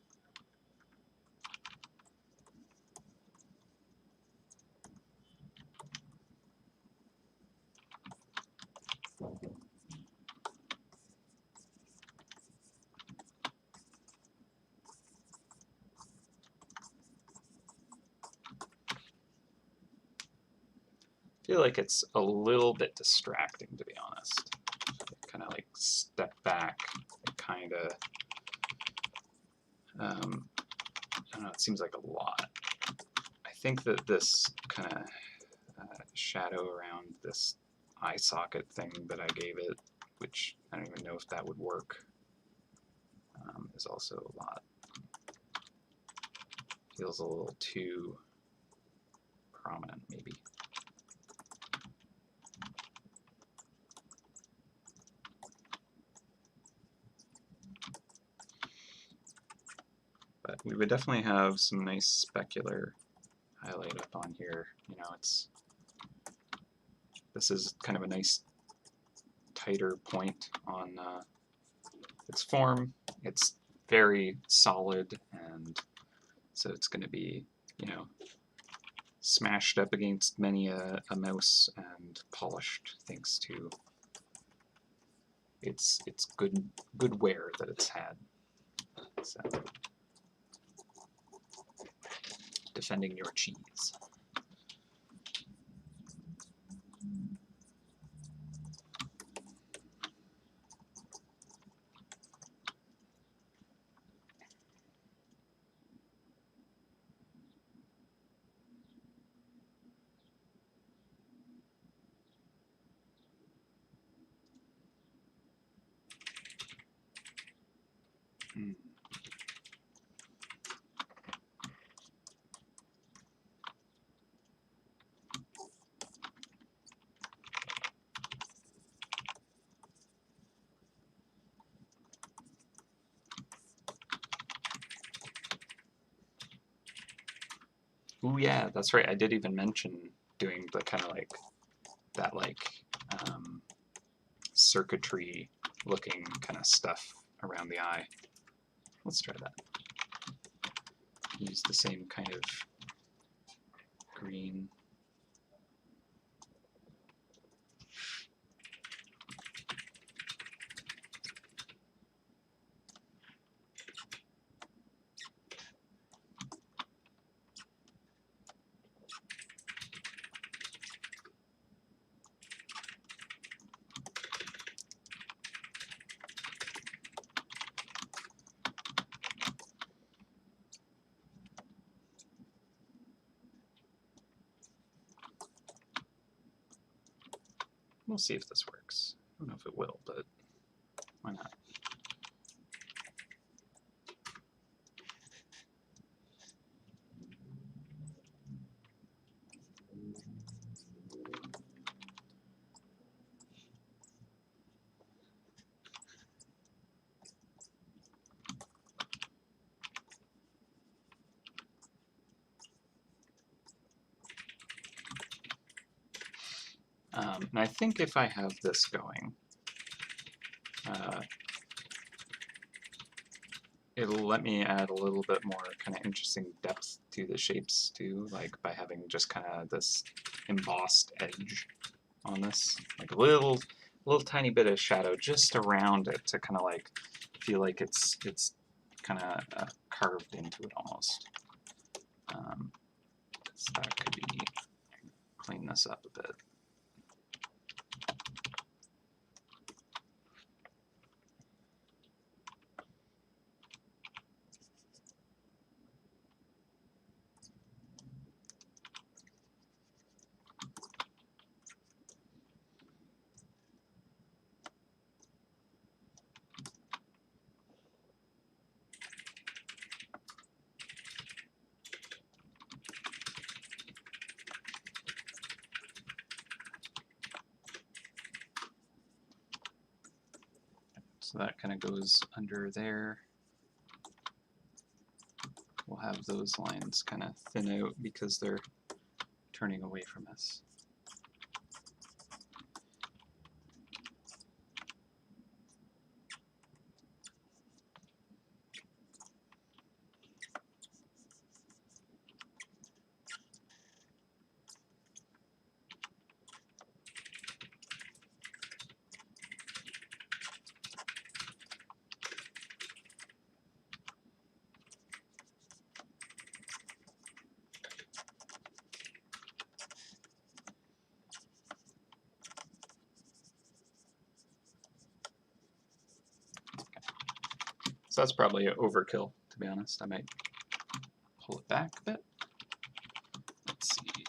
Speaker 1: I feel like it's a little bit distracting, to be honest. Kind of like step back and kind of don't know, it seems like a lot. I think that this kind of shadow around this eye socket thing that I gave it, which I don't even know if that would work, is also a lot. Feels a little too prominent, maybe. But we would definitely have some nice specular highlight up on here. You know, this is kind of a nice tighter point on its form. It's very solid, and so it's going to be, you know, smashed up against many a mouse and polished thanks to its good wear that it's had. So, defending your cheese. Ooh, yeah, that's right. I did even mention doing the kind of like that, circuitry looking kind of stuff around the eye. Let's try that. Use the same kind of green. We'll see if this works. I don't know if it will, but why not? And I think if I have this going, it'll let me add a little bit more kind of interesting depth to the shapes too, like by having just kind of this embossed edge on this, like a little tiny bit of shadow just around it to kind of like feel like it's kind of carved into it almost. So that could be, clean this up a bit. So that kind of goes under there. We'll have those lines kind of thin out because they're turning away from us. So that's probably overkill, to be honest. I might pull it back a bit. Let's see.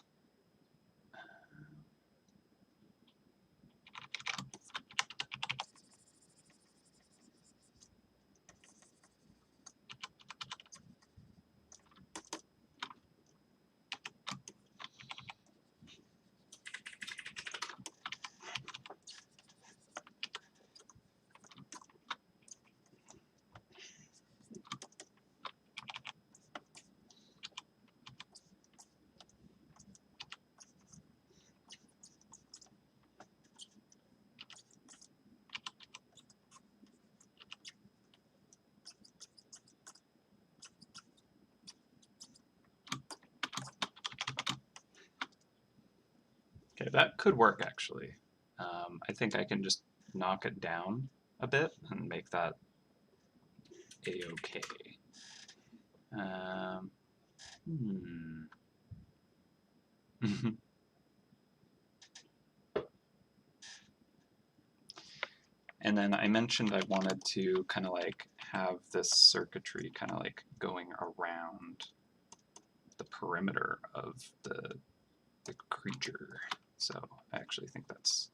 Speaker 1: Okay, that could work actually. I think I can just knock it down a bit and make that a-okay. And then I mentioned I wanted to kind of like have this circuitry kind of like going around the perimeter of the creature. So I actually think that's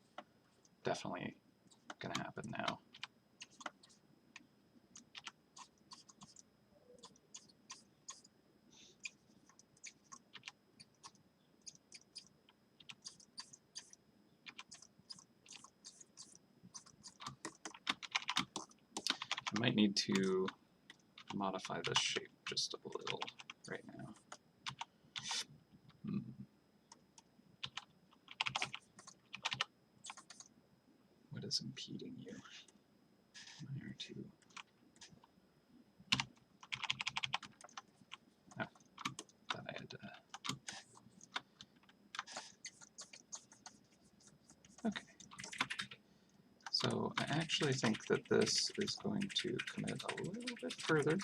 Speaker 1: definitely going to happen now. I might need to modify the shape just a little right now. What is impeding you? One or two. Oh, thought I had to. Okay. So I actually think that this is going to commit a little bit further.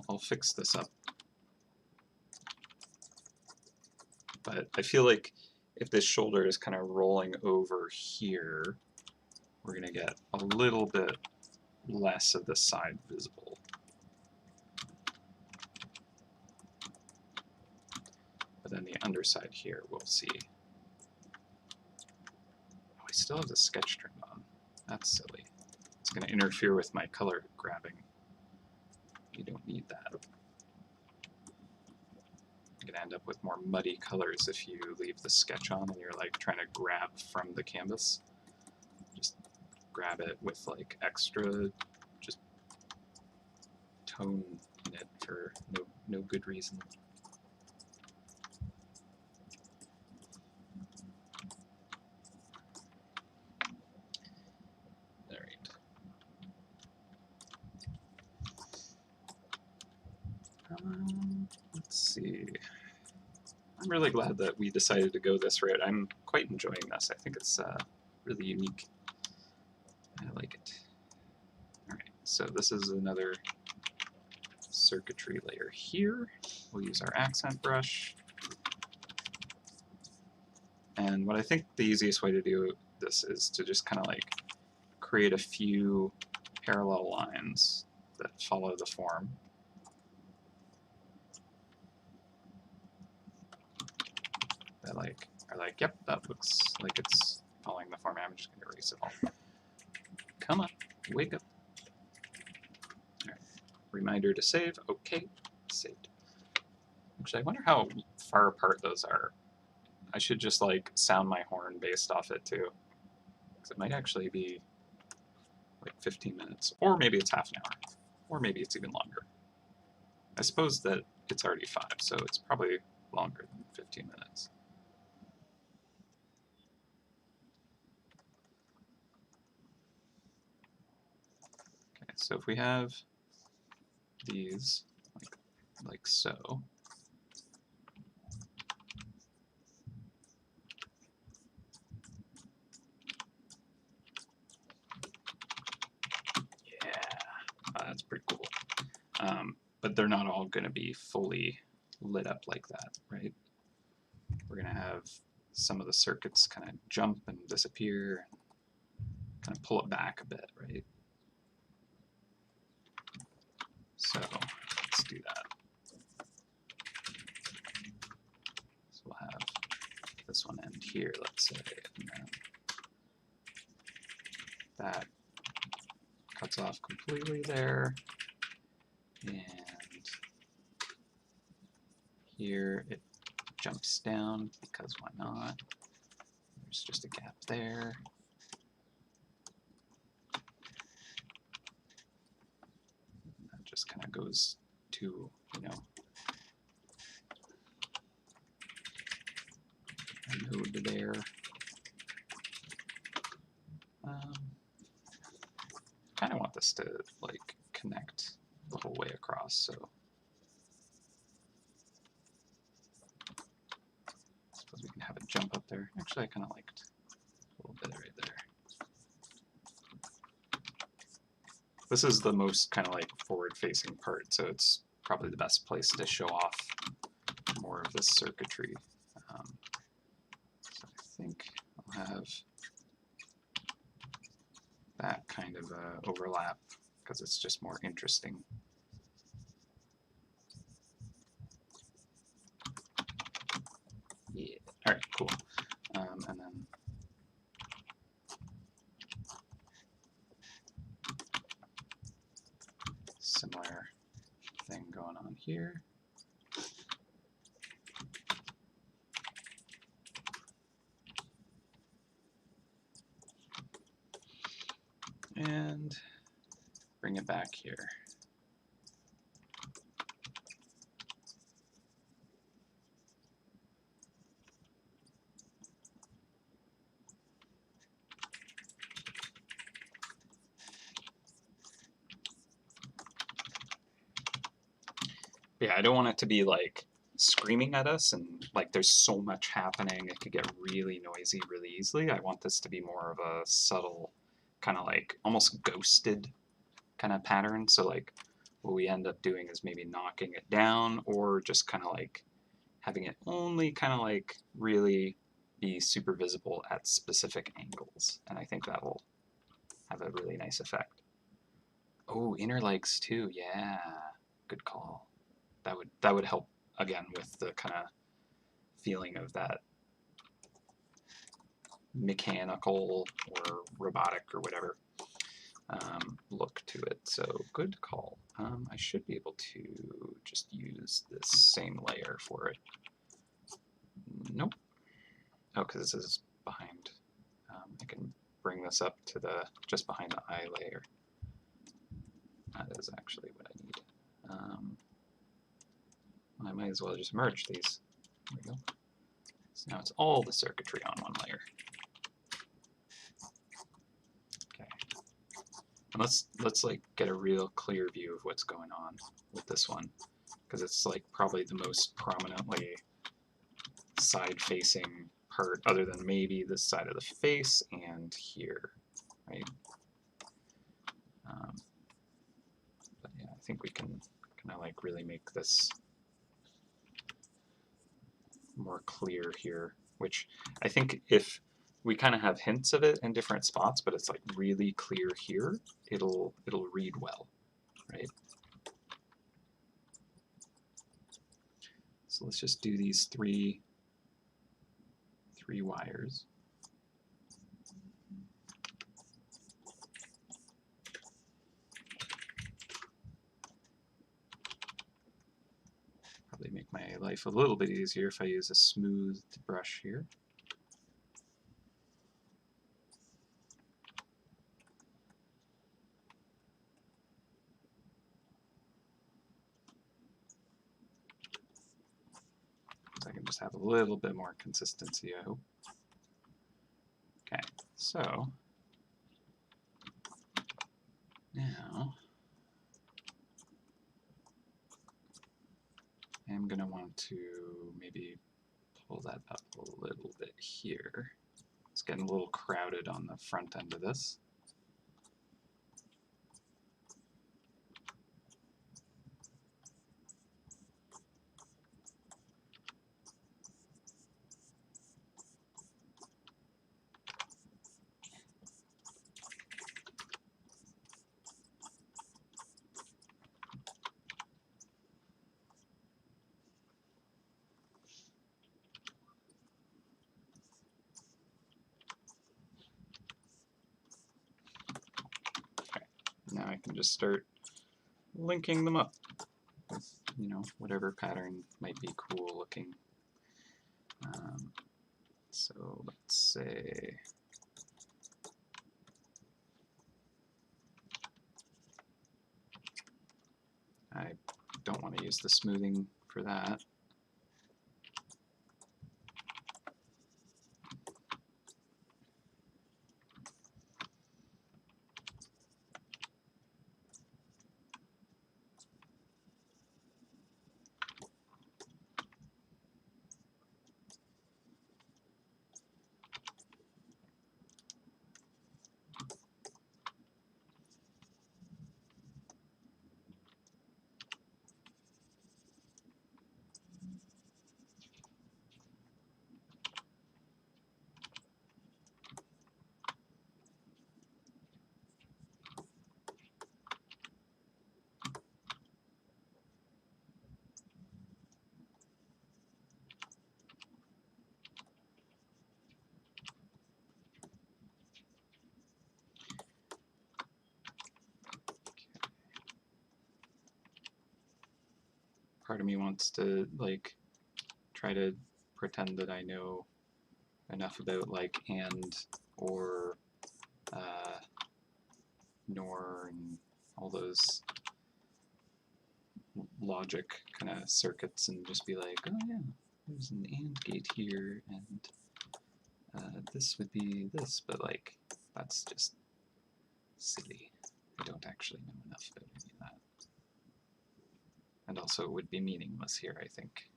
Speaker 1: I'll fix this up. But I feel like if this shoulder is kind of rolling over here, we're going to get a little bit less of the side visible. But then the underside here, we'll see. Oh, I still have the sketch turned on. That's silly. It's going to interfere with my color grabbing. You don't need that. You're going to end up with more muddy colors if you leave the sketch on and you're like trying to grab from the canvas. Just grab it with like extra just tone in it for no good reason. Let's see. I'm really glad that we decided to go this route. I'm quite enjoying this. I think it's really unique. I like it. All right, so this is another circuitry layer here. We'll use our accent brush. And what I think the easiest way to do this is to just kind of like create a few parallel lines that follow the form. That like are like, yep, that looks like it's following the form. I'm just going to erase it all. Come on, wake up. All right. Reminder to save. Okay, saved. Actually, I wonder how far apart those are. I should just like sound my horn based off it too, because it might actually be like 15 minutes, or maybe it's half an hour, or maybe it's even longer. I suppose that it's already 5, so it's probably longer than 15 minutes. Okay, so if we have these like so, yeah, that's pretty cool. But they're not all going to be fully lit up like that, right? We're going to have some of the circuits kind of jump and disappear. kind of pull it back a bit, right? So let's do that. So we'll have this one end here, let's say, and then that cuts off completely there, and here it jumps down because why not? There's just a gap there. That just kind of goes to, you know, a node there. Kind of want this to like connect the whole way across, so I suppose we can have it jump up there. Actually, I kind of liked a little bit right there. This is the most kind of like forward-facing part, so it's probably the best place to show off more of this circuitry. So I think I'll have that kind of overlap because it's just more interesting. Yeah. All right, cool. And then similar thing going on here. And bring it back here. Yeah, I don't want it to be like screaming at us and like there's so much happening, it could get really noisy really easily. I want this to be more of a subtle, kind of like almost ghosted kind of pattern. So like what we end up doing is maybe knocking it down or just kind of like having it only kind of like really be super visible at specific angles. And I think that will have a really nice effect. Oh, inner likes too. Yeah, good call. That would help again with the kind of feeling of that mechanical or robotic or whatever look to it. So good call. I should be able to just use this same layer for it. Nope. Oh, because this is behind. I can bring this up to the just behind the eye layer. That is actually what I need. I might as well just merge these. There we go. So now it's all the circuitry on one layer. Okay. And let's like get a real clear view of what's going on with this one, because it's like probably the most prominently side-facing part, other than maybe this side of the face and here, right? But yeah, I think we can kind of like really make this more clear here, which I think if we kind of have hints of it in different spots, but it's like really clear here, it'll read well, right? So let's just do these three wires. Probably make my life a little bit easier if I use a smooth brush here. So I can just have a little bit more consistency, I hope. Okay, so now I'm going to want to maybe pull that up a little bit here. It's getting a little crowded on the front end of this. Now I can just start linking them up with, you know, whatever pattern might be cool looking. So let's say I don't want to use the smoothing for that. Part of me wants to like try to pretend that I know enough about like and or nor and all those logic kind of circuits and just be like, oh yeah, there's an and gate here and this would be this, but like that's just silly. I don't actually know enough about any of that. And also it would be meaningless here, I think,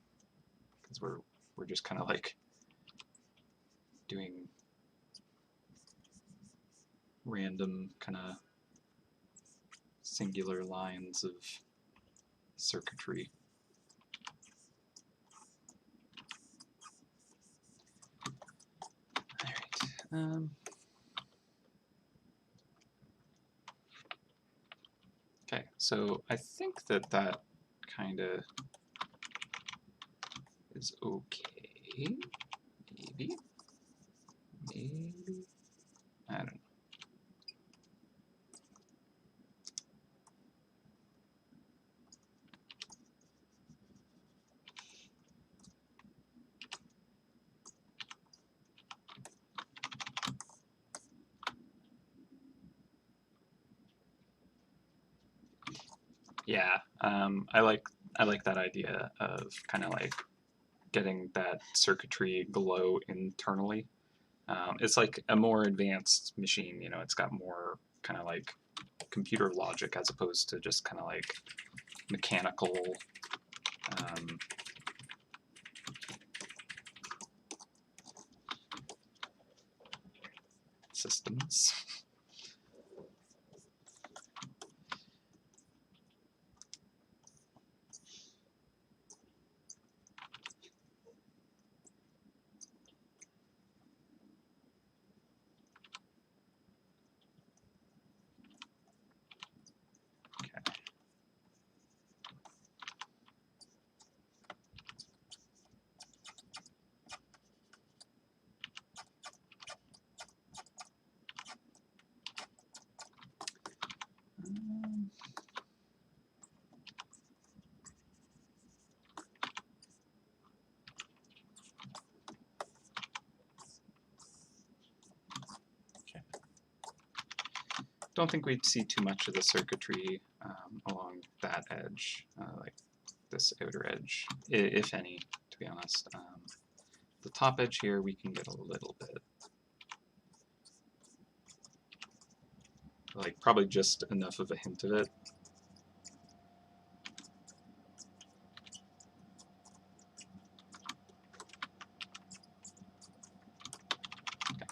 Speaker 1: because we're just kind of like doing random kind of singular lines of circuitry. All right. Okay, so I think that that kind of is okay. Maybe. Maybe. I don't know. Yeah, I like that idea of kind of like getting that circuitry glow internally. It's like a more advanced machine, you know, it's got more kind of like computer logic as opposed to just kind of like mechanical systems. Don't think we'd see too much of the circuitry along that edge, like this outer edge, if any, to be honest. The top edge here, we can get a little bit. Like, probably just enough of a hint of it. Okay.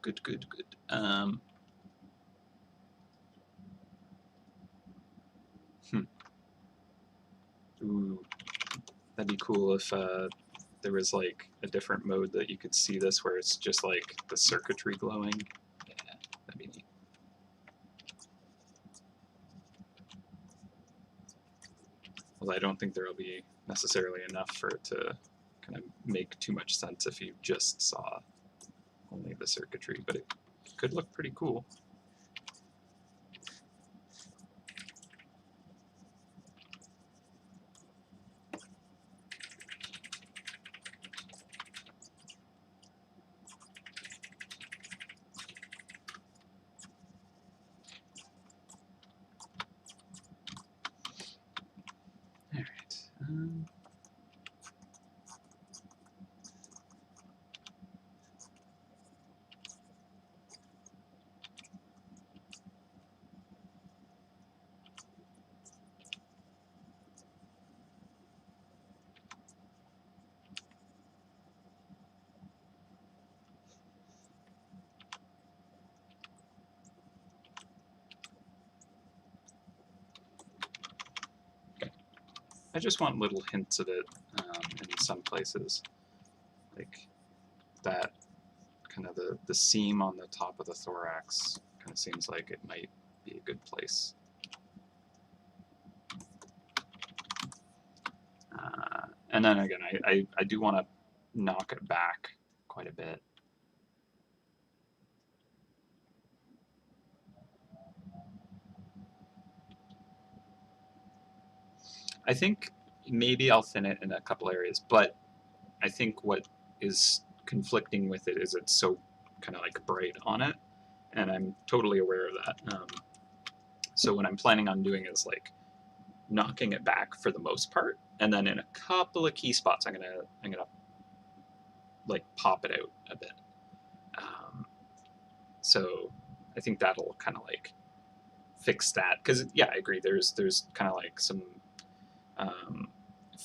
Speaker 1: Good, good, good. Ooh, that'd be cool if there was like a different mode that you could see this where it's just like the circuitry glowing. Yeah, that'd be neat. Well, I don't think there'll be necessarily enough for it to kind of make too much sense if you just saw only the circuitry, but Could look pretty cool. All right. I just want little hints of it in some places, like that kind of the seam on the top of the thorax kind of seems like it might be a good place. And then again, I do want to knock it back quite a bit. I think maybe I'll thin it in a couple areas, but I think what is conflicting with it is it's so kind of like bright on it, and I'm totally aware of that. So what I'm planning on doing is like knocking it back for the most part, and then in a couple of key spots, I'm gonna like pop it out a bit. So I think that'll kind of like fix that, because yeah, I agree. There's kind of like some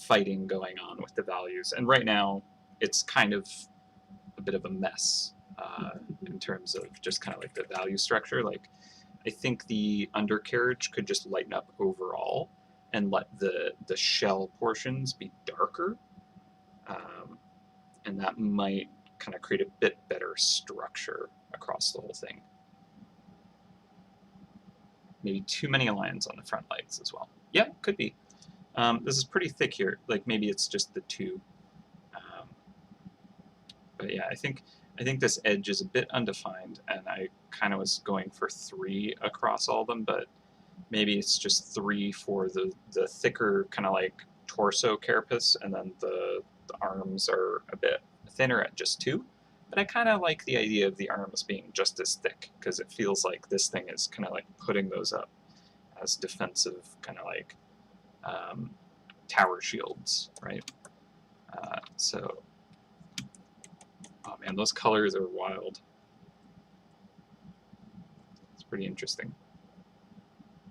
Speaker 1: fighting going on with the values, and right now it's kind of a bit of a mess in terms of just kind of like the value structure. Like I think the undercarriage could just lighten up overall and let the shell portions be darker, and that might kind of create a bit better structure across the whole thing. Maybe too many lines on the front legs as well. Yeah, could be. This is pretty thick here. Like maybe it's just the two. But yeah, I think this edge is a bit undefined, and I kind of was going for 3 across all of them, but maybe it's just 3 for the thicker kind of like torso carapace, and then the arms are a bit thinner at just 2. But I kind of like the idea of the arms being just as thick, because it feels like this thing is kind of like putting those up as defensive kind of like tower shields, right? So, oh man, those colors are wild. It's pretty interesting.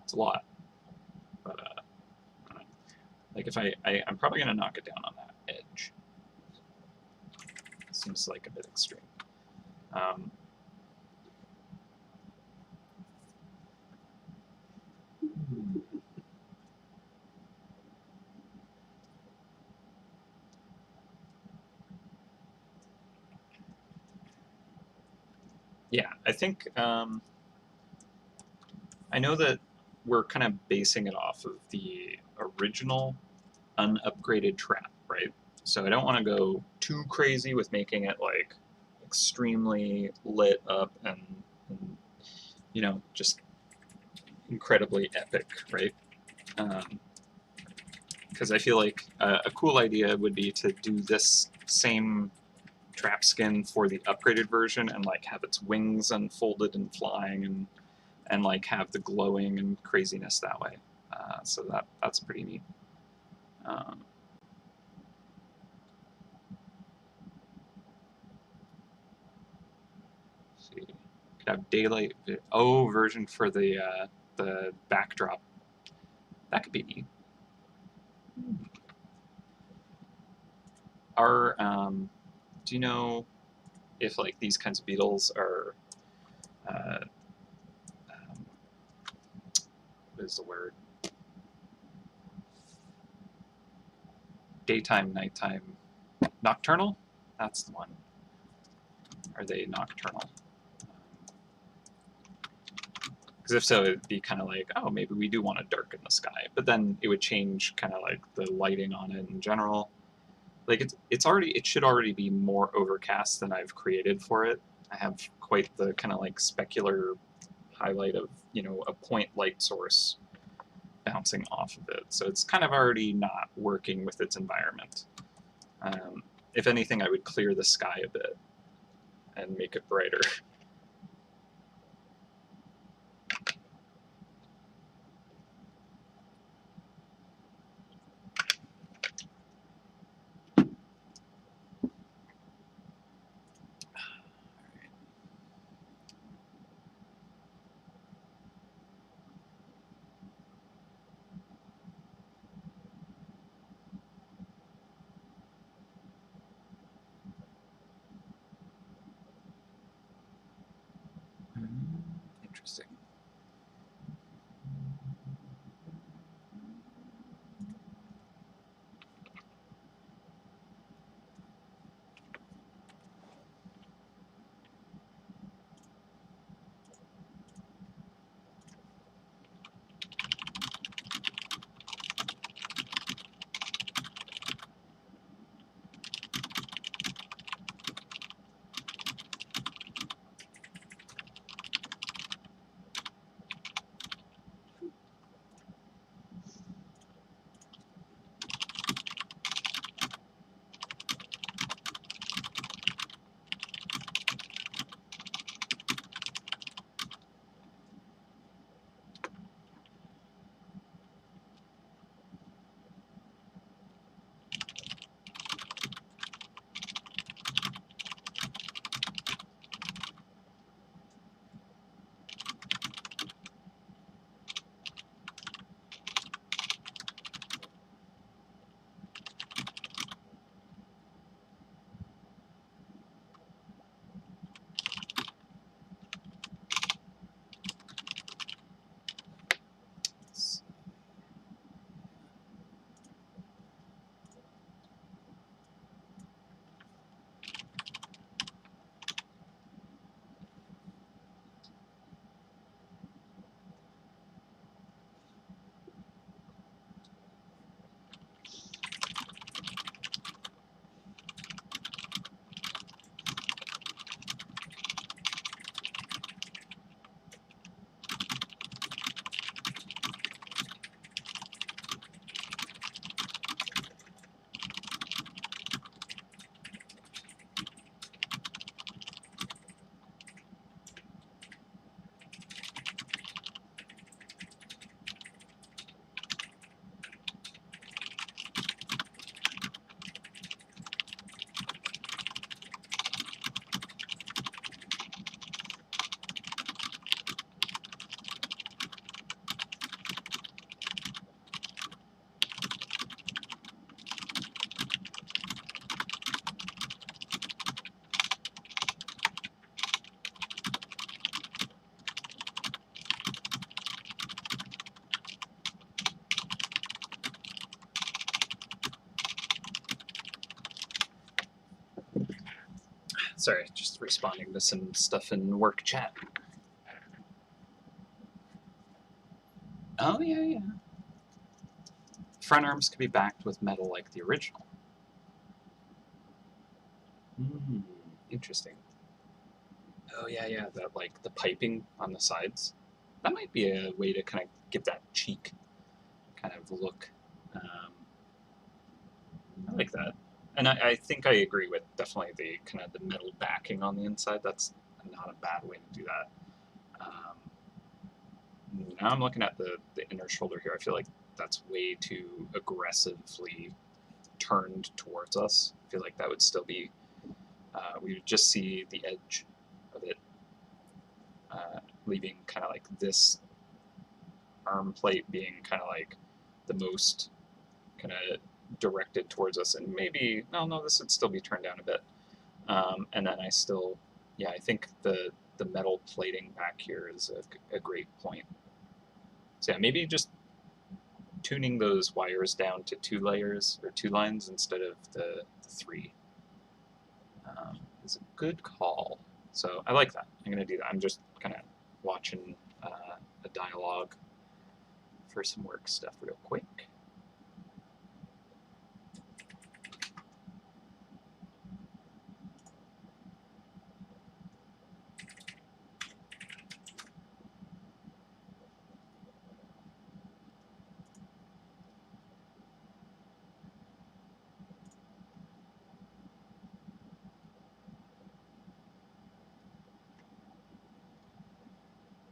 Speaker 1: It's a lot, but like if I'm probably gonna knock it down on that edge. It seems like a bit extreme. Yeah, I think I know that we're kind of basing it off of the original unupgraded trap, right? So I don't want to go too crazy with making it like extremely lit up and you know, just incredibly epic, right? Because I feel like a cool idea would be to do this same trap skin for the upgraded version and like have its wings unfolded and flying and like have the glowing and craziness that way. So that's pretty neat. Let's see, could have daylight. Oh, version for the backdrop. That could be neat. Are do you know if like these kinds of beetles are what is the word? Daytime, nighttime, nocturnal? That's the one. Are they nocturnal? Because if so, it'd be kind of like, oh, maybe we do want to darken the sky, but then it would change kind of like the lighting on it in general. Like it should already be more overcast than I've created for it, I have quite the kind of like specular highlight of, you know, a point light source bouncing off of it. So it's kind of already not working with its environment. If anything, I would clear the sky a bit and make it brighter. Interesting. Sorry, just responding to some stuff in work chat. Oh, yeah, yeah. Front arms could be backed with metal like the original. Interesting. Oh, yeah, yeah, that, like, the piping on the sides. That might be a way to kind of give that cheek kind of look. I like that. And I think I agree with definitely the kind of the metal backing on the inside. That's not a bad way to do that. Now I'm looking at the inner shoulder here. I feel like that's way too aggressively turned towards us. I feel like that would still be, we would just see the edge of it, leaving kind of like this arm plate being kind of like the most kind of directed towards us. And maybe, no, this would still be turned down a bit. And then I still, yeah, I think the metal plating back here is a great point. So yeah, maybe just tuning those wires down to 2 layers or 2 lines instead of the 3 is a good call. So I like that. I'm going to do that. I'm just kind of watching a dialogue for some work stuff real quick.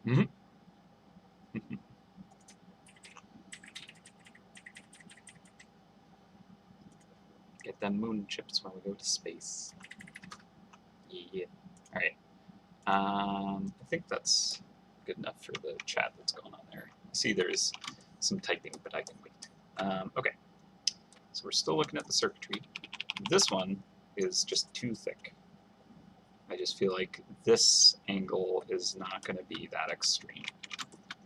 Speaker 1: Mm-hmm. Get them moon chips when we go to space. Yeah. All right. I think that's good enough for the chat that's going on there. I see there's some typing, but I can wait. Okay. So we're still looking at the circuitry. This one is just too thick. I just feel like this angle is not going to be that extreme.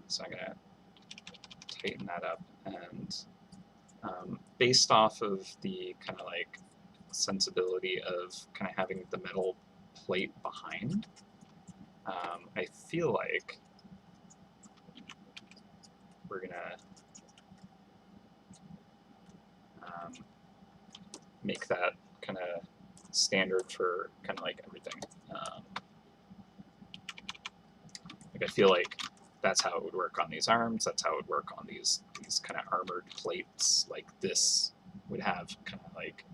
Speaker 1: So I'm going to tighten that up, and based off of the kind of like sensibility of kind of having the metal plate behind, I feel like we're gonna make that kind of standard for kind of like everything. Like I feel like that's how it would work on these arms. That's how it would work on these kind of armored plates. Like this would have kind of like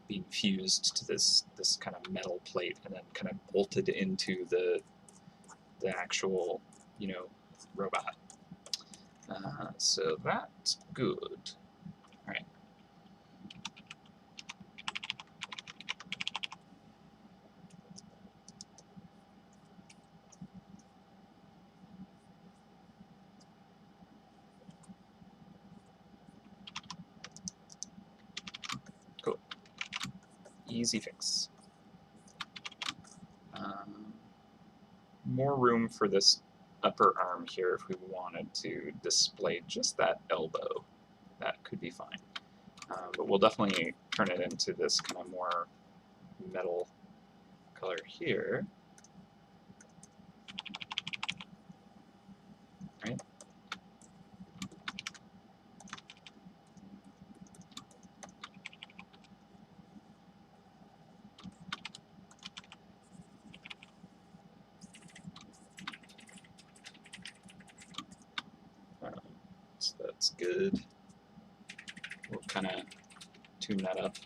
Speaker 1: being fused to this kind of metal plate and then kind of bolted into the actual, you know, robot. So that's good. All right. Cool. Easy fix. More room for this upper arm here if we wanted to display just that elbow. That could be fine. But we'll definitely turn it into this kind of more metal color here. Right? So that's good. We'll kind of tune that up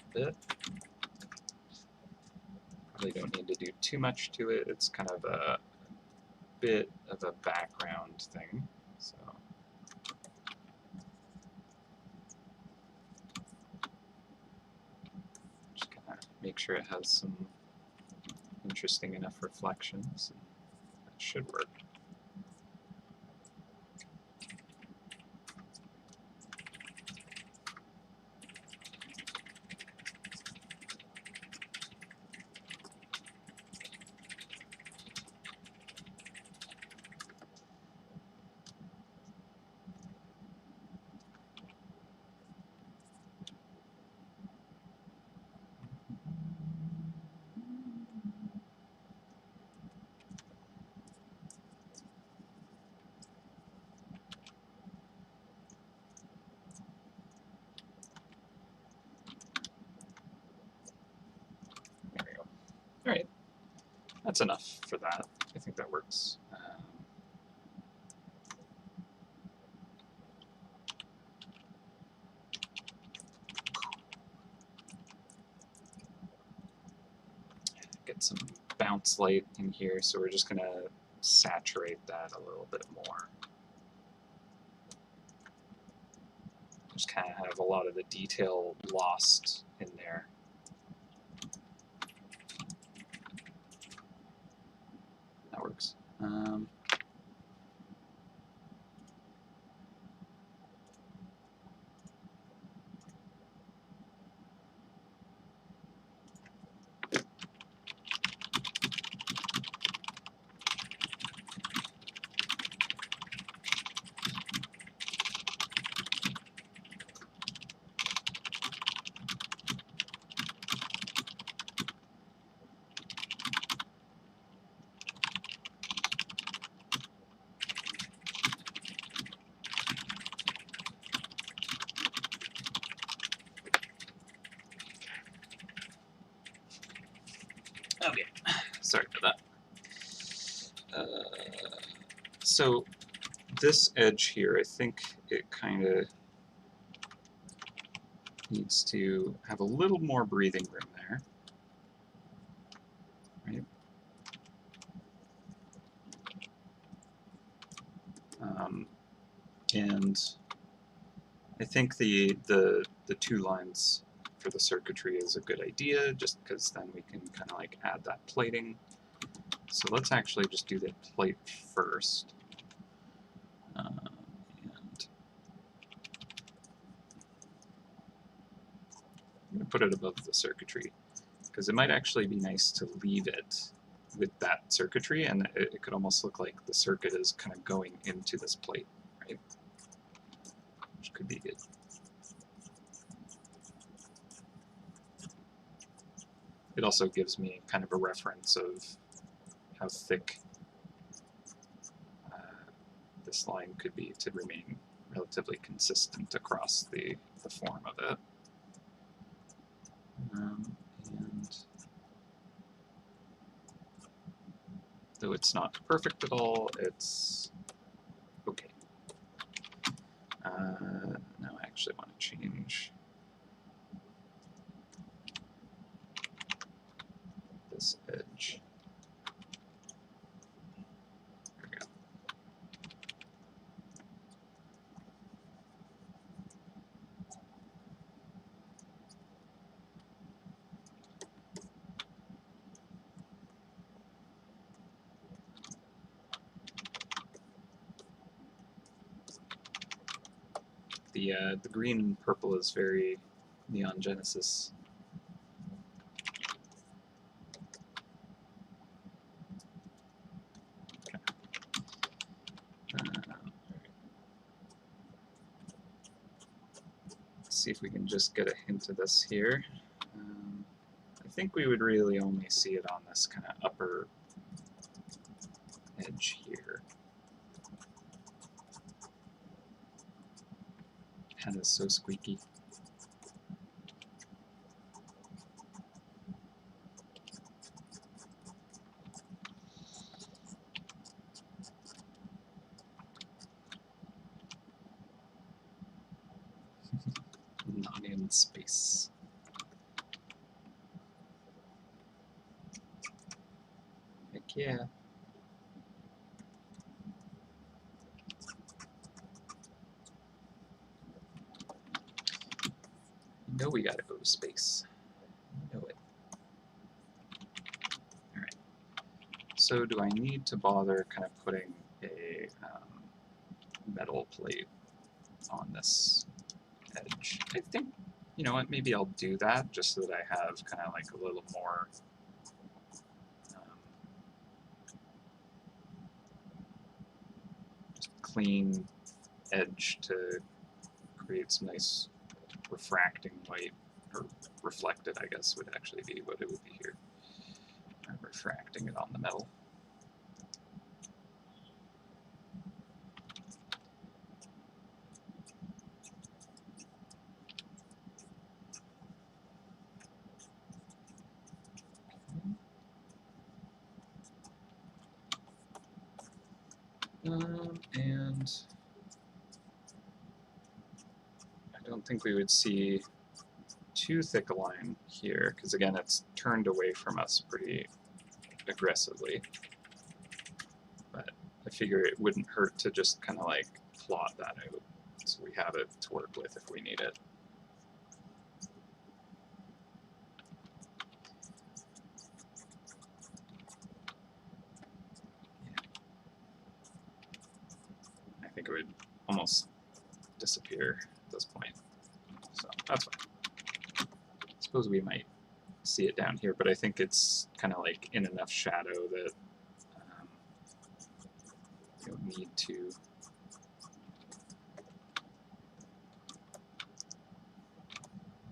Speaker 1: a bit. Probably don't need to do too much to it. It's kind of a bit of a background thing. So just kind of make sure it has some interesting enough reflections. That should work. There we go. All right, that's enough for that. I think that works. Get some bounce light in here, so we're just gonna saturate that a little bit more. Just kind of have a lot of the detail lost in there. That works. Okay, sorry about that. So this edge here, I think it kind of needs to have a little more breathing room there. Right? And I think the 2 lines for the circuitry is a good idea, just because then we can kind of like add that plating. So let's actually just do the plate first. And I'm going to put it above the circuitry, because it might actually be nice to leave it with that circuitry, and it could almost look like the circuit is kind of going into this plate, right? Which could be good. It also gives me kind of a reference of how thick this line could be to remain relatively consistent across the form of it. And though it's not perfect at all, it's okay. Now I actually want to change this edge. There we go. The green and purple is very Neon Genesis. Okay. Let's see if we can just get a hint of this here. I think we would really only see it on this kind of upper edge here. Pen is so squeaky. Not in space. Heck yeah. You know we gotta go to space. You know it. Alright. So do I need to bother kind of putting a metal plate on this edge? I think, you know what, maybe I'll do that just so that I have kind of like a little more clean edge to create some nice refracting light, or reflected, I guess, would actually be what it would be here. I'm refracting it on the metal. And I don't think we would see too thick a line here, because again, it's turned away from us pretty aggressively. But I figure it wouldn't hurt to just kind of like plot that out, so we have it to work with if we need it. I think it would almost disappear at this point, so that's fine. I suppose we might see it down here, but I think it's kind of like in enough shadow that you don't need to. You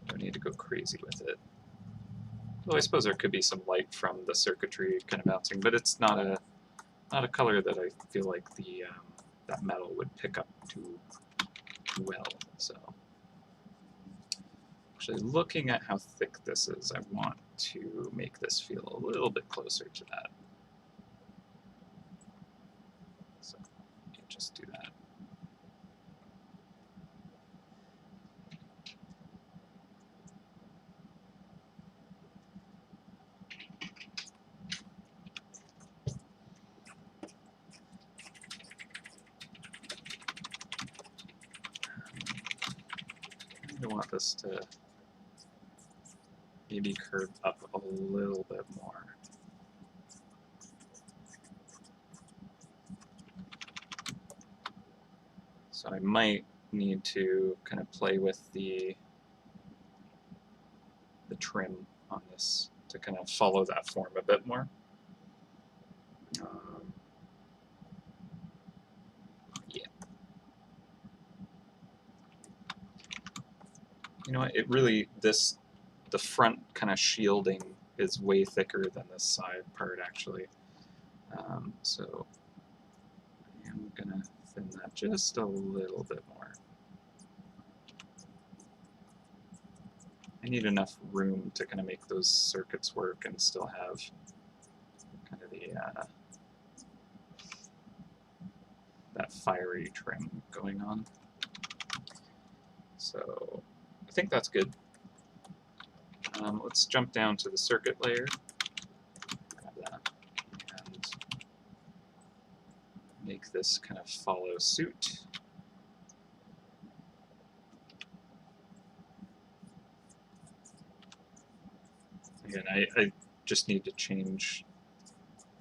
Speaker 1: don't need to go crazy with it. Well, I suppose there could be some light from the circuitry kind of bouncing, but it's not a color that I feel like the that metal would pick up too well. So actually, looking at how thick this is, I want to make this feel a little bit closer to that. So you can just do that. want this to maybe curve up a little bit more. So I might need to kind of play with the trim on this to kind of follow that form a bit more. Yeah. You know what, it really, the front kind of shielding is way thicker than this side part actually. So I'm gonna thin that just a little bit more. I need enough room to kind of make those circuits work and still have kind of the that fiery trim going on. So I think that's good. Let's jump down to the circuit layer, grab that, and make this kind of follow suit. Again, I just need to change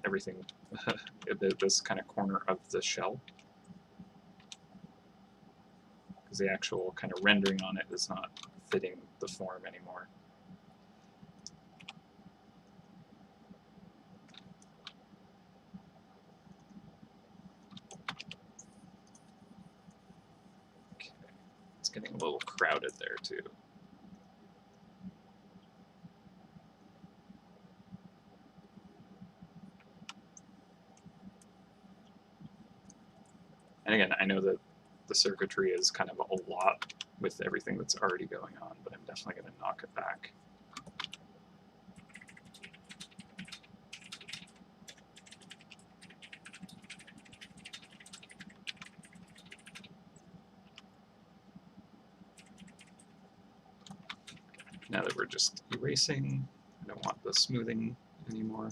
Speaker 1: everything about this kind of corner of the shell, because the actual kind of rendering on it is not fitting the form anymore. Okay, it's getting a little crowded there too. And again, I know that the circuitry is kind of a lot with everything that's already going on, but I'm definitely going to knock it back. Now that we're just erasing, I don't want the smoothing anymore.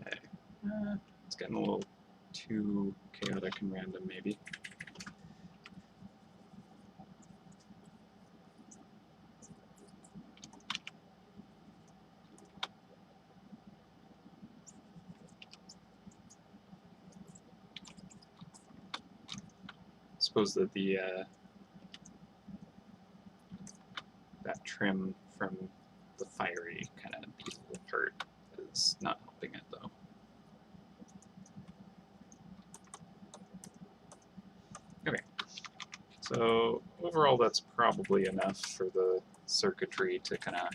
Speaker 1: Okay, it's getting a little too chaotic and random maybe. Suppose that the that trim from the fiery kind of beetle part is not helping it though. Okay, so overall that's probably enough for the circuitry to kind of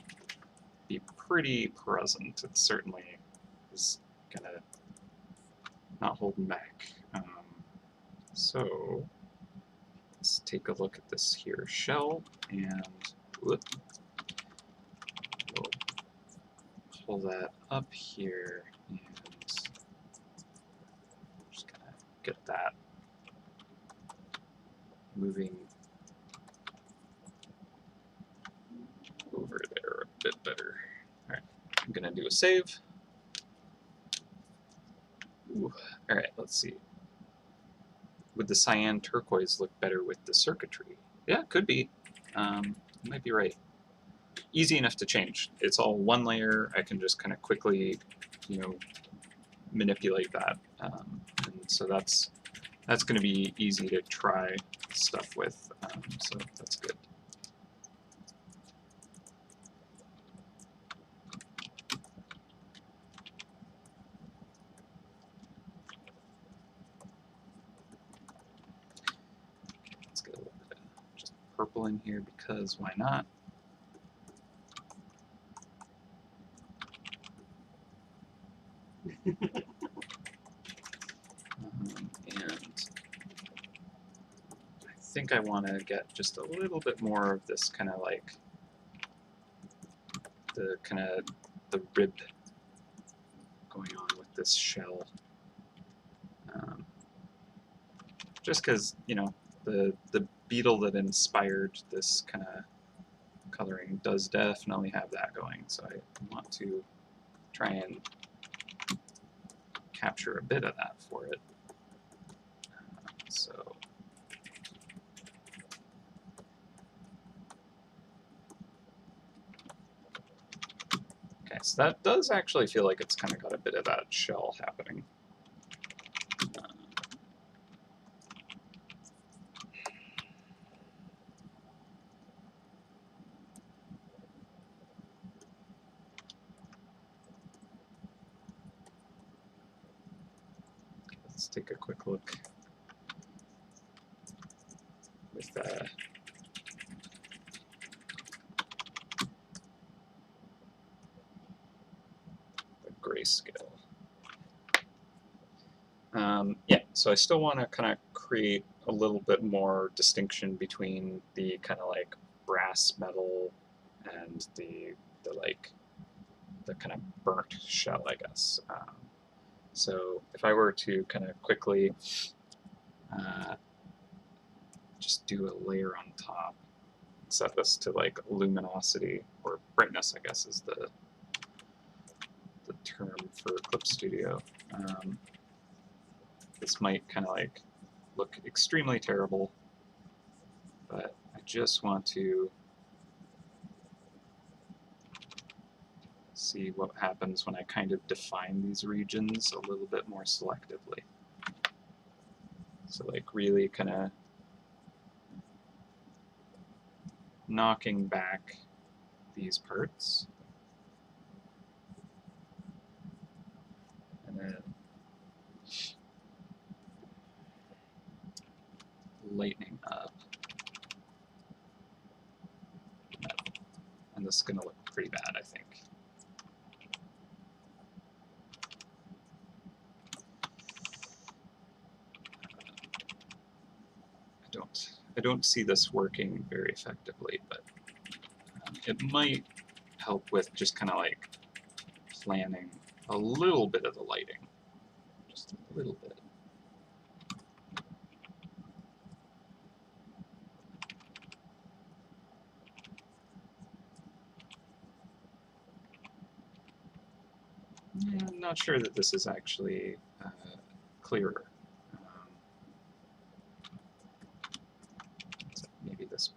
Speaker 1: be pretty present. It certainly is kind of not holding back. So let's take a look at this here shell, and we'll pull that up here and just kind of get that moving over there a bit better. All right, I'm gonna do a save. All right, let's see. Would the cyan turquoise look better with the circuitry? Yeah, it could be. You might be right. Easy enough to change. It's all one layer. I can just kind of quickly, you know, manipulate that, and so that's going to be easy to try stuff with. So that's good. Let's get a little bit of just purple in here because why not? And I think I want to get just a little bit more of this kind of like the rib going on with this shell. Just because, you know, the beetle that inspired this kind of coloring does definitely have that going, so I want to try and capture a bit of that for it. So okay, so that does actually feel like it's kind of got a bit of that shell happening. Let's take a quick look with the grayscale. Yeah, so I still want to kind of create a little bit more distinction between the kind of like brass metal and the kind of burnt shell, I guess. So if I were to kind of quickly just do a layer on top, set this to like luminosity or brightness, I guess is the term for Clip Studio. This might kind of like look extremely terrible, but I just want to see what happens when I kind of define these regions a little bit more selectively. So like really kind of knocking back these parts. And then lightening up. And this is going to look pretty bad, I think. I don't see this working very effectively, but it might help with just kind of like planning a little bit of the lighting, just a little bit. Yeah, I'm not sure that this is actually clearer. So maybe this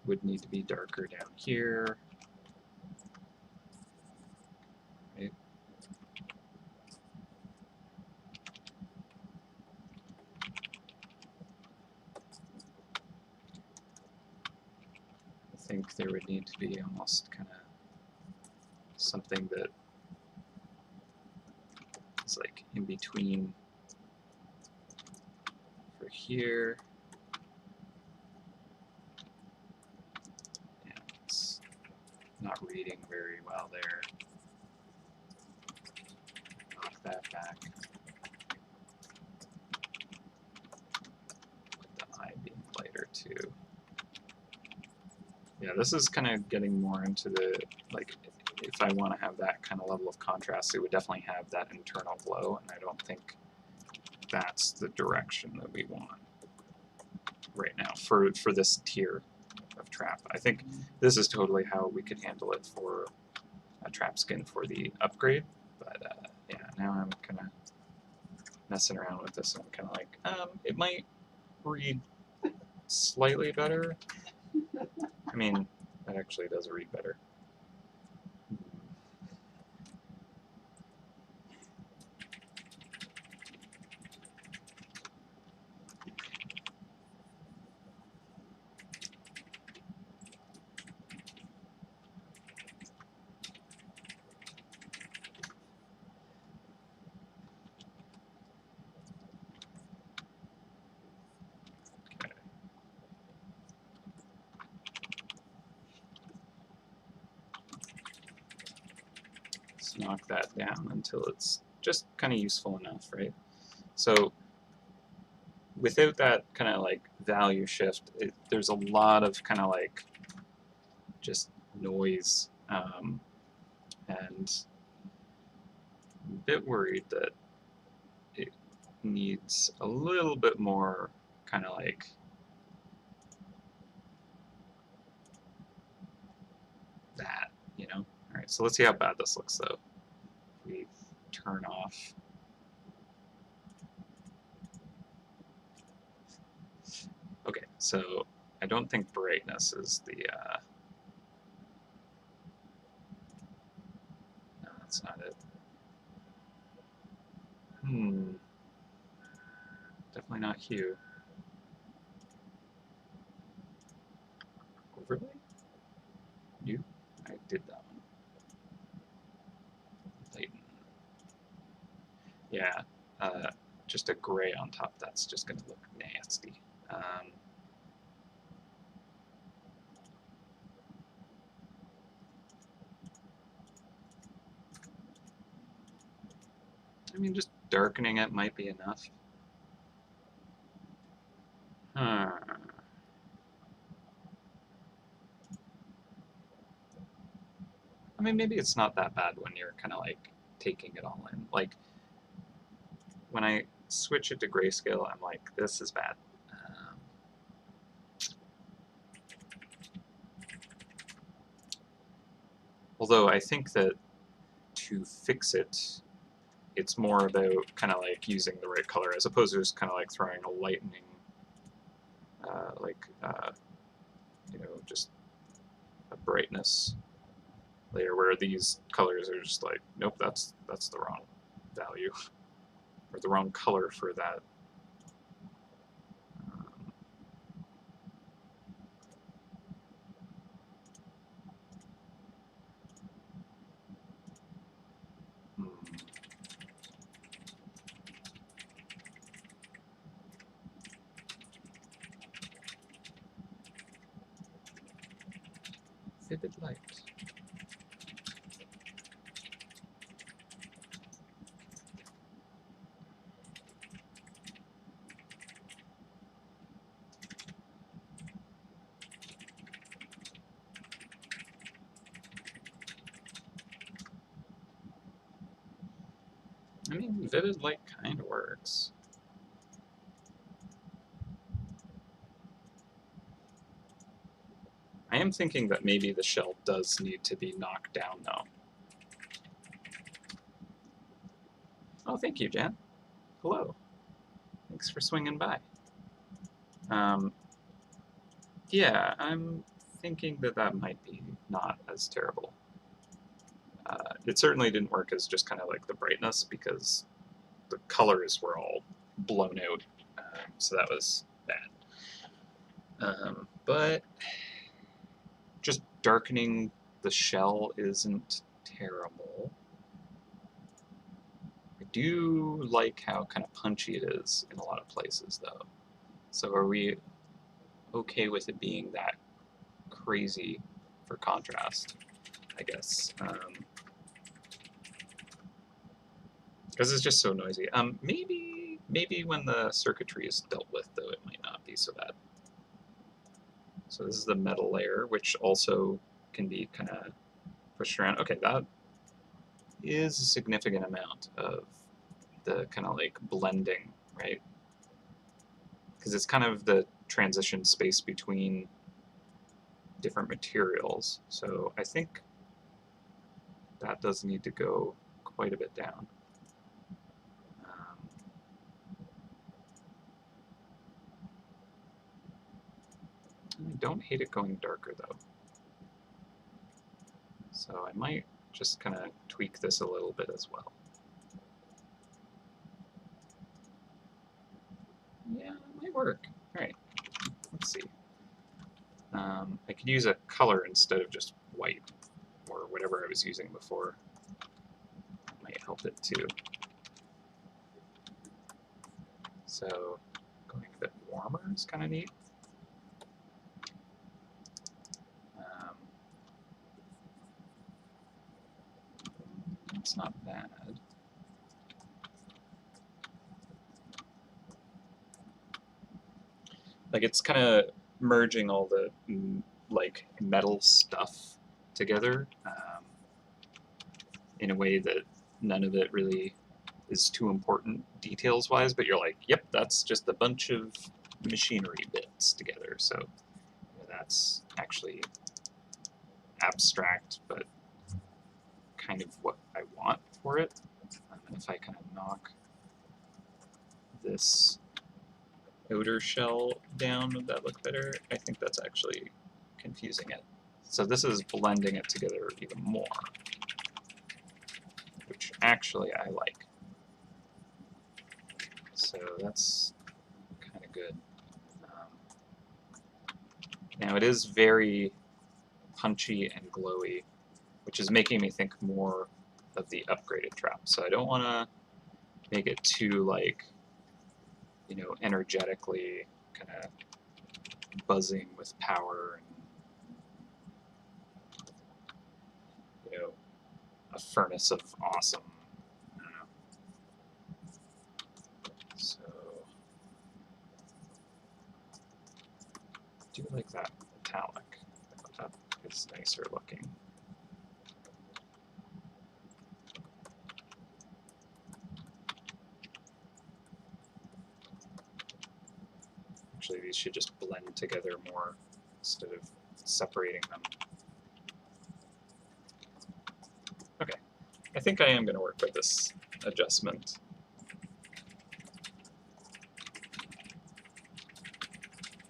Speaker 1: would need to be darker down here. Right? I think there would need to be almost kind of something that is like in between for here. Yeah, it's not reading very well there. Knock that back. With the eye being lighter too. Yeah, this is kind of getting more into the, like, if I want to have that kind of level of contrast, it would definitely have that internal glow, and I don't think that's the direction that we want right now for this tier of trap. I think this is totally how we could handle it for a trap skin for the upgrade, but yeah, now I'm kind of messing around with this, and I'm kind of like, it might read slightly better. I mean, that actually does read better. Let's knock that down until it's just kind of useful enough, right? So without that kind of like value shift, there's a lot of kind of like just noise, and I'm a bit worried that it needs a little bit more kind of like that, you know? All right, so let's see how bad this looks though. We turn off. Okay, so I don't think brightness is the, no, that's not it. Definitely not hue. Overlay? New? I did that one. Lighten. Yeah, just a gray on top, that's just gonna look nasty. I mean, just darkening it might be enough. I mean, maybe it's not that bad when you're kind of like taking it all in. Like, when I switch it to grayscale, I'm like, this is bad. Although I think that to fix it, it's more about kind of like using the right color as opposed to just kind of like throwing a lightening, you know, just a brightness layer where these colors are just like, nope, that's the wrong value or the wrong color for that. Vivid light. I mean, vivid light kind of works. I am thinking that maybe the shell does need to be knocked down, though. Oh, thank you, Jan. Hello. Thanks for swinging by. Yeah, I'm thinking that that might be not as terrible. It certainly didn't work as just kind of like the brightness because the colors were all blown out, so that was bad. But just darkening the shell isn't terrible. I do like how kind of punchy it is in a lot of places, though. So are we okay with it being that crazy for contrast, I guess? Because it's just so noisy. Maybe when the circuitry is dealt with, though, it might not be so bad. So this is the metal layer, which also can be kind of pushed around. Okay, that is a significant amount of the kind of like blending, right? Because it's kind of the transition space between different materials. So I think that does need to go quite a bit down. I don't hate it going darker though. So I might just kind of tweak this a little bit as well. Yeah, it might work. All right, let's see. I could use a color instead of just white or whatever I was using before. That might help it too. So going a bit warmer is kind of neat. That's not bad. Like it's kind of merging all the like metal stuff together in a way that none of it really is too important details wise, but you're like, yep, that's just a bunch of machinery bits together. So that's actually abstract, but kind of what I want for it. And if I kind of knock this outer shell down, would that look better? I think that's actually confusing it. So this is blending it together even more, which actually I like. So that's kind of good. Now it is very punchy and glowy, which is making me think more of the upgraded trap. So I don't want to make it too like, you know, energetically kind of buzzing with power and, you know, a furnace of awesome. I don't know. So I do like that metallic. That is nicer looking. Actually, these should just blend together more instead of separating them. Okay, I think I am going to work with this adjustment.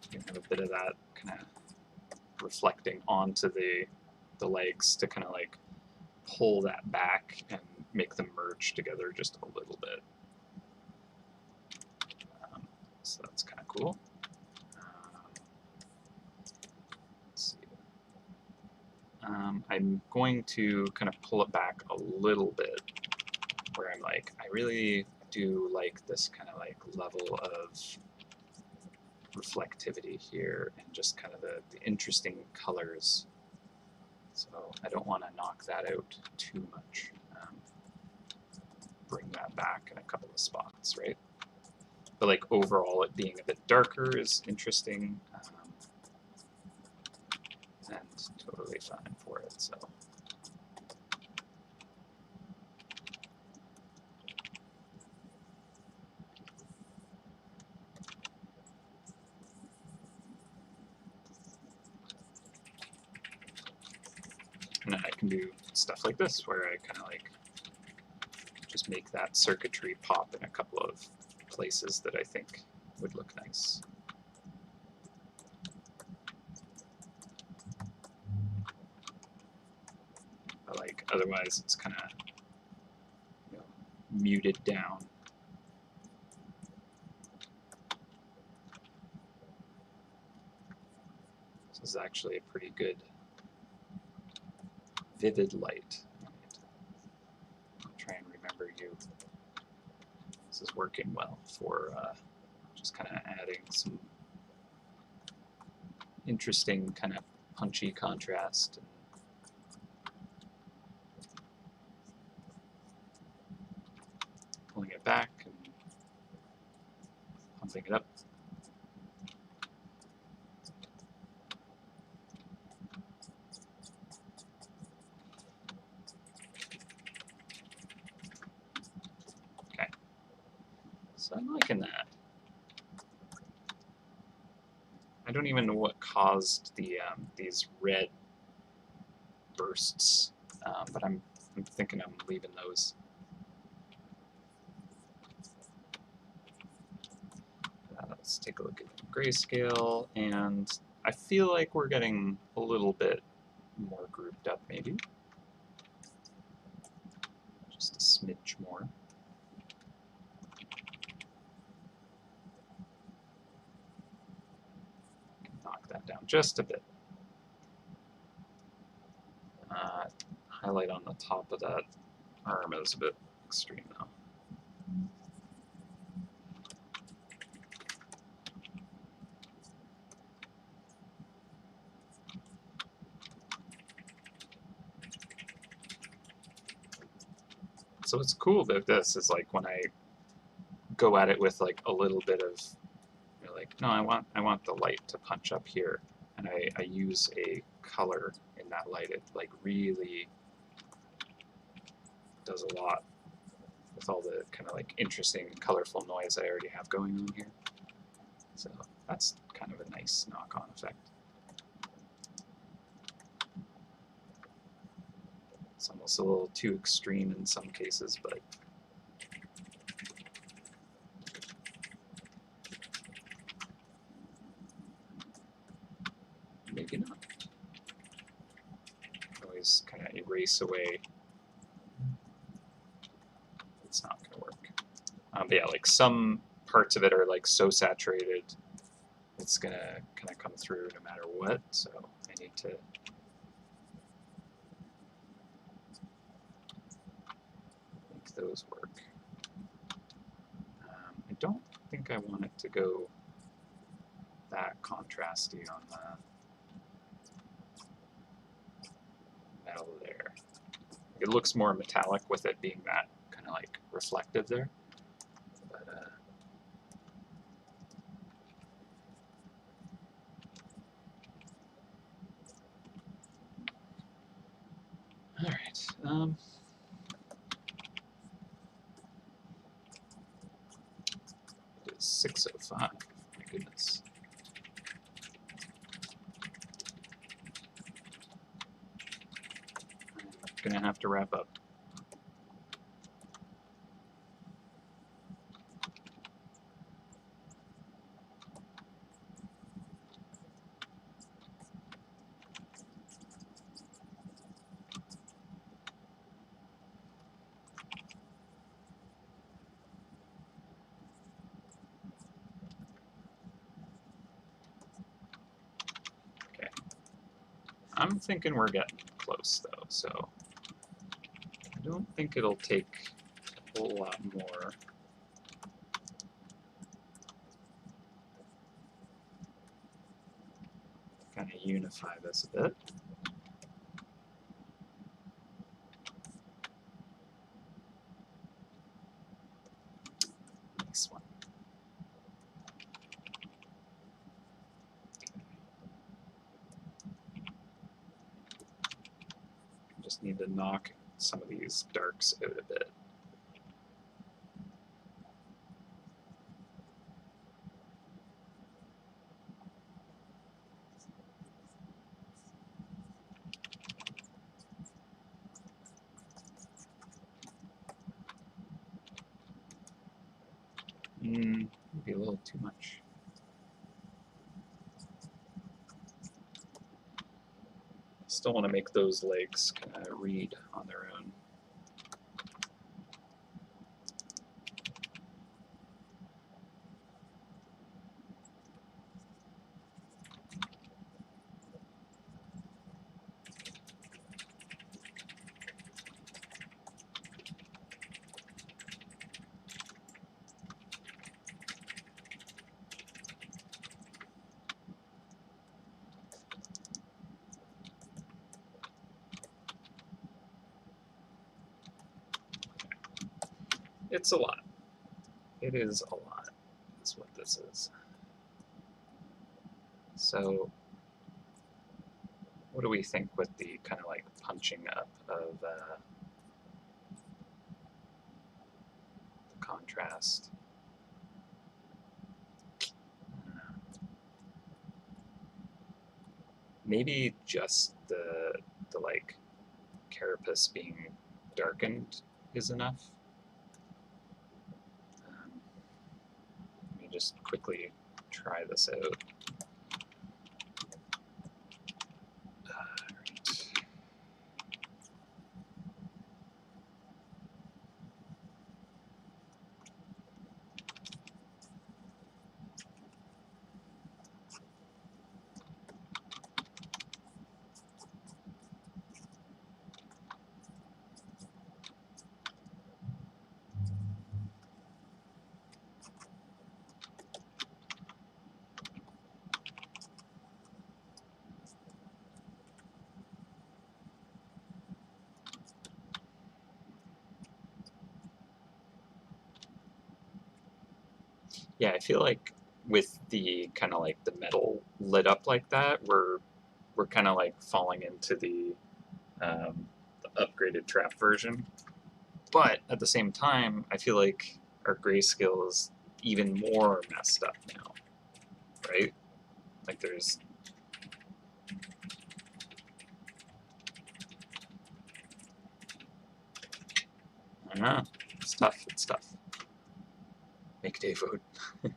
Speaker 1: You can have a bit of that kind of reflecting onto the legs to kind of like pull that back and make them merge together just a little bit. So that's kind of cool. Let's see. I'm going to kind of pull it back a little bit where I'm like, I really do like this kind of like level of reflectivity here and just kind of the interesting colors. So I don't want to knock that out too much. Bring that back in a couple of spots, right? But like overall it being a bit darker is interesting and totally fine for it. So and then I can do stuff like this where I kind of like just make that circuitry pop in a couple of places that I think would look nice. But like otherwise it's kind of, you know, muted down. This is actually a pretty good vivid light. I'll try and remember you. This is working well for just kind of adding some interesting kind of punchy contrast. Pulling it back and pumping it up. Okay, so I'm liking that. I don't even know what caused the these red bursts, but I'm thinking I'm leaving those. Let's take a look at the grayscale, and I feel like we're getting a little bit more grouped up, maybe. Just a smidge more. Knock that down just a bit. Highlight on the top of that arm is a bit extreme though. So what's cool about this is like when I go at it with like a little bit of, you know, like, no, I want the light to punch up here, and I use a color in that light. It like really does a lot with all the kind of like interesting, colorful noise I already have going on here. So that's kind of a nice knock-on effect. It's almost a little too extreme in some cases, but maybe not. Always kind of erase away. It's not going to work. But yeah, like some parts of it are like so saturated, it's going to kind of come through no matter what. So I need to make those work. I don't think I want it to go that contrasty on the metal there. It looks more metallic with it being that kind of like reflective there. But all right. It is 6:05. My goodness. I'm gonna have to wrap up. I'm thinking we're getting close though, so I don't think it'll take a whole lot more. Kind of unify this a bit. Nice one. Just need to knock some of these darks out a bit. Maybe a little too much. Still want to make those legs kind of read on their own. It's a lot. It is a lot, is what this is. So what do we think with the kind of like punching up of the contrast? Maybe just the like carapace being darkened is enough. Let me just quickly try this out. Yeah, I feel like with the kind of like the metal lit up like that, we're kind of like falling into the upgraded trap version. But at the same time, I feel like our grayscale is even more messed up now, right? Like there's I don't know. It's tough. It's tough. Make day vote. Yeah.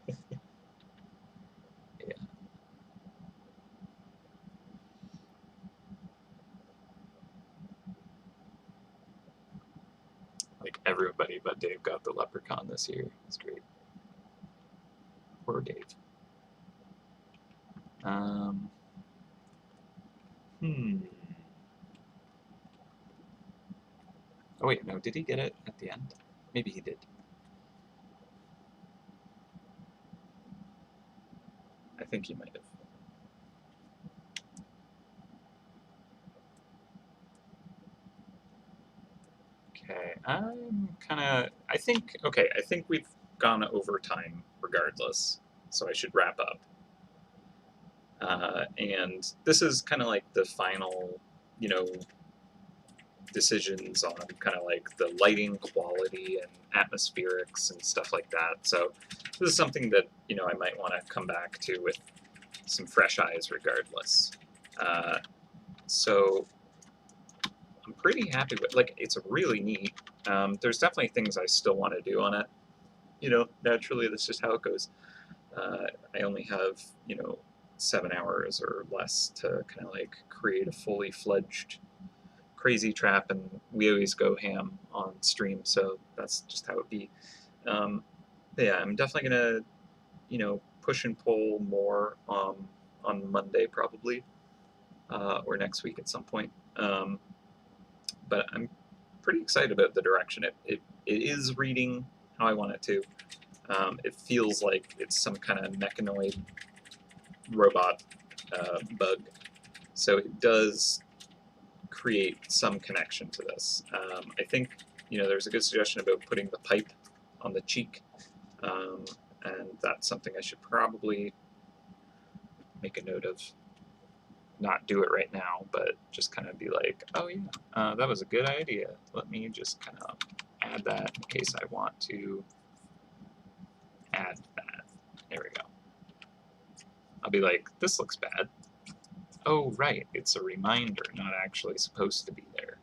Speaker 1: Like everybody but Dave got the leprechaun this year. It's great. Poor Dave. Um, hmm. Oh wait, no. Did he get it at the end? Maybe he did. I think he might have. Okay, I'm kind of. I think we've gone over time regardless, so I should wrap up. And this is kind of like the final, you know, decisions on kind of like the lighting quality and atmospherics and stuff like that. So this is something that, you know, I might want to come back to with some fresh eyes regardless. So I'm pretty happy with, like, it's really neat. There's definitely things I still want to do on it. You know, naturally, that's just how it goes. I only have, you know, 7 hours or less to kind of like create a fully fledged crazy trap, and we always go ham on stream, so that's just how it be. Yeah, I'm definitely gonna, you know, push and pull more on Monday probably, or next week at some point. But I'm pretty excited about the direction it is reading how I want it to. It feels like it's some kind of mechanoid robot bug, so it does create some connection to this. I think, you know, there's a good suggestion about putting the pipe on the cheek, um, and that's something I should probably make a note of. Not do it right now, but just kind of be like, oh yeah, that was a good idea. Let me just kind of add that in case I want to add that. There we go. I'll be like, this looks bad. Oh right, it's a reminder, not actually supposed to be there.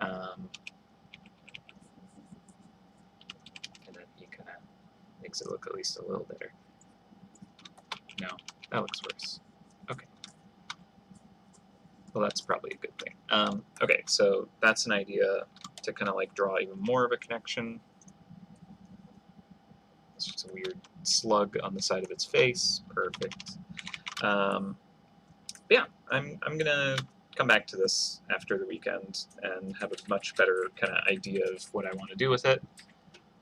Speaker 1: And then he kind of makes it look at least a little better. No, that looks worse. Okay. Well, that's probably a good thing. Okay, so that's an idea to kind of like draw even more of a connection. It's just a weird slug on the side of its face. Perfect. Yeah, I'm gonna come back to this after the weekend and have a much better kind of idea of what I want to do with it.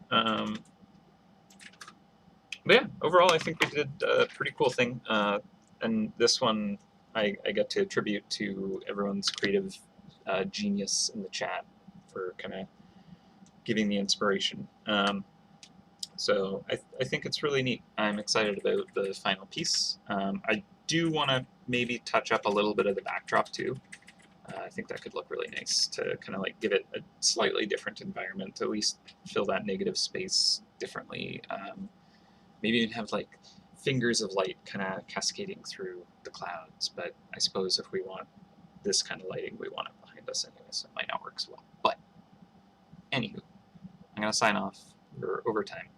Speaker 1: But yeah, overall, I think we did a pretty cool thing. And this one, I get to attribute to everyone's creative genius in the chat for kind of giving the inspiration. So I think it's really neat. I'm excited about the final piece. I do want to maybe touch up a little bit of the backdrop too. I think that could look really nice to kind of like give it a slightly different environment, to at least fill that negative space differently. Maybe even have like fingers of light kind of cascading through the clouds. But I suppose if we want this kind of lighting, we want it behind us anyway, so it might not work so well. But anywho, I'm going to sign off. We're over time.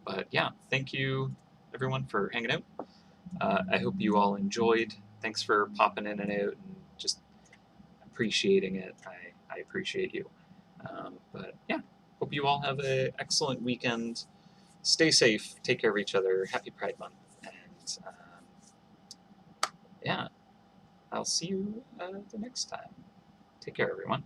Speaker 1: But yeah, thank you everyone for hanging out. I hope you all enjoyed. Thanks for popping in and out and just appreciating it. I appreciate you. But yeah, hope you all have an excellent weekend. Stay safe. Take care of each other. Happy Pride Month. And yeah, I'll see you the next time. Take care, everyone.